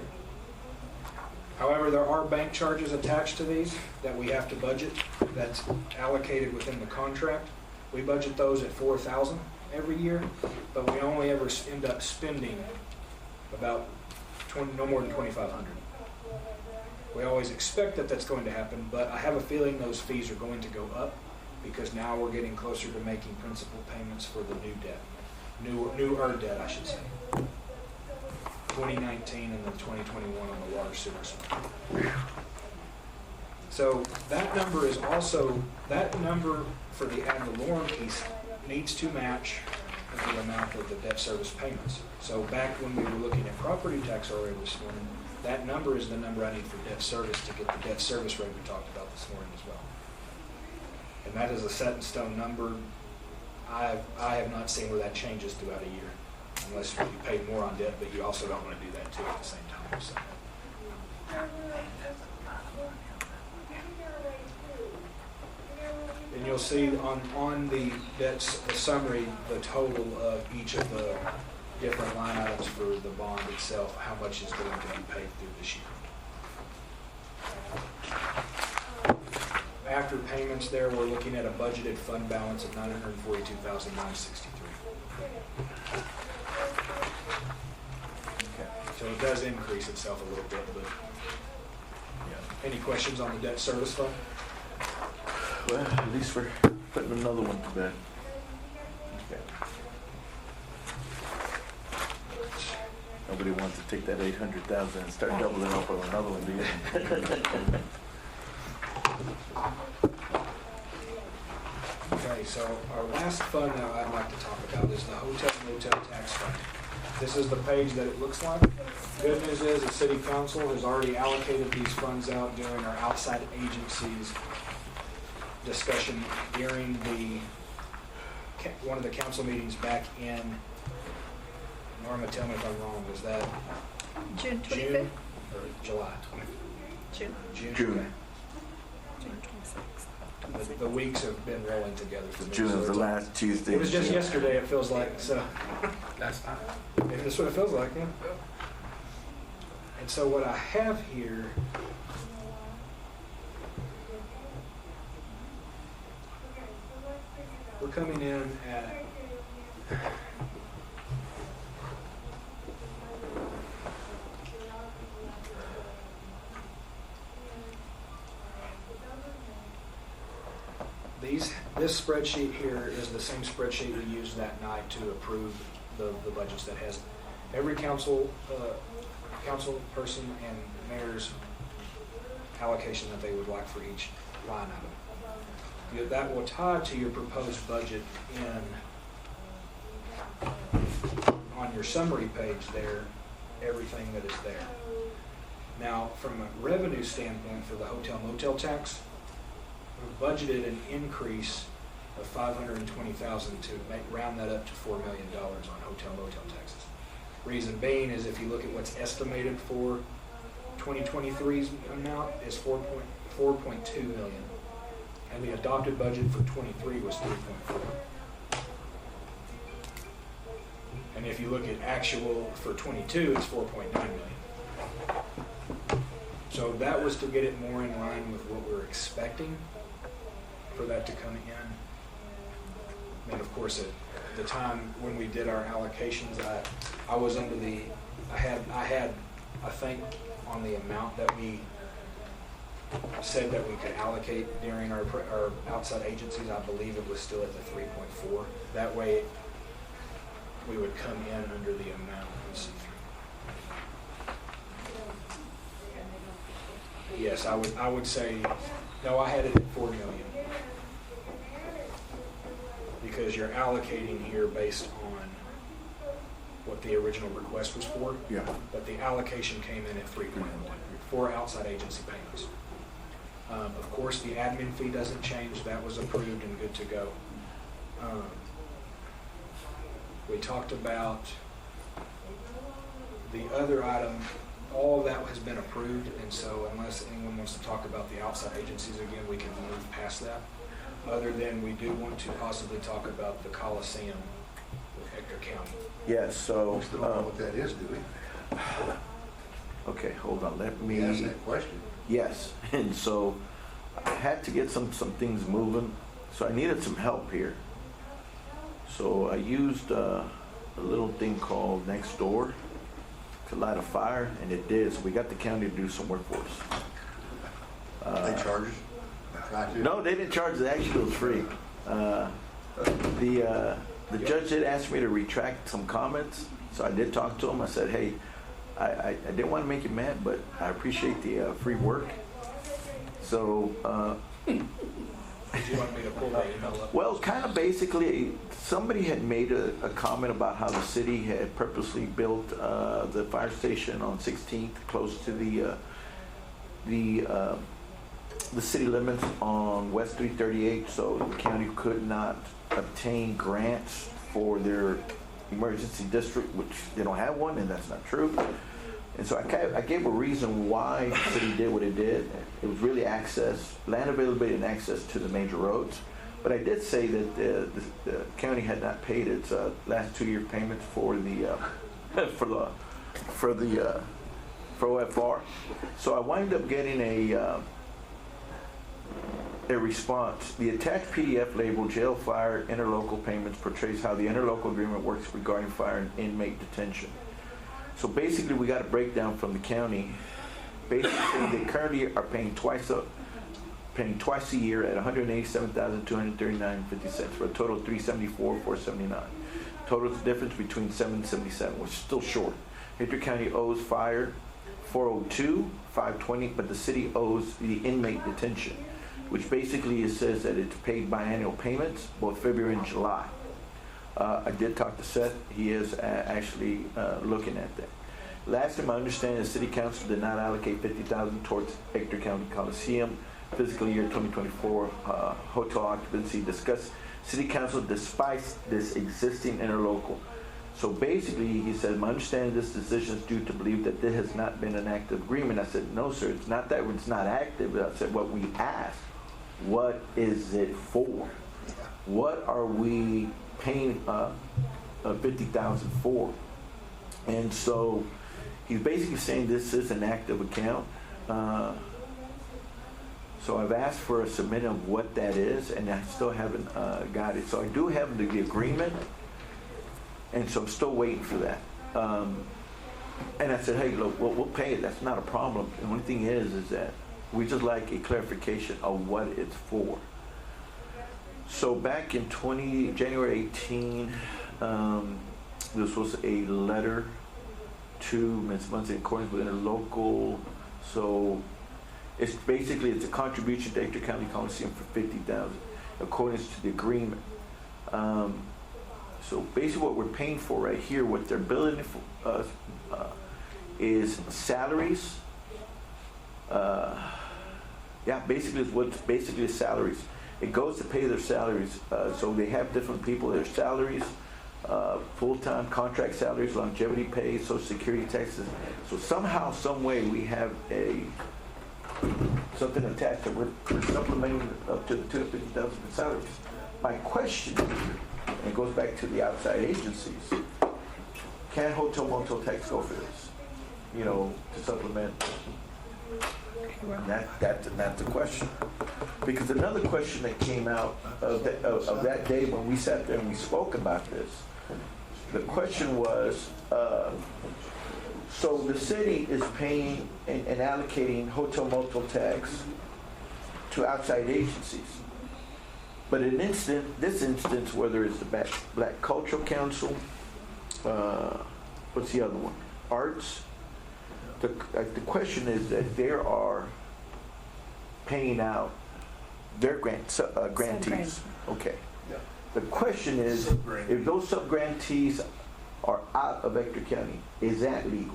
[SPEAKER 3] However, there are bank charges attached to these that we have to budget. That's allocated within the contract. We budget those at $4,000 every year, but we only ever end up spending about no more than $2,500. We always expect that that's going to happen, but I have a feeling those fees are going to go up because now we're getting closer to making principal payments for the new debt, newer debt, I should say. 2019 and then 2021 on the water sewer side. So that number is also, that number for the ad valorem piece needs to match the amount of the debt service payments. So back when we were looking at property tax already this morning, that number is the number I need for debt service to get the debt service rate we talked about this morning as well. And that is a set in stone number. I have not seen where that changes throughout a year, unless you pay more on debt, but you also don't want to do that too at the same time. So. And you'll see on the debt summary the total of each of the different line items for the bond itself, how much is going to be paid through this year. After payments there, we're looking at a budgeted fund balance of $942,963. Okay. So it does increase itself a little bit, but yeah. Any questions on the debt service fund?
[SPEAKER 1] Well, at least we're putting another one to bed. Okay. Nobody wants to take that 800,000 and start doubling up on another one, do you?
[SPEAKER 3] Okay, so our last fund that I'd like to talk about is the hotel motel tax fund.
[SPEAKER 12] this is the page that it looks like. Good news is the city council has already allocated these funds out during our outside agencies discussion during one of the council meetings back in, Norma, tell me if I'm wrong, was that
[SPEAKER 10] June
[SPEAKER 12] June
[SPEAKER 10] 25th?
[SPEAKER 12] or July?
[SPEAKER 10] June.
[SPEAKER 12] June.
[SPEAKER 1] June.
[SPEAKER 12] Okay.
[SPEAKER 10] June 26th.
[SPEAKER 12] The weeks have been rolling together for me.
[SPEAKER 1] June
[SPEAKER 12] so
[SPEAKER 1] is the
[SPEAKER 12] it's-
[SPEAKER 1] last Tuesday.
[SPEAKER 12] It was just yesterday, it feels like, so.
[SPEAKER 5] That's fine.
[SPEAKER 12] That's what it feels like, yeah. And so what I have here, we're coming in at this spreadsheet here is the same spreadsheet we used that night to approve the budgets that has every council person and mayor's allocation that they would like for each line item. That will tie to your proposed budget on your summary page there, everything that is there. Now, from a revenue standpoint for the hotel motel tax, we've budgeted an increase of $520,000 to round that up to $4 million on hotel motel taxes. Reason being is if you look at what's estimated for 2023's amount is 4.2 million, and the adopted budget for 23 was 3.4. And if you look at actual for 22, it's 4.9 million. So that was to get it more in line with what we're expecting for that to come in. And of course, at the time when we did our allocations, I was under the, I think on the amount that we said that we could allocate during our outside agencies, I believe it was still at the 3.4. That way we would come in under the amount. Let's see. Yes, I would say, no, I had it at 4 million. Because you're allocating here based on what the original request was for.
[SPEAKER 1] Yeah.
[SPEAKER 12] But the allocation came in at 3.1 for outside agency payments. Of course, the admin fee doesn't change. That was approved and good to go. We talked about the other item. All of that has been approved, and so unless anyone wants to talk about the outside agencies again, we can move past that. Other than we do want to possibly talk about the Coliseum with Hector County.
[SPEAKER 1] Yes, so,
[SPEAKER 9] Still don't know what that is, do we?
[SPEAKER 1] okay, hold on, let me.
[SPEAKER 9] Ask that question.
[SPEAKER 1] Yes, and so I had to get some things moving, so I needed some help here. So I used a little thing called Nextdoor to light a fire, and it did, so we got the county to do some work for us.
[SPEAKER 9] They charge us? Try to?
[SPEAKER 1] No, they didn't charge it, actually it was free. The judge did ask me to retract some comments, so I did talk to him. I said, hey, I didn't want to make you mad, but I appreciate the free work. So,
[SPEAKER 12] Did you want me to pull that email up?
[SPEAKER 1] well, kind of basically, somebody had made a comment about how the city had purposely built the fire station on 16th close to the city limits on West 338, so the county could not obtain grants for their emergency district, which they don't have one, and that's not true. And so I gave a reason why the city did what it did. It was really access, land availability and access to the major roads. But I did say that the county had not paid its last 2-year payments for the for OFR. So I wound up getting a response. The attached PDF labeled jail fire interlocal payments portrays how the interlocal agreement works regarding fire and inmate detention. So basically, we got a breakdown from the county. Basically, they currently are paying twice a year at $187,239.50 for a total of $374,479. Total difference between $777, which is still short. Hector County owes fire $402,520, but the city owes the inmate detention, which basically it says that it's paid biannual payments, both February and July. I did talk to Seth. He is actually looking at that. Last time I understand, the city council did not allocate $50,000 towards Ector County Coliseum fiscal year 2024 hotel occupancy. Discussed city council despite this existing interlocal. So basically, he said, my understanding this decision is due to believe that there has not been an active agreement. I said, no, sir, it's not that it's not active. I said, what we asked, what is it for? What are we paying $50,000 for? And so he's basically saying this is an active account. So I've asked for a submission of what that is, and I still haven't got it. So I do have the agreement, and so I'm still waiting for that. And I said, hey, look, we'll pay it. That's not a problem. The only thing is that we just like a clarification of what it's for. So back in January 18, this was a letter to Ms. Muncie in accordance with interlocal. So it's basically, it's a contribution to Ector County Coliseum for $50,000 according to the agreement. So basically what we're paying for right here, what they're billing for is salaries. Basically it's what's basically salaries. It goes to pay their salaries. So they have different people, their salaries, full-time contract salaries, longevity pay, social security taxes. So somehow, some way we have something attached that we're supplementing up to the $250,000 in salaries. My question, and it goes back to the outside agencies, can hotel motel tax go for this? You know, to supplement. That's the question. Because another question that came out of that day when we sat there and we spoke about this, the question was, so the city is paying and allocating hotel motel tax to outside agencies. But in this instance, whether it's the Black Cultural Council, what's the other one? Arts. The question is that they are paying out their grantees. Okay.
[SPEAKER 11] Yeah.
[SPEAKER 1] The question is, if those sub-grantees are out of Ector County, is that legal?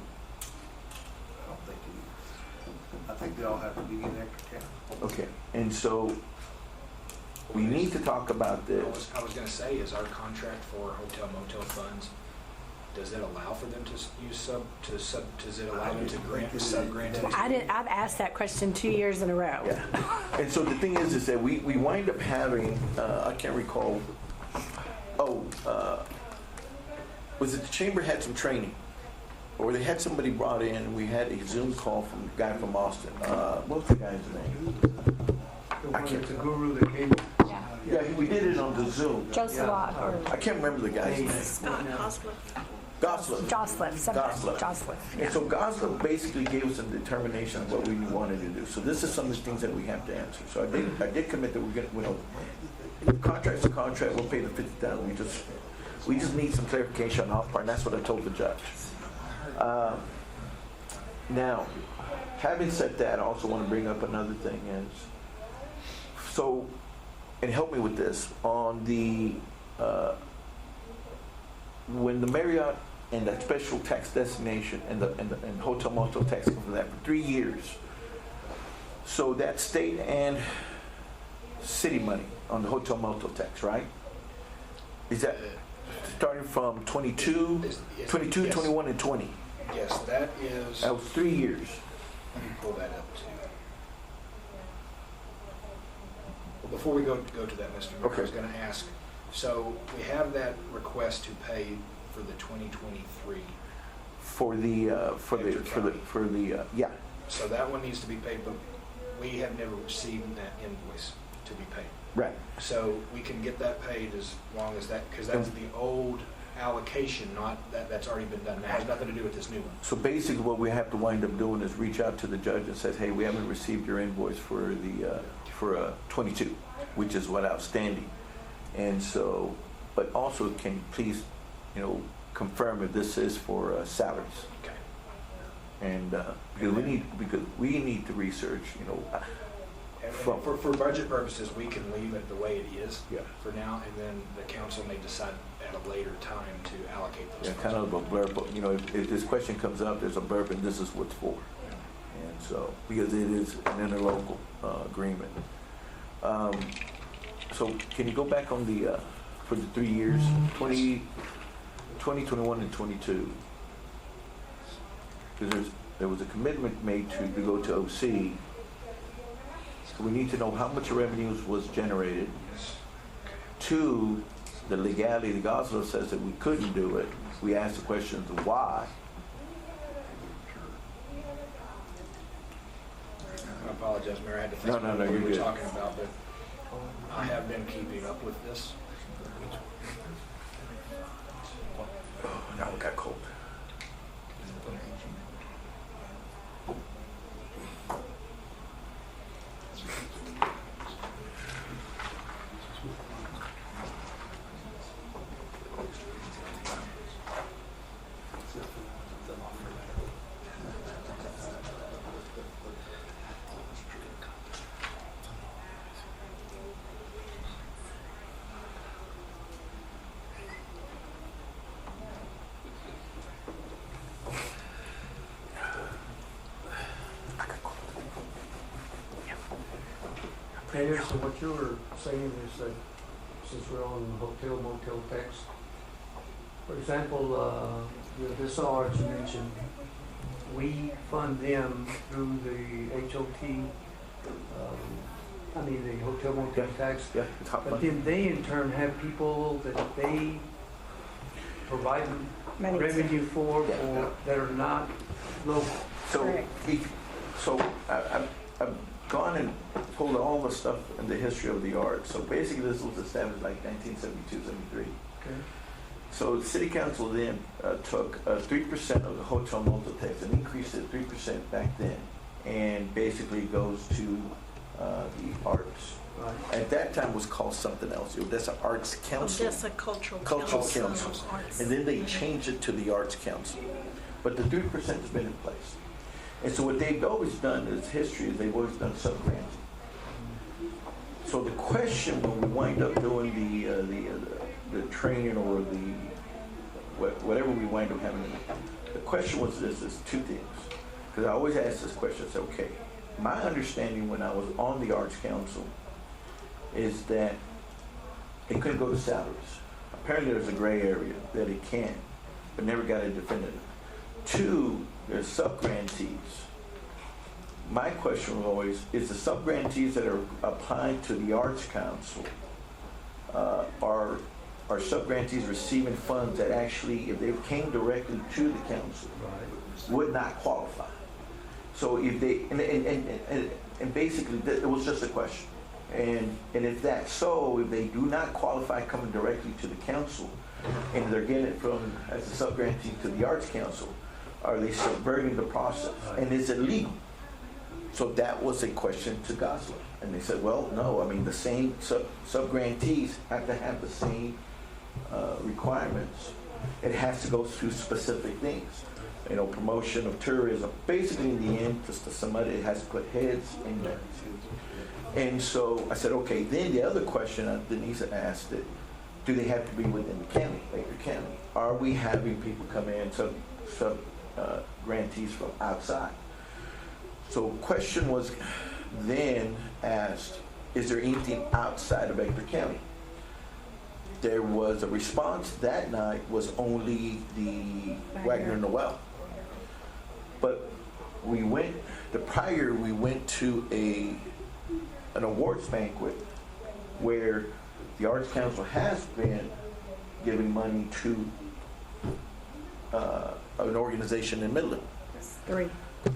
[SPEAKER 11] I don't think it is. I think they all have to be in Ector County.
[SPEAKER 1] Okay, and so we need to talk about this.
[SPEAKER 12] I was going to say, is our contract for hotel motel funds, does it allow for them to use does it allow them to grant sub-grant?
[SPEAKER 6] I've asked that question 2 years in a row.
[SPEAKER 1] Yeah. And so the thing is that we wind up having, I can't recall, was it the chamber had some training? Or they had somebody brought in, and we had a Zoom call from the guy from Austin. What's the guy's name?
[SPEAKER 7] It's a guru that came.
[SPEAKER 1] Yeah, we did it on the Zoom.
[SPEAKER 6] Joe Salot or
[SPEAKER 1] I can't remember the guy's name.
[SPEAKER 10] Scott Hosler.
[SPEAKER 1] Goslip.
[SPEAKER 6] Joslip.
[SPEAKER 1] And so Goslip basically gave us a determination of what we wanted to do. So this is some of the things that we have to answer. So I did commit that we're going to, contract's a contract, we'll pay the $50,000. We just need some clarification on our part, and that's what I told the judge. Now, having said that, I also want to bring up another thing is, so, and help me with this, on the, when the Marriott and that special tax designation and and hotel motel tax come from that for 3 years, so that's state and city money on the hotel motel tax, right? Is that starting from 22,
[SPEAKER 12] Yes.
[SPEAKER 1] 21, and 20?
[SPEAKER 12] Yes, that is.
[SPEAKER 1] That was 3 years.
[SPEAKER 12] Let me pull that up too. Well, before we go to that, Mr. Mayor, I was going to ask. So we have that request to pay for the 2023.
[SPEAKER 1] For the yeah.
[SPEAKER 12] So that one needs to be paid, but we have never received that invoice to be paid.
[SPEAKER 1] Right.
[SPEAKER 12] So we can get that paid as long as that, because that's the old allocation, not that's already been done. That has nothing to do with this new one.
[SPEAKER 1] So basically what we have to wind up doing is reach out to the judge and say, hey, we haven't received your invoice for the 22, which is what outstanding. And so, but also can you please, confirm if this is for salaries.
[SPEAKER 12] Okay.
[SPEAKER 1] And because we need to research,
[SPEAKER 12] And
[SPEAKER 1] From-
[SPEAKER 12] for budget purposes, we can leave it the way it is
[SPEAKER 1] Yeah.
[SPEAKER 12] for now, and then the council may decide at a later time to allocate those
[SPEAKER 1] Yeah,
[SPEAKER 12] funds.
[SPEAKER 1] kind of a blurb, but, you know, if this question comes up, there's a blurb, and this is what's for. And so, because it is an interlocal agreement. So can you go back on the, for the 3 years, 2021 and 22? Because there was a commitment made to go to OC. So we need to know how much revenues was generated. Two, the legality, the Gosler says that we couldn't do it. We asked the questions of why.
[SPEAKER 12] I apologize, Mayor, I had to think
[SPEAKER 1] No,
[SPEAKER 12] about
[SPEAKER 1] no,
[SPEAKER 12] what we
[SPEAKER 1] you're
[SPEAKER 12] were
[SPEAKER 1] good.
[SPEAKER 12] talking about, but I have been keeping up with this.
[SPEAKER 1] Oh, now it got cold.
[SPEAKER 7] Mayor, so what you were saying is that since we're on hotel motel tax, for example, this arch you mentioned, we fund them through the HOT, the hotel motel tax,
[SPEAKER 1] Yeah, it's hot
[SPEAKER 7] but
[SPEAKER 1] money.
[SPEAKER 7] then they in turn have people that they provide
[SPEAKER 6] Money.
[SPEAKER 7] revenue for
[SPEAKER 1] Yeah.
[SPEAKER 7] that are not local.
[SPEAKER 1] So,
[SPEAKER 6] Correct.
[SPEAKER 1] I've gone and pulled all the stuff in the history of the art. So basically this was established like 1972, 73.
[SPEAKER 7] Okay.
[SPEAKER 1] So the city council then took 3% of the hotel motel tax and increased it 3% back then. And basically goes to the arts.
[SPEAKER 7] Right.
[SPEAKER 1] At that time was called something else. That's an arts council.
[SPEAKER 10] Odessa Cultural
[SPEAKER 1] Cultural
[SPEAKER 10] Council.
[SPEAKER 1] Council.
[SPEAKER 10] Arts.
[SPEAKER 1] And then they changed it to the Arts Council. But the 3% has been in place. And so what they've always done is history is they've always done sub-granting. So the question when we wind up doing the training or whatever we wind up having, the question was this, is two things. Because I always ask this question, I say, okay, my understanding when I was on the Arts Council is that it couldn't go to salaries. Apparently there's a gray area that it can, but never got a definitive. Two, there's sub-grantees. My question was always, is the sub-grantees that are applying to the Arts Council, are sub-grantees receiving funds that actually, if they came directly to the council, would not qualify? So if they, and basically, it was just a question. And if that's so, if they do not qualify coming directly to the council, and they're getting it from, as a sub-grantee to the Arts Council, are they subverting the process? And is it legal? So that was a question to Gosler. And they said, well, no, I mean, the same sub-grantees have to have the same requirements. It has to go through specific things. You know, promotion of tourism. Basically, in the end, just somebody has to put heads in there. And so I said, okay, then the other question Denise asked it, do they have to be within the county, Baker County? Are we having people come in, grantees from outside? So question was then asked, is there anything outside of Baker County? There was a response that night was only the Wagner Noel. But we went to an awards banquet where the Arts Council has been giving money to an organization in Midland.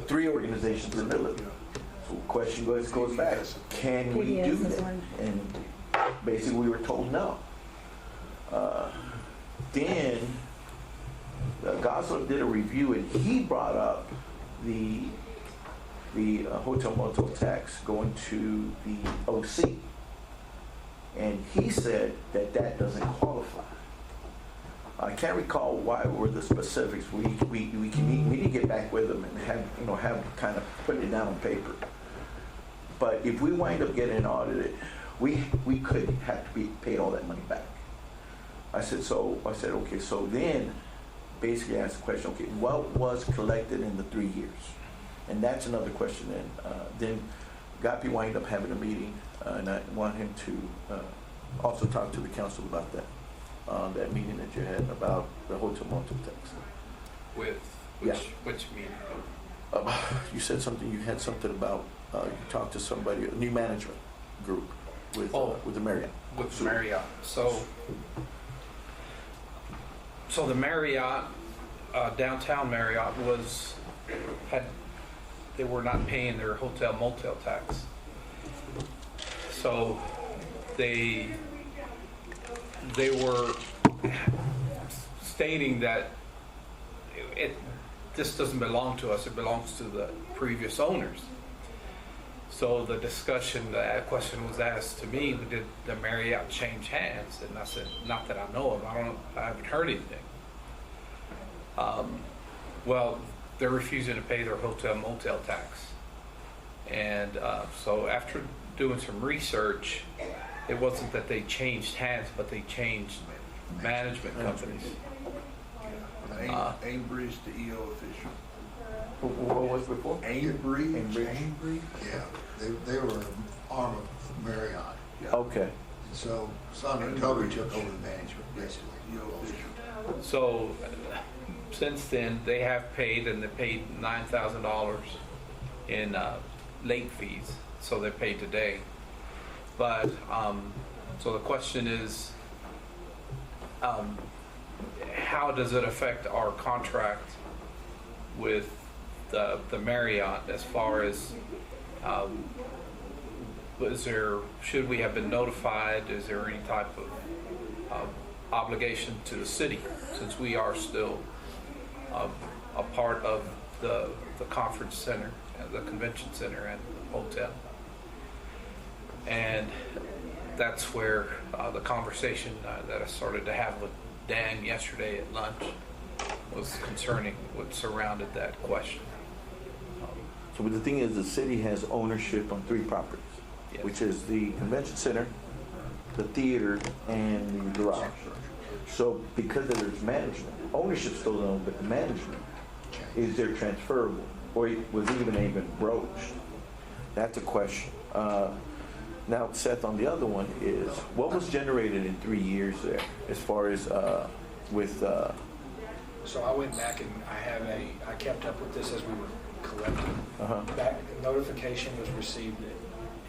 [SPEAKER 1] Three organizations in Midland. So the question goes back, can we do that? And basically we were told no. Then Gosler did a review and he brought up the hotel motel tax going to the OC. And he said that doesn't qualify. I can't recall why were the specifics. We need to get back with them and have kind of put it down on paper. but if we wind up getting audited, we could have to be paid all that money back. I said, okay, so then basically asked the question, okay, what was collected in the 3 years? And that's another question then Gapi wind up having a meeting, and I want him to also talk to the council about that meeting that you had about the hotel motel tax.
[SPEAKER 5] Which meeting?
[SPEAKER 1] You said something, you had something about, you talked to somebody, a new management group with the Marriott.
[SPEAKER 5] With Marriott. So the Marriott, downtown Marriott they were not paying their hotel motel tax. So they were stating that this doesn't belong to us, it belongs to the previous owners. So the question was asked to me, did the Marriott change hands? And I said, not that I know of, I haven't heard anything. Well, they're refusing to pay their hotel motel tax. And so after doing some research, it wasn't that they changed hands, but they changed management companies.
[SPEAKER 11] Ambridge, the EO official.
[SPEAKER 1] What was before?
[SPEAKER 11] Ambridge.
[SPEAKER 9] Yeah, they were an arm of Marriott.
[SPEAKER 1] Okay.
[SPEAKER 9] So Simon Covey took over the management, basically.
[SPEAKER 11] EO official.
[SPEAKER 5] So since then, they have paid, and they paid $9,000 in late fees. So they paid today. But so the question is, how does it affect our contract with the Marriott as far as should we have been notified? Is there any type of obligation to the city, since we are still a part of the conference center, the convention center, and the hotel? And that's where the conversation that I started to have with Dan yesterday at lunch was concerning what surrounded that question.
[SPEAKER 1] So the thing is, the city has ownership on 3 properties,
[SPEAKER 5] Yes.
[SPEAKER 1] which is the convention center, the theater, and the garage. So because of there's management, ownership still owned, but the management, is there transferable? Or was it even broached? That's a question. Now, Seth, on the other one is, what was generated in 3 years there, as far as with...
[SPEAKER 12] So I went back and I kept up with this as we were collecting. That notification was received,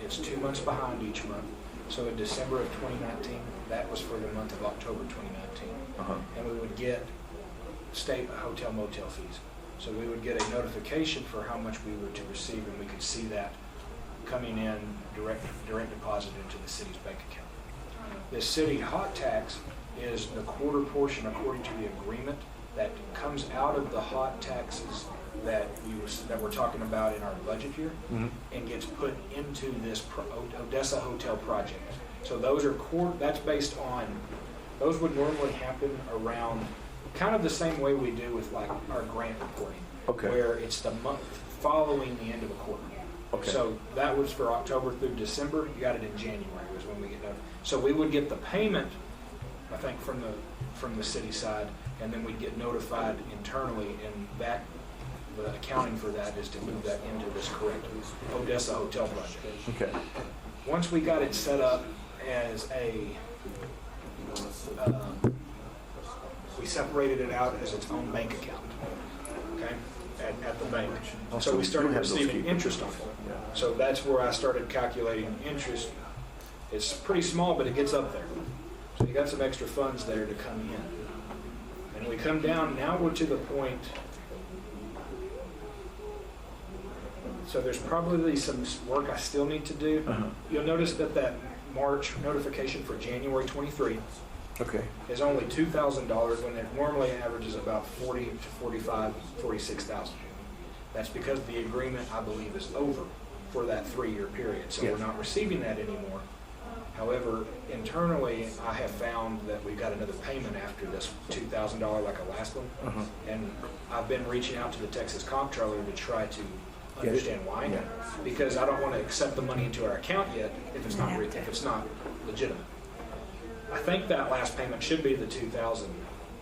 [SPEAKER 12] it's 2 months behind each month. So in December of 2019, that was for the month of October 2019. And we would get state hotel motel fees. So we would get a notification for how much we were to receive, and we could see that coming in direct deposit into the city's bank account. The city hot tax is the quarter portion according to the agreement that comes out of the hot taxes that we're talking about in our budget here, and gets put into this Odessa Hotel project. So those are that's based on, those would normally happen around kind of the same way we do with like our grant reporting, where it's the month following the end of a quarter. So that was for October through December. You got it in January was when we get done. So we would get the payment, I think, from the city side, and then we'd get notified internally, and that the accounting for that is to move that into this correct Odessa Hotel project.
[SPEAKER 1] Okay.
[SPEAKER 12] Once we got it set up as we separated it out as its own bank account, okay, at the bank. So we started receiving interest on it. So that's where I started calculating interest. It's pretty small, but it gets up there. So you got some extra funds there to come in. And we come down, now we're to the point, so there's probably some work I still need to do. You'll notice that March notification for January 23 is only $2,000 when it normally averages about 40 to 45, 46,000. That's because the agreement, I believe, is over for that 3-year period. So we're not receiving that anymore. However, internally, I have found that we've got another payment after this $2,000 like a last one. And I've been reaching out to the Texas Comptroller to try to understand why.
[SPEAKER 1] Yeah.
[SPEAKER 12] Because I don't want to accept the money into our account yet if it's not legitimate. I think that last payment should be the 2,000,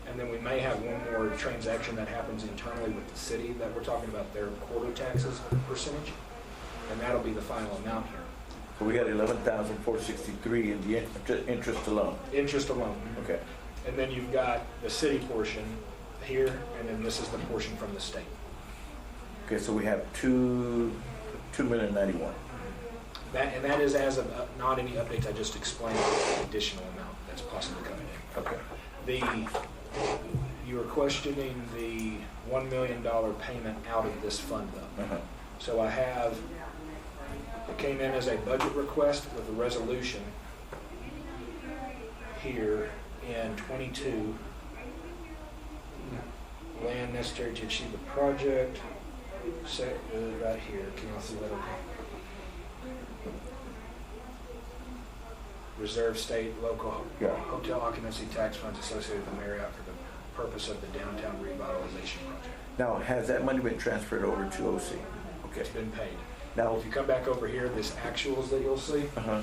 [SPEAKER 12] and then we may have one more transaction that happens internally with the city that we're talking about their quarter taxes percentage, and that'll be the final amount here.
[SPEAKER 1] So we got 11,463 in the interest alone.
[SPEAKER 12] Interest alone.
[SPEAKER 1] Okay.
[SPEAKER 12] And then you've got the city portion here, and then this is the portion from the state.
[SPEAKER 1] Okay, so we have 2,091,000.
[SPEAKER 12] That is as of not any updates. I just explained the additional amount that's possibly coming in.
[SPEAKER 1] Okay.
[SPEAKER 12] You were questioning the $1 million payment out of this fund though.
[SPEAKER 1] Uh-huh.
[SPEAKER 12] So it came in as a budget request with a resolution here in 22. Land necessary to achieve the project. Set right here. Can you all see that okay? Reserve state, local
[SPEAKER 1] Yeah.
[SPEAKER 12] hotel occupancy tax funds associated with the Marriott for the purpose of the downtown revitalization project.
[SPEAKER 1] Now, has that money been transferred over to OC? Okay.
[SPEAKER 12] It's been paid.
[SPEAKER 1] Now,
[SPEAKER 12] If you come back over here, this actuals that you'll see,
[SPEAKER 1] uh-huh.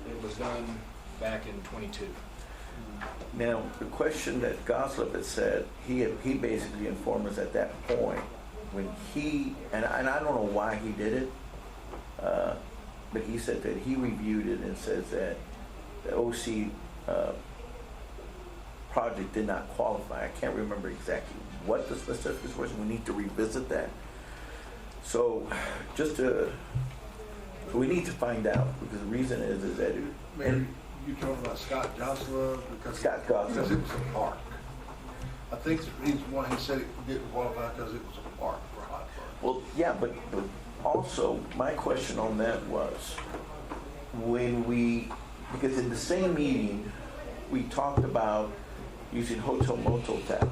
[SPEAKER 12] it was done back in 22.
[SPEAKER 1] Now, the question that Goslip had said, he basically informed us at that point when he, and I don't know why he did it, but he said that he reviewed it and says that the OC project did not qualify. I can't remember exactly what the specifics was. We need to revisit that. So we need to find out, because the reason is that
[SPEAKER 11] Mayor, you talking about Scott Jocelyn?
[SPEAKER 1] Scott Jocelyn.
[SPEAKER 11] Because it was a park. I think the reason why he said it didn't qualify because it was a park for hot fun.
[SPEAKER 1] Well, yeah, but also my question on that was because in the same meeting, we talked about using hotel motel tax.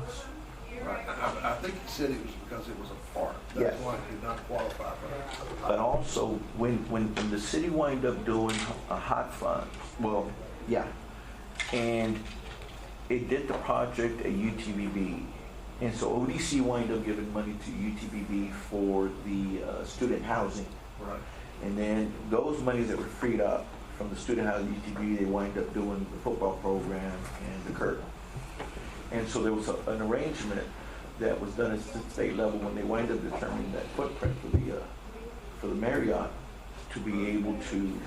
[SPEAKER 11] Right. I think he said it was because it was a park.
[SPEAKER 1] Yes.
[SPEAKER 11] That's why it did not qualify for that.
[SPEAKER 1] But also, when the city wind up doing a hot fund, well, yeah, and it did the project at UTVB, and so ODC wind up giving money to UTVB for the student housing.
[SPEAKER 11] Right.
[SPEAKER 1] And then those monies that were freed up from the student housing UTVB, they wind up doing the football program and the curtain. And so there was an arrangement that was done at the state level when they wind up determining that footprint for the Marriott to be able to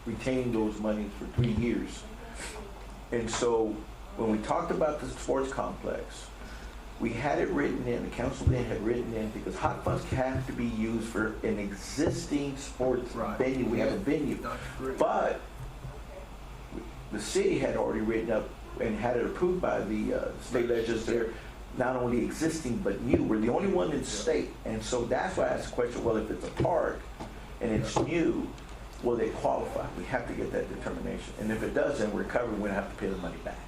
[SPEAKER 1] retain those monies for 3 years. And so when we talked about the sports complex, we had it written in, the council then had written in, because hot funds have to be used for an existing sports
[SPEAKER 11] Right.
[SPEAKER 1] venue. We have a venue.
[SPEAKER 11] That's great.
[SPEAKER 1] But the city had already written up and had it approved by the state legislature, not only existing but new. We're the only one in the state. And so that's why I asked the question, well, if it's a park and it's new, will they qualify? We have to get that determination. And if it doesn't, we're covered, we're gonna have to pay the money back.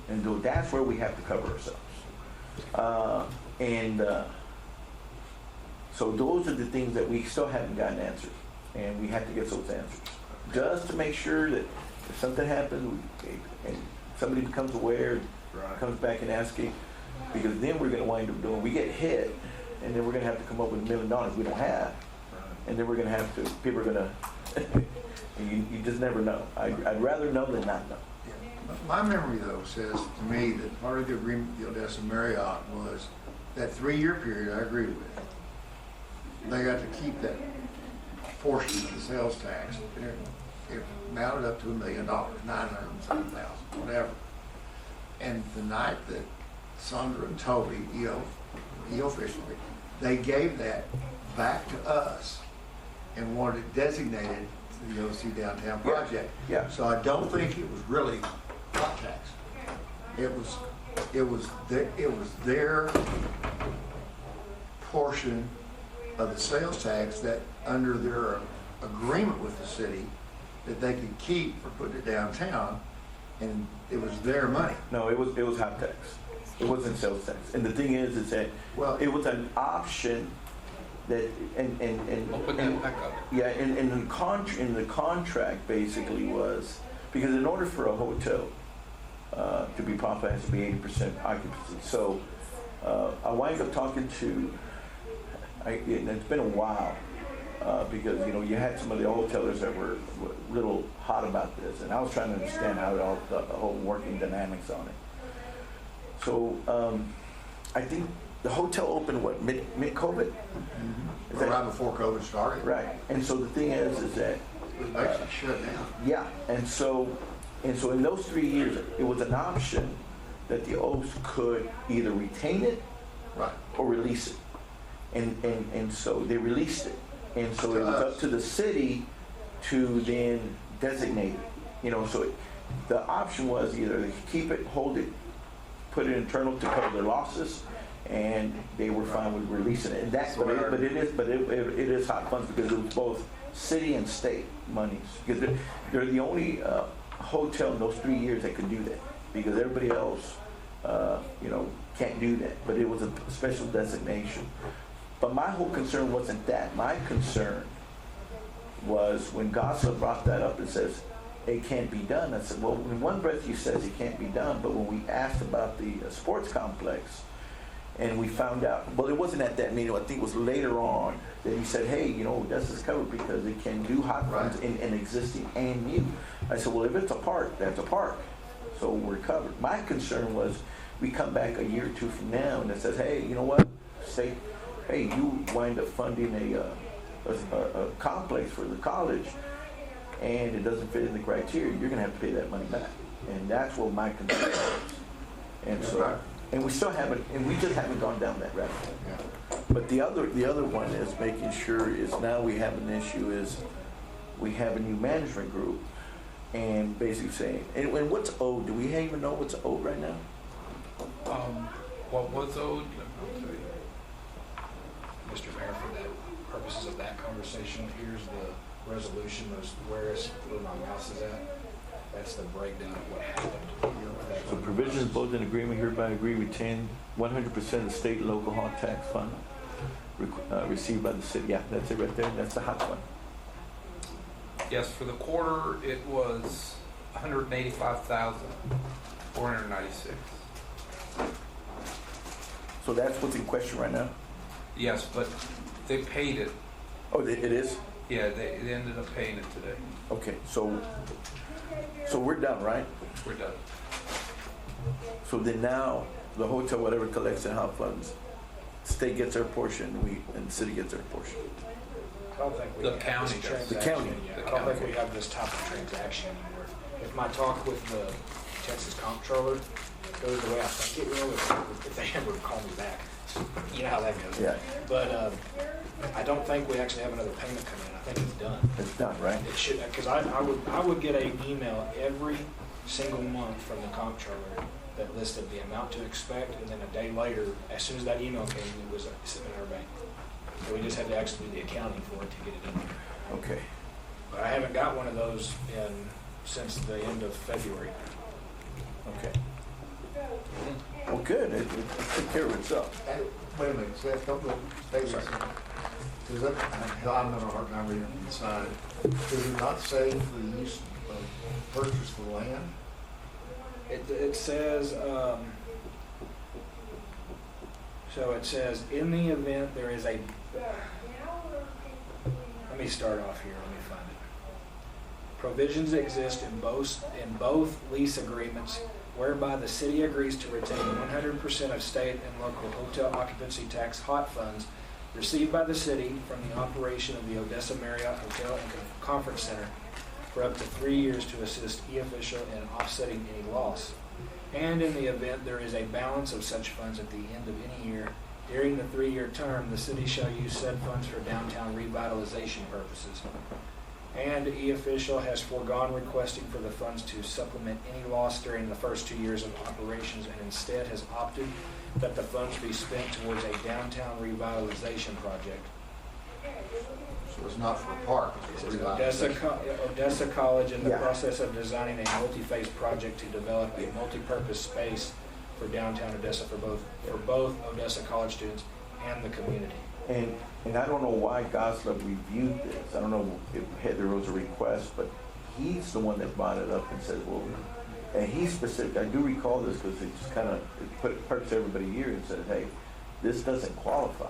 [SPEAKER 1] And so that's where we have to cover ourselves. So those are the things that we still haven't gotten answered. And we have to get those answers. Just to make sure that if something happens and somebody becomes aware,
[SPEAKER 11] Right.
[SPEAKER 1] comes back and asks you, because then we're gonna wind up doing, we get hit, and then we're gonna have to come up with $1 million we don't have. And then we're gonna have to, people are gonna, you just never know. I'd rather know than not know.
[SPEAKER 9] My memory, though, says to me that part of the agreement with the Odessa Marriott was that 3-year period I agree with. They got to keep that portion of the sales tax. It mounted up to $1 million, 907,000, whatever. And the night that Sandra and Toby, officially, they gave that back to us and wanted it designated to the OC Downtown Project.
[SPEAKER 1] Yeah.
[SPEAKER 9] So I don't think it was really hot tax. It was their portion of the sales tax that under their agreement with the city that they could keep for putting it downtown, and it was their money.
[SPEAKER 1] No, it was hot tax. It wasn't sales tax. And the thing is that,
[SPEAKER 9] Well-
[SPEAKER 1] it was an option that, and
[SPEAKER 5] We'll put that back up.
[SPEAKER 1] yeah, and in the contract basically was, because in order for a hotel to be profitable, it has to be 80% occupancy. So I wind up talking to, and it's been a while, because, you know, you had some of the hotelers that were a little hot about this, and I was trying to understand how the whole working dynamics on it. So, I think the hotel opened, what, mid-COVID? Is that-
[SPEAKER 9] Right before COVID started.
[SPEAKER 1] Right, and so the thing is that,
[SPEAKER 9] It was basically shut down.
[SPEAKER 1] yeah, and so in those 3 years, it was an option that the O's could either retain it
[SPEAKER 9] Right.
[SPEAKER 1] or release it. And so they released it. And so it
[SPEAKER 9] To
[SPEAKER 1] was
[SPEAKER 9] us.
[SPEAKER 1] up to the city to then designate it. You know, so the option was either they keep it, hold it, put it internal to cover their losses, and they were fine with releasing it. And that's, but it is hot funds because it was both city and state monies. Because they're the only hotel in those 3 years that could do that. Because everybody else, you know, can't do that. But it was a special designation. But my whole concern wasn't that. My concern was when Gosler brought that up and says, it can't be done. I said, well, in one breath you says it can't be done, but when we asked about the sports complex, and we found out, well, it wasn't at that meeting, I think it was later on, that he said, hey, you know, this is covered because it can do hot runs in existing and new. I said, well, if it's a park, that's a park. So we're covered. My concern was we come back a year or two from now and it says, hey, you know what, say, hey, you wind up funding a complex for the college and it doesn't fit in the criteria, you're going to have to pay that money back. And that's what my concern was. And so, and we still haven't, and we just haven't gone down that rabbit hole.
[SPEAKER 9] Yeah.
[SPEAKER 1] But the other one is making sure is now we have an issue is we have a new management group and basically saying, and what's owed? Do we even know what's owed right now?
[SPEAKER 5] What was owed? I'll tell you.
[SPEAKER 12] Mr. Mayor, for the purposes of that conversation, here's the resolution, whereas where my mouse is at, that's the breakdown of what happened.
[SPEAKER 1] So provisions both in agreement hereby agree retain 100% of the state and local hot tax fund received by the city. Yeah, that's it right there. That's the hot one.
[SPEAKER 5] Yes, for the quarter, it was $185,496.
[SPEAKER 1] So that's what's in question right now?
[SPEAKER 5] Yes, but they paid it.
[SPEAKER 1] Oh, it is?
[SPEAKER 5] Yeah, they ended up paying it today.
[SPEAKER 1] Okay, so we're done, right?
[SPEAKER 5] We're done.
[SPEAKER 1] So then now, the hotel, whatever collects in hot funds, state gets their portion, and the city gets their portion.
[SPEAKER 12] I don't think we
[SPEAKER 5] The
[SPEAKER 12] have
[SPEAKER 5] county
[SPEAKER 12] this
[SPEAKER 5] does.
[SPEAKER 12] transaction
[SPEAKER 1] The county.
[SPEAKER 12] yet.
[SPEAKER 5] The
[SPEAKER 12] I don't think
[SPEAKER 5] county.
[SPEAKER 12] we have this type of transaction anymore. If my talk with the Texas comptroller goes the way I think it will, if they ever call me back, you know how that goes.
[SPEAKER 1] Yeah.
[SPEAKER 12] But I don't think we actually have another payment coming in. I think it's done.
[SPEAKER 1] It's done, right?
[SPEAKER 12] It should, because I would get an email every single month from the comptroller that listed the amount to expect, and then a day later, as soon as that email came, it was sitting in our bank. So we just had to actually do the accounting for it to get it in there.
[SPEAKER 1] Okay.
[SPEAKER 12] But I haven't got one of those since the end of February.
[SPEAKER 1] Okay. Well, good. It took care of itself.
[SPEAKER 9] Wait a minute, Seth, don't go, stay there. Does that, I'm having a hard time reading from the side. Does it not say for the use of purchase the land?
[SPEAKER 12] It says, so it says, in the event there is a, let me start off here, let me find it. Provisions exist in both lease agreements whereby the city agrees to retain 100% of state and local hotel occupancy tax hot funds received by the city from the operation of the Odessa Marriott Hotel and Conference Center for up to 3 years to assist e-official in offsetting any loss. And in the event there is a balance of such funds at the end of any year, during the 3-year term, the city shall use said funds for downtown revitalization purposes. And e-official has foregone requesting for the funds to supplement any loss during the first 2 years of operations and instead has opted that the funds be spent towards a downtown revitalization project.
[SPEAKER 9] So it's not for a park, it's for
[SPEAKER 12] Odessa College in the
[SPEAKER 1] Yeah.
[SPEAKER 12] process of designing a multi-phase project to develop a multi-purpose space for downtown Odessa for both Odessa College students and the community.
[SPEAKER 1] And I don't know why Gosler reviewed this. I don't know if there was a request, but he's the one that brought it up and said, well, and he's specific. I do recall this because it just kind of perks everybody here and said, hey, this doesn't qualify.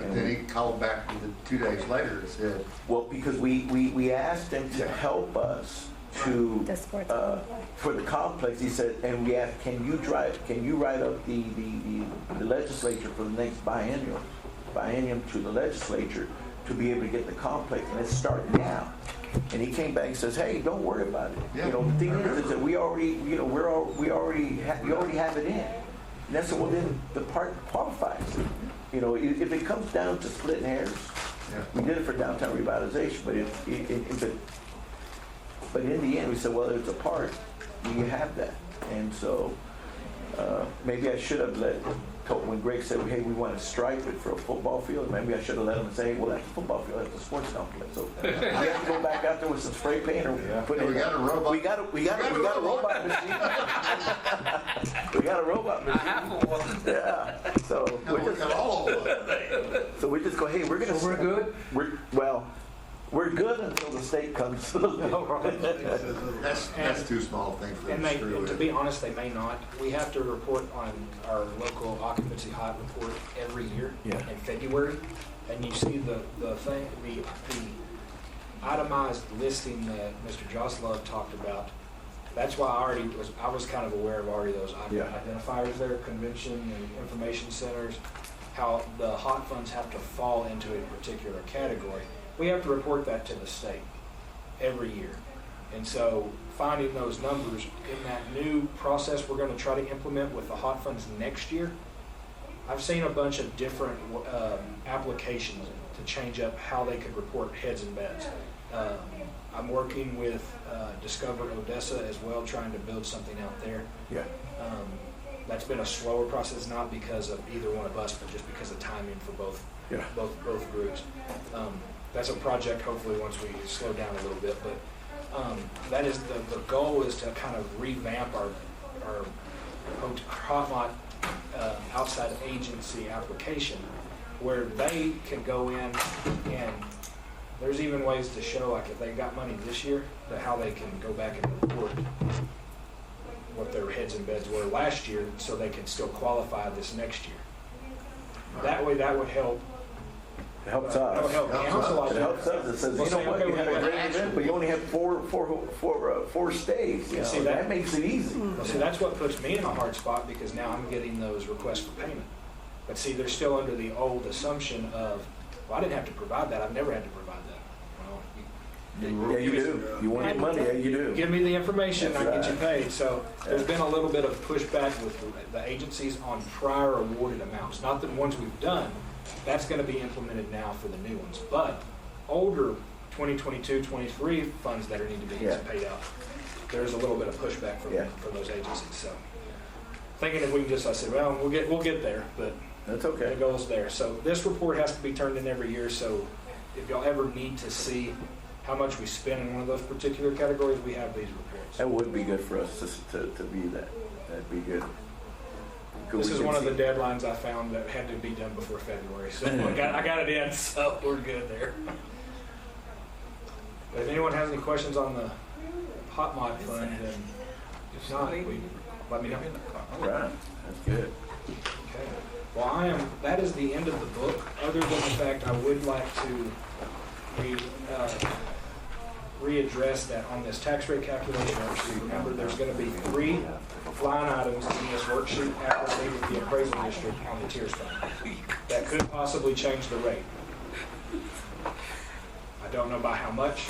[SPEAKER 9] And then he called back 2 days later and said,
[SPEAKER 1] Well, because we asked him to help us to,
[SPEAKER 6] The sports
[SPEAKER 1] for the complex, he said, and we asked, can you write up the legislature for the next biennium to the legislature to be able to get the complex, and it's starting now. And he came back and says, hey, don't worry about it.
[SPEAKER 9] Yeah.
[SPEAKER 1] You know, the thing is that we already have it in. And that's, well, then the part qualifies. You know, if it comes down to splitting hairs, we did it for downtown revitalization, but in the end, we said, well, there's a part, you have that. And so maybe I should have when Greg said, hey, we want to stripe it for a football field, maybe I should have let him say, well, that's a football field, that's a sports complex. So we have to go back out there with some spray paint or put it.
[SPEAKER 9] we got a robot.
[SPEAKER 1] We got a robot machine. We got a robot machine. Yeah. So
[SPEAKER 9] No, we got all of it.
[SPEAKER 1] we just go, hey, we're gonna.
[SPEAKER 7] So we're good?
[SPEAKER 1] We're good until the state comes.
[SPEAKER 9] That's too small a thing for them
[SPEAKER 12] And
[SPEAKER 9] to
[SPEAKER 12] they,
[SPEAKER 9] screw
[SPEAKER 12] and to
[SPEAKER 9] with.
[SPEAKER 12] be honest, they may not. We have to report on our local occupancy hot report every year
[SPEAKER 1] Yeah.
[SPEAKER 12] in February. And you see the thing, the itemized listing that Mr. Joslove talked about. That's why I was kind of aware of already those
[SPEAKER 1] Yeah.
[SPEAKER 12] identifiers there, convention and information centers, how the hot funds have to fall into a particular category. We have to report that to the state every year. And so finding those numbers in that new process we're going to try to implement with the hot funds next year, I've seen a bunch of different applications to change up how they could report heads and beds. I'm working with Discover Odessa as well, trying to build something out there.
[SPEAKER 1] Yeah.
[SPEAKER 12] That's been a slower process, not because of either one of us, but just because of timing for both groups. That's a project, hopefully, once we slow down a little bit. But that is the goal is to kind of revamp our Hotmont outside agency application, where they can go in and there's even ways to show, like if they got money this year, that how they can go back and report what their heads and beds were last year, so they can still qualify this next year. That way, that would help.
[SPEAKER 1] It helps
[SPEAKER 12] That would
[SPEAKER 1] us.
[SPEAKER 12] help council out
[SPEAKER 1] It
[SPEAKER 12] there.
[SPEAKER 1] helps us. It says, you know what, you have a great event, but you only have four stays. You know,
[SPEAKER 12] See,
[SPEAKER 1] that makes it easy.
[SPEAKER 12] Well, see, that's what puts me in a hard spot, because now I'm getting those requests for payment. But see, they're still under the old assumption of, well, I didn't have to provide that. I've never had to provide that. Well,
[SPEAKER 1] Yeah, you do. You want the money, yeah, you do.
[SPEAKER 12] give me the information, I
[SPEAKER 1] That's
[SPEAKER 12] get you
[SPEAKER 1] right.
[SPEAKER 12] paid. So there's been a little bit of pushback with the agencies on prior awarded amounts, not the ones we've done. That's going to be implemented now for the new ones. But older 2022, 23 funds that are need to be
[SPEAKER 1] Yeah.
[SPEAKER 12] paid out, there's a little bit of pushback from those agencies. So thinking if we can just, I said, well, we'll get there, but
[SPEAKER 1] That's
[SPEAKER 12] the
[SPEAKER 1] okay.
[SPEAKER 12] goal's there. So this report has to be turned in every year. So if y'all ever need to see how much we spend in one of those particular categories, we have these reports.
[SPEAKER 1] That would be good for us to be that. That'd be good.
[SPEAKER 12] This is one of the deadlines I found that had to be done before February. So I got it in, so we're good there. But if anyone has any questions on the hot mod fund, then if not, let me know.
[SPEAKER 1] All right, that's good.
[SPEAKER 12] Okay. Well, that is the end of the book, other than the fact I would like to readdress that on this tax rate calculation worksheet. Remember, there's going to be 3 line items in this worksheet after with the appraisal district on the tiers fund that could possibly change the rate. I don't know by how much.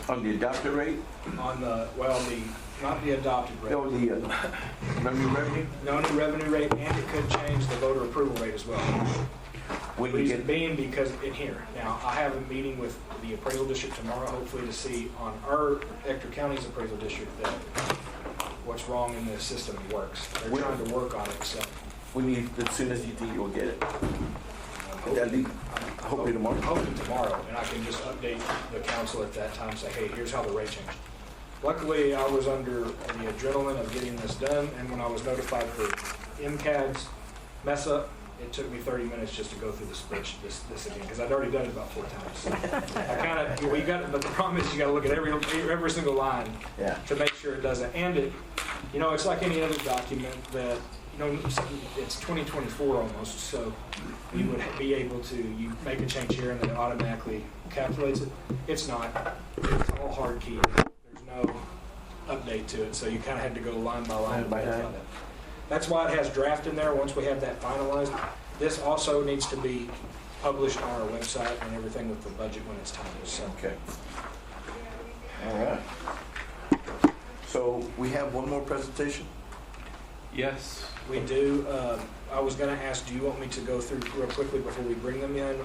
[SPEAKER 1] On the adopted rate?
[SPEAKER 12] On the, not the adopted rate.
[SPEAKER 1] No, the revenue?
[SPEAKER 12] No new revenue rate, and it could change the voter approval rate as well.
[SPEAKER 1] When you
[SPEAKER 12] Reason
[SPEAKER 1] get,
[SPEAKER 12] being because in here. Now, I have a meeting with the appraisal district tomorrow, hopefully to see on our Ector County's appraisal district that what's wrong in the system works. They're trying to work on it, so.
[SPEAKER 1] as soon as you think you'll get it. Hopefully tomorrow.
[SPEAKER 12] Hoping tomorrow, and I can just update the council at that time, say, hey, here's how the rate changed. Luckily, I was under the adrenaline of getting this done, and when I was notified for MCAD's mess up, it took me 30 minutes just to go through the spreadsheet this again, because I'd already done it about 4 times. So I but the problem is you got to look at every single line
[SPEAKER 1] Yeah.
[SPEAKER 12] to make sure it doesn't. And it's like any other document that it's 2024 almost, so you would be able to, you make a change here and then it automatically calculates it. It's not, it's all hard key. There's no update to it, so you kind of had to go line by line.
[SPEAKER 1] Line by line.
[SPEAKER 12] That's why it has draft in there, once we have that finalized. This also needs to be published on our website and everything with the budget when it's time, so.
[SPEAKER 1] Okay. All right. So we have one more presentation?
[SPEAKER 5] Yes.
[SPEAKER 12] We do, I was gonna ask, do you want me to go through real quickly before we bring them in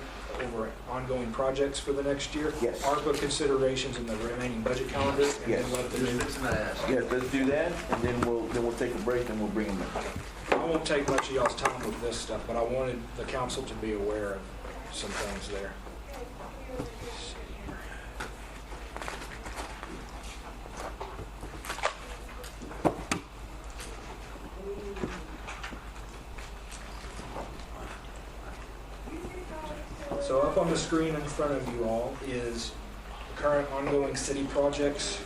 [SPEAKER 12] over ongoing projects for the next year?
[SPEAKER 1] Yes.
[SPEAKER 12] ARPA considerations in the remaining budget calendar, and then
[SPEAKER 1] Yes.
[SPEAKER 12] let them in.
[SPEAKER 1] Yes, let's do that, and then we'll take a break and we'll bring them in.
[SPEAKER 12] I won't take much of y'all's time with this stuff, but I wanted the council to be aware of some things there. So up on the screen in front of you all is current ongoing city projects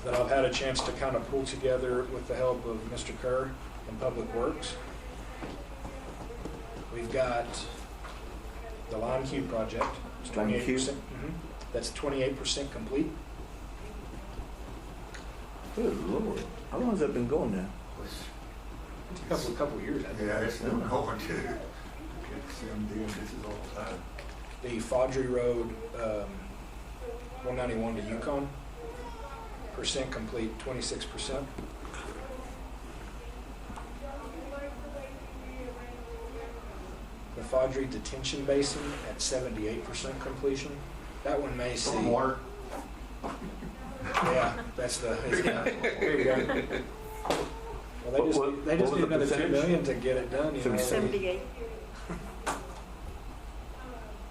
[SPEAKER 12] that I've had a chance to kind of pull together with the help of Mr. Kerr in Public Works. We've got the Lime Cube project. It's
[SPEAKER 1] Lime
[SPEAKER 12] 28%.
[SPEAKER 1] Cube?
[SPEAKER 12] That's 28% complete.
[SPEAKER 1] Good Lord. How long has that been going now?
[SPEAKER 12] Couple of years, I think.
[SPEAKER 9] Yeah, it's still going too. See them doing this is all the time.
[SPEAKER 12] The Faudree Road, 191 to Yukon, percent complete, 26%. The Faudree Detention Basin at 78% completion. That one may see.
[SPEAKER 9] Stormwater.
[SPEAKER 12] Yeah, that's the, there you go. Well, they just
[SPEAKER 1] What was
[SPEAKER 12] need
[SPEAKER 1] the
[SPEAKER 12] another $2
[SPEAKER 1] percentage?
[SPEAKER 12] million to get it done, you know.
[SPEAKER 10] 78.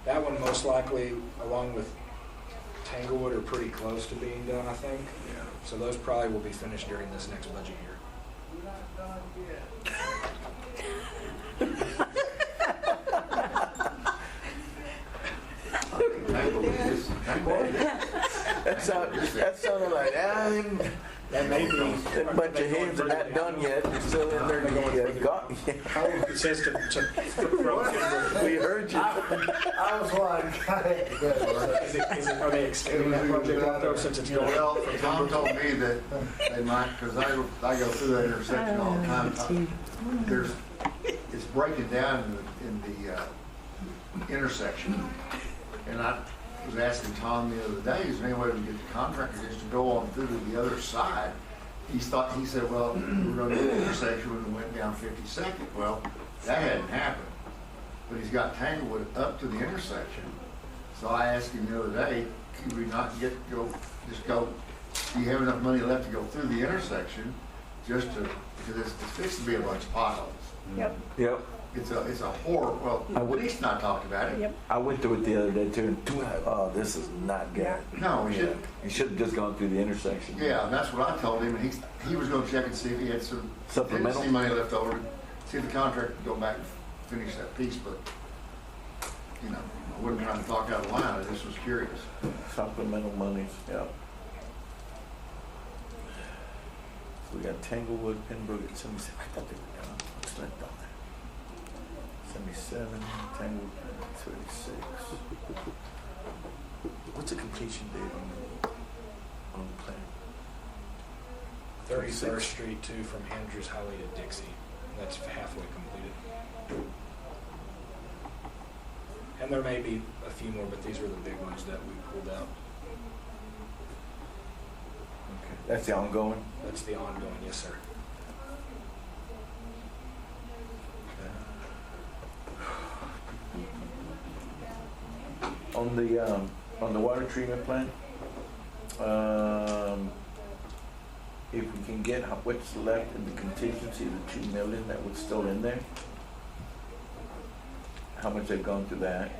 [SPEAKER 12] That one most likely, along with Tanglewood, are pretty close to being done, I think.
[SPEAKER 9] Yeah.
[SPEAKER 12] So those probably will be finished during this next budget year.
[SPEAKER 1] That sounded like,
[SPEAKER 12] That may be.
[SPEAKER 1] that bunch of hands are not done yet, they're still in there.
[SPEAKER 12] It says to
[SPEAKER 1] We heard you.
[SPEAKER 9] I was like,
[SPEAKER 12] are they extending that project out though, since it's going?
[SPEAKER 9] well, Tom told me that they might, because I go through that intersection all the time. It's breaking down in the intersection. And I was asking Tom the other day, is there any way we can get the contractor just to go on through to the other side? He said, well, we were going to do the intersection when we went down 52nd. Well, that hadn't happened. But he's got Tanglewood up to the intersection. So I asked him the other day, could we not do you have enough money left to go through the intersection just to, because it's fixed to be a bunch of potholes.
[SPEAKER 10] Yep.
[SPEAKER 1] Yep.
[SPEAKER 9] It's a horror, well, police not talked about it.
[SPEAKER 10] Yep.
[SPEAKER 1] I went through it the other day too, and oh, this is not good.
[SPEAKER 9] No, we should,
[SPEAKER 1] You should have just gone through the intersection.
[SPEAKER 9] yeah, and that's what I told him, and he was gonna check and see if he had some
[SPEAKER 1] Supplemental?
[SPEAKER 9] Didn't see money left over, see if the contractor could go back and finish that piece, but, you know, I wasn't trying to talk out of line, I just was curious.
[SPEAKER 1] Supplemental monies, yeah. We got Tanglewood, Pembroke at 77. I thought they were done. Looks like down there. 77, Tanglewood, 36. What's the completion date on the plan?
[SPEAKER 12] 31st Street too, from Andrews Highway to Dixie. That's halfway completed. And there may be a few more, but these were the big ones that we pulled out.
[SPEAKER 1] Okay. That's the ongoing?
[SPEAKER 12] That's the ongoing, yes, sir.
[SPEAKER 1] On the water treatment plant, if we can get what's left in the contingency, the 2 million that was still in there, how much they've gone through that?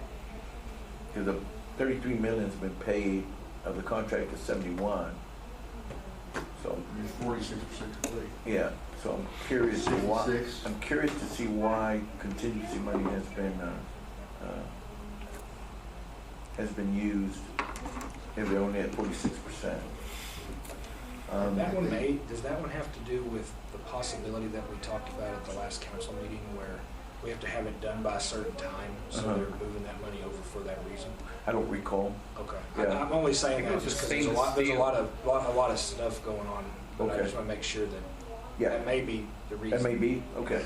[SPEAKER 1] Because the 33 million's been paid of the contract is 71. So,
[SPEAKER 9] It's 46% complete.
[SPEAKER 1] yeah, so I'm curious to why,
[SPEAKER 9] 66.
[SPEAKER 1] I'm curious to see why contingency money has been used if they're only at 46%.
[SPEAKER 12] That one does that one have to do with the possibility that we talked about at the last council meeting where we have to have it done by a certain time, so
[SPEAKER 1] Uh-huh.
[SPEAKER 12] they're moving that money over for that reason?
[SPEAKER 1] I don't recall.
[SPEAKER 12] Okay.
[SPEAKER 1] Yeah.
[SPEAKER 12] I'm only saying
[SPEAKER 5] I think it
[SPEAKER 12] that
[SPEAKER 5] was
[SPEAKER 12] just
[SPEAKER 5] the
[SPEAKER 12] because there's
[SPEAKER 5] stainless
[SPEAKER 12] a lot of stuff going on, but I
[SPEAKER 1] Okay.
[SPEAKER 12] just want to make sure that
[SPEAKER 1] Yeah.
[SPEAKER 12] that may be the reason.
[SPEAKER 1] That may be, okay.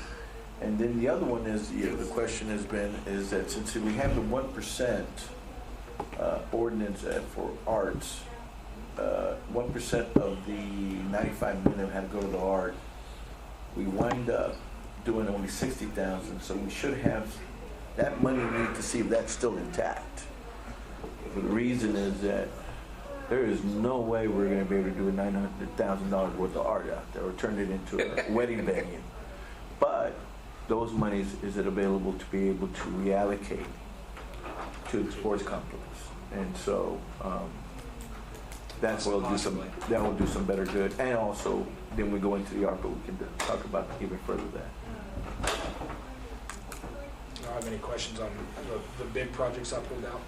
[SPEAKER 1] And then the other one is, the question has been, is that since we have the 1% ordinance for arts, 1% of the 95 million had to go to the art. We wind up doing only 60,000, so we should have, that money, we need to see if that's still intact. The reason is that there is no way we're gonna be able to do a $900,000 worth of art out there or turn it into a wedding venue. But those monies, is it available to be able to reallocate to the sports complex? And so, that will do some better good. And also, then we go into the ARPA, we can talk about even further that.
[SPEAKER 12] I don't have any questions on the big projects I pulled out.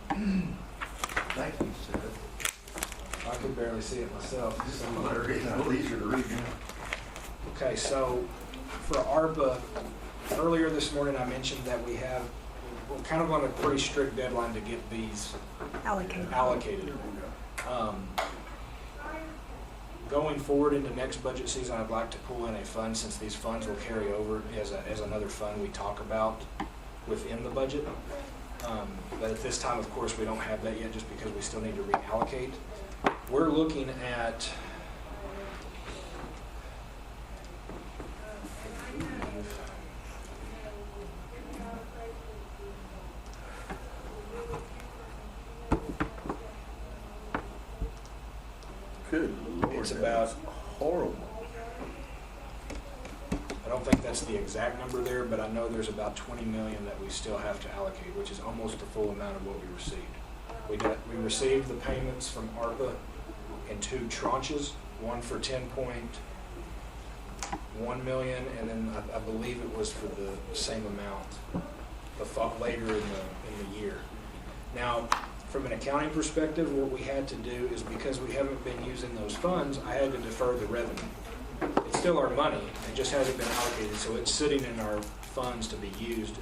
[SPEAKER 9] Thank you, Seth.
[SPEAKER 12] I could barely see it myself.
[SPEAKER 9] This is a little easier to read now.
[SPEAKER 12] Okay, so for ARPA, earlier this morning I mentioned that we're kind of on a pretty strict deadline to get these allocated. Going forward into next budget season, I'd like to pull in a fund, since these funds will carry over as another fund we talk about within the budget. But at this time, of course, we don't have that yet just because we still need to reallocate. We're looking at
[SPEAKER 1] Good Lord,
[SPEAKER 12] It's
[SPEAKER 1] that
[SPEAKER 12] about-
[SPEAKER 1] is horrible.
[SPEAKER 12] I don't think that's the exact number there, but I know there's about 20 million that we still have to allocate, which is almost the full amount of what we received. We received the payments from ARPA in 2 tranches, one for 10.1 million, and then I believe it was for the same amount later in the year. Now, from an accounting perspective, what we had to do is, because we haven't been using those funds, I had to defer the revenue. It's still our money, it just hasn't been allocated, so it's sitting in our funds to be used,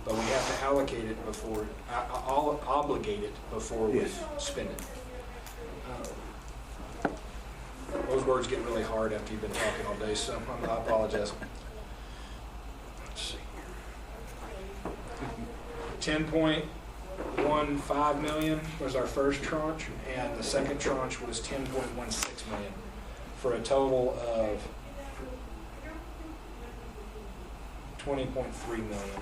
[SPEAKER 12] but we have to allocate it before, I'll obligate it before we
[SPEAKER 1] Yes.
[SPEAKER 12] spend it. Those words get really hard after you've been talking all day, so I apologize. Let's see here. 10.15 million was our first tranche, and the second tranche was 10.16 million, for a total of 20.3 million.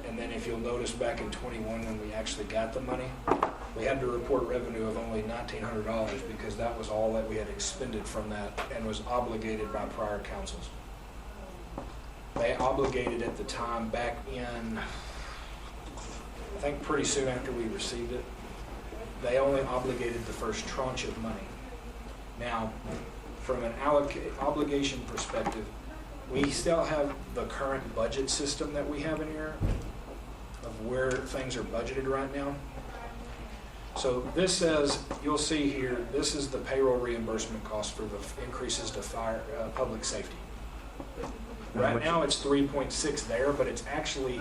[SPEAKER 12] And then if you'll notice, back in 21, when we actually got the money, we had to report revenue of only $1,900 because that was all that we had expended from that and was obligated by prior councils. They obligated at the time back in, I think pretty soon after we received it, they only obligated the first tranche of money. Now, from an obligation perspective, we still have the current budget system that we have in here of where things are budgeted right now. So this says, you'll see here, this is the payroll reimbursement cost for the increases to fire, public safety. Right now, it's 3.6 there, but it's actually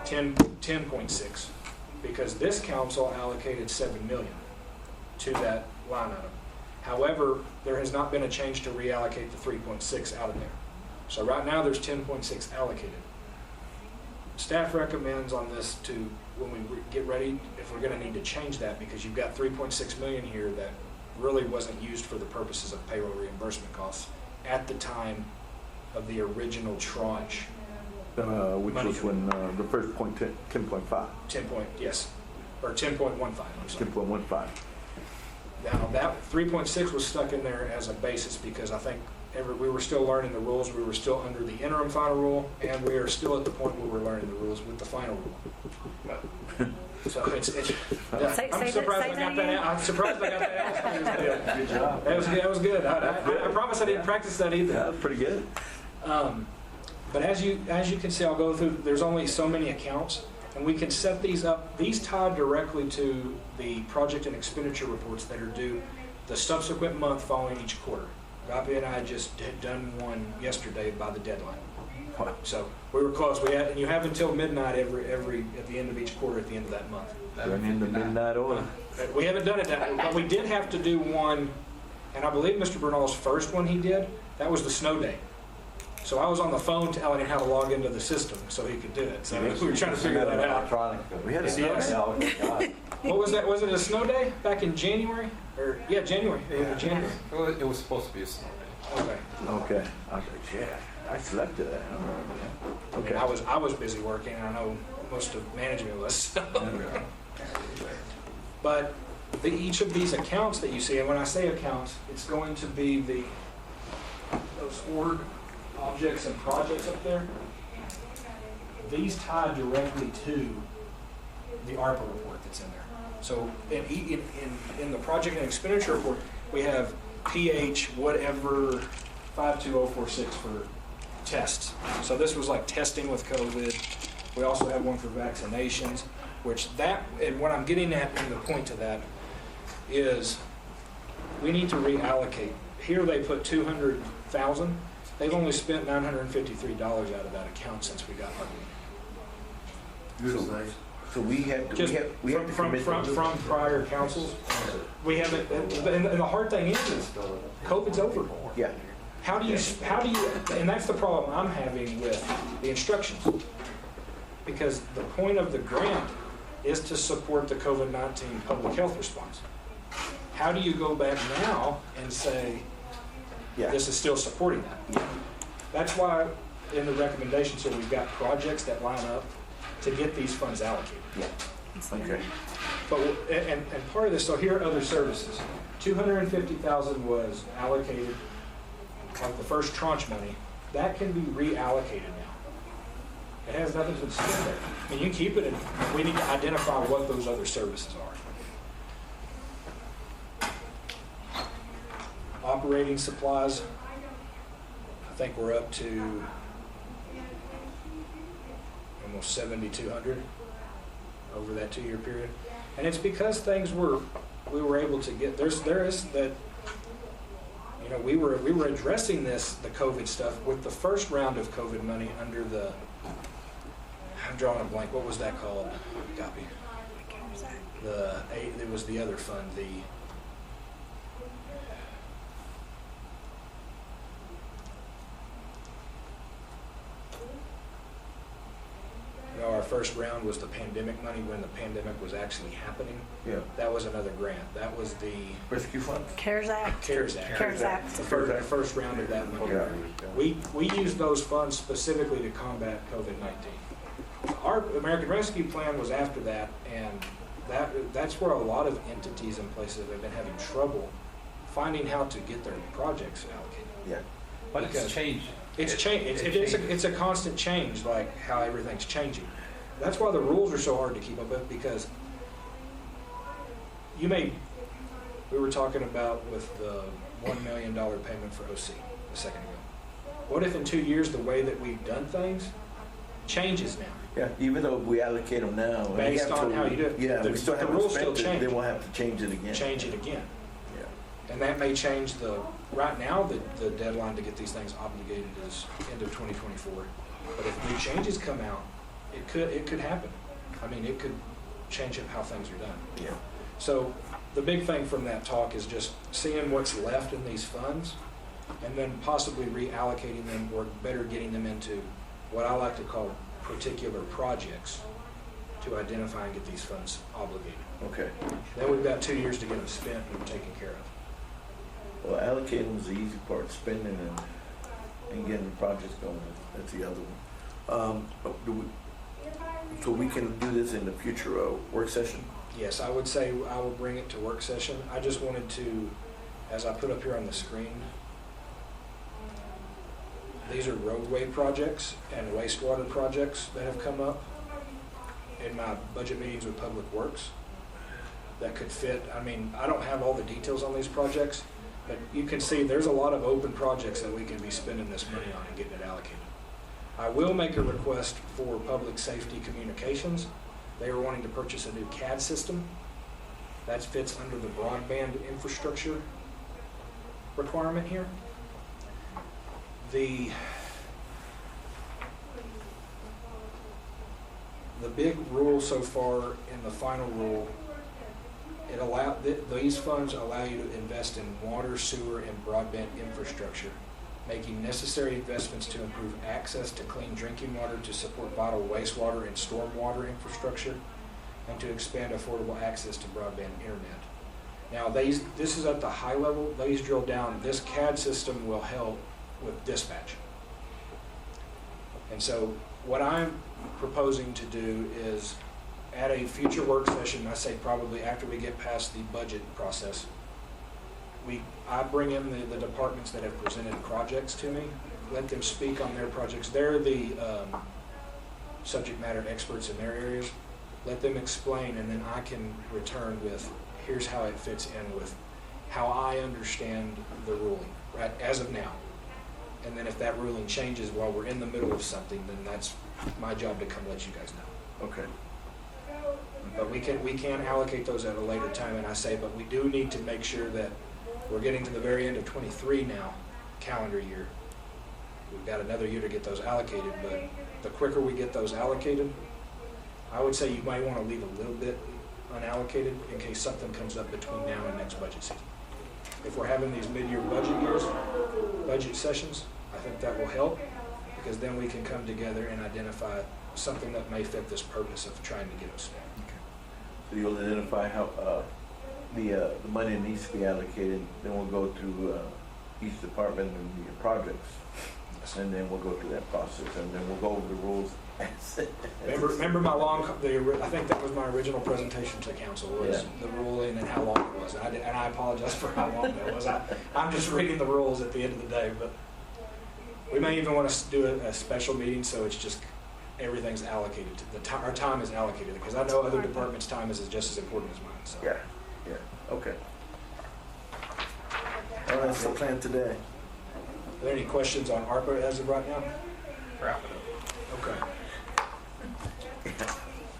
[SPEAKER 12] 10.6, because this council allocated 7 million to that line item. However, there has not been a change to reallocate the 3.6 out of there. So right now, there's 10.6 allocated. Staff recommends on this to, when we get ready, if we're going to need to change that, because you've got 3.6 million here that really wasn't used for the purposes of payroll reimbursement costs at the time of the original tranche.
[SPEAKER 1] Which was when the first point, 10.5.
[SPEAKER 12] 10.15, I'm sorry.
[SPEAKER 1] 10.15.
[SPEAKER 12] Now, that 3.6 was stuck in there as a basis because I think we were still learning the rules. We were still under the interim final rule, and we are still at the point where we're learning the rules with the final rule. So it's yeah,
[SPEAKER 6] Say
[SPEAKER 12] I'm
[SPEAKER 6] that-
[SPEAKER 12] surprised
[SPEAKER 6] say
[SPEAKER 12] I
[SPEAKER 6] that
[SPEAKER 12] got that
[SPEAKER 6] again?
[SPEAKER 12] out. I'm surprised I got that out.
[SPEAKER 8] Good job.
[SPEAKER 12] That was good. I promise I didn't practice that either.
[SPEAKER 1] Yeah, pretty good.
[SPEAKER 12] But as you can see, I'll go through, there's only so many accounts, and we can set these up. These tie directly to the project and expenditure reports that are due the subsequent month following each quarter. Robbie and I just had done one yesterday by the deadline. So we were close. And you have until midnight every at the end of each quarter, at the end of that month.
[SPEAKER 1] Turn in the midnight oil.
[SPEAKER 12] We haven't done it that way, but we did have to do one, and I believe Mr. Bernal's first one he did, that was the snow day. So I was on the phone telling him how to log into the system so he could do it. So we were trying to figure that out.
[SPEAKER 1] We had a
[SPEAKER 12] Yes. What was that? Was it a snow day back in January? Or yeah, January. January.
[SPEAKER 5] It was supposed to be a snow day.
[SPEAKER 12] Okay.
[SPEAKER 1] Okay. I was like, yeah, I slept to that. I don't remember that.
[SPEAKER 12] Okay.
[SPEAKER 1] Okay.
[SPEAKER 12] I was busy working, and I know most of management was. So. But each of these accounts that you see, and when I say accounts, it's going to be those org objects and projects up there. These tie directly to the ARPA report that's in there. So in the project and expenditure report, we have PH whatever 52046 for tests. So this was like testing with COVID. We also have one for vaccinations, and what I'm getting at in the point to that is we need to reallocate. Here they put $200,000. They've only spent $953 out of that account since we got our
[SPEAKER 1] So we have to,
[SPEAKER 12] Just
[SPEAKER 1] we have to commit to
[SPEAKER 12] from prior councils. We haven't, and the hard thing is COVID's over.
[SPEAKER 1] Yeah.
[SPEAKER 12] How do you, and that's the problem I'm having with the instructions. Because the point of the grant is to support the COVID-19 public health response. How do you go back now and say,
[SPEAKER 1] Yeah.
[SPEAKER 12] this is still supporting that? That's why in the recommendations here, we've got projects that line up to get these funds allocated.
[SPEAKER 1] Yeah. Okay.
[SPEAKER 12] But, and part of this, so here are other services. $250,000 was allocated, like the first tranche money, that can be reallocated now. It has nothing to spend there. I mean, you keep it, and we need to identify what those other services are. Operating supplies, I think we're up to almost 7,200 over that 2-year period. And it's because we were able to get, there is that, you know, we were addressing the COVID stuff with the first round of COVID money under the, I'm drawing a blank, what was that called? Copy. It was the other fund, you know, our first round was the pandemic money when the pandemic was actually happening.
[SPEAKER 1] Yeah.
[SPEAKER 12] That was another grant. That was the
[SPEAKER 1] Rescue fund?
[SPEAKER 6] CARES Act.
[SPEAKER 12] CARES Act.
[SPEAKER 6] CARES Act.
[SPEAKER 12] The first round of that money.
[SPEAKER 1] Yeah.
[SPEAKER 12] We used those funds specifically to combat COVID-19. Our American Rescue Plan was after that, and that's where a lot of entities and places have been having trouble finding how to get their projects allocated.
[SPEAKER 1] Yeah.
[SPEAKER 5] But it's
[SPEAKER 12] Because
[SPEAKER 5] changing.
[SPEAKER 12] It's it's a constant change, like how everything's changing. That's why the rules are so hard to keep up with, because we were talking about with the $1 million payment for OC a second ago. What if in 2 years the way that we've done things changes now?
[SPEAKER 1] Yeah, even though we allocate them now. we
[SPEAKER 12] Based
[SPEAKER 1] have
[SPEAKER 12] on
[SPEAKER 1] to-
[SPEAKER 12] how you do it.
[SPEAKER 1] Yeah,
[SPEAKER 12] The-
[SPEAKER 1] we still
[SPEAKER 12] the
[SPEAKER 1] haven't
[SPEAKER 12] rules still
[SPEAKER 1] spent it,
[SPEAKER 12] change.
[SPEAKER 1] then we'll have to change it again.
[SPEAKER 12] Change it again.
[SPEAKER 1] Yeah.
[SPEAKER 12] And that may change right now, the deadline to get these things obligated is end of 2024. But if new changes come out, it could happen. I mean, it could change how things are done.
[SPEAKER 1] Yeah.
[SPEAKER 12] So the big thing from that talk is just seeing what's left in these funds and then possibly reallocating them, or better getting them into what I like to call particular projects to identify and get these funds obligated.
[SPEAKER 1] Okay.
[SPEAKER 12] Then we've got 2 years to get them spent and taken care of.
[SPEAKER 1] Well, allocating was the easy part, spending and getting the projects going, that's the other one. So we can do this in the future work session?
[SPEAKER 12] Yes, I would say I will bring it to work session. I just wanted to, as I put up here on the screen, these are roadway projects and wastewater projects that have come up in my budget meetings with Public Works that could fit. I mean, I don't have all the details on these projects, but you can see there's a lot of open projects that we can be spending this money on and getting it allocated. I will make a request for Public Safety Communications. They are wanting to purchase a new CAD system. That fits under the broadband infrastructure requirement here. The big rule so far in the final rule, these funds allow you to invest in water, sewer, and broadband infrastructure, making necessary investments to improve access to clean drinking water, to support vital wastewater and stormwater infrastructure, and to expand affordable access to broadband internet. Now, this is at the high level. These drill down. This CAD system will help with dispatch. And so what I'm proposing to do is at a future work session, I say probably after we get past the budget process, I bring in the departments that have presented projects to me, let them speak on their projects. They're the subject matter experts in their areas. Let them explain, and then I can return with, here's how it fits in with how I understand the ruling, right, as of now. And then if that ruling changes while we're in the middle of something, then that's my job to come let you guys know.
[SPEAKER 1] Okay.
[SPEAKER 12] But we can allocate those at a later time, and I say, but we do need to make sure that we're getting to the very end of 23 now, calendar year. We've got another year to get those allocated, but the quicker we get those allocated, I would say you might want to leave a little bit unallocated in case something comes up between now and next budget season. If we're having these mid-year budget sessions, I think that will help, because then we can come together and identify something that may fit this purpose of trying to get us spent.
[SPEAKER 1] So you'll identify how the money needs to be allocated, then we'll go to each department and the projects, and then we'll go through that process, and then we'll go over the rules.
[SPEAKER 12] Remember I think that was my original presentation to council, was the ruling and how long it was. And I apologize for how long that was. I'm just reading the rules at the end of the day, but we may even want to do a special meeting so it's just everything's allocated. Our time is allocated, because I know other departments' time is just as important as mine. So.
[SPEAKER 1] Yeah, okay. Well, that's the plan today.
[SPEAKER 12] Are there any questions on ARPA as of right now?
[SPEAKER 5] Wrap it up.
[SPEAKER 12] Okay.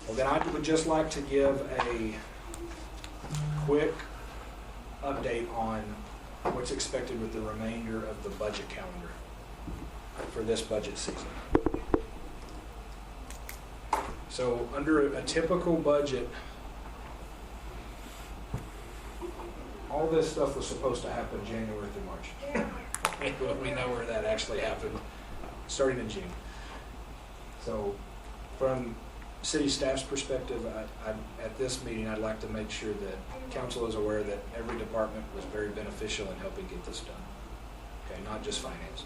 [SPEAKER 12] Well, then I would just like to give a quick update on what's expected with the remainder of the budget calendar for this budget season. So under a typical budget, all this stuff was supposed to happen January through March. We know where that actually happened, starting in June. So from city staff's perspective, at this meeting, I'd like to make sure that council is aware that every department was very beneficial in helping get this done. Okay, not just finance.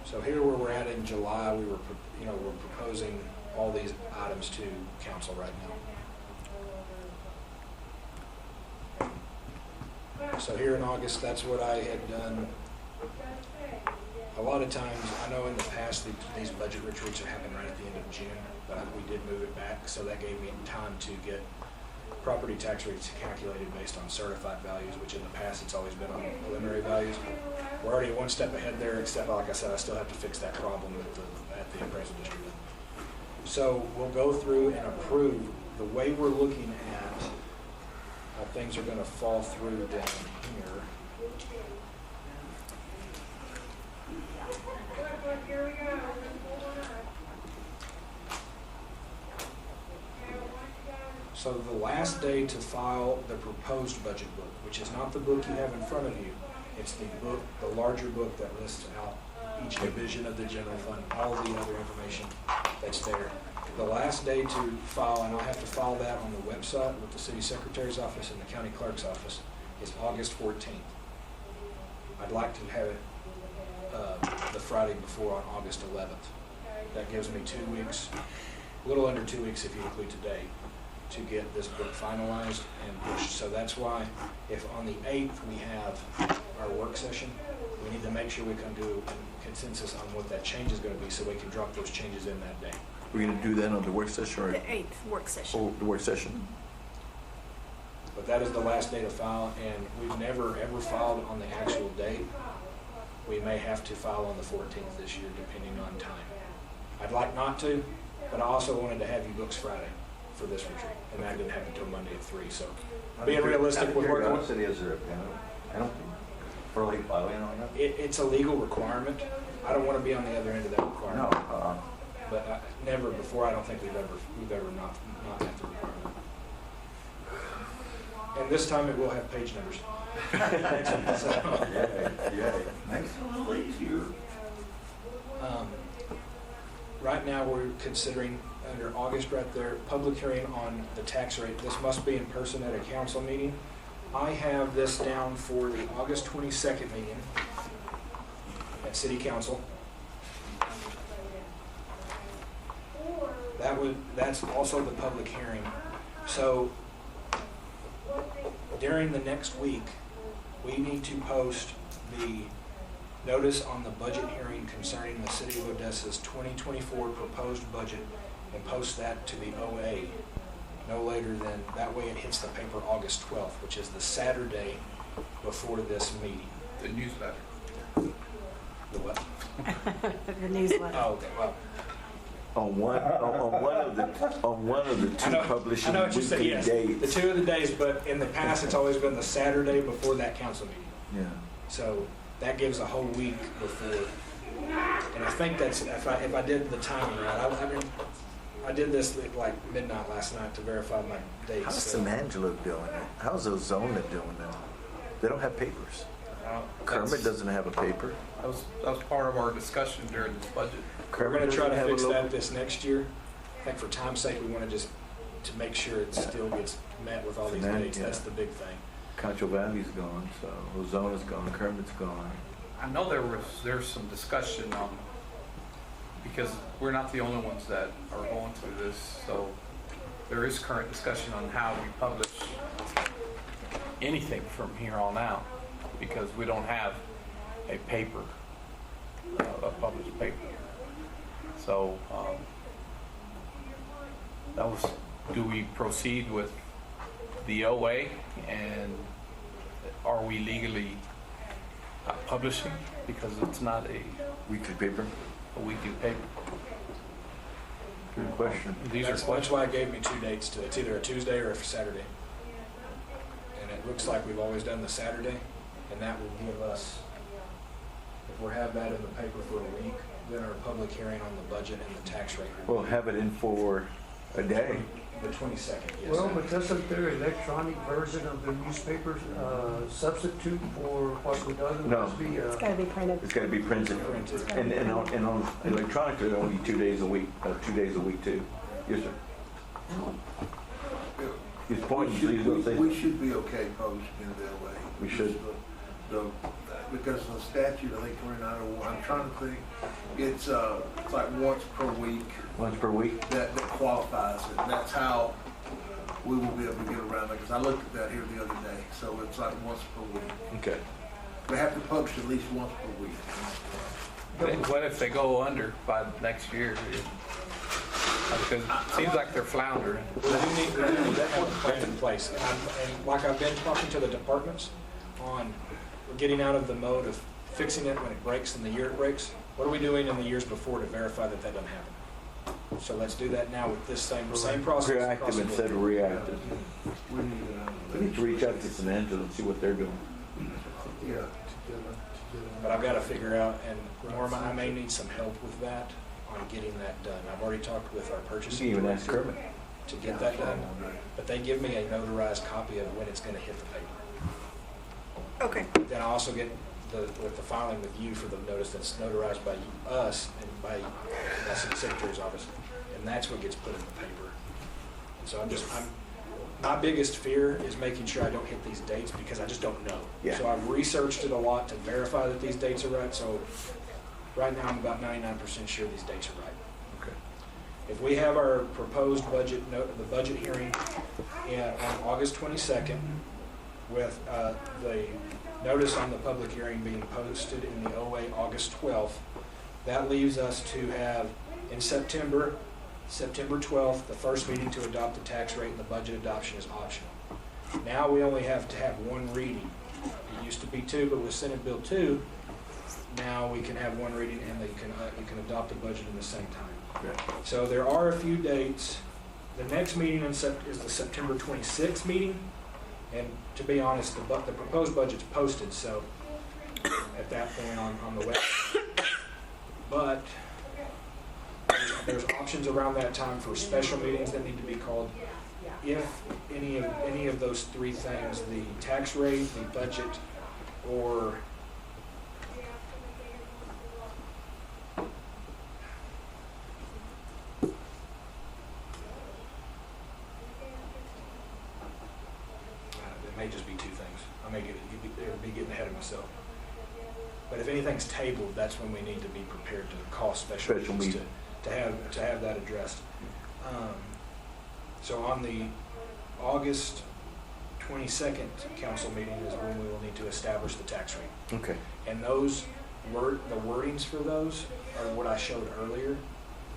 [SPEAKER 12] So here where we're at in July, we're proposing all these items to council right now. So here in August, that's what I had done. A lot of times, I know in the past these budget retreats have happened right at the end of June, but we did move it back, so that gave me time to get property tax rates calculated based on certified values, which in the past it's always been on preliminary values. We're already one step ahead there, except like I said, I still have to fix that problem at the appraisal district. So we'll go through and approve the way we're looking at how things are going to fall through down here. So the last day to file the proposed budget book, which is not the book you have in front of you, it's the book, the larger book that lists out each division of the general fund, all the other information that's there. The last day to file, and I'll have to file that on the website with the city secretary's office and the county clerk's office, is August 14th. I'd like to have it the Friday before on August 11th. That gives me 2 weeks, a little under 2 weeks if you include today, to get this book finalized and pushed. So that's why if on the 8th we have our work session, we need to make sure we can do a consensus on what that change is going to be so we can drop those changes in that day.
[SPEAKER 1] We're gonna do that on the work session or?
[SPEAKER 10] The 8th work session.
[SPEAKER 1] Oh, the work session.
[SPEAKER 12] But that is the last day to file, and we've never ever filed on the actual date. We may have to file on the 14th this year, depending on time. I'd like not to, but I also wanted to have you books Friday for this retreat, and that didn't happen until Monday at 3. So being realistic with working with
[SPEAKER 8] City, is there a penalty for late filing on that?
[SPEAKER 12] it's a legal requirement. I don't want to be on the other end of that
[SPEAKER 8] No,
[SPEAKER 12] requirement. But never before, I don't think we've ever not met the requirement. And this time it will have page numbers. So,
[SPEAKER 8] yay. Makes it a little easier.
[SPEAKER 12] right now, we're considering, under August right there, public hearing on the tax rate. This must be in person at a council meeting. I have this down for the August 22nd meeting at City Council. That's also the public hearing. So during the next week, we need to post the notice on the budget hearing concerning the City of Odessa's 2024 proposed budget and post that to the OA no later than, that way it hits the paper August 12th, which is the Saturday before this meeting.
[SPEAKER 5] The newsletter.
[SPEAKER 12] The what?
[SPEAKER 10] The newsletter.
[SPEAKER 12] Oh, okay, well,
[SPEAKER 1] On one of the
[SPEAKER 12] I
[SPEAKER 1] two
[SPEAKER 12] know
[SPEAKER 1] publishing
[SPEAKER 12] what you said,
[SPEAKER 1] weekly
[SPEAKER 12] yes.
[SPEAKER 1] days.
[SPEAKER 12] The 2 of the days, but in the past, it's always been the Saturday before that council meeting.
[SPEAKER 1] Yeah.
[SPEAKER 12] So that gives a whole week before, and I think that's, if I did the timing right, I did this at like midnight last night to verify my dates.
[SPEAKER 1] How's
[SPEAKER 12] so,
[SPEAKER 1] San Angelo doing it? How's Ozona doing it? They don't have papers. Kermit
[SPEAKER 5] That's-
[SPEAKER 1] doesn't have a paper.
[SPEAKER 5] That was part of our discussion during this budget.
[SPEAKER 12] We're gonna try to
[SPEAKER 1] doesn't have
[SPEAKER 12] fix
[SPEAKER 1] a local-
[SPEAKER 12] that this next year. I think for time's sake, we wanna just, to make sure it still gets met with all these
[SPEAKER 1] Fanatic,
[SPEAKER 12] dates, that's
[SPEAKER 1] yeah.
[SPEAKER 12] the big thing.
[SPEAKER 1] Concho Valley's gone, so Ozona's gone, Kermit's gone.
[SPEAKER 5] I know there's some discussion on, because we're not the only ones that are going through this, so there is current discussion on how we publish anything from here on out, because we don't have a paper, a published paper. So, that was, do we proceed with the OA, and are we legally publishing, because it's not a
[SPEAKER 1] Weekly paper?
[SPEAKER 5] weekly paper?
[SPEAKER 1] Good question.
[SPEAKER 5] These are
[SPEAKER 12] That's
[SPEAKER 5] questions.
[SPEAKER 12] why it gave me 2 dates to, it's either a Tuesday or a Saturday. And it looks like we've always done the Saturday, and that will give us, if we have that in the paper for a week, then our public hearing on the budget and the tax rate. will
[SPEAKER 1] We'll
[SPEAKER 12] be
[SPEAKER 1] have it in for a day.
[SPEAKER 12] The 22nd, yes.
[SPEAKER 7] Well, but doesn't their electronic version of the newspapers substitute for what would otherwise
[SPEAKER 1] No.
[SPEAKER 7] be?
[SPEAKER 6] It's gotta be printed.
[SPEAKER 1] It's gotta be printed.
[SPEAKER 12] Printed.
[SPEAKER 1] And on electronically, only 2 days a week, 2 days a week too. Yes, sir. His point is, he's gonna say,
[SPEAKER 11] We should be okay publishing it that way.
[SPEAKER 1] We should.
[SPEAKER 11] Because the statute, I think 2901, I'm trying to think, it's like once per week
[SPEAKER 1] once per week.
[SPEAKER 11] that qualifies it. And that's how we will be able to get around it, because I looked at that here the other day. So it's like once per week.
[SPEAKER 1] Okay.
[SPEAKER 11] We have to publish at least once per week.
[SPEAKER 5] What if they go under by next year? Because it seems like they're floundering.
[SPEAKER 12] We do need to have a plan in place. And like I've been talking to the departments on, we're getting out of the mode of fixing it when it breaks and the year it breaks. What are we doing in the years before to verify that that doesn't happen? So let's do that now with this same process. across
[SPEAKER 1] Proactive
[SPEAKER 12] the
[SPEAKER 1] instead
[SPEAKER 12] board.
[SPEAKER 1] of reactive.
[SPEAKER 11] We need
[SPEAKER 1] We need to reach out to San Angelo and see what they're doing.
[SPEAKER 11] yeah.
[SPEAKER 12] But I've got to figure out, and Norma, I may need some help with that, on getting that done. I've already talked with our
[SPEAKER 1] You can
[SPEAKER 12] purchasing
[SPEAKER 1] even ask
[SPEAKER 12] director
[SPEAKER 1] Kermit.
[SPEAKER 12] to get that done, but they give me a notarized copy of when it's going to hit the paper.
[SPEAKER 10] Okay.
[SPEAKER 12] Then I also get with the filing with you for the notice that's notarized by us and by the city secretary's office, and that's what gets put in the paper. And so my biggest fear is making sure I don't hit these dates, because I just don't know.
[SPEAKER 1] Yeah.
[SPEAKER 12] So I've researched it a lot to verify that these dates are right. So Right now, I'm about 99% sure these dates are right.
[SPEAKER 1] Okay.
[SPEAKER 12] If we have our proposed budget, the budget hearing on August 22nd with the notice on the public hearing being posted in the OA August 12th, that leaves us to have in September 12th, the first meeting to adopt the tax rate, and the budget adoption is optional. Now we only have to have one reading. It used to be two, but with Senate Bill 2, now we can have one reading and you can adopt the budget in the same time.
[SPEAKER 1] Okay.
[SPEAKER 12] So there are a few dates. The next meeting is the September 26th meeting. And to be honest, the proposed budget's posted, so at that point on the website. But there's options around that time for special meetings that need to be called. If any of those three things, the tax rate, the budget, or it may just be two things. I may be getting ahead of myself. But if anything's tabled, that's when we need to be prepared to call special meetings to have that addressed. So on the August 22nd council meeting is when we will need to establish the tax rate.
[SPEAKER 1] Okay.
[SPEAKER 12] And those the wordings for those are what I showed earlier.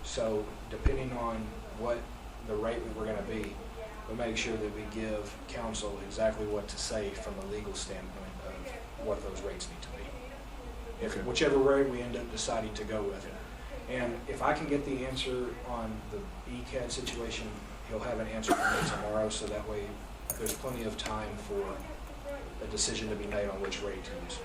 [SPEAKER 12] So depending on what the rate that we're going to be, we'll make sure that we give council exactly what to say from a legal standpoint of what those rates need to be. If whichever rate we end up deciding to go with it. And if I can get the answer on the ECAD situation, he'll have an answer for me tomorrow, so that way there's plenty of time for a decision to be made on which rate to use.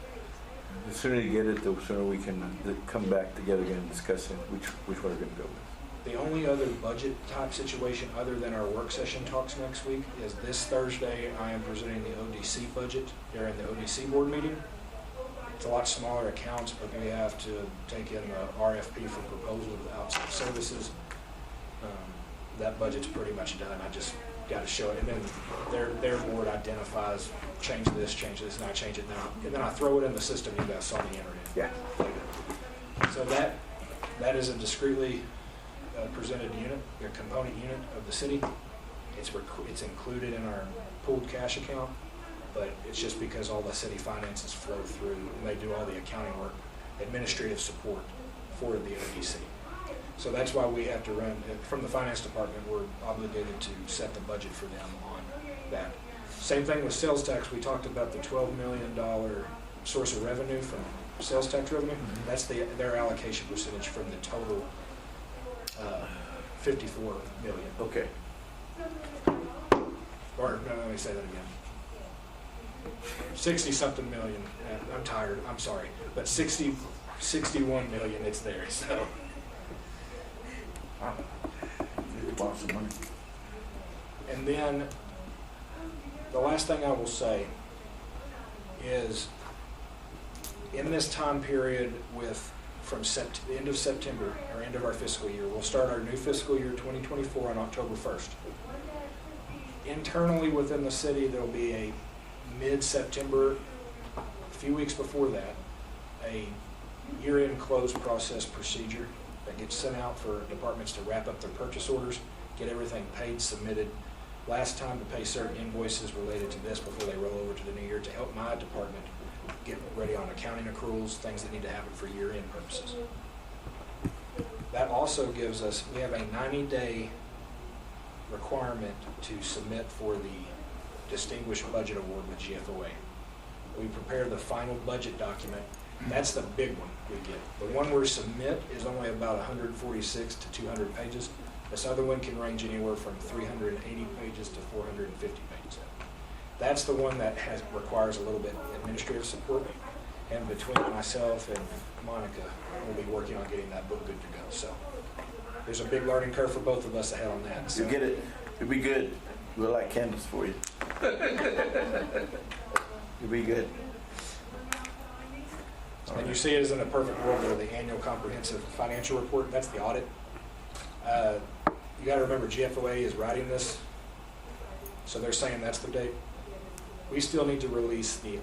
[SPEAKER 1] The sooner you get it, the sooner we can come back together again and discuss which one we're going to go with.
[SPEAKER 12] The only other budget type situation other than our work session talks next week is this Thursday I am presenting the ODC budget during the ODC board meeting. It's a lot smaller accounts, but we have to take in the RFP for proposal of outside services. That budget's pretty much done. I just got to show it. And then their board identifies, change this, and I change it now. And then I throw it in the system you guys saw me enter it.
[SPEAKER 1] Yeah.
[SPEAKER 12] So that is a discreetly presented unit, a component unit of the city. It's included in our pooled cash account, but it's just because all the city finances flow through and they do all the accounting work, administrative support for the ODC. So that's why we have to run, from the finance department, we're obligated to set the budget for them on that. Same thing with sales tax. We talked about the $12 million source of revenue from sales tax revenue. That's their allocation percentage from the total 54 million.
[SPEAKER 1] Okay.
[SPEAKER 12] Or, no, let me say that again. 60-something million. I'm tired. I'm sorry. But 61 million, it's there. So.
[SPEAKER 1] Wow. Lots of money.
[SPEAKER 12] And then the last thing I will say is in this time period from the end of September, or end of our fiscal year, we'll start our new fiscal year 2024 on October 1st. Internally within the city, there will be a mid-September, a few weeks before that, a year-end close process procedure that gets sent out for departments to wrap up their purchase orders, get everything paid, submitted. Last time to pay certain invoices related to this before they roll over to the new year to help my department get ready on accounting accruals, things that need to happen for year-end purposes. That also gives us, we have a 90-day requirement to submit for the Distinguished Budget Award with GFOA. We prepare the final budget document. That's the big one we get. The one we submit is only about 146 to 200 pages. This other one can range anywhere from 380 pages to 450 pages. That's the one that requires a little bit administrative support. And between myself and Monica, we'll be working on getting that book good to go. So there's a big learning curve for both of us ahead on that. So.
[SPEAKER 1] You get it. It'll be good. We'll light candles for you. You'll be good.
[SPEAKER 12] And you see it as in a perfect world where the annual comprehensive financial report, that's the audit. You got to remember GFOA is writing this, so they're saying that's the date. We still need to release the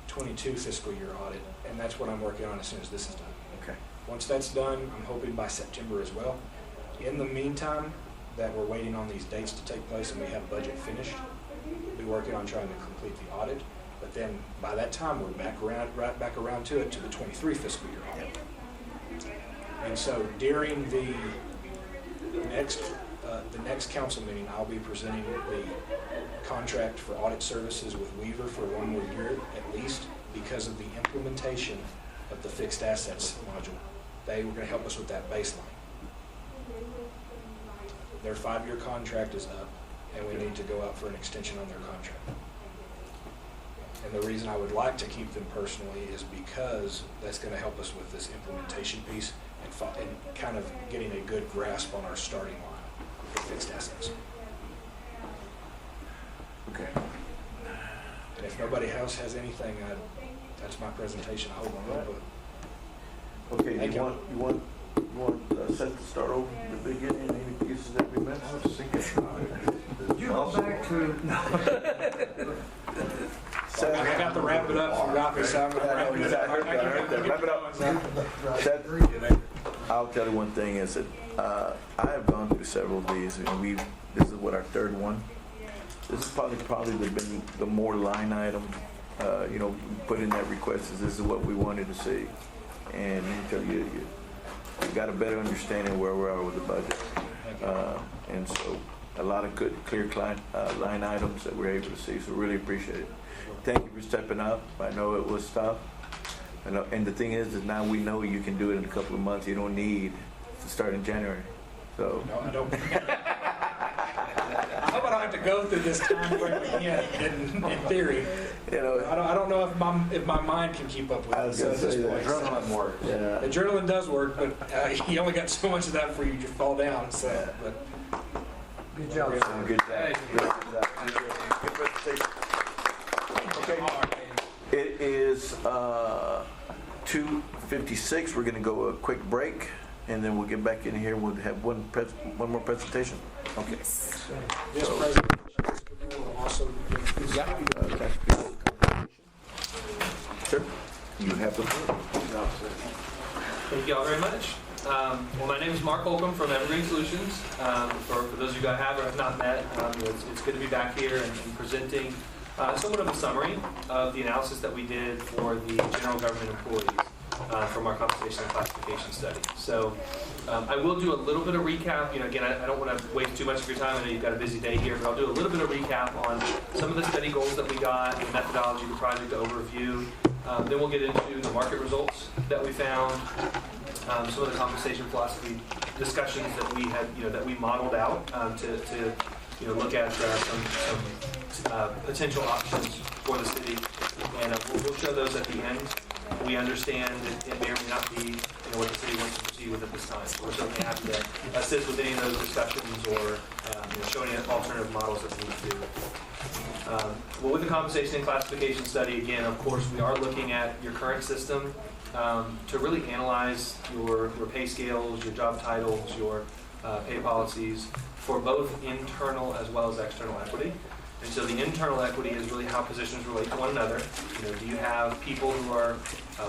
[SPEAKER 12] 22 fiscal year audit, and that's what I'm working on as soon as this is done.
[SPEAKER 1] Okay.
[SPEAKER 12] Once that's done, I'm hoping by September as well. In the meantime, that we're waiting on these dates to take place and we have budget finished, we'll be working on trying to complete the audit. But then by that time, we're right back around to it, to the 23 fiscal year audit. And so during the next council meeting, I'll be presenting the contract for audit services with Weaver for 1 more year at least, because of the implementation of the fixed assets module. They were going to help us with that baseline. Their 5-year contract is up, and we need to go out for an extension on their contract. And the reason I would like to keep them personally is because that's going to help us with this implementation piece and kind of getting a good grasp on our starting line for fixed assets.
[SPEAKER 1] Okay.
[SPEAKER 12] And if nobody else has anything, that's my presentation. I'll hold on.
[SPEAKER 1] Okay,
[SPEAKER 12] Thank
[SPEAKER 1] you
[SPEAKER 12] you.
[SPEAKER 1] want Seth to start over at the beginning, any pieces that we missed?
[SPEAKER 7] Did you go back to,
[SPEAKER 12] I got to wrap it up for Rafi, so I'm wrapping it up.
[SPEAKER 1] I heard that. Wrap it up. Seth, I'll tell you one thing is that I have gone through several of these, and this is what our 3rd one. This is probably been the more line item, put in that request is this is what we wanted to see. And let me tell you, you got a better understanding where we are with the budget. And so a lot of good, clear line items that we're able to see, so really appreciate it. Thank you for stepping up. I know it was tough. And the thing is that now we know you can do it in a couple of months. You don't need to start in January. So.
[SPEAKER 12] No, I don't. I hope I don't have to go through this time frame again in theory. I don't know if my mind can keep up with it. So at this point,
[SPEAKER 8] Adrenaline works.
[SPEAKER 1] Yeah.
[SPEAKER 12] adrenaline does work, but you only got so much of that before you just fall down. So, but
[SPEAKER 7] good job.
[SPEAKER 1] Good job. Good presentation. Okay. It is 2:56. We're going to go a quick break, and then we'll get back in here. We'll have one more presentation. Okay.
[SPEAKER 12] this presentation will also
[SPEAKER 1] Sure. You have the floor.
[SPEAKER 13] Thank you all very much. Well, my name is Mark Holcomb from Evergreen Solutions. For those of you I have or have not met, it's good to be back here and presenting somewhat of a summary of the analysis that we did for the general government employees from our compensation and classification study. So I will do a little bit of recap. Again, I don't want to waste too much of your time. I know you've got a busy day here, but I'll do a little bit of recap on some of the study goals that we got, the methodology, the project overview. Then we'll get into the market results that we found, some of the compensation philosophy discussions that we had, that we modeled out to look at some potential options for the city, and we'll show those at the end. We understand it may or may not be what the city wants to proceed with at this time. We're certainly happy to assist with any of those discussions or showing alternative models if we need to. Well, with the compensation and classification study, again, of course, we are looking at your current system to really analyze your pay scales, your job titles, your pay policies for both internal as well as external equity. And so the internal equity is really how positions relate to one another. Do you have people who are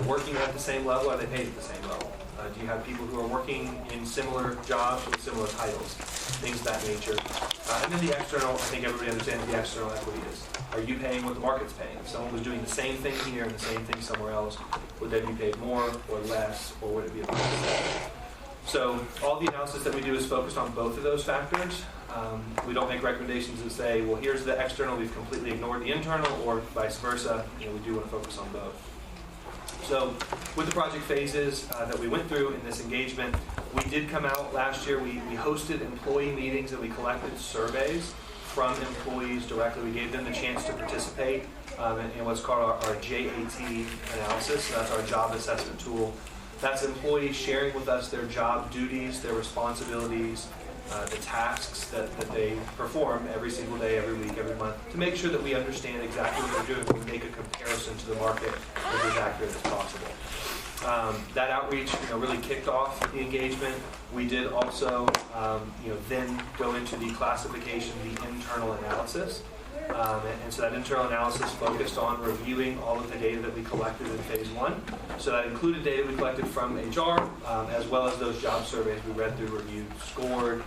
[SPEAKER 13] working at the same level? Are they paid at the same level? Do you have people who are working in similar jobs with similar titles? Things of that nature. And then the external, I think everybody understands what the external equity is. Are you paying what the market's paying? If someone was doing the same thing here and the same thing somewhere else, would they be paid more or less, or would it be about the same? So all the analysis that we do is focused on both of those factors. We don't make recommendations that say, well, here's the external, we've completely ignored the internal, or vice versa. We do want to focus on both. So with the project phases that we went through in this engagement, we did come out last year, we hosted employee meetings and we collected surveys from employees directly. We gave them the chance to participate in what's called our JAT analysis. So that's our job assessment tool. That's employees sharing with us their job duties, their responsibilities, the tasks that they perform every single day, every week, every month, to make sure that we understand exactly what they're doing when we make a comparison to the market that is as accurate as possible. That outreach, really kicked off the engagement. We did also, then go into the classification, the internal analysis. And so that internal analysis focused on reviewing all of the data that we collected in phase one. So that included data we collected from HR, as well as those job surveys we read through, reviewed, scored,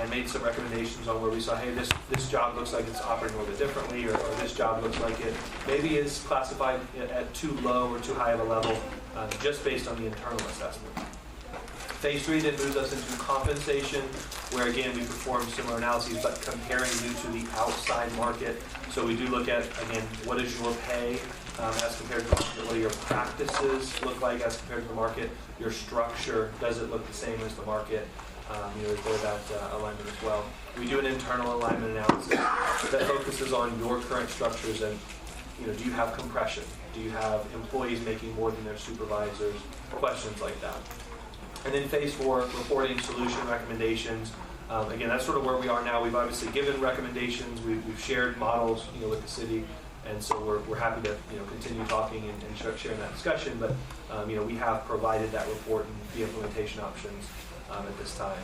[SPEAKER 13] and made some recommendations on where we saw, hey, this job looks like it's operating a little bit differently, or this job looks like it maybe is classified at too low or too high of a level, just based on the internal assessment. Phase 3 then moves us into compensation, where again we perform similar analyses, but comparing you to the outside market. So we do look at, again, what is your pay as compared to the market? What do your practices look like as compared to the market? Your structure, does it look the same as the market? Is there that alignment as well? We do an internal alignment analysis that focuses on your current structures and, do you have compression? Do you have employees making more than their supervisors? Questions like that. And then phase 4, reporting solution recommendations. Again, that's sort of where we are now. We've obviously given recommendations. We've shared models, with the city, and so we're happy to continue talking and sharing that discussion. But we have provided that report and the implementation options at this time.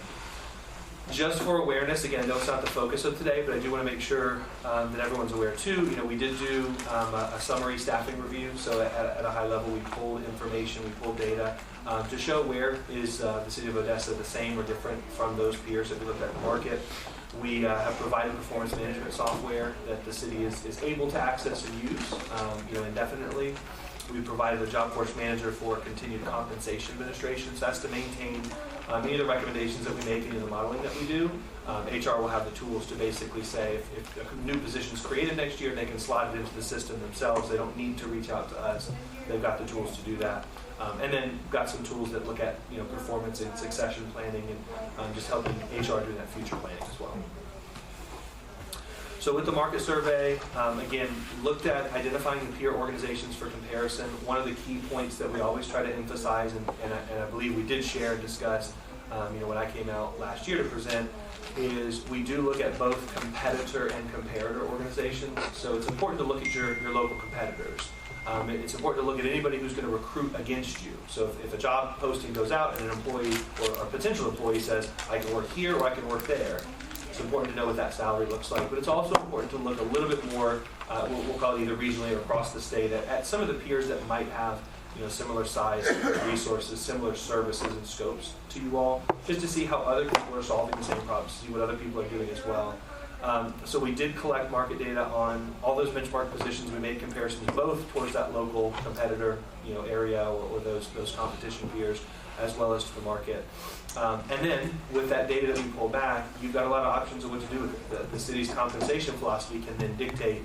[SPEAKER 13] Just for awareness, again, I know it's not the focus of today, but I do want to make sure that everyone's aware too. We did do a summary staffing review. So at a high level, we pulled information, we pulled data to show where is the city of Odessa the same or different from those peers that we looked at in the market. We have provided performance management software that the city is able to access and use, indefinitely. We provided a job force manager for continued compensation administration. So that's to maintain any of the recommendations that we make, any of the modeling that we do. HR will have the tools to basically say if a new position is created next year, they can slot it into the system themselves. They don't need to reach out to us. They've got the tools to do that. And then got some tools that look at performance and succession planning and just helping HR do that future planning as well. So with the market survey, again, looked at identifying the peer organizations for comparison. One of the key points that we always try to emphasize, and I believe we did share and discuss, when I came out last year to present, is we do look at both competitor and comparator organizations. So it's important to look at your local competitors. It's important to look at anybody who's going to recruit against you. So if a job posting goes out and an employee or a potential employee says, I can work here or I can work there, it's important to know what that salary looks like. But it's also important to look a little bit more, we'll call it either regionally or across the state, at some of the peers that might have similar size resources, similar services and scopes to you all, just to see how other people are solving the same problems, see what other people are doing as well. So we did collect market data on all those benchmark positions. We made comparisons both towards that local competitor area or those competition peers, as well as to the market. And then with that data that we pull back, you've got a lot of options of what to do with it. The city's compensation philosophy can then dictate,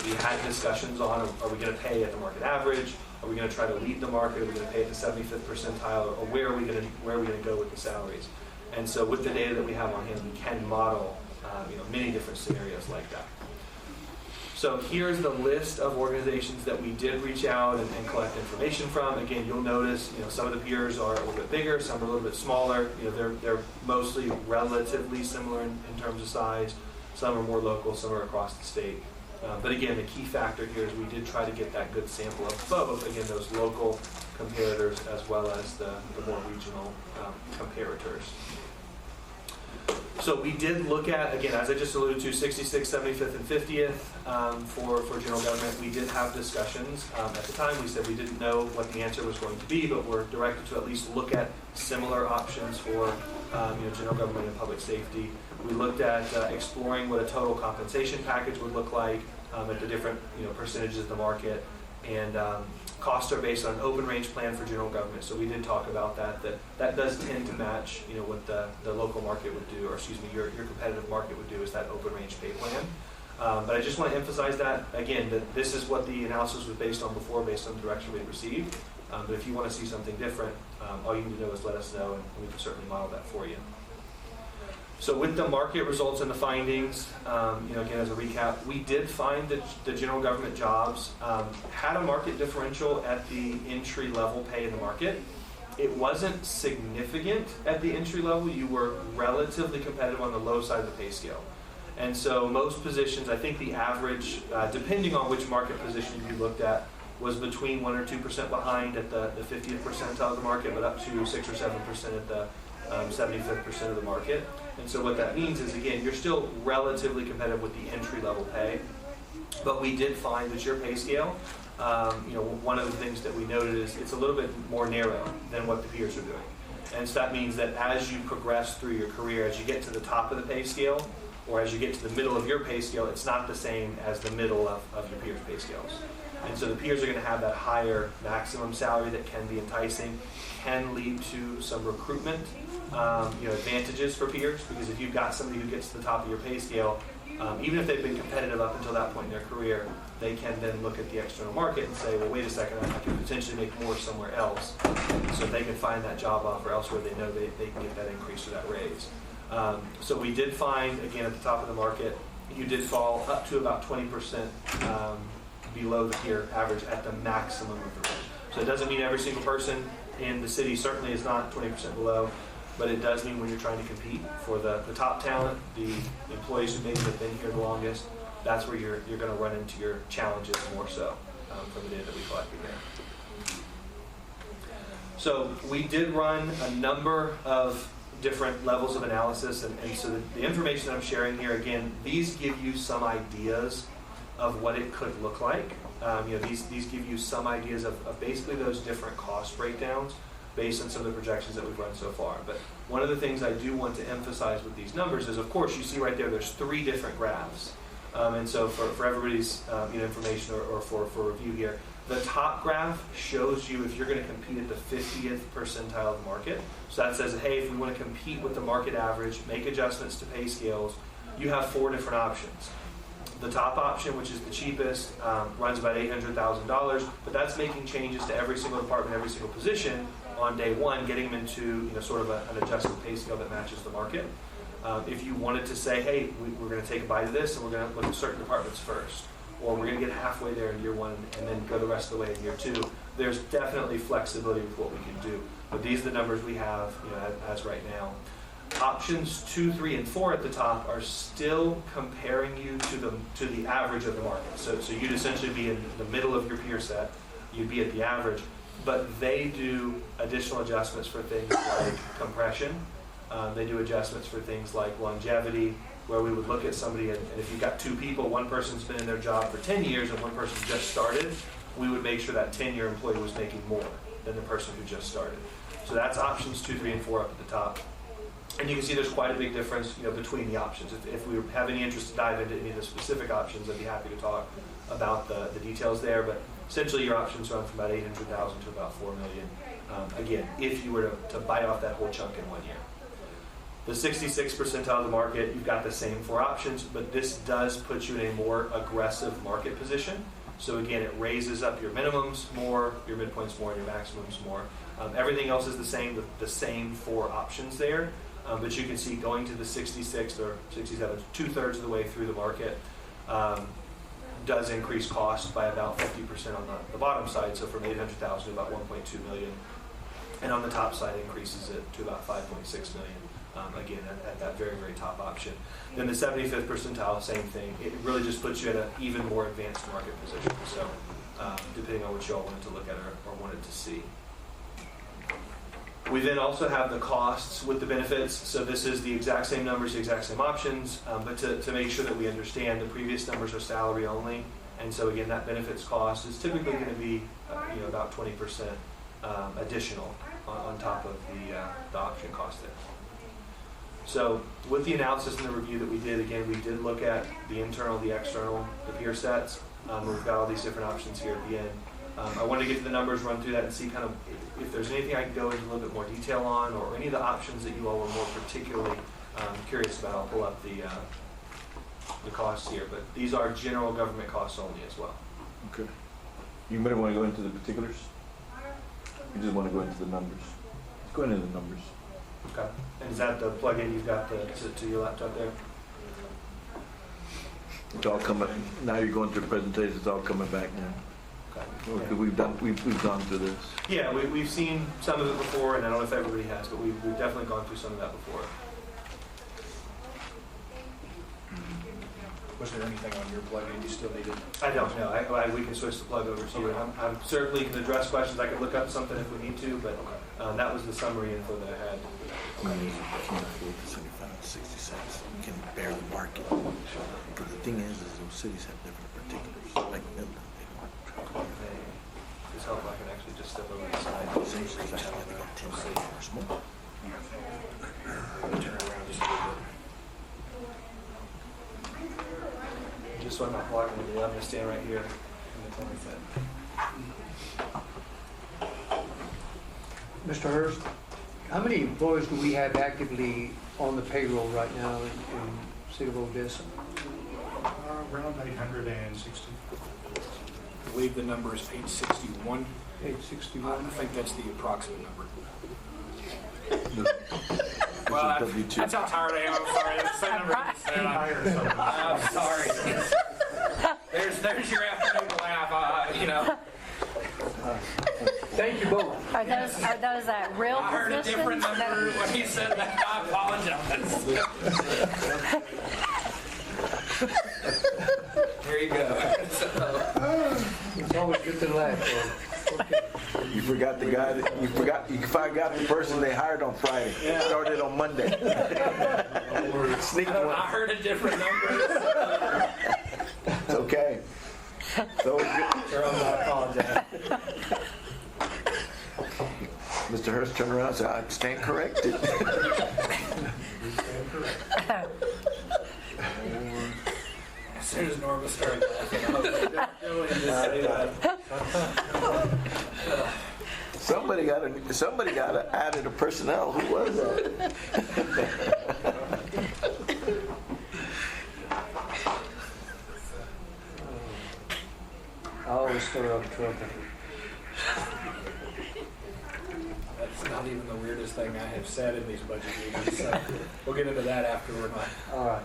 [SPEAKER 13] we had discussions on, are we going to pay at the market average? Are we going to try to lead the market? Are we going to pay at the 75th percentile? Or where are we going to go with the salaries? And so with the data that we have on hand, we can model many different scenarios like that. So here's the list of organizations that we did reach out and collect information from. Again, you'll notice, some of the peers are a little bit bigger, some are a little bit smaller. They're mostly relatively similar in terms of size. Some are more local, some are across the state. But again, the key factor here is we did try to get that good sample of both, again, those local comparators as well as the more regional comparators. So we did look at, again, as I just alluded to, 66th, 75th, and 50th for general government. We did have discussions. At the time, we said we didn't know what the answer was going to be, but we're directed to at least look at similar options for general government and public safety. We looked at exploring what a total compensation package would look like at the different percentages of the market, and costs are based on an open range plan for general government. So we did talk about that does tend to match what the local market would do, or your competitive market would do, is that open range pay plan. But I just want to emphasize that again, that this is what the analysis was based on before, based on the direction we received. But if you want to see something different, all you need to do is let us know, and we can certainly model that for you. So with the market results and the findings, again, as a recap, we did find that the general government jobs had a market differential at the entry level pay in the market. It wasn't significant at the entry level. You were relatively competitive on the low side of the pay scale. And so most positions, I think the average, depending on which market position you looked at, was between 1 or 2% behind at the 50th percentile of the market, but up to 6 or 7% 75th% of the market. And so what that means is, again, you're still relatively competitive with the entry-level pay, but we did find that your pay scale, one of the things that we noted is it's a little bit more narrow than what the peers are doing. And so that means that as you progress through your career, as you get to the top of the pay scale, or as you get to the middle of your pay scale, it's not the same as the middle of your peers' pay scales. And so the peers are going to have that higher maximum salary that can be enticing, can lead to some recruitment advantages for peers, because if you've got somebody who gets to the top of your pay scale, even if they've been competitive up until that point in their career, they can then look at the external market and say, well, wait a second, I can potentially make more somewhere else. So if they can find that job offer elsewhere, they know they can get that increase or that raise. So we did find, again, at the top of the market, you did fall up to about 20% below the peer average at the maximum of the range. So it doesn't mean every single person in the city certainly is not 20% below, but it does mean when you're trying to compete for the top talent, the employees who maybe have been here the longest, that's where you're going to run into your challenges more so from the data that we collected there. So we did run a number of different levels of analysis, and so the information that I'm sharing here, again, these give you some ideas of what it could look like. These give you some ideas of basically those different cost breakdowns based on some of the projections that we've run so far. But one of the things I do want to emphasize with these numbers is, of course, you see right there's 3 different graphs. And so for everybody's information or for review here, the top graph shows you if you're going to compete at the 50th percentile of the market. So that says, hey, if we want to compete with the market average, make adjustments to pay scales, you have 4 different options. The top option, which is the cheapest, runs about $800,000, but that's making changes to every single department, every single position on day one, getting them into sort of an adjusted pay scale that matches the market. If you wanted to say, hey, we're going to take a bite of this and we're going to look at certain departments first, or we're going to get halfway there in year 1 and then go the rest of the way in year 2, there's definitely flexibility with what we can do. But these are the numbers we have as right now. Options 2, 3, and 4 at the top are still comparing you to the average of the market. So you'd essentially be in the middle of your peer set. You'd be at the average, but they do additional adjustments for things like compression. They do adjustments for things like longevity, where we would look at somebody, and if you've got 2 people, one person's been in their job for 10 years and one person just started, we would make sure that 10-year employee was making more than the person who just started. So that's options 2, 3, and 4 up at the top. And you can see there's quite a big difference between the options. If we have any interest to dive into any of the specific options, I'd be happy to talk about the details there. But essentially your options run from about $800,000 to about $4 million. Again, if you were to bite off that whole chunk in 1 year. The 66th percentile of the market, you've got the same 4 options, but this does put you in a more aggressive market position. So again, it raises up your minimums more, your midpoints more, and your maximums more. Everything else is the same 4 options there. But you can see going to the 66th or 67th, 2/3 of the way through the market, does increase cost by about 50% on the bottom side. So from $800,000 to about $1.2 million. And on the top side, increases it to about $5.6 million. Again, at that very, very top option. Then the 75th percentile, same thing. It really just puts you at an even more advanced market position. So depending on what you all wanted to look at or wanted to see. We then also have the costs with the benefits. So this is the exact same numbers, the exact same options, but to make sure that we understand, the previous numbers are salary only. And so again, that benefits cost is typically going to be about 20% additional on top of the option cost there. So with the analysis and the review that we did, again, we did look at the internal, the external, the peer sets. We've got all these different options here at the end. I wanted to get to the numbers, run through that, and see kind of if there's anything I can go into a little bit more detail on, or any of the options that you all were more particularly curious about. I'll pull up the costs here, but these are general government costs only as well.
[SPEAKER 1] Okay. You might want to go into the particulars. You just want to go into the numbers. Let's go into the numbers.
[SPEAKER 13] Okay. And is that the plug-in you've got to your laptop there?
[SPEAKER 1] It's all coming. Now you're going through presentations. It's all coming back now.
[SPEAKER 13] Okay.
[SPEAKER 1] Okay. We've gone through this.
[SPEAKER 13] Yeah, we've seen some of it before, and I don't know if everybody has, but we've definitely gone through some of that before.
[SPEAKER 12] Was there anything on your plug-in you still needed?
[SPEAKER 13] I don't know. We can switch the plug over to you. I'm certainly can address questions. I can look up something if we need to, but that was the summary info that I had.
[SPEAKER 1] Between 75 and 60 cents. You can barely market. But the thing is those cities have different particulars. Like Midland, they don't travel.
[SPEAKER 13] Just hope I can actually just step over the side.
[SPEAKER 1] Same cities actually they got 10 cents or small.
[SPEAKER 3] Turn around just a little bit. Just so I'm not blocking the view, I'm gonna stand right here in the corner foot.
[SPEAKER 7] Mr. Hurst, how many employees do we have actively on the payroll right now in City of Odessa?
[SPEAKER 2] Around 860.
[SPEAKER 12] I believe the number is 861.
[SPEAKER 7] 861?
[SPEAKER 12] I think that's the approximate number.
[SPEAKER 3] Well, that's how tired I am. I'm sorry. That's the same number I just said. I'm sorry. There's your afternoon laugh. You know.
[SPEAKER 7] Thank you both.
[SPEAKER 6] Are those real
[SPEAKER 3] I heard a
[SPEAKER 6] positions?
[SPEAKER 3] different number when he said that. I apologize. There you go.
[SPEAKER 7] It's always good to laugh.
[SPEAKER 1] You forgot the guy that you forgot the person they hired on Friday. Started on Monday. Sneak one.
[SPEAKER 3] I heard a different number.
[SPEAKER 1] It's okay. So good.
[SPEAKER 3] Girl, I apologize.
[SPEAKER 1] Mr. Hurst turned around and said, I stand corrected.
[SPEAKER 3] As soon as Norma started laughing, I was definitely just say that.
[SPEAKER 1] Somebody got to add to personnel. Who was that?
[SPEAKER 7] I always stir up trouble.
[SPEAKER 12] That's not even the weirdest thing I have said in these budget meetings, so we'll get into that after
[SPEAKER 7] All right.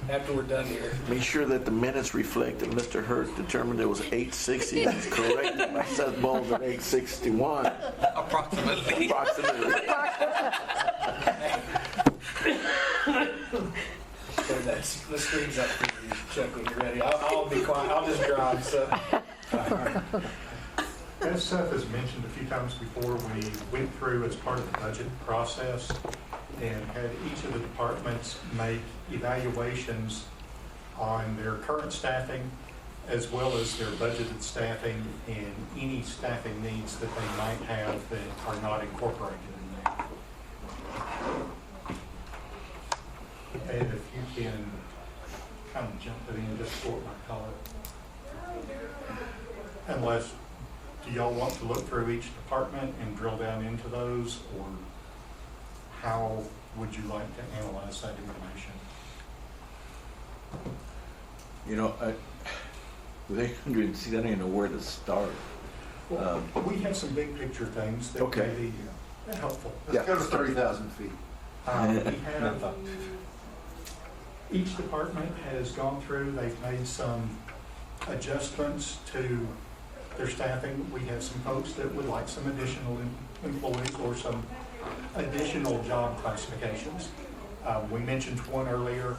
[SPEAKER 12] after we're done here.
[SPEAKER 1] Make sure that the minutes reflect that Mr. Hurst determined it was 860. He's corrected by Seth Bowles at 861.
[SPEAKER 5] Approximately.
[SPEAKER 12] So that's the screen's up for you, Chuck, when you're ready. I'll be quiet. I'll just drive. So.
[SPEAKER 2] As Seth has mentioned a few times before, we went through as part of the budget process and had each of the departments make evaluations on their current staffing as well as their budgeted staffing and any staffing needs that they might have that are not incorporated in there. And if you can kind of jump it in, just sort my color. Unless, do y'all want to look through each department and drill down into those, or how would you like to analyze that information?
[SPEAKER 1] You know, with 860, I don't even know where to start.
[SPEAKER 2] Well, we have some big picture things that
[SPEAKER 1] Okay.
[SPEAKER 2] may be helpful.
[SPEAKER 1] Yeah.
[SPEAKER 9] Go to 30,000 feet.
[SPEAKER 2] We have, each department has gone through, they've made some adjustments to their staffing. We have some folks that would like some additional employees or some additional job classifications. We mentioned one earlier.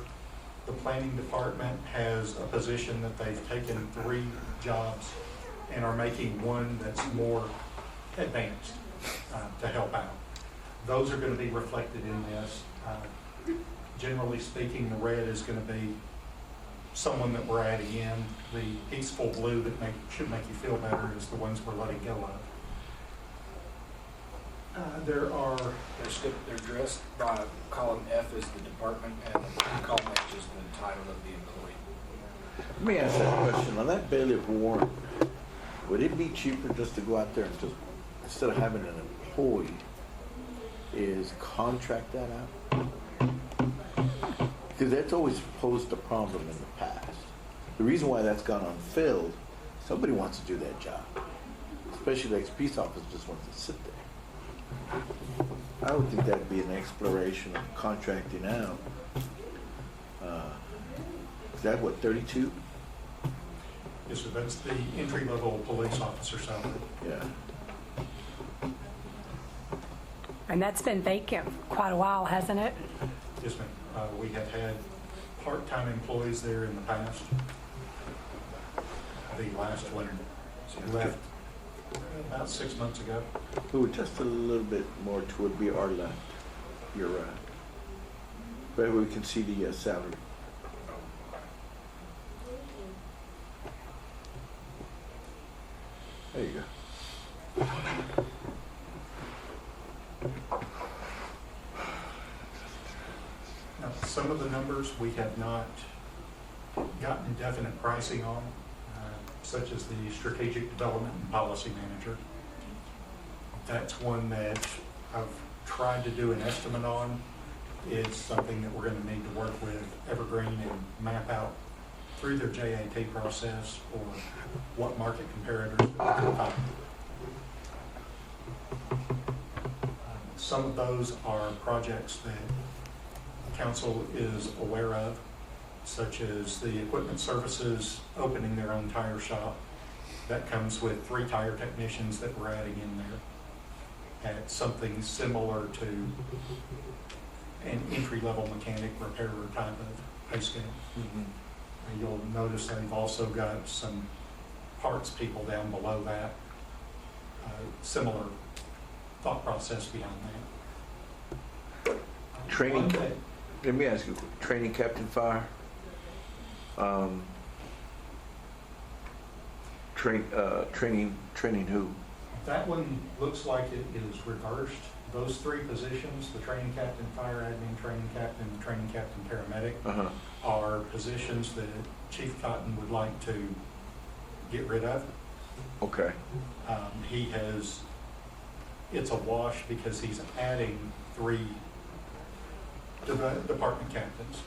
[SPEAKER 2] The planning department has a position that they've taken 3 jobs and are making one that's more advanced to help out. Those are going to be reflected in this. Generally speaking, the red is going to be someone that we're adding in. The peaceful blue that should make you feel better is the ones we're letting go of.
[SPEAKER 12] They're dressed by column F is the department, and column H is the title of the employee.
[SPEAKER 1] Let me ask that question. On that bailiff warrant, would it be cheaper just to go out there and just, instead of having an employee, is contract that out? Because that's always posed a problem in the past. The reason why that's gone unfilled, somebody wants to do that job. Especially the ex-peace officer just wants to sit there. I would think that'd be an exploration of contracting out. Is that what, 32?
[SPEAKER 2] Yes, sir, that's the entry-level police officer salary.
[SPEAKER 1] Yeah.
[SPEAKER 6] And that's been vacant for quite a while, hasn't it?
[SPEAKER 2] Yes, ma'am. We have had part-time employees there in the past. The last one left About 6 months ago.
[SPEAKER 1] Ooh, just a little bit more toward be our left. You're right. But we can see the salary. There you go.
[SPEAKER 2] Now, some of the numbers we have not gotten definite pricing on, such as the Strategic Development and Policy Manager. That's one that I've tried to do an estimate on. It's something that we're going to need to work with Evergreen and map out through their JAT process or what market comparators we can find. Some of those are projects that council is aware of, such as the Equipment Services opening their own tire shop. That comes with 3 tire technicians that we're adding in there at something similar to an entry-level mechanic repairer type of pay scale. And you'll notice they've also got some parts people down below that. Similar thought process behind that.
[SPEAKER 1] Training.
[SPEAKER 2] One thing-
[SPEAKER 1] Let me ask you, training Captain Fire. Training who?
[SPEAKER 2] That one looks like it is reversed. Those 3 positions, the training captain, fire admin, training captain, paramedic, are positions that Chief Cotton would like to get rid of.
[SPEAKER 1] Okay.
[SPEAKER 2] It's a wash because he's adding 3 department captains.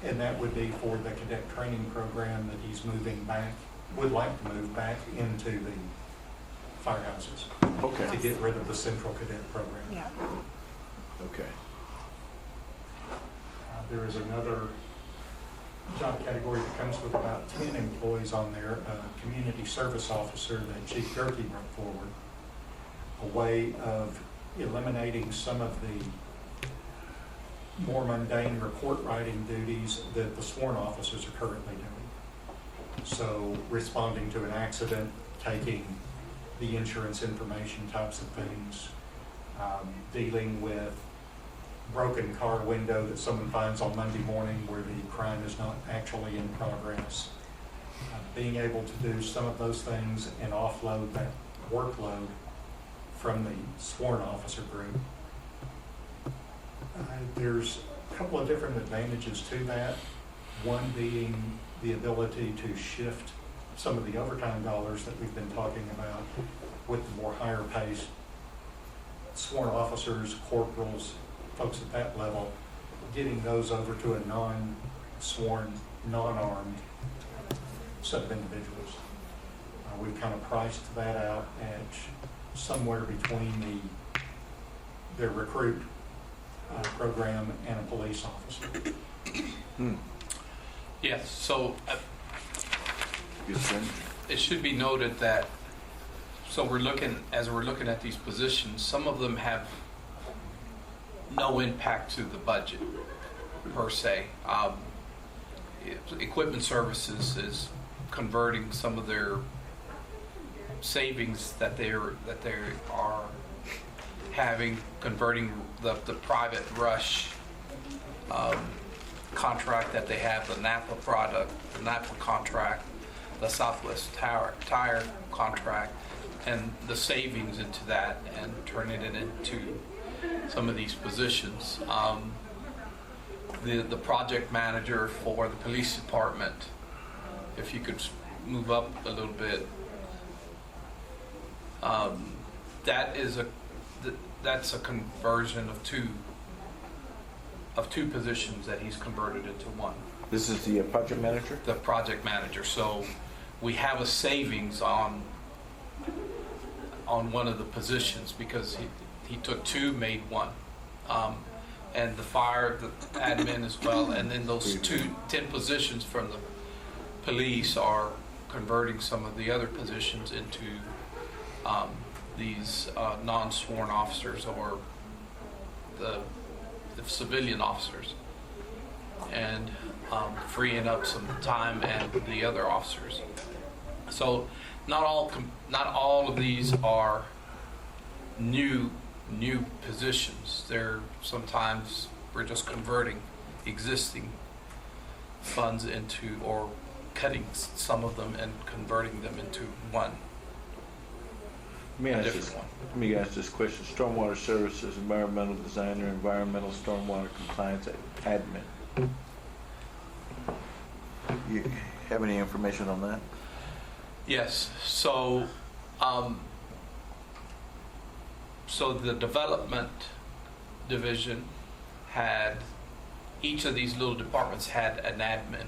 [SPEAKER 2] And that would be for the cadet training program that he's would like to move back into the firehouses.
[SPEAKER 1] Okay.
[SPEAKER 2] To get rid of the central cadet program.
[SPEAKER 10] Yeah.
[SPEAKER 1] Okay.
[SPEAKER 2] There is another job category that comes with about 10 employees on there, a community service officer that Chief Gerke brought forward, a way of eliminating some of the more mundane report writing duties that the sworn officers are currently doing. So responding to an accident, taking the insurance information types of things, dealing with broken car window that someone finds on Monday morning where the crime is not actually in progress. Being able to do some of those things and offload that workload from the sworn officer group. There's a couple of different advantages to that. One being the ability to shift some of the overtime dollars that we've been talking about with the more higher paced sworn officers, corporals, folks at that level, getting those over to a non-sworn, non-armed set of individuals. We've kind of priced that out at somewhere between their recruit program and a police officer.
[SPEAKER 5] Yes, so
[SPEAKER 1] Yes, sir.
[SPEAKER 5] it should be noted that, so as we're looking at these positions, some of them have no impact to the budget per se. Equipment Services is converting some of their savings that they are having, converting the private rush contract that they have, the Napa product, the Napa contract, the Southwest Tire contract, and the savings into that and turning it into some of these positions. The project manager for the police department, if you could move up a little bit, that's a conversion of two positions that he's converted into one.
[SPEAKER 1] This is the project manager?
[SPEAKER 5] The project manager. So we have a savings on one of the positions because he took 2, made 1. And the fire, the admin as well, and then those 10 positions from the police are converting some of the other positions into these non-sworn officers or the civilian officers, and freeing up some time and the other officers. So not all of these are new positions. They're sometimes we're just converting existing funds into, or cutting some of them and converting them into one.
[SPEAKER 1] Let me ask this question. Stormwater Services, Environmental Designer, Environmental Stormwater Compliance Admin. You have any information on that?
[SPEAKER 5] Yes. So the development division had, each of these little departments had an admin.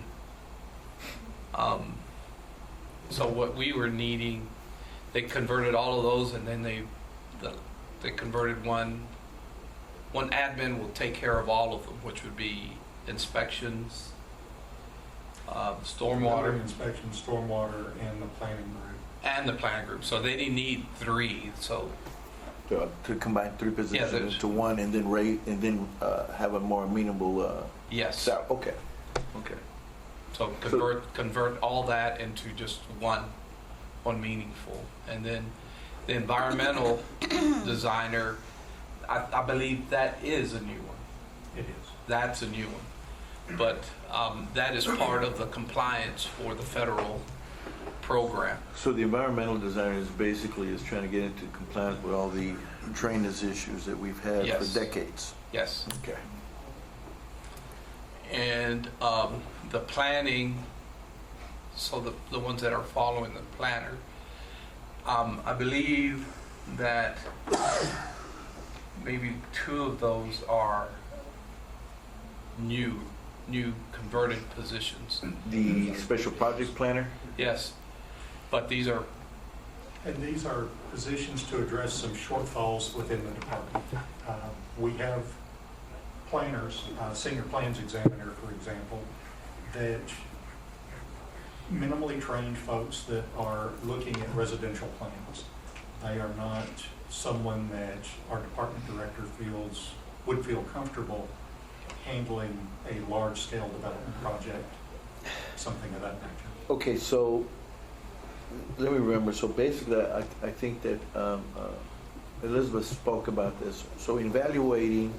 [SPEAKER 5] So what we were needing, they converted all of those, and then they converted one admin will take care of all of them, which would be inspections, stormwater.
[SPEAKER 2] Inspection, stormwater, and the planning group.
[SPEAKER 5] So they didn't need three. So
[SPEAKER 1] To combine three positions
[SPEAKER 5] there's-
[SPEAKER 1] into one and then have a more amenable,
[SPEAKER 5] yes.
[SPEAKER 1] Okay.
[SPEAKER 5] So convert all that into just one meaningful. And then the environmental designer, I believe that is a new one.
[SPEAKER 2] It is.
[SPEAKER 5] That's a new one. But that is part of the compliance for the federal program.
[SPEAKER 1] So the environmental designer is trying to get into compliance with all the drainage issues that we've had
[SPEAKER 5] Yes.
[SPEAKER 1] for decades.
[SPEAKER 5] Yes.
[SPEAKER 1] Okay.
[SPEAKER 5] And the planning, so the ones that are following the planner, I believe that maybe two of those are new converted positions.
[SPEAKER 1] The special project planner?
[SPEAKER 5] Yes, but these are,
[SPEAKER 2] And these are positions to address some shortfalls within the department. We have planners, senior plans examiner, for example, that minimally trained folks that are looking at residential plans. They are not someone that our department director would feel comfortable handling a large-scale development project, something of that nature.
[SPEAKER 1] Okay, so let me remember. So basically, I think that Elizabeth spoke about this. So in evaluating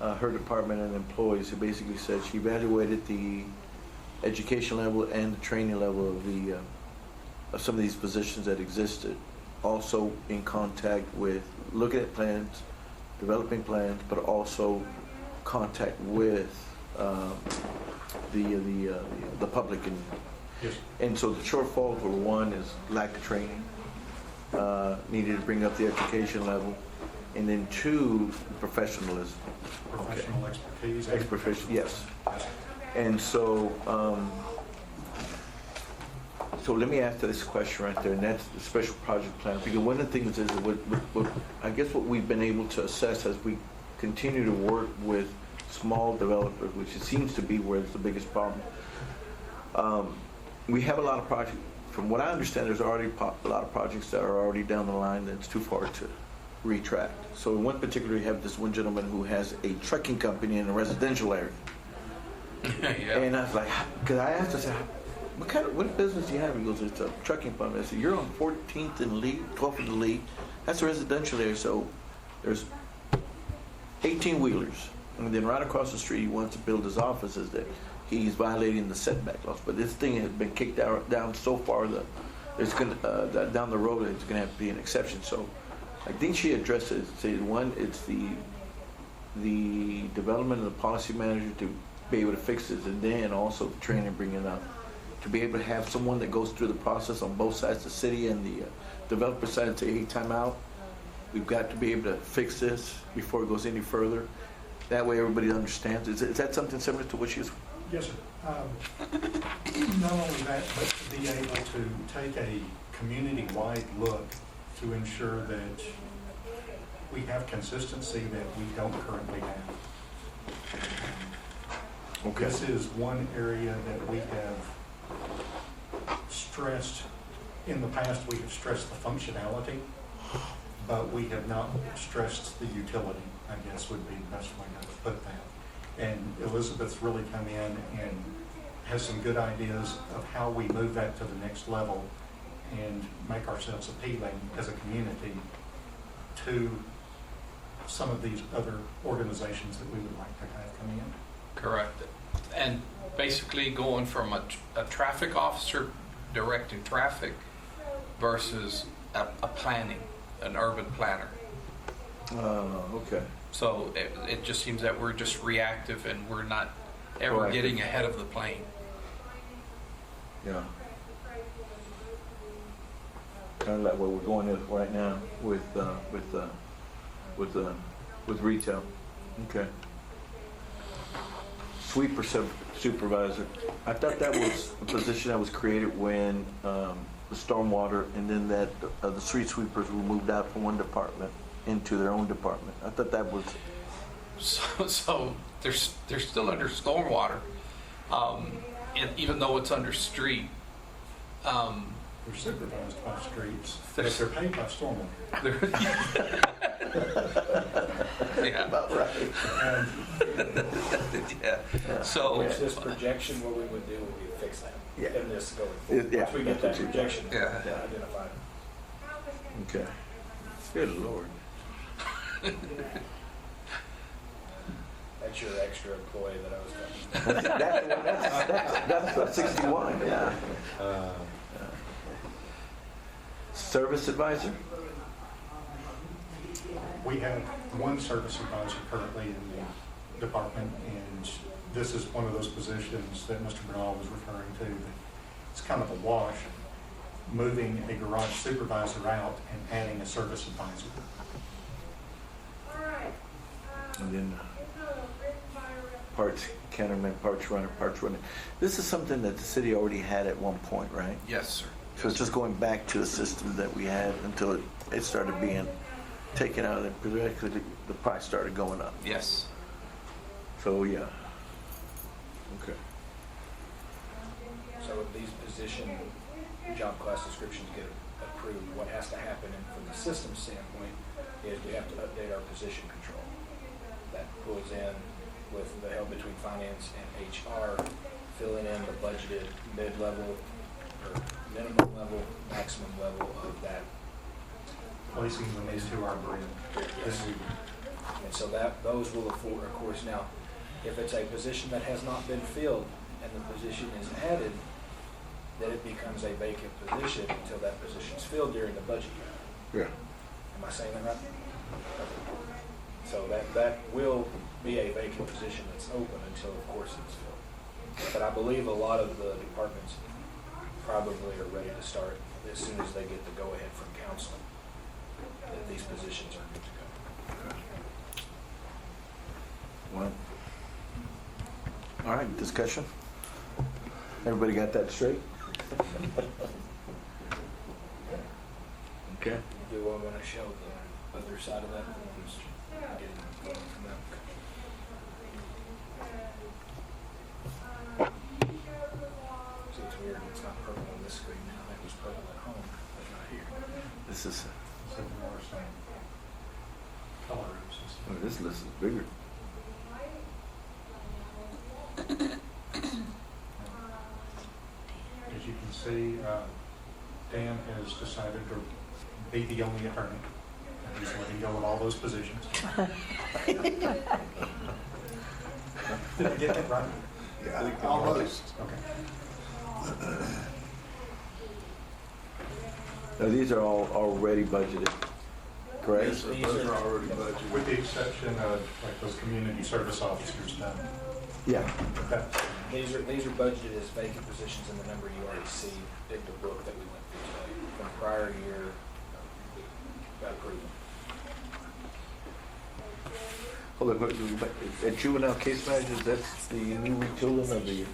[SPEAKER 1] her department and employees, it basically said she evaluated the education level and the training level of some of these positions that existed. Also in contact with looking at plans, developing plans, but also contact with the public.
[SPEAKER 2] Yes.
[SPEAKER 1] And so the shortfall for one is lack of training, needed to bring up the education level, and then two, professionalism.
[SPEAKER 2] Professional expertise.
[SPEAKER 1] Expertise, yes. And so, so let me ask this question right there, and that's the special project plan. Because one of the things is, I guess what we've been able to assess as we continue to work with small developers, which it seems to be where it's the biggest problem. We have a lot of projects. From what I understand, there's already a lot of projects that are already down the line that's too far to retract. So in one particular, you have this one gentleman who has a trucking company in a residential area.
[SPEAKER 5] yeah.
[SPEAKER 1] And I was like, because I asked, I said, what business do you have? He goes, it's a trucking company. I said, you're on 14th and Lee, 12th and Lee. That's a residential area, so there's 18 wheelers. And then right across the street, he wants to build his offices that he's violating the setback laws. But this thing has been kicked down so far that it's going to, down the road, it's going to have to be an exception. So I think she addressed it. Say one, it's the development of the policy manager to be able to fix this, and then also the training, bringing up to be able to have someone that goes through the process on both sides, the city and the developer side, and say, hey, time out. We've got to be able to fix this before it goes any further. That way everybody understands. Is that something similar to what she's?
[SPEAKER 2] Yes, sir. Not only that, but to be able to take a community-wide look to ensure that we have consistency that we don't currently have.
[SPEAKER 1] Okay.
[SPEAKER 2] This is one area that we have stressed. In the past, we have stressed the functionality, but we have not stressed the utility, I guess would be the best way to put that. And Elizabeth's really come in and has some good ideas of how we move that to the next level and make ourselves appealing as a community to some of these other organizations that we would like to have come in.
[SPEAKER 5] Correct. And basically going from a traffic officer directing traffic versus a planning, an urban planner.
[SPEAKER 1] Okay.
[SPEAKER 5] So it just seems that we're just reactive and we're not ever
[SPEAKER 1] Proactive.
[SPEAKER 5] getting ahead of the plane.
[SPEAKER 1] Yeah. Kind of like where we're going right now with retail. Okay. Sweeper supervisor. I thought that was a position that was created when the stormwater and then that the street sweepers were moved out from one department into their own department. I thought that was.
[SPEAKER 5] So they're still under stormwater, and even though it's under street.
[SPEAKER 2] They're supervised by streets, but they're paid by stormwater.
[SPEAKER 5] Yeah.
[SPEAKER 1] About right.
[SPEAKER 5] Yeah. So.
[SPEAKER 12] Which this projection, what we would do would be fix that.
[SPEAKER 1] Yeah.
[SPEAKER 12] And this going forward.
[SPEAKER 1] Yeah,
[SPEAKER 12] Once we get that
[SPEAKER 1] that's what you-
[SPEAKER 12] projection
[SPEAKER 5] Yeah.
[SPEAKER 12] identified.
[SPEAKER 1] Okay. Good Lord.
[SPEAKER 12] That's your extra employee that I was talking
[SPEAKER 1] That's 61, yeah. Service advisor?
[SPEAKER 2] We have one service advisor currently in the department, and this is one of those positions that Mr. Bernal was referring to. It's kind of a wash, moving a garage supervisor out and adding a service advisor.
[SPEAKER 1] And then parts counterman, parts runner. This is something that the city already had at one point, right?
[SPEAKER 5] Yes, sir.
[SPEAKER 1] So it's just going back to a system that we had until it started being taken out and particularly the price started going up.
[SPEAKER 5] Yes.
[SPEAKER 1] So, yeah. Okay.
[SPEAKER 12] So if these position job class descriptions get approved, what has to happen from the system standpoint is we have to update our position control. That pulls in with the help between finance and HR, filling in the budgeted mid-level or minimum level, maximum level of that.
[SPEAKER 2] Placing them into our grid.
[SPEAKER 12] Yes. And so those will afford, of course, now, if it's a position that has not been filled and the position is added, then it becomes a vacant position until that position is filled during the budget year.
[SPEAKER 1] Yeah.
[SPEAKER 12] Am I saying that right? So that will be a vacant position that's open until, of course, it's filled. But I believe a lot of the departments probably are ready to start as soon as they get the go-ahead from council that these positions are good to go.
[SPEAKER 1] Well. All right, discussion? Everybody got that straight? Okay.
[SPEAKER 12] Do I want to show the other side of that? Getting the phone from them. See, it's weird. It's not purple on this screen now. It was purple at home, but not here.
[SPEAKER 1] This is,
[SPEAKER 2] So more some colors and stuff.
[SPEAKER 1] oh, this list is bigger.
[SPEAKER 2] As you can see, Dan has decided to be the only attorney. And he's letting go of all those positions. Did I get that right?
[SPEAKER 11] Yeah, almost.
[SPEAKER 2] Okay.
[SPEAKER 1] Now, these are all already budgeted, correct?
[SPEAKER 11] Yes, sir, those are already budgeted.
[SPEAKER 2] With the exception of like those community service officers,
[SPEAKER 1] Yeah.
[SPEAKER 12] These are budgeted as vacant positions in the number you already see in the book that we went through today. From prior year, got approved.
[SPEAKER 1] Hold on, at juvenile case managers, that's the new retooling of the,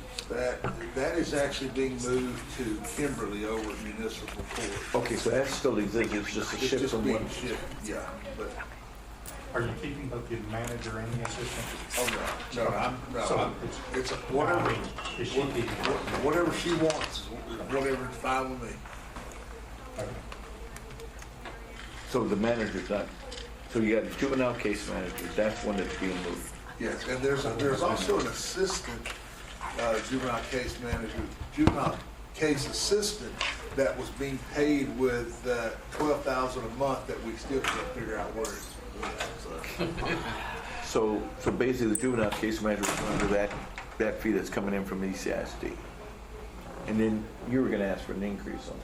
[SPEAKER 11] That is actually being moved to Kimberly over at municipal court.
[SPEAKER 1] okay, so that still exists, it's just a
[SPEAKER 11] It's
[SPEAKER 1] shift
[SPEAKER 11] just
[SPEAKER 1] from
[SPEAKER 11] being
[SPEAKER 1] one.
[SPEAKER 11] shifted, yeah, but,
[SPEAKER 2] Are you keeping both the manager and the assistant?
[SPEAKER 11] oh, no,
[SPEAKER 2] So
[SPEAKER 11] I'm, it's whatever,
[SPEAKER 2] Is she keeping?
[SPEAKER 11] whatever she wants, is whatever's fine with me.
[SPEAKER 2] Okay.
[SPEAKER 1] So the manager's not, so you got a juvenile case manager, that's one that's being moved.
[SPEAKER 11] Yes, and there's also an assistant juvenile case manager, juvenile case assistant that was being paid with $12,000 a month that we still can't figure out where it's.
[SPEAKER 1] So basically, the juvenile case manager was under that fee that's coming in from ECISD. And then you were gonna ask for an increase on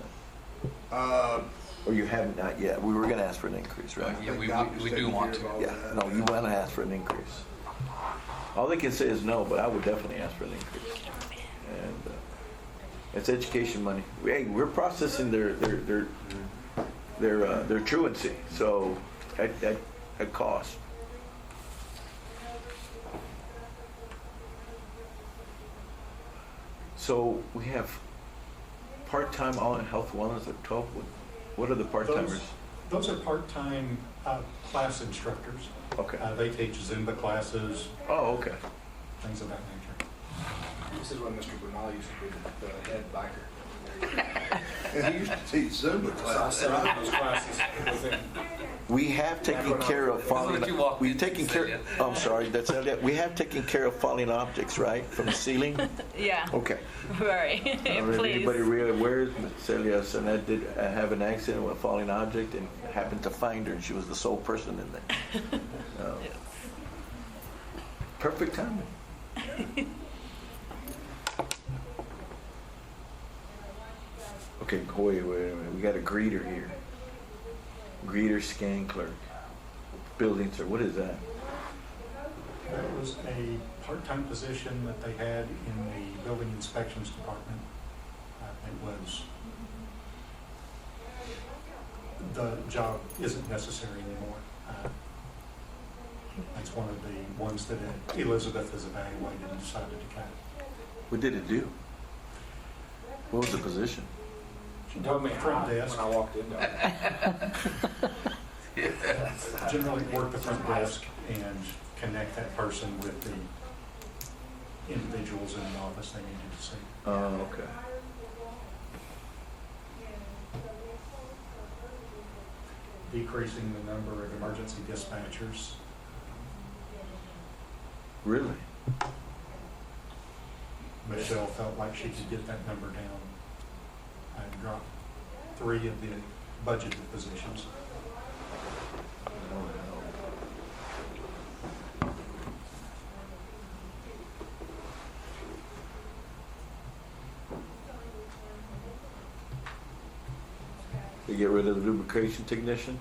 [SPEAKER 1] that. Or you haven't, not yet. We were gonna ask for an increase, right?
[SPEAKER 5] Yeah, we do want to.
[SPEAKER 1] Yeah, no, you wanna ask for an increase. All they can say is no, but I would definitely ask for an increase. And it's education money. Hey, we're processing their truancy, so at cost. So we have part-time all in health wellness at 12. What are the part-timers?
[SPEAKER 2] Those are part-time class instructors.
[SPEAKER 1] Okay.
[SPEAKER 2] They teach Zumba classes,
[SPEAKER 1] Oh, okay.
[SPEAKER 2] things of that nature.
[SPEAKER 3] This is when Mr. Bernal used to be the head biker.
[SPEAKER 11] And he used to teach Zumba
[SPEAKER 3] So I
[SPEAKER 11] classes.
[SPEAKER 3] set up those classes with him.
[SPEAKER 1] We have taken care of falling.
[SPEAKER 5] That's what you walked
[SPEAKER 1] We've
[SPEAKER 5] into,
[SPEAKER 1] taken care.
[SPEAKER 5] Celia.
[SPEAKER 1] I'm sorry, that's not it. We have taken care of falling objects, right, from the ceiling.
[SPEAKER 14] Yeah,
[SPEAKER 1] Okay.
[SPEAKER 14] right.
[SPEAKER 1] I don't know if
[SPEAKER 14] Please.
[SPEAKER 1] anybody really aware, but Celia Sanet did have an accident with a falling object and happened to find her, and she was the sole person in there.
[SPEAKER 14] Yes.
[SPEAKER 1] Perfect timing. Okay, wait a minute. We got a greeter here. Greeter, scan clerk, building sir. What is that?
[SPEAKER 2] That was a part-time position that they had in the building inspections department. It was, the job isn't necessary anymore. That's one of the ones that Elizabeth has evaluated and decided to cut.
[SPEAKER 1] What did it do? What was the position?
[SPEAKER 3] She told me
[SPEAKER 2] Front
[SPEAKER 3] when
[SPEAKER 2] desk.
[SPEAKER 3] I walked in there.
[SPEAKER 2] Generally work the front desk and connect that person with the individuals in the office they needed to see.
[SPEAKER 1] Oh, okay.
[SPEAKER 2] Decreasing the number of emergency dispatchers.
[SPEAKER 1] Really?
[SPEAKER 2] Michelle felt like she could get that number down and drop 3 of the budgeted positions.
[SPEAKER 1] They get rid of the lubrication technician?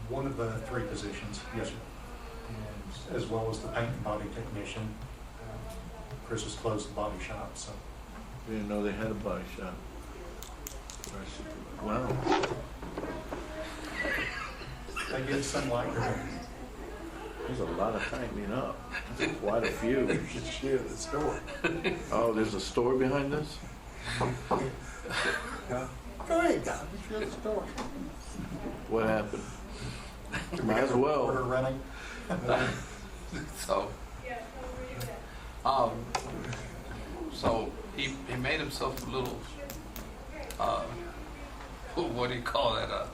[SPEAKER 2] One of the 3 positions, yes, sir. And as well as the paint and body technician. Chris has closed the body shop, so.
[SPEAKER 1] Didn't know they had a body shop. Wow.
[SPEAKER 2] They get some like her.
[SPEAKER 1] There's a lot of tightening up. That's quite a few.
[SPEAKER 11] You should share the story.
[SPEAKER 1] Oh, there's a store behind this?
[SPEAKER 11] Go ahead, Don, share the story.
[SPEAKER 1] What happened? Might as
[SPEAKER 2] Order
[SPEAKER 1] well.
[SPEAKER 2] running.
[SPEAKER 5] So he made himself a little, what do you call that, a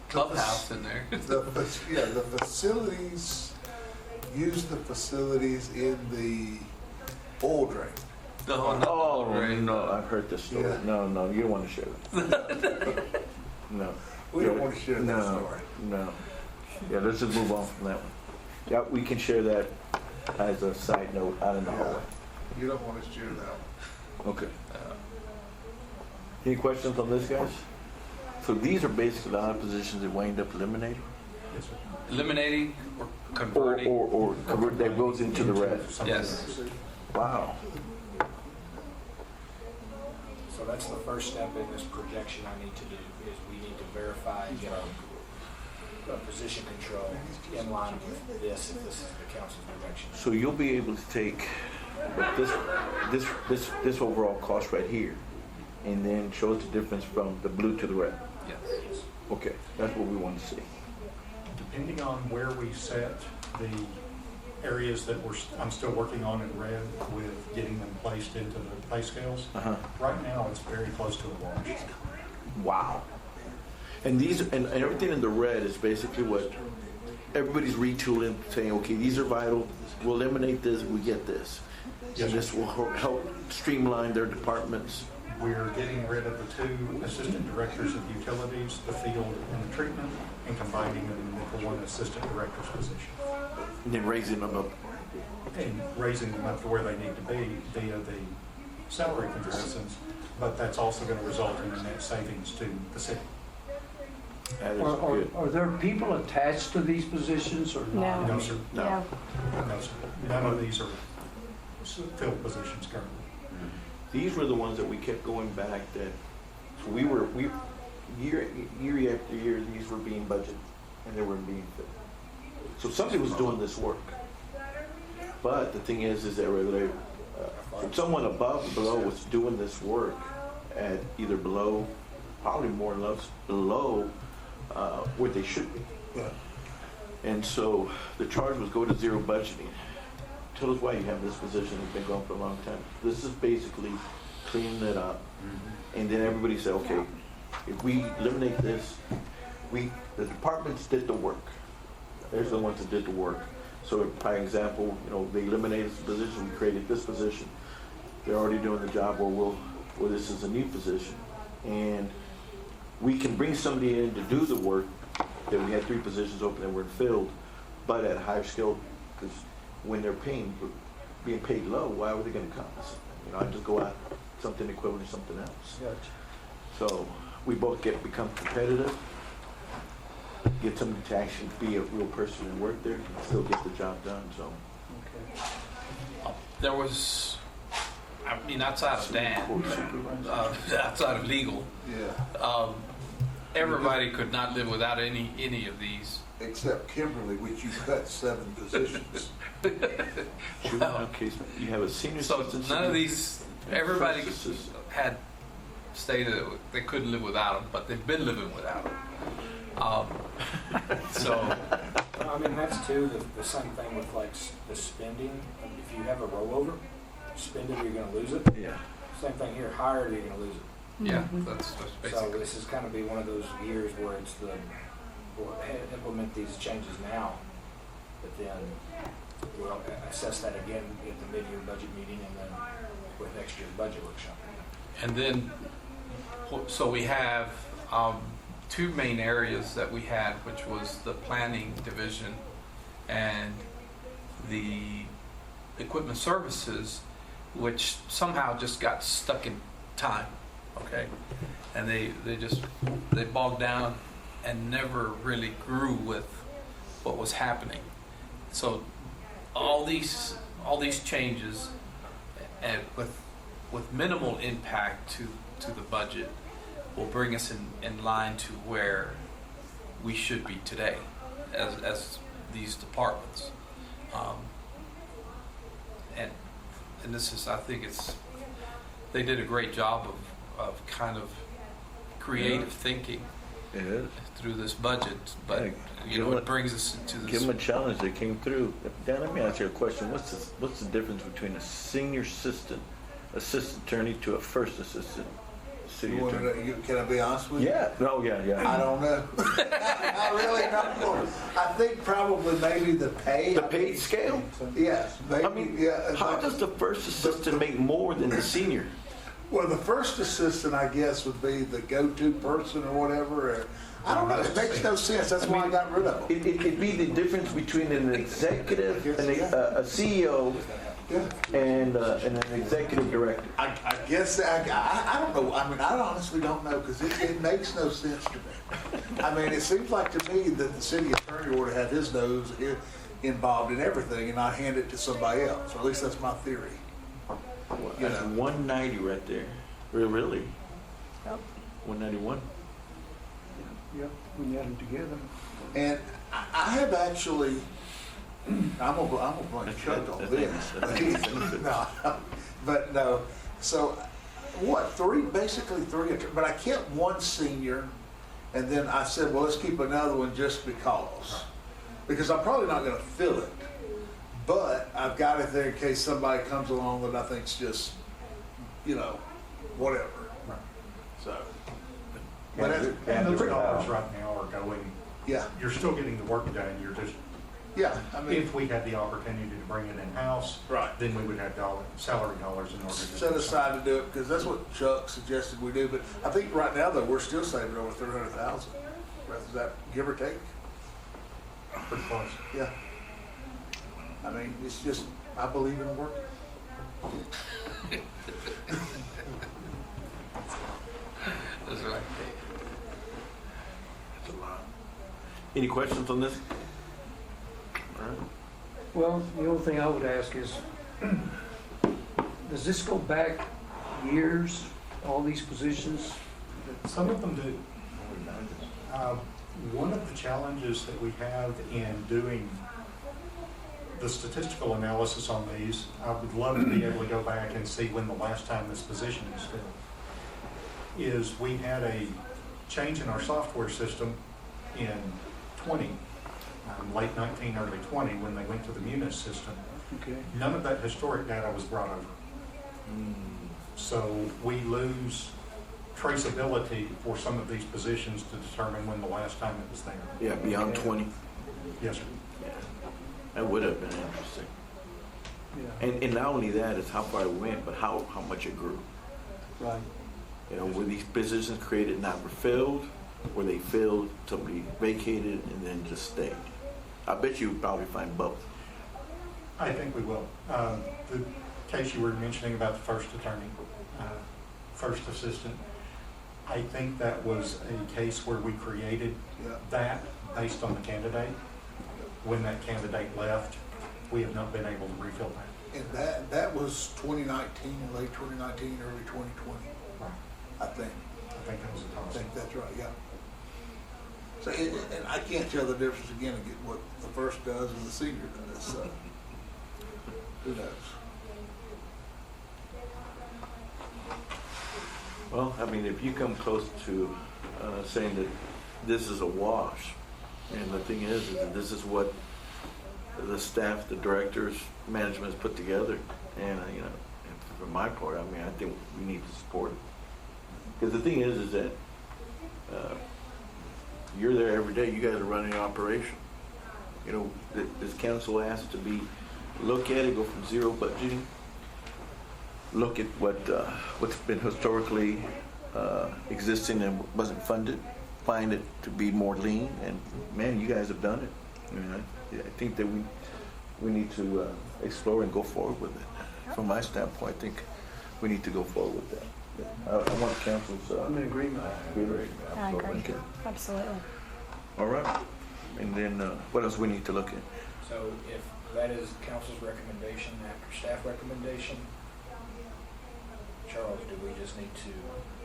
[SPEAKER 5] clubhouse in there.
[SPEAKER 11] The facilities, use the facilities in the oil drain.
[SPEAKER 1] Oh, no, I've heard this story.
[SPEAKER 11] Yeah.
[SPEAKER 1] No, you don't want to share that. No.
[SPEAKER 11] We don't want to share that
[SPEAKER 1] No,
[SPEAKER 11] story.
[SPEAKER 1] no. Yeah, let's just move on from that one. Yeah, we can share that as a side note out in the hallway.
[SPEAKER 11] You don't want to share that one.
[SPEAKER 1] Okay. Any questions on this, guys? So these are basically the odd positions that wind up eliminating?
[SPEAKER 2] Yes, sir.
[SPEAKER 5] Eliminating or converting.
[SPEAKER 1] Or convert, that goes into the red?
[SPEAKER 2] Something
[SPEAKER 5] Yes.
[SPEAKER 2] else.
[SPEAKER 1] Wow.
[SPEAKER 3] So that's the first step in this projection I need to do, is we need to verify and get our position control in line with this, if this is the council's projection.
[SPEAKER 1] So you'll be able to take this overall cost right here and then show us the difference from the blue to the red?
[SPEAKER 5] Yes.
[SPEAKER 1] Okay, that's what we want to see.
[SPEAKER 2] Depending on where we set the areas that I'm still working on in red with getting them placed into the pay scales.
[SPEAKER 1] Uh-huh.
[SPEAKER 2] Right now, it's very close to a wash.
[SPEAKER 1] Wow. And these and everything in the red is basically what everybody's retooling, saying, okay, these are vital. We'll eliminate this. We get this.
[SPEAKER 2] Yes,
[SPEAKER 1] And this will help streamline their departments.
[SPEAKER 2] We're getting rid of the 2 assistant directors of utilities, the field and the treatment, and combining them into 1 assistant director's position.
[SPEAKER 1] And then raising them up.
[SPEAKER 2] And raising them up to where they need to be via the salary comparisons, but that's also going to result in a net savings to the city.
[SPEAKER 1] That is
[SPEAKER 7] Are
[SPEAKER 1] good.
[SPEAKER 7] are there people attached to these positions or not?
[SPEAKER 2] No, sir.
[SPEAKER 1] No.
[SPEAKER 2] No, sir. None of these are filled positions currently.
[SPEAKER 1] These were the ones that we kept going back that, so we year after year, these were being budgeted and they weren't being filled. So somebody was doing this work. But the thing is that whether someone above or below was doing this work at either below, probably more or less below where they should be. And so the charge was go to zero budgeting. Tell us why you have this position that's been going for a long time. This is basically cleaning it up. And then everybody said, okay, if we eliminate this, the departments did the work. There's the ones that did the work. So by example, they eliminated this position, we created this position. They're already doing the job, well, this is a new position. And we can bring somebody in to do the work that we had 3 positions open that weren't filled, but at a higher scale, because when they're being paid low, why were they going to come? I just go out something equivalent to something else. So we both become competitive, get somebody to actually be a real person and work there, and still get the job done. So
[SPEAKER 5] There was, outside of Dan, outside of legal, everybody could not live without any of these.
[SPEAKER 11] Except Kimberly, which you cut 7 positions.
[SPEAKER 1] juvenile case, you have a senior
[SPEAKER 5] So
[SPEAKER 1] citizen.
[SPEAKER 5] none of these, everybody had stated that they couldn't live without them, but they've been living without them. So,
[SPEAKER 3] That's too, the same thing with like the spending. If you have a rollover, spend it or you're gonna lose it.
[SPEAKER 1] Yeah.
[SPEAKER 3] Same thing here, hire it or you're gonna lose it.
[SPEAKER 5] yeah, that's
[SPEAKER 3] So
[SPEAKER 5] basically.
[SPEAKER 3] this is kind of be one of those years where it's we'll implement these changes now, but then we'll assess that again at the mid-year budget meeting and then with next year's budget workshop.
[SPEAKER 5] And then, so we have 2 main areas that we had, which was the planning division and the equipment services, which somehow just got stuck in time, okay? And they bogged down and never really grew with what was happening. So all these changes and with minimal impact to the budget will bring us in line to where we should be today as these departments. And this is, I think they did a great job of kind of creative thinking through this budget, but it brings us into this.
[SPEAKER 1] Give them a challenge. They came through. Dan, let me ask you a question. What's the difference between a senior assistant attorney to a first assistant city attorney?
[SPEAKER 11] Can I be honest with you?
[SPEAKER 1] Yeah. No. Yeah.
[SPEAKER 11] I don't know. I really don't know. I think probably maybe the pay.
[SPEAKER 1] The paid scale?
[SPEAKER 11] Yes. Maybe,
[SPEAKER 1] how does the first assistant make more than the senior?
[SPEAKER 11] Well, the first assistant, I guess, would be the go-to person or whatever. Or, I don't know. It makes no sense. That's why I got rid of them.
[SPEAKER 1] It'd be the difference between an executive and a CEO and an executive director.
[SPEAKER 11] I guess I don't know. I honestly don't know because it makes no sense to me. It seems like to me that the city attorney ought to have his nose involved in everything and not hand it to somebody else. Or at least that's my theory.
[SPEAKER 1] That's 190 right there. Really?
[SPEAKER 6] Yep.
[SPEAKER 1] 191.
[SPEAKER 7] Yep, when you add them together.
[SPEAKER 11] And I have actually, I'm gonna blame Chuck on this. But no. So what? Basically three. But I kept one senior, and then I said, well, let's keep another one just because I'm probably not going to fill it. But I've got it there in case somebody comes along that I think's just, whatever.
[SPEAKER 2] Right.
[SPEAKER 11] So.
[SPEAKER 2] And the $3 right now are going.
[SPEAKER 11] Yeah.
[SPEAKER 2] You're still getting the work done. You're just
[SPEAKER 9] Yeah, I mean,
[SPEAKER 2] If we had the opportunity to bring it in-house,
[SPEAKER 9] right.
[SPEAKER 2] then we would have salary dollars in order to.
[SPEAKER 11] Set aside to do it, because that's what Chuck suggested we do, but I think right now, though, we're still saving over 300,000. Is that give or take?
[SPEAKER 2] Pretty close.
[SPEAKER 11] Yeah. I mean, it's just, I believe in work.
[SPEAKER 5] That's right.
[SPEAKER 1] That's a lot. Any questions on this? All right.
[SPEAKER 7] Well, the only thing I would ask is, does this go back years, all these positions?
[SPEAKER 2] Some of them do. One of the challenges that we have in doing the statistical analysis on these, I would love to be able to go back and see when the last time this position was filled, is we had a change in our software system in 20, late 19, early 20, when they went to the Munis system.
[SPEAKER 7] Okay.
[SPEAKER 2] None of that historic data was brought over. So we lose traceability for some of these positions to determine when the last time it was there.
[SPEAKER 1] Yeah, beyond 20.
[SPEAKER 2] Yes, sir.
[SPEAKER 1] That would have been interesting.
[SPEAKER 7] Yeah,
[SPEAKER 1] And not only that, it's how far it went, but how much it grew.
[SPEAKER 7] right.
[SPEAKER 1] You know, were these positions created not were filled, or they filled, somebody vacated, and then just stayed? I bet you would probably find both.
[SPEAKER 2] I think we will. The case you were mentioning about the first attorney, first assistant, I think that was a case where we created
[SPEAKER 11] Yeah.
[SPEAKER 2] that based on the candidate. When that candidate left, we have not been able to refill that.
[SPEAKER 11] And that was 2019, late 2019, early 2020,
[SPEAKER 2] Right.
[SPEAKER 11] I think.
[SPEAKER 2] I think that was a
[SPEAKER 11] I
[SPEAKER 2] toss.
[SPEAKER 11] think that's right, yeah. So, and I can't tell the difference again, what the first does and the senior does, so. Who knows?
[SPEAKER 1] Well, I mean, if you come close to saying that this is a wash, and the thing is that this is what the staff, the directors, management has put together, and you know, for my part, I mean, I think we need to support it. Because the thing is that you're there every day. You guys are running an operation. You know, this council asked to look at it, go from zero budgeting, look at what's been historically existing and wasn't funded, find it to be more lean, and man, you guys have done it. I mean, I think that we need to explore and go forward with it. From my standpoint, I think we need to go forward with that. I want council's
[SPEAKER 7] I'm in agreement.
[SPEAKER 6] I agree.
[SPEAKER 1] Okay.
[SPEAKER 6] Absolutely.
[SPEAKER 1] All right. And then what else we need to look at?
[SPEAKER 3] So if that is council's recommendation after staff recommendation, Charles, do we just need to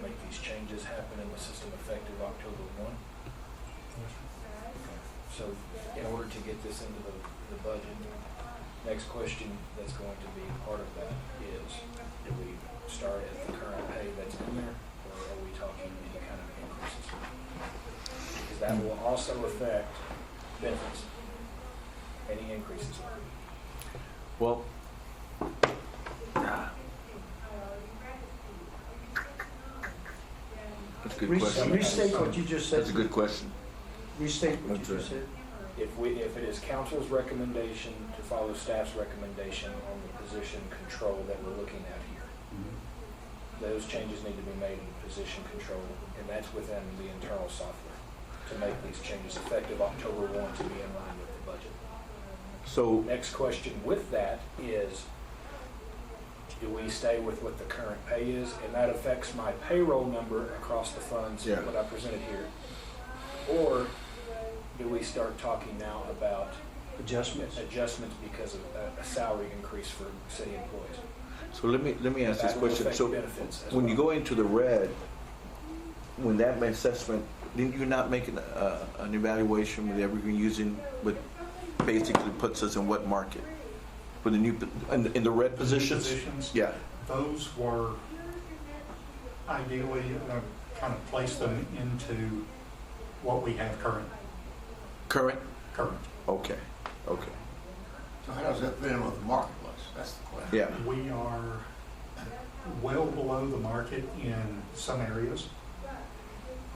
[SPEAKER 3] make these changes happen in the system effective October 1? So in order to get this into the budget, next question that's going to be part of that is, do we start at the current pay that's in there, or are we talking any kind of increases? Because that will also affect benefits, any increases.
[SPEAKER 1] Well, that's a good question.
[SPEAKER 7] Restate what you just said.
[SPEAKER 1] That's a good question.
[SPEAKER 7] Restate what you
[SPEAKER 1] That's
[SPEAKER 7] just said.
[SPEAKER 3] If it is council's recommendation to follow staff's recommendation on the position control that we're looking at here, those changes need to be made in position control, and that's within the internal software to make these changes effective October 1 to be in line with the budget.
[SPEAKER 1] So,
[SPEAKER 3] Next question with that is, do we stay with what the current pay is? And that affects my payroll number across the funds,
[SPEAKER 1] Yeah.
[SPEAKER 3] what I presented here. Or do we start talking now about
[SPEAKER 7] Adjustments.
[SPEAKER 3] adjustments because of a salary increase for city employees?
[SPEAKER 1] so let me ask this
[SPEAKER 3] That will
[SPEAKER 1] question.
[SPEAKER 3] affect
[SPEAKER 1] So
[SPEAKER 3] benefits as
[SPEAKER 1] when you
[SPEAKER 3] well.
[SPEAKER 1] go into the red, when that assessment, didn't you not make an evaluation with everything using what basically puts us in what market? For the new, in the red positions? Yeah.
[SPEAKER 2] Those were ideally, kind of place them into what we have current.
[SPEAKER 1] Current?
[SPEAKER 2] Current.
[SPEAKER 1] Okay, okay.
[SPEAKER 9] So how does that fit in with the marketplace? That's the question.
[SPEAKER 1] Yeah.
[SPEAKER 2] We are well below the market in some areas.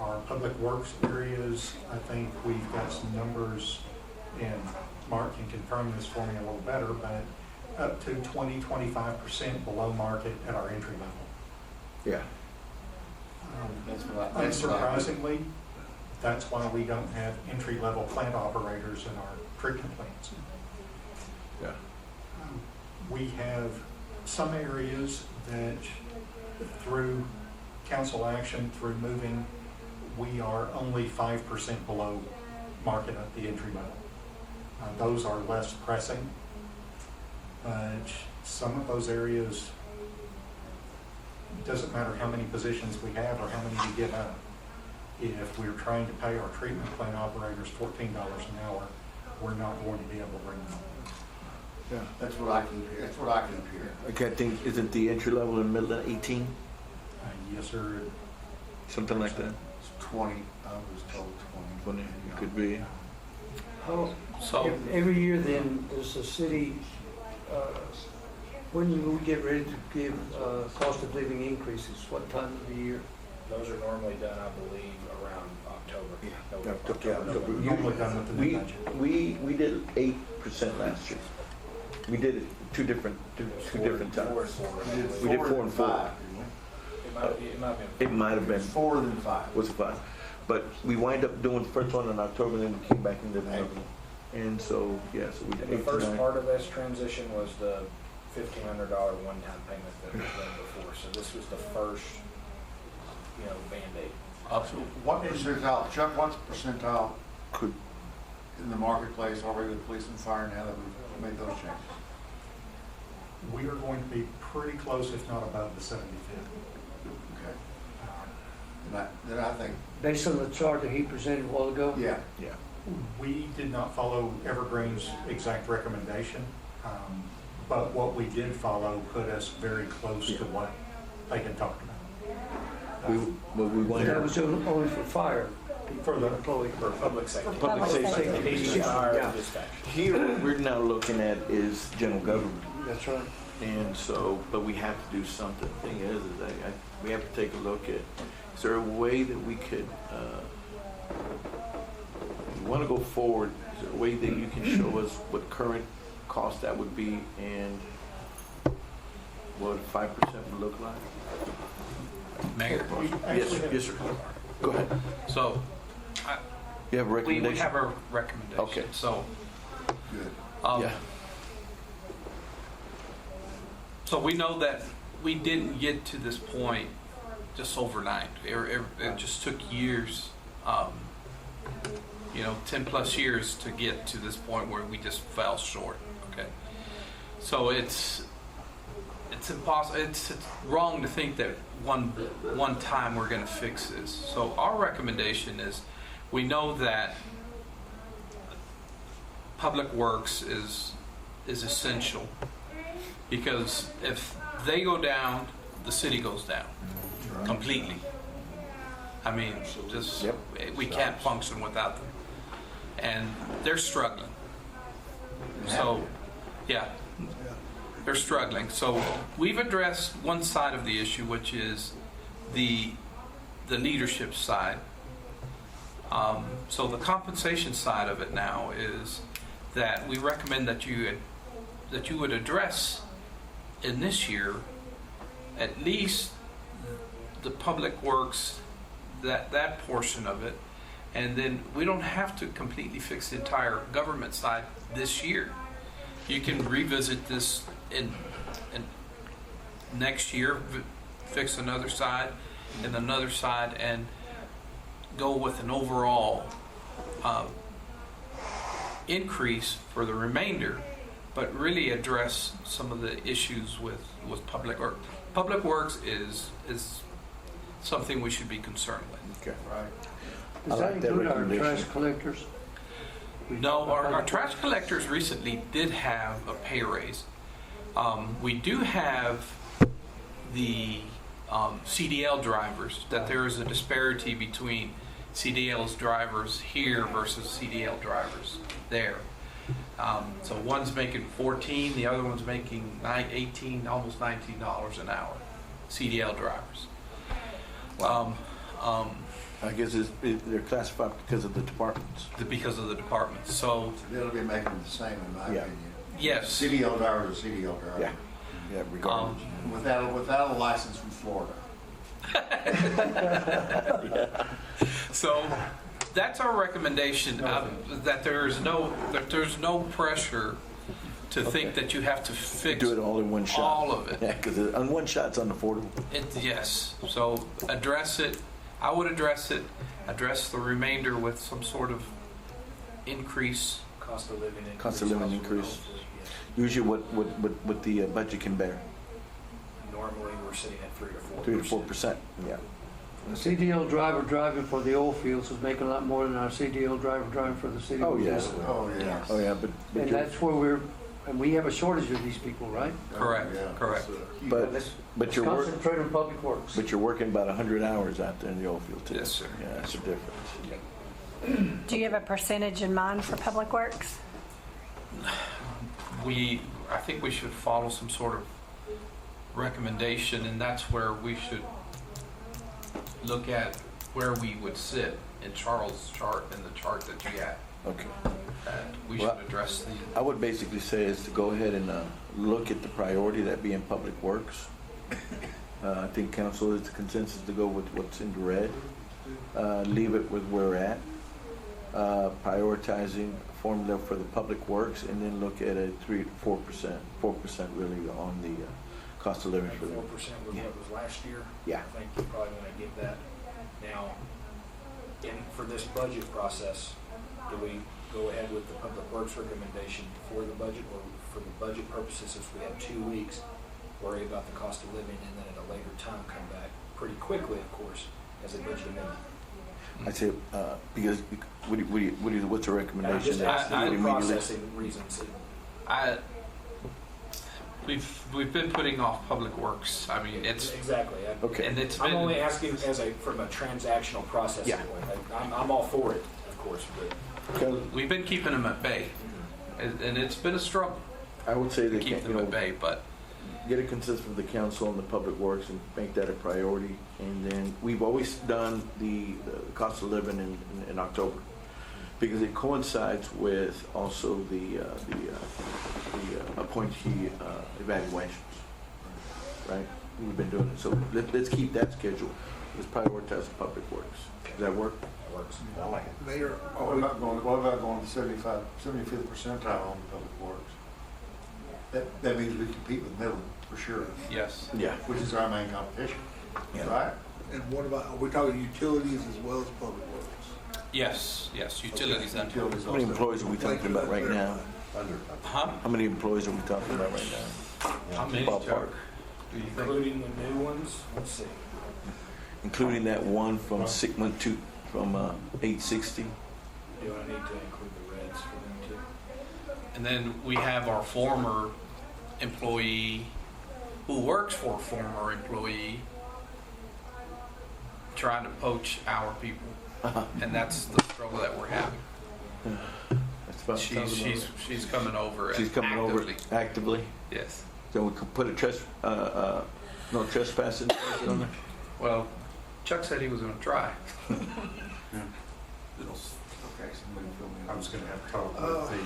[SPEAKER 2] Our public works areas, I think we've got some numbers in Mark can confirm this for me a little better, but up to 20-25% below market at our entry level.
[SPEAKER 1] Yeah.
[SPEAKER 2] Unsurprisingly, that's why we don't have entry-level plant operators in our treatment plants.
[SPEAKER 1] Yeah.
[SPEAKER 2] We have some areas that through council action, through moving, we are only 5% below market at the entry level. Those are less pressing, but some of those areas, it doesn't matter how many positions we have or how many we give up. If we're trying to pay our treatment plant operators $14 an hour, we're not going to be able to bring them.
[SPEAKER 1] Yeah.
[SPEAKER 9] That's what I can hear.
[SPEAKER 1] I can't think, isn't the entry level in Midland 18?
[SPEAKER 2] Yes, sir.
[SPEAKER 1] Something like that?
[SPEAKER 9] It's 20, I was told 20.
[SPEAKER 1] 20, it could be.
[SPEAKER 5] So,
[SPEAKER 7] Every year then, does the city, when you get ready to give cost of living increases, what time of the year?
[SPEAKER 3] Those are normally done, I believe, around October.
[SPEAKER 2] Normally done with the new budget.
[SPEAKER 1] We did 8% last year. We did it two different times. We did 4 and 5. It might have been
[SPEAKER 9] 4 and 5.
[SPEAKER 1] Was 5, but we wind up doing the first one in October, and then we came back and did another one. And so yeah, so we did
[SPEAKER 3] The
[SPEAKER 1] 8 to
[SPEAKER 3] first
[SPEAKER 1] 9.
[SPEAKER 3] part of this transition was the $1,500 one-time payment that was done before. So this was the first, Band-Aid.
[SPEAKER 9] What percentile, Chuck, what's percentile
[SPEAKER 1] Could
[SPEAKER 9] in the marketplace already with police and fire now that we've made those changes?
[SPEAKER 2] We are going to be pretty close, if not above the 75th.
[SPEAKER 9] Okay. Then I think,
[SPEAKER 7] Based on the chart that he presented a while ago?
[SPEAKER 9] yeah.
[SPEAKER 2] We did not follow Evergreen's exact recommendation, but what we did follow put us very close to what they had talked about.
[SPEAKER 1] we wind
[SPEAKER 7] That
[SPEAKER 1] up
[SPEAKER 7] was only for fire.
[SPEAKER 2] For the
[SPEAKER 7] employee.
[SPEAKER 3] For public safety.
[SPEAKER 1] public safety.
[SPEAKER 3] Police, fire, and dispatch.
[SPEAKER 1] Here, what we're now looking at is general government.
[SPEAKER 7] That's right.
[SPEAKER 1] And so, but we have to do something. Thing is we have to take a look at, is there a way that we could, if you want to go forward, is there a way that you can show us what current cost that would be and what 5% would look like?
[SPEAKER 5] Mayor,
[SPEAKER 1] Yes, sir. Go ahead.
[SPEAKER 5] so
[SPEAKER 1] You have a
[SPEAKER 5] we
[SPEAKER 1] recommendation?
[SPEAKER 5] have a recommendation.
[SPEAKER 1] Okay.
[SPEAKER 5] So,
[SPEAKER 9] Good.
[SPEAKER 1] Yeah.
[SPEAKER 5] So we know that we didn't get to this point just overnight. It just took years, 10 plus years to get to this point where we just fell short. Okay. So it's impossible. It's wrong to think that one time we're going to fix this. So our recommendation is, we know that public works is essential, because if they go down, the city goes down completely. I mean, we can't function without them, and they're struggling. So, yeah. They're struggling. So we've addressed one side of the issue, which is the leadership side. So the compensation side of it now is that we recommend that you would address in this year at least the public works, that portion of it, and then we don't have to completely fix the entire government side this year. You can revisit this in next year, fix another side and another side, and go with an overall increase for the remainder, but really address some of the issues with public works. Public works is something we should be concerned with.
[SPEAKER 1] Okay.
[SPEAKER 9] Right.
[SPEAKER 7] Does that include our trash collectors?
[SPEAKER 5] No, our trash collectors recently did have a pay raise. We do have the CDL drivers, that there is a disparity between CDL's drivers here versus CDL drivers there. So one's making 14, the other one's making 18, almost $19 an hour, CDL drivers.
[SPEAKER 1] I guess they're classified because of the departments.
[SPEAKER 5] because of the department. So,
[SPEAKER 9] They'll be making it the same, in my
[SPEAKER 1] Yeah.
[SPEAKER 9] opinion.
[SPEAKER 5] yes.
[SPEAKER 9] CDL driver is a CDL driver.
[SPEAKER 1] Yeah, yeah, regardless.
[SPEAKER 9] Without a license from Florida.
[SPEAKER 5] So that's our recommendation, that there's no pressure to think that you have to fix
[SPEAKER 1] Do it all in one shot.
[SPEAKER 5] all of it.
[SPEAKER 1] Yeah, because on one shot's unaffordable.
[SPEAKER 5] Yes, so address it. I would address it, address the remainder with some sort of increase.
[SPEAKER 3] Cost of living increase.
[SPEAKER 1] Cost of living increase. Usually what the budget can bear,
[SPEAKER 3] Normally, we're sitting at 3 to 4%.
[SPEAKER 1] 3 to 4%, yeah.
[SPEAKER 7] The CDL driver driving for the oil fields is making a lot more than our CDL driver driving for the city.
[SPEAKER 1] Oh,
[SPEAKER 7] of
[SPEAKER 1] yeah.
[SPEAKER 7] Louisville.
[SPEAKER 9] Oh, yeah.
[SPEAKER 1] Oh, yeah, but
[SPEAKER 7] And
[SPEAKER 1] you're,
[SPEAKER 7] that's where and we have a shortage of these people, right?
[SPEAKER 5] Correct,
[SPEAKER 9] Yeah.
[SPEAKER 5] correct.
[SPEAKER 1] but
[SPEAKER 7] Let's
[SPEAKER 1] you're
[SPEAKER 7] concentrate on public works.
[SPEAKER 1] but you're working about 100 hours out there in the oil field too.
[SPEAKER 5] Yes, sir.
[SPEAKER 1] Yeah, that's the difference.
[SPEAKER 6] Do you have a percentage in mind for Public Works?
[SPEAKER 5] I think we should follow some sort of recommendation, and that's where we should look at where we would sit in Charles' chart and the chart that you had.
[SPEAKER 1] Okay.
[SPEAKER 5] We
[SPEAKER 1] Well,
[SPEAKER 5] should address
[SPEAKER 1] I would basically say is to go ahead and look at the priority, that being Public Works. I think council is the consensus to go with what's in red. Leave it with where we're at. Prioritizing formula for the Public Works, and then look at a 3 to 4%, 4% really on the cost of living for them.
[SPEAKER 3] 4% was what was last year.
[SPEAKER 1] Yeah.
[SPEAKER 3] I think you probably want to give that. Now, for this budget process, do we go ahead with the Public Works recommendation for the budget, or for the budget purposes, since we have 2 weeks, worry about the cost of living, and then at a later time come back pretty quickly, of course, as a budget amendment?
[SPEAKER 1] I say, because, what's the recommendation?
[SPEAKER 3] Just asking
[SPEAKER 1] Immediately?
[SPEAKER 3] for processing reasons.
[SPEAKER 5] We've been putting off Public Works. I mean, it's
[SPEAKER 3] Exactly.
[SPEAKER 1] Okay.
[SPEAKER 5] and it's
[SPEAKER 3] I'm
[SPEAKER 5] been
[SPEAKER 3] only asking from a transactional processing
[SPEAKER 1] Yeah.
[SPEAKER 3] point. I'm all for it, of course, but
[SPEAKER 1] Okay.
[SPEAKER 5] we've been keeping them at bay, and it's been a struggle
[SPEAKER 1] I would say
[SPEAKER 5] to
[SPEAKER 1] that,
[SPEAKER 5] keep them at bay. But
[SPEAKER 1] get a consensus from the council on the Public Works and make that a priority. And then we've always done the cost of living in October, because it coincides with also the appointee evaluations, right? We've been doing it. So let's keep that schedule. Let's prioritize the Public Works. Does that work?
[SPEAKER 3] works.
[SPEAKER 9] Mayor, what about going to 75th percentile on Public Works? That means we compete with Midland, for sure,
[SPEAKER 5] yes,
[SPEAKER 1] Yeah.
[SPEAKER 9] which is our main competition,
[SPEAKER 1] Yeah.
[SPEAKER 9] right?
[SPEAKER 11] And what about, are we talking utilities as well as public works?
[SPEAKER 5] yes. Utilities and
[SPEAKER 9] Utilities
[SPEAKER 1] How many
[SPEAKER 9] also.
[SPEAKER 1] employees are we talking about right now?
[SPEAKER 5] huh?
[SPEAKER 1] How many employees are we talking about right now?
[SPEAKER 5] How many?
[SPEAKER 1] Ballpark.
[SPEAKER 5] Chuck, do you think?
[SPEAKER 3] Including the new ones, let's see.
[SPEAKER 1] Including that one from 860.
[SPEAKER 3] Do I need to include the reds for them too?
[SPEAKER 5] And then we have our former employee who works for a former employee trying to poach our people, and that's the struggle that we're having.
[SPEAKER 1] That's about
[SPEAKER 5] She's coming over.
[SPEAKER 1] She's coming
[SPEAKER 5] actively.
[SPEAKER 1] over actively.
[SPEAKER 5] Yes.
[SPEAKER 1] So we could put a no trespassing on there.
[SPEAKER 5] Well, Chuck said he was going to try.
[SPEAKER 2] I was going to have to talk with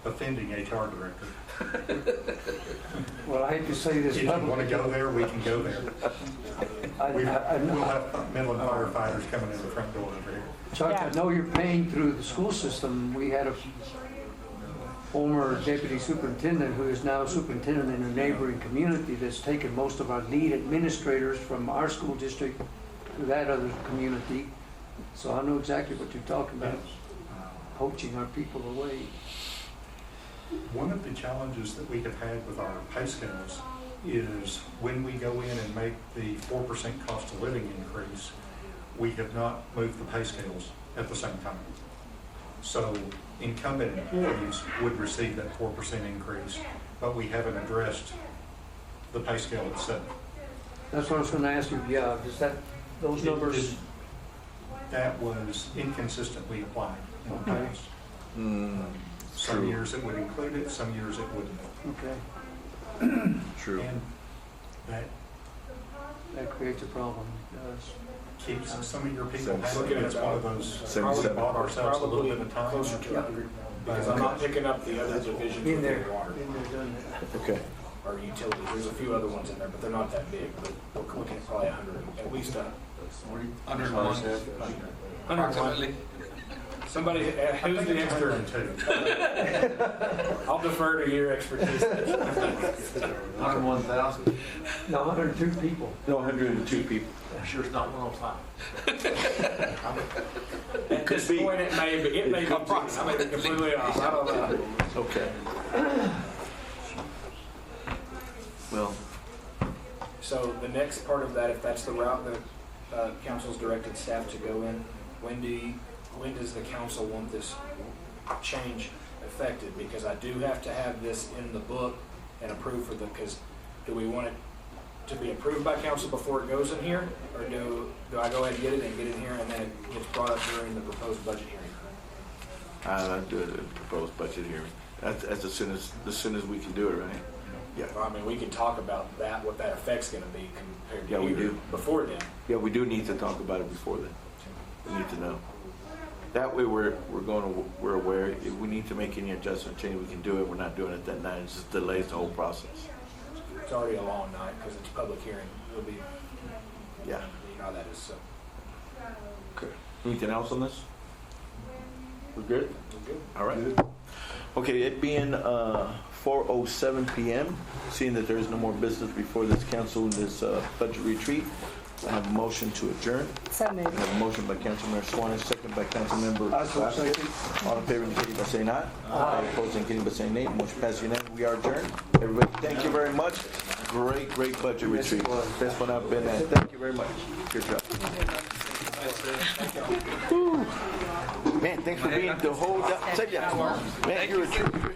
[SPEAKER 2] the offending HR director.
[SPEAKER 7] Well, I hate to say this
[SPEAKER 2] If you want to
[SPEAKER 7] publicly.
[SPEAKER 2] go there, we can go there. We'll
[SPEAKER 7] I-
[SPEAKER 2] have Midland firefighters coming in the front door over here.
[SPEAKER 7] Chuck, I
[SPEAKER 6] Yeah.
[SPEAKER 7] know you're paying through the school system. We had a former deputy superintendent who is now superintendent in a neighboring community that's taken most of our lead administrators from our school district to that other community. So I know exactly what you're talking about, poaching our people away.
[SPEAKER 2] One of the challenges that we have had with our pay scales is when we go in and make the 4% cost of living increase, we have not moved the pay scales at the same time. So incumbent employees would receive that 4% increase, but we haven't addressed the pay scale itself.
[SPEAKER 7] That's what I was gonna ask you, yeah, does that, those numbers,
[SPEAKER 2] That was inconsistently applied in the
[SPEAKER 7] Okay.
[SPEAKER 2] past. Some
[SPEAKER 1] True.
[SPEAKER 2] years it would include it, some years it wouldn't.
[SPEAKER 7] okay,
[SPEAKER 1] True.
[SPEAKER 2] And that
[SPEAKER 7] that creates a problem, it does.
[SPEAKER 2] keep some of your people happy.
[SPEAKER 12] Looking at
[SPEAKER 2] It's one of those, we
[SPEAKER 1] 77.
[SPEAKER 2] bought ourselves a little bit of time.
[SPEAKER 12] Closer to 100, because I'm not picking up the other divisions
[SPEAKER 7] In there,
[SPEAKER 12] within water
[SPEAKER 7] in there, done that.
[SPEAKER 1] Okay.
[SPEAKER 12] or utilities. There's a few other ones in there, but they're not that big. But we're looking at probably 100, at least
[SPEAKER 5] 101
[SPEAKER 12] 101.
[SPEAKER 5] approximately.
[SPEAKER 12] Somebody, who's the expert? I'll defer to your expertise.
[SPEAKER 11] 101,000.
[SPEAKER 7] No, 102 people.
[SPEAKER 1] No, 102 people.
[SPEAKER 11] I'm sure it's not 105.
[SPEAKER 12] At this point, it may be, I may be completely off. I don't know.
[SPEAKER 1] Okay. Well,
[SPEAKER 12] So the next part of that, if that's the route that council's directed staff to go in, when does the council want this change effected? Because I do have to have this in the book and approved for because do we want it to be approved by council before it goes in here? Or do I go ahead and get it and get it here and then it gets brought up during the proposed budget hearing?
[SPEAKER 1] I'll do the proposed budget hearing. That's as soon as we can do it, right? Yeah.
[SPEAKER 12] I mean, we can talk about that, what that effect's gonna be compared to
[SPEAKER 1] Yeah, we
[SPEAKER 12] here
[SPEAKER 1] do.
[SPEAKER 12] before then.
[SPEAKER 1] Yeah, we do need to talk about it before then. We need to know. That way we're aware. If we need to make any adjustment, change, we can do it. We're not doing it that night. It just delays the whole process.
[SPEAKER 12] It's already a long night because it's a public hearing. It'll be,
[SPEAKER 1] Yeah.
[SPEAKER 12] you know how that is, so.
[SPEAKER 1] Okay. Anything else on this? We're good?
[SPEAKER 12] We're good.
[SPEAKER 1] All right. Okay, it being 4:07 p.m., seeing that there is no more business before this council in this budget retreat, I have a motion to adjourn.
[SPEAKER 6] So
[SPEAKER 1] I
[SPEAKER 6] moved.
[SPEAKER 1] have a motion by Councilmember Swan, second by Councilmember Vasquez. All in favor indicating by saying aye. Aye. Opposed indicating by saying nay. Motion passes unanimously. We are adjourned. Everybody, thank you very much. Great budget retreat. Best one I've been at. Thank you very much. Good job. Whew. Man, thanks for being the whole. Man, you're a trooper.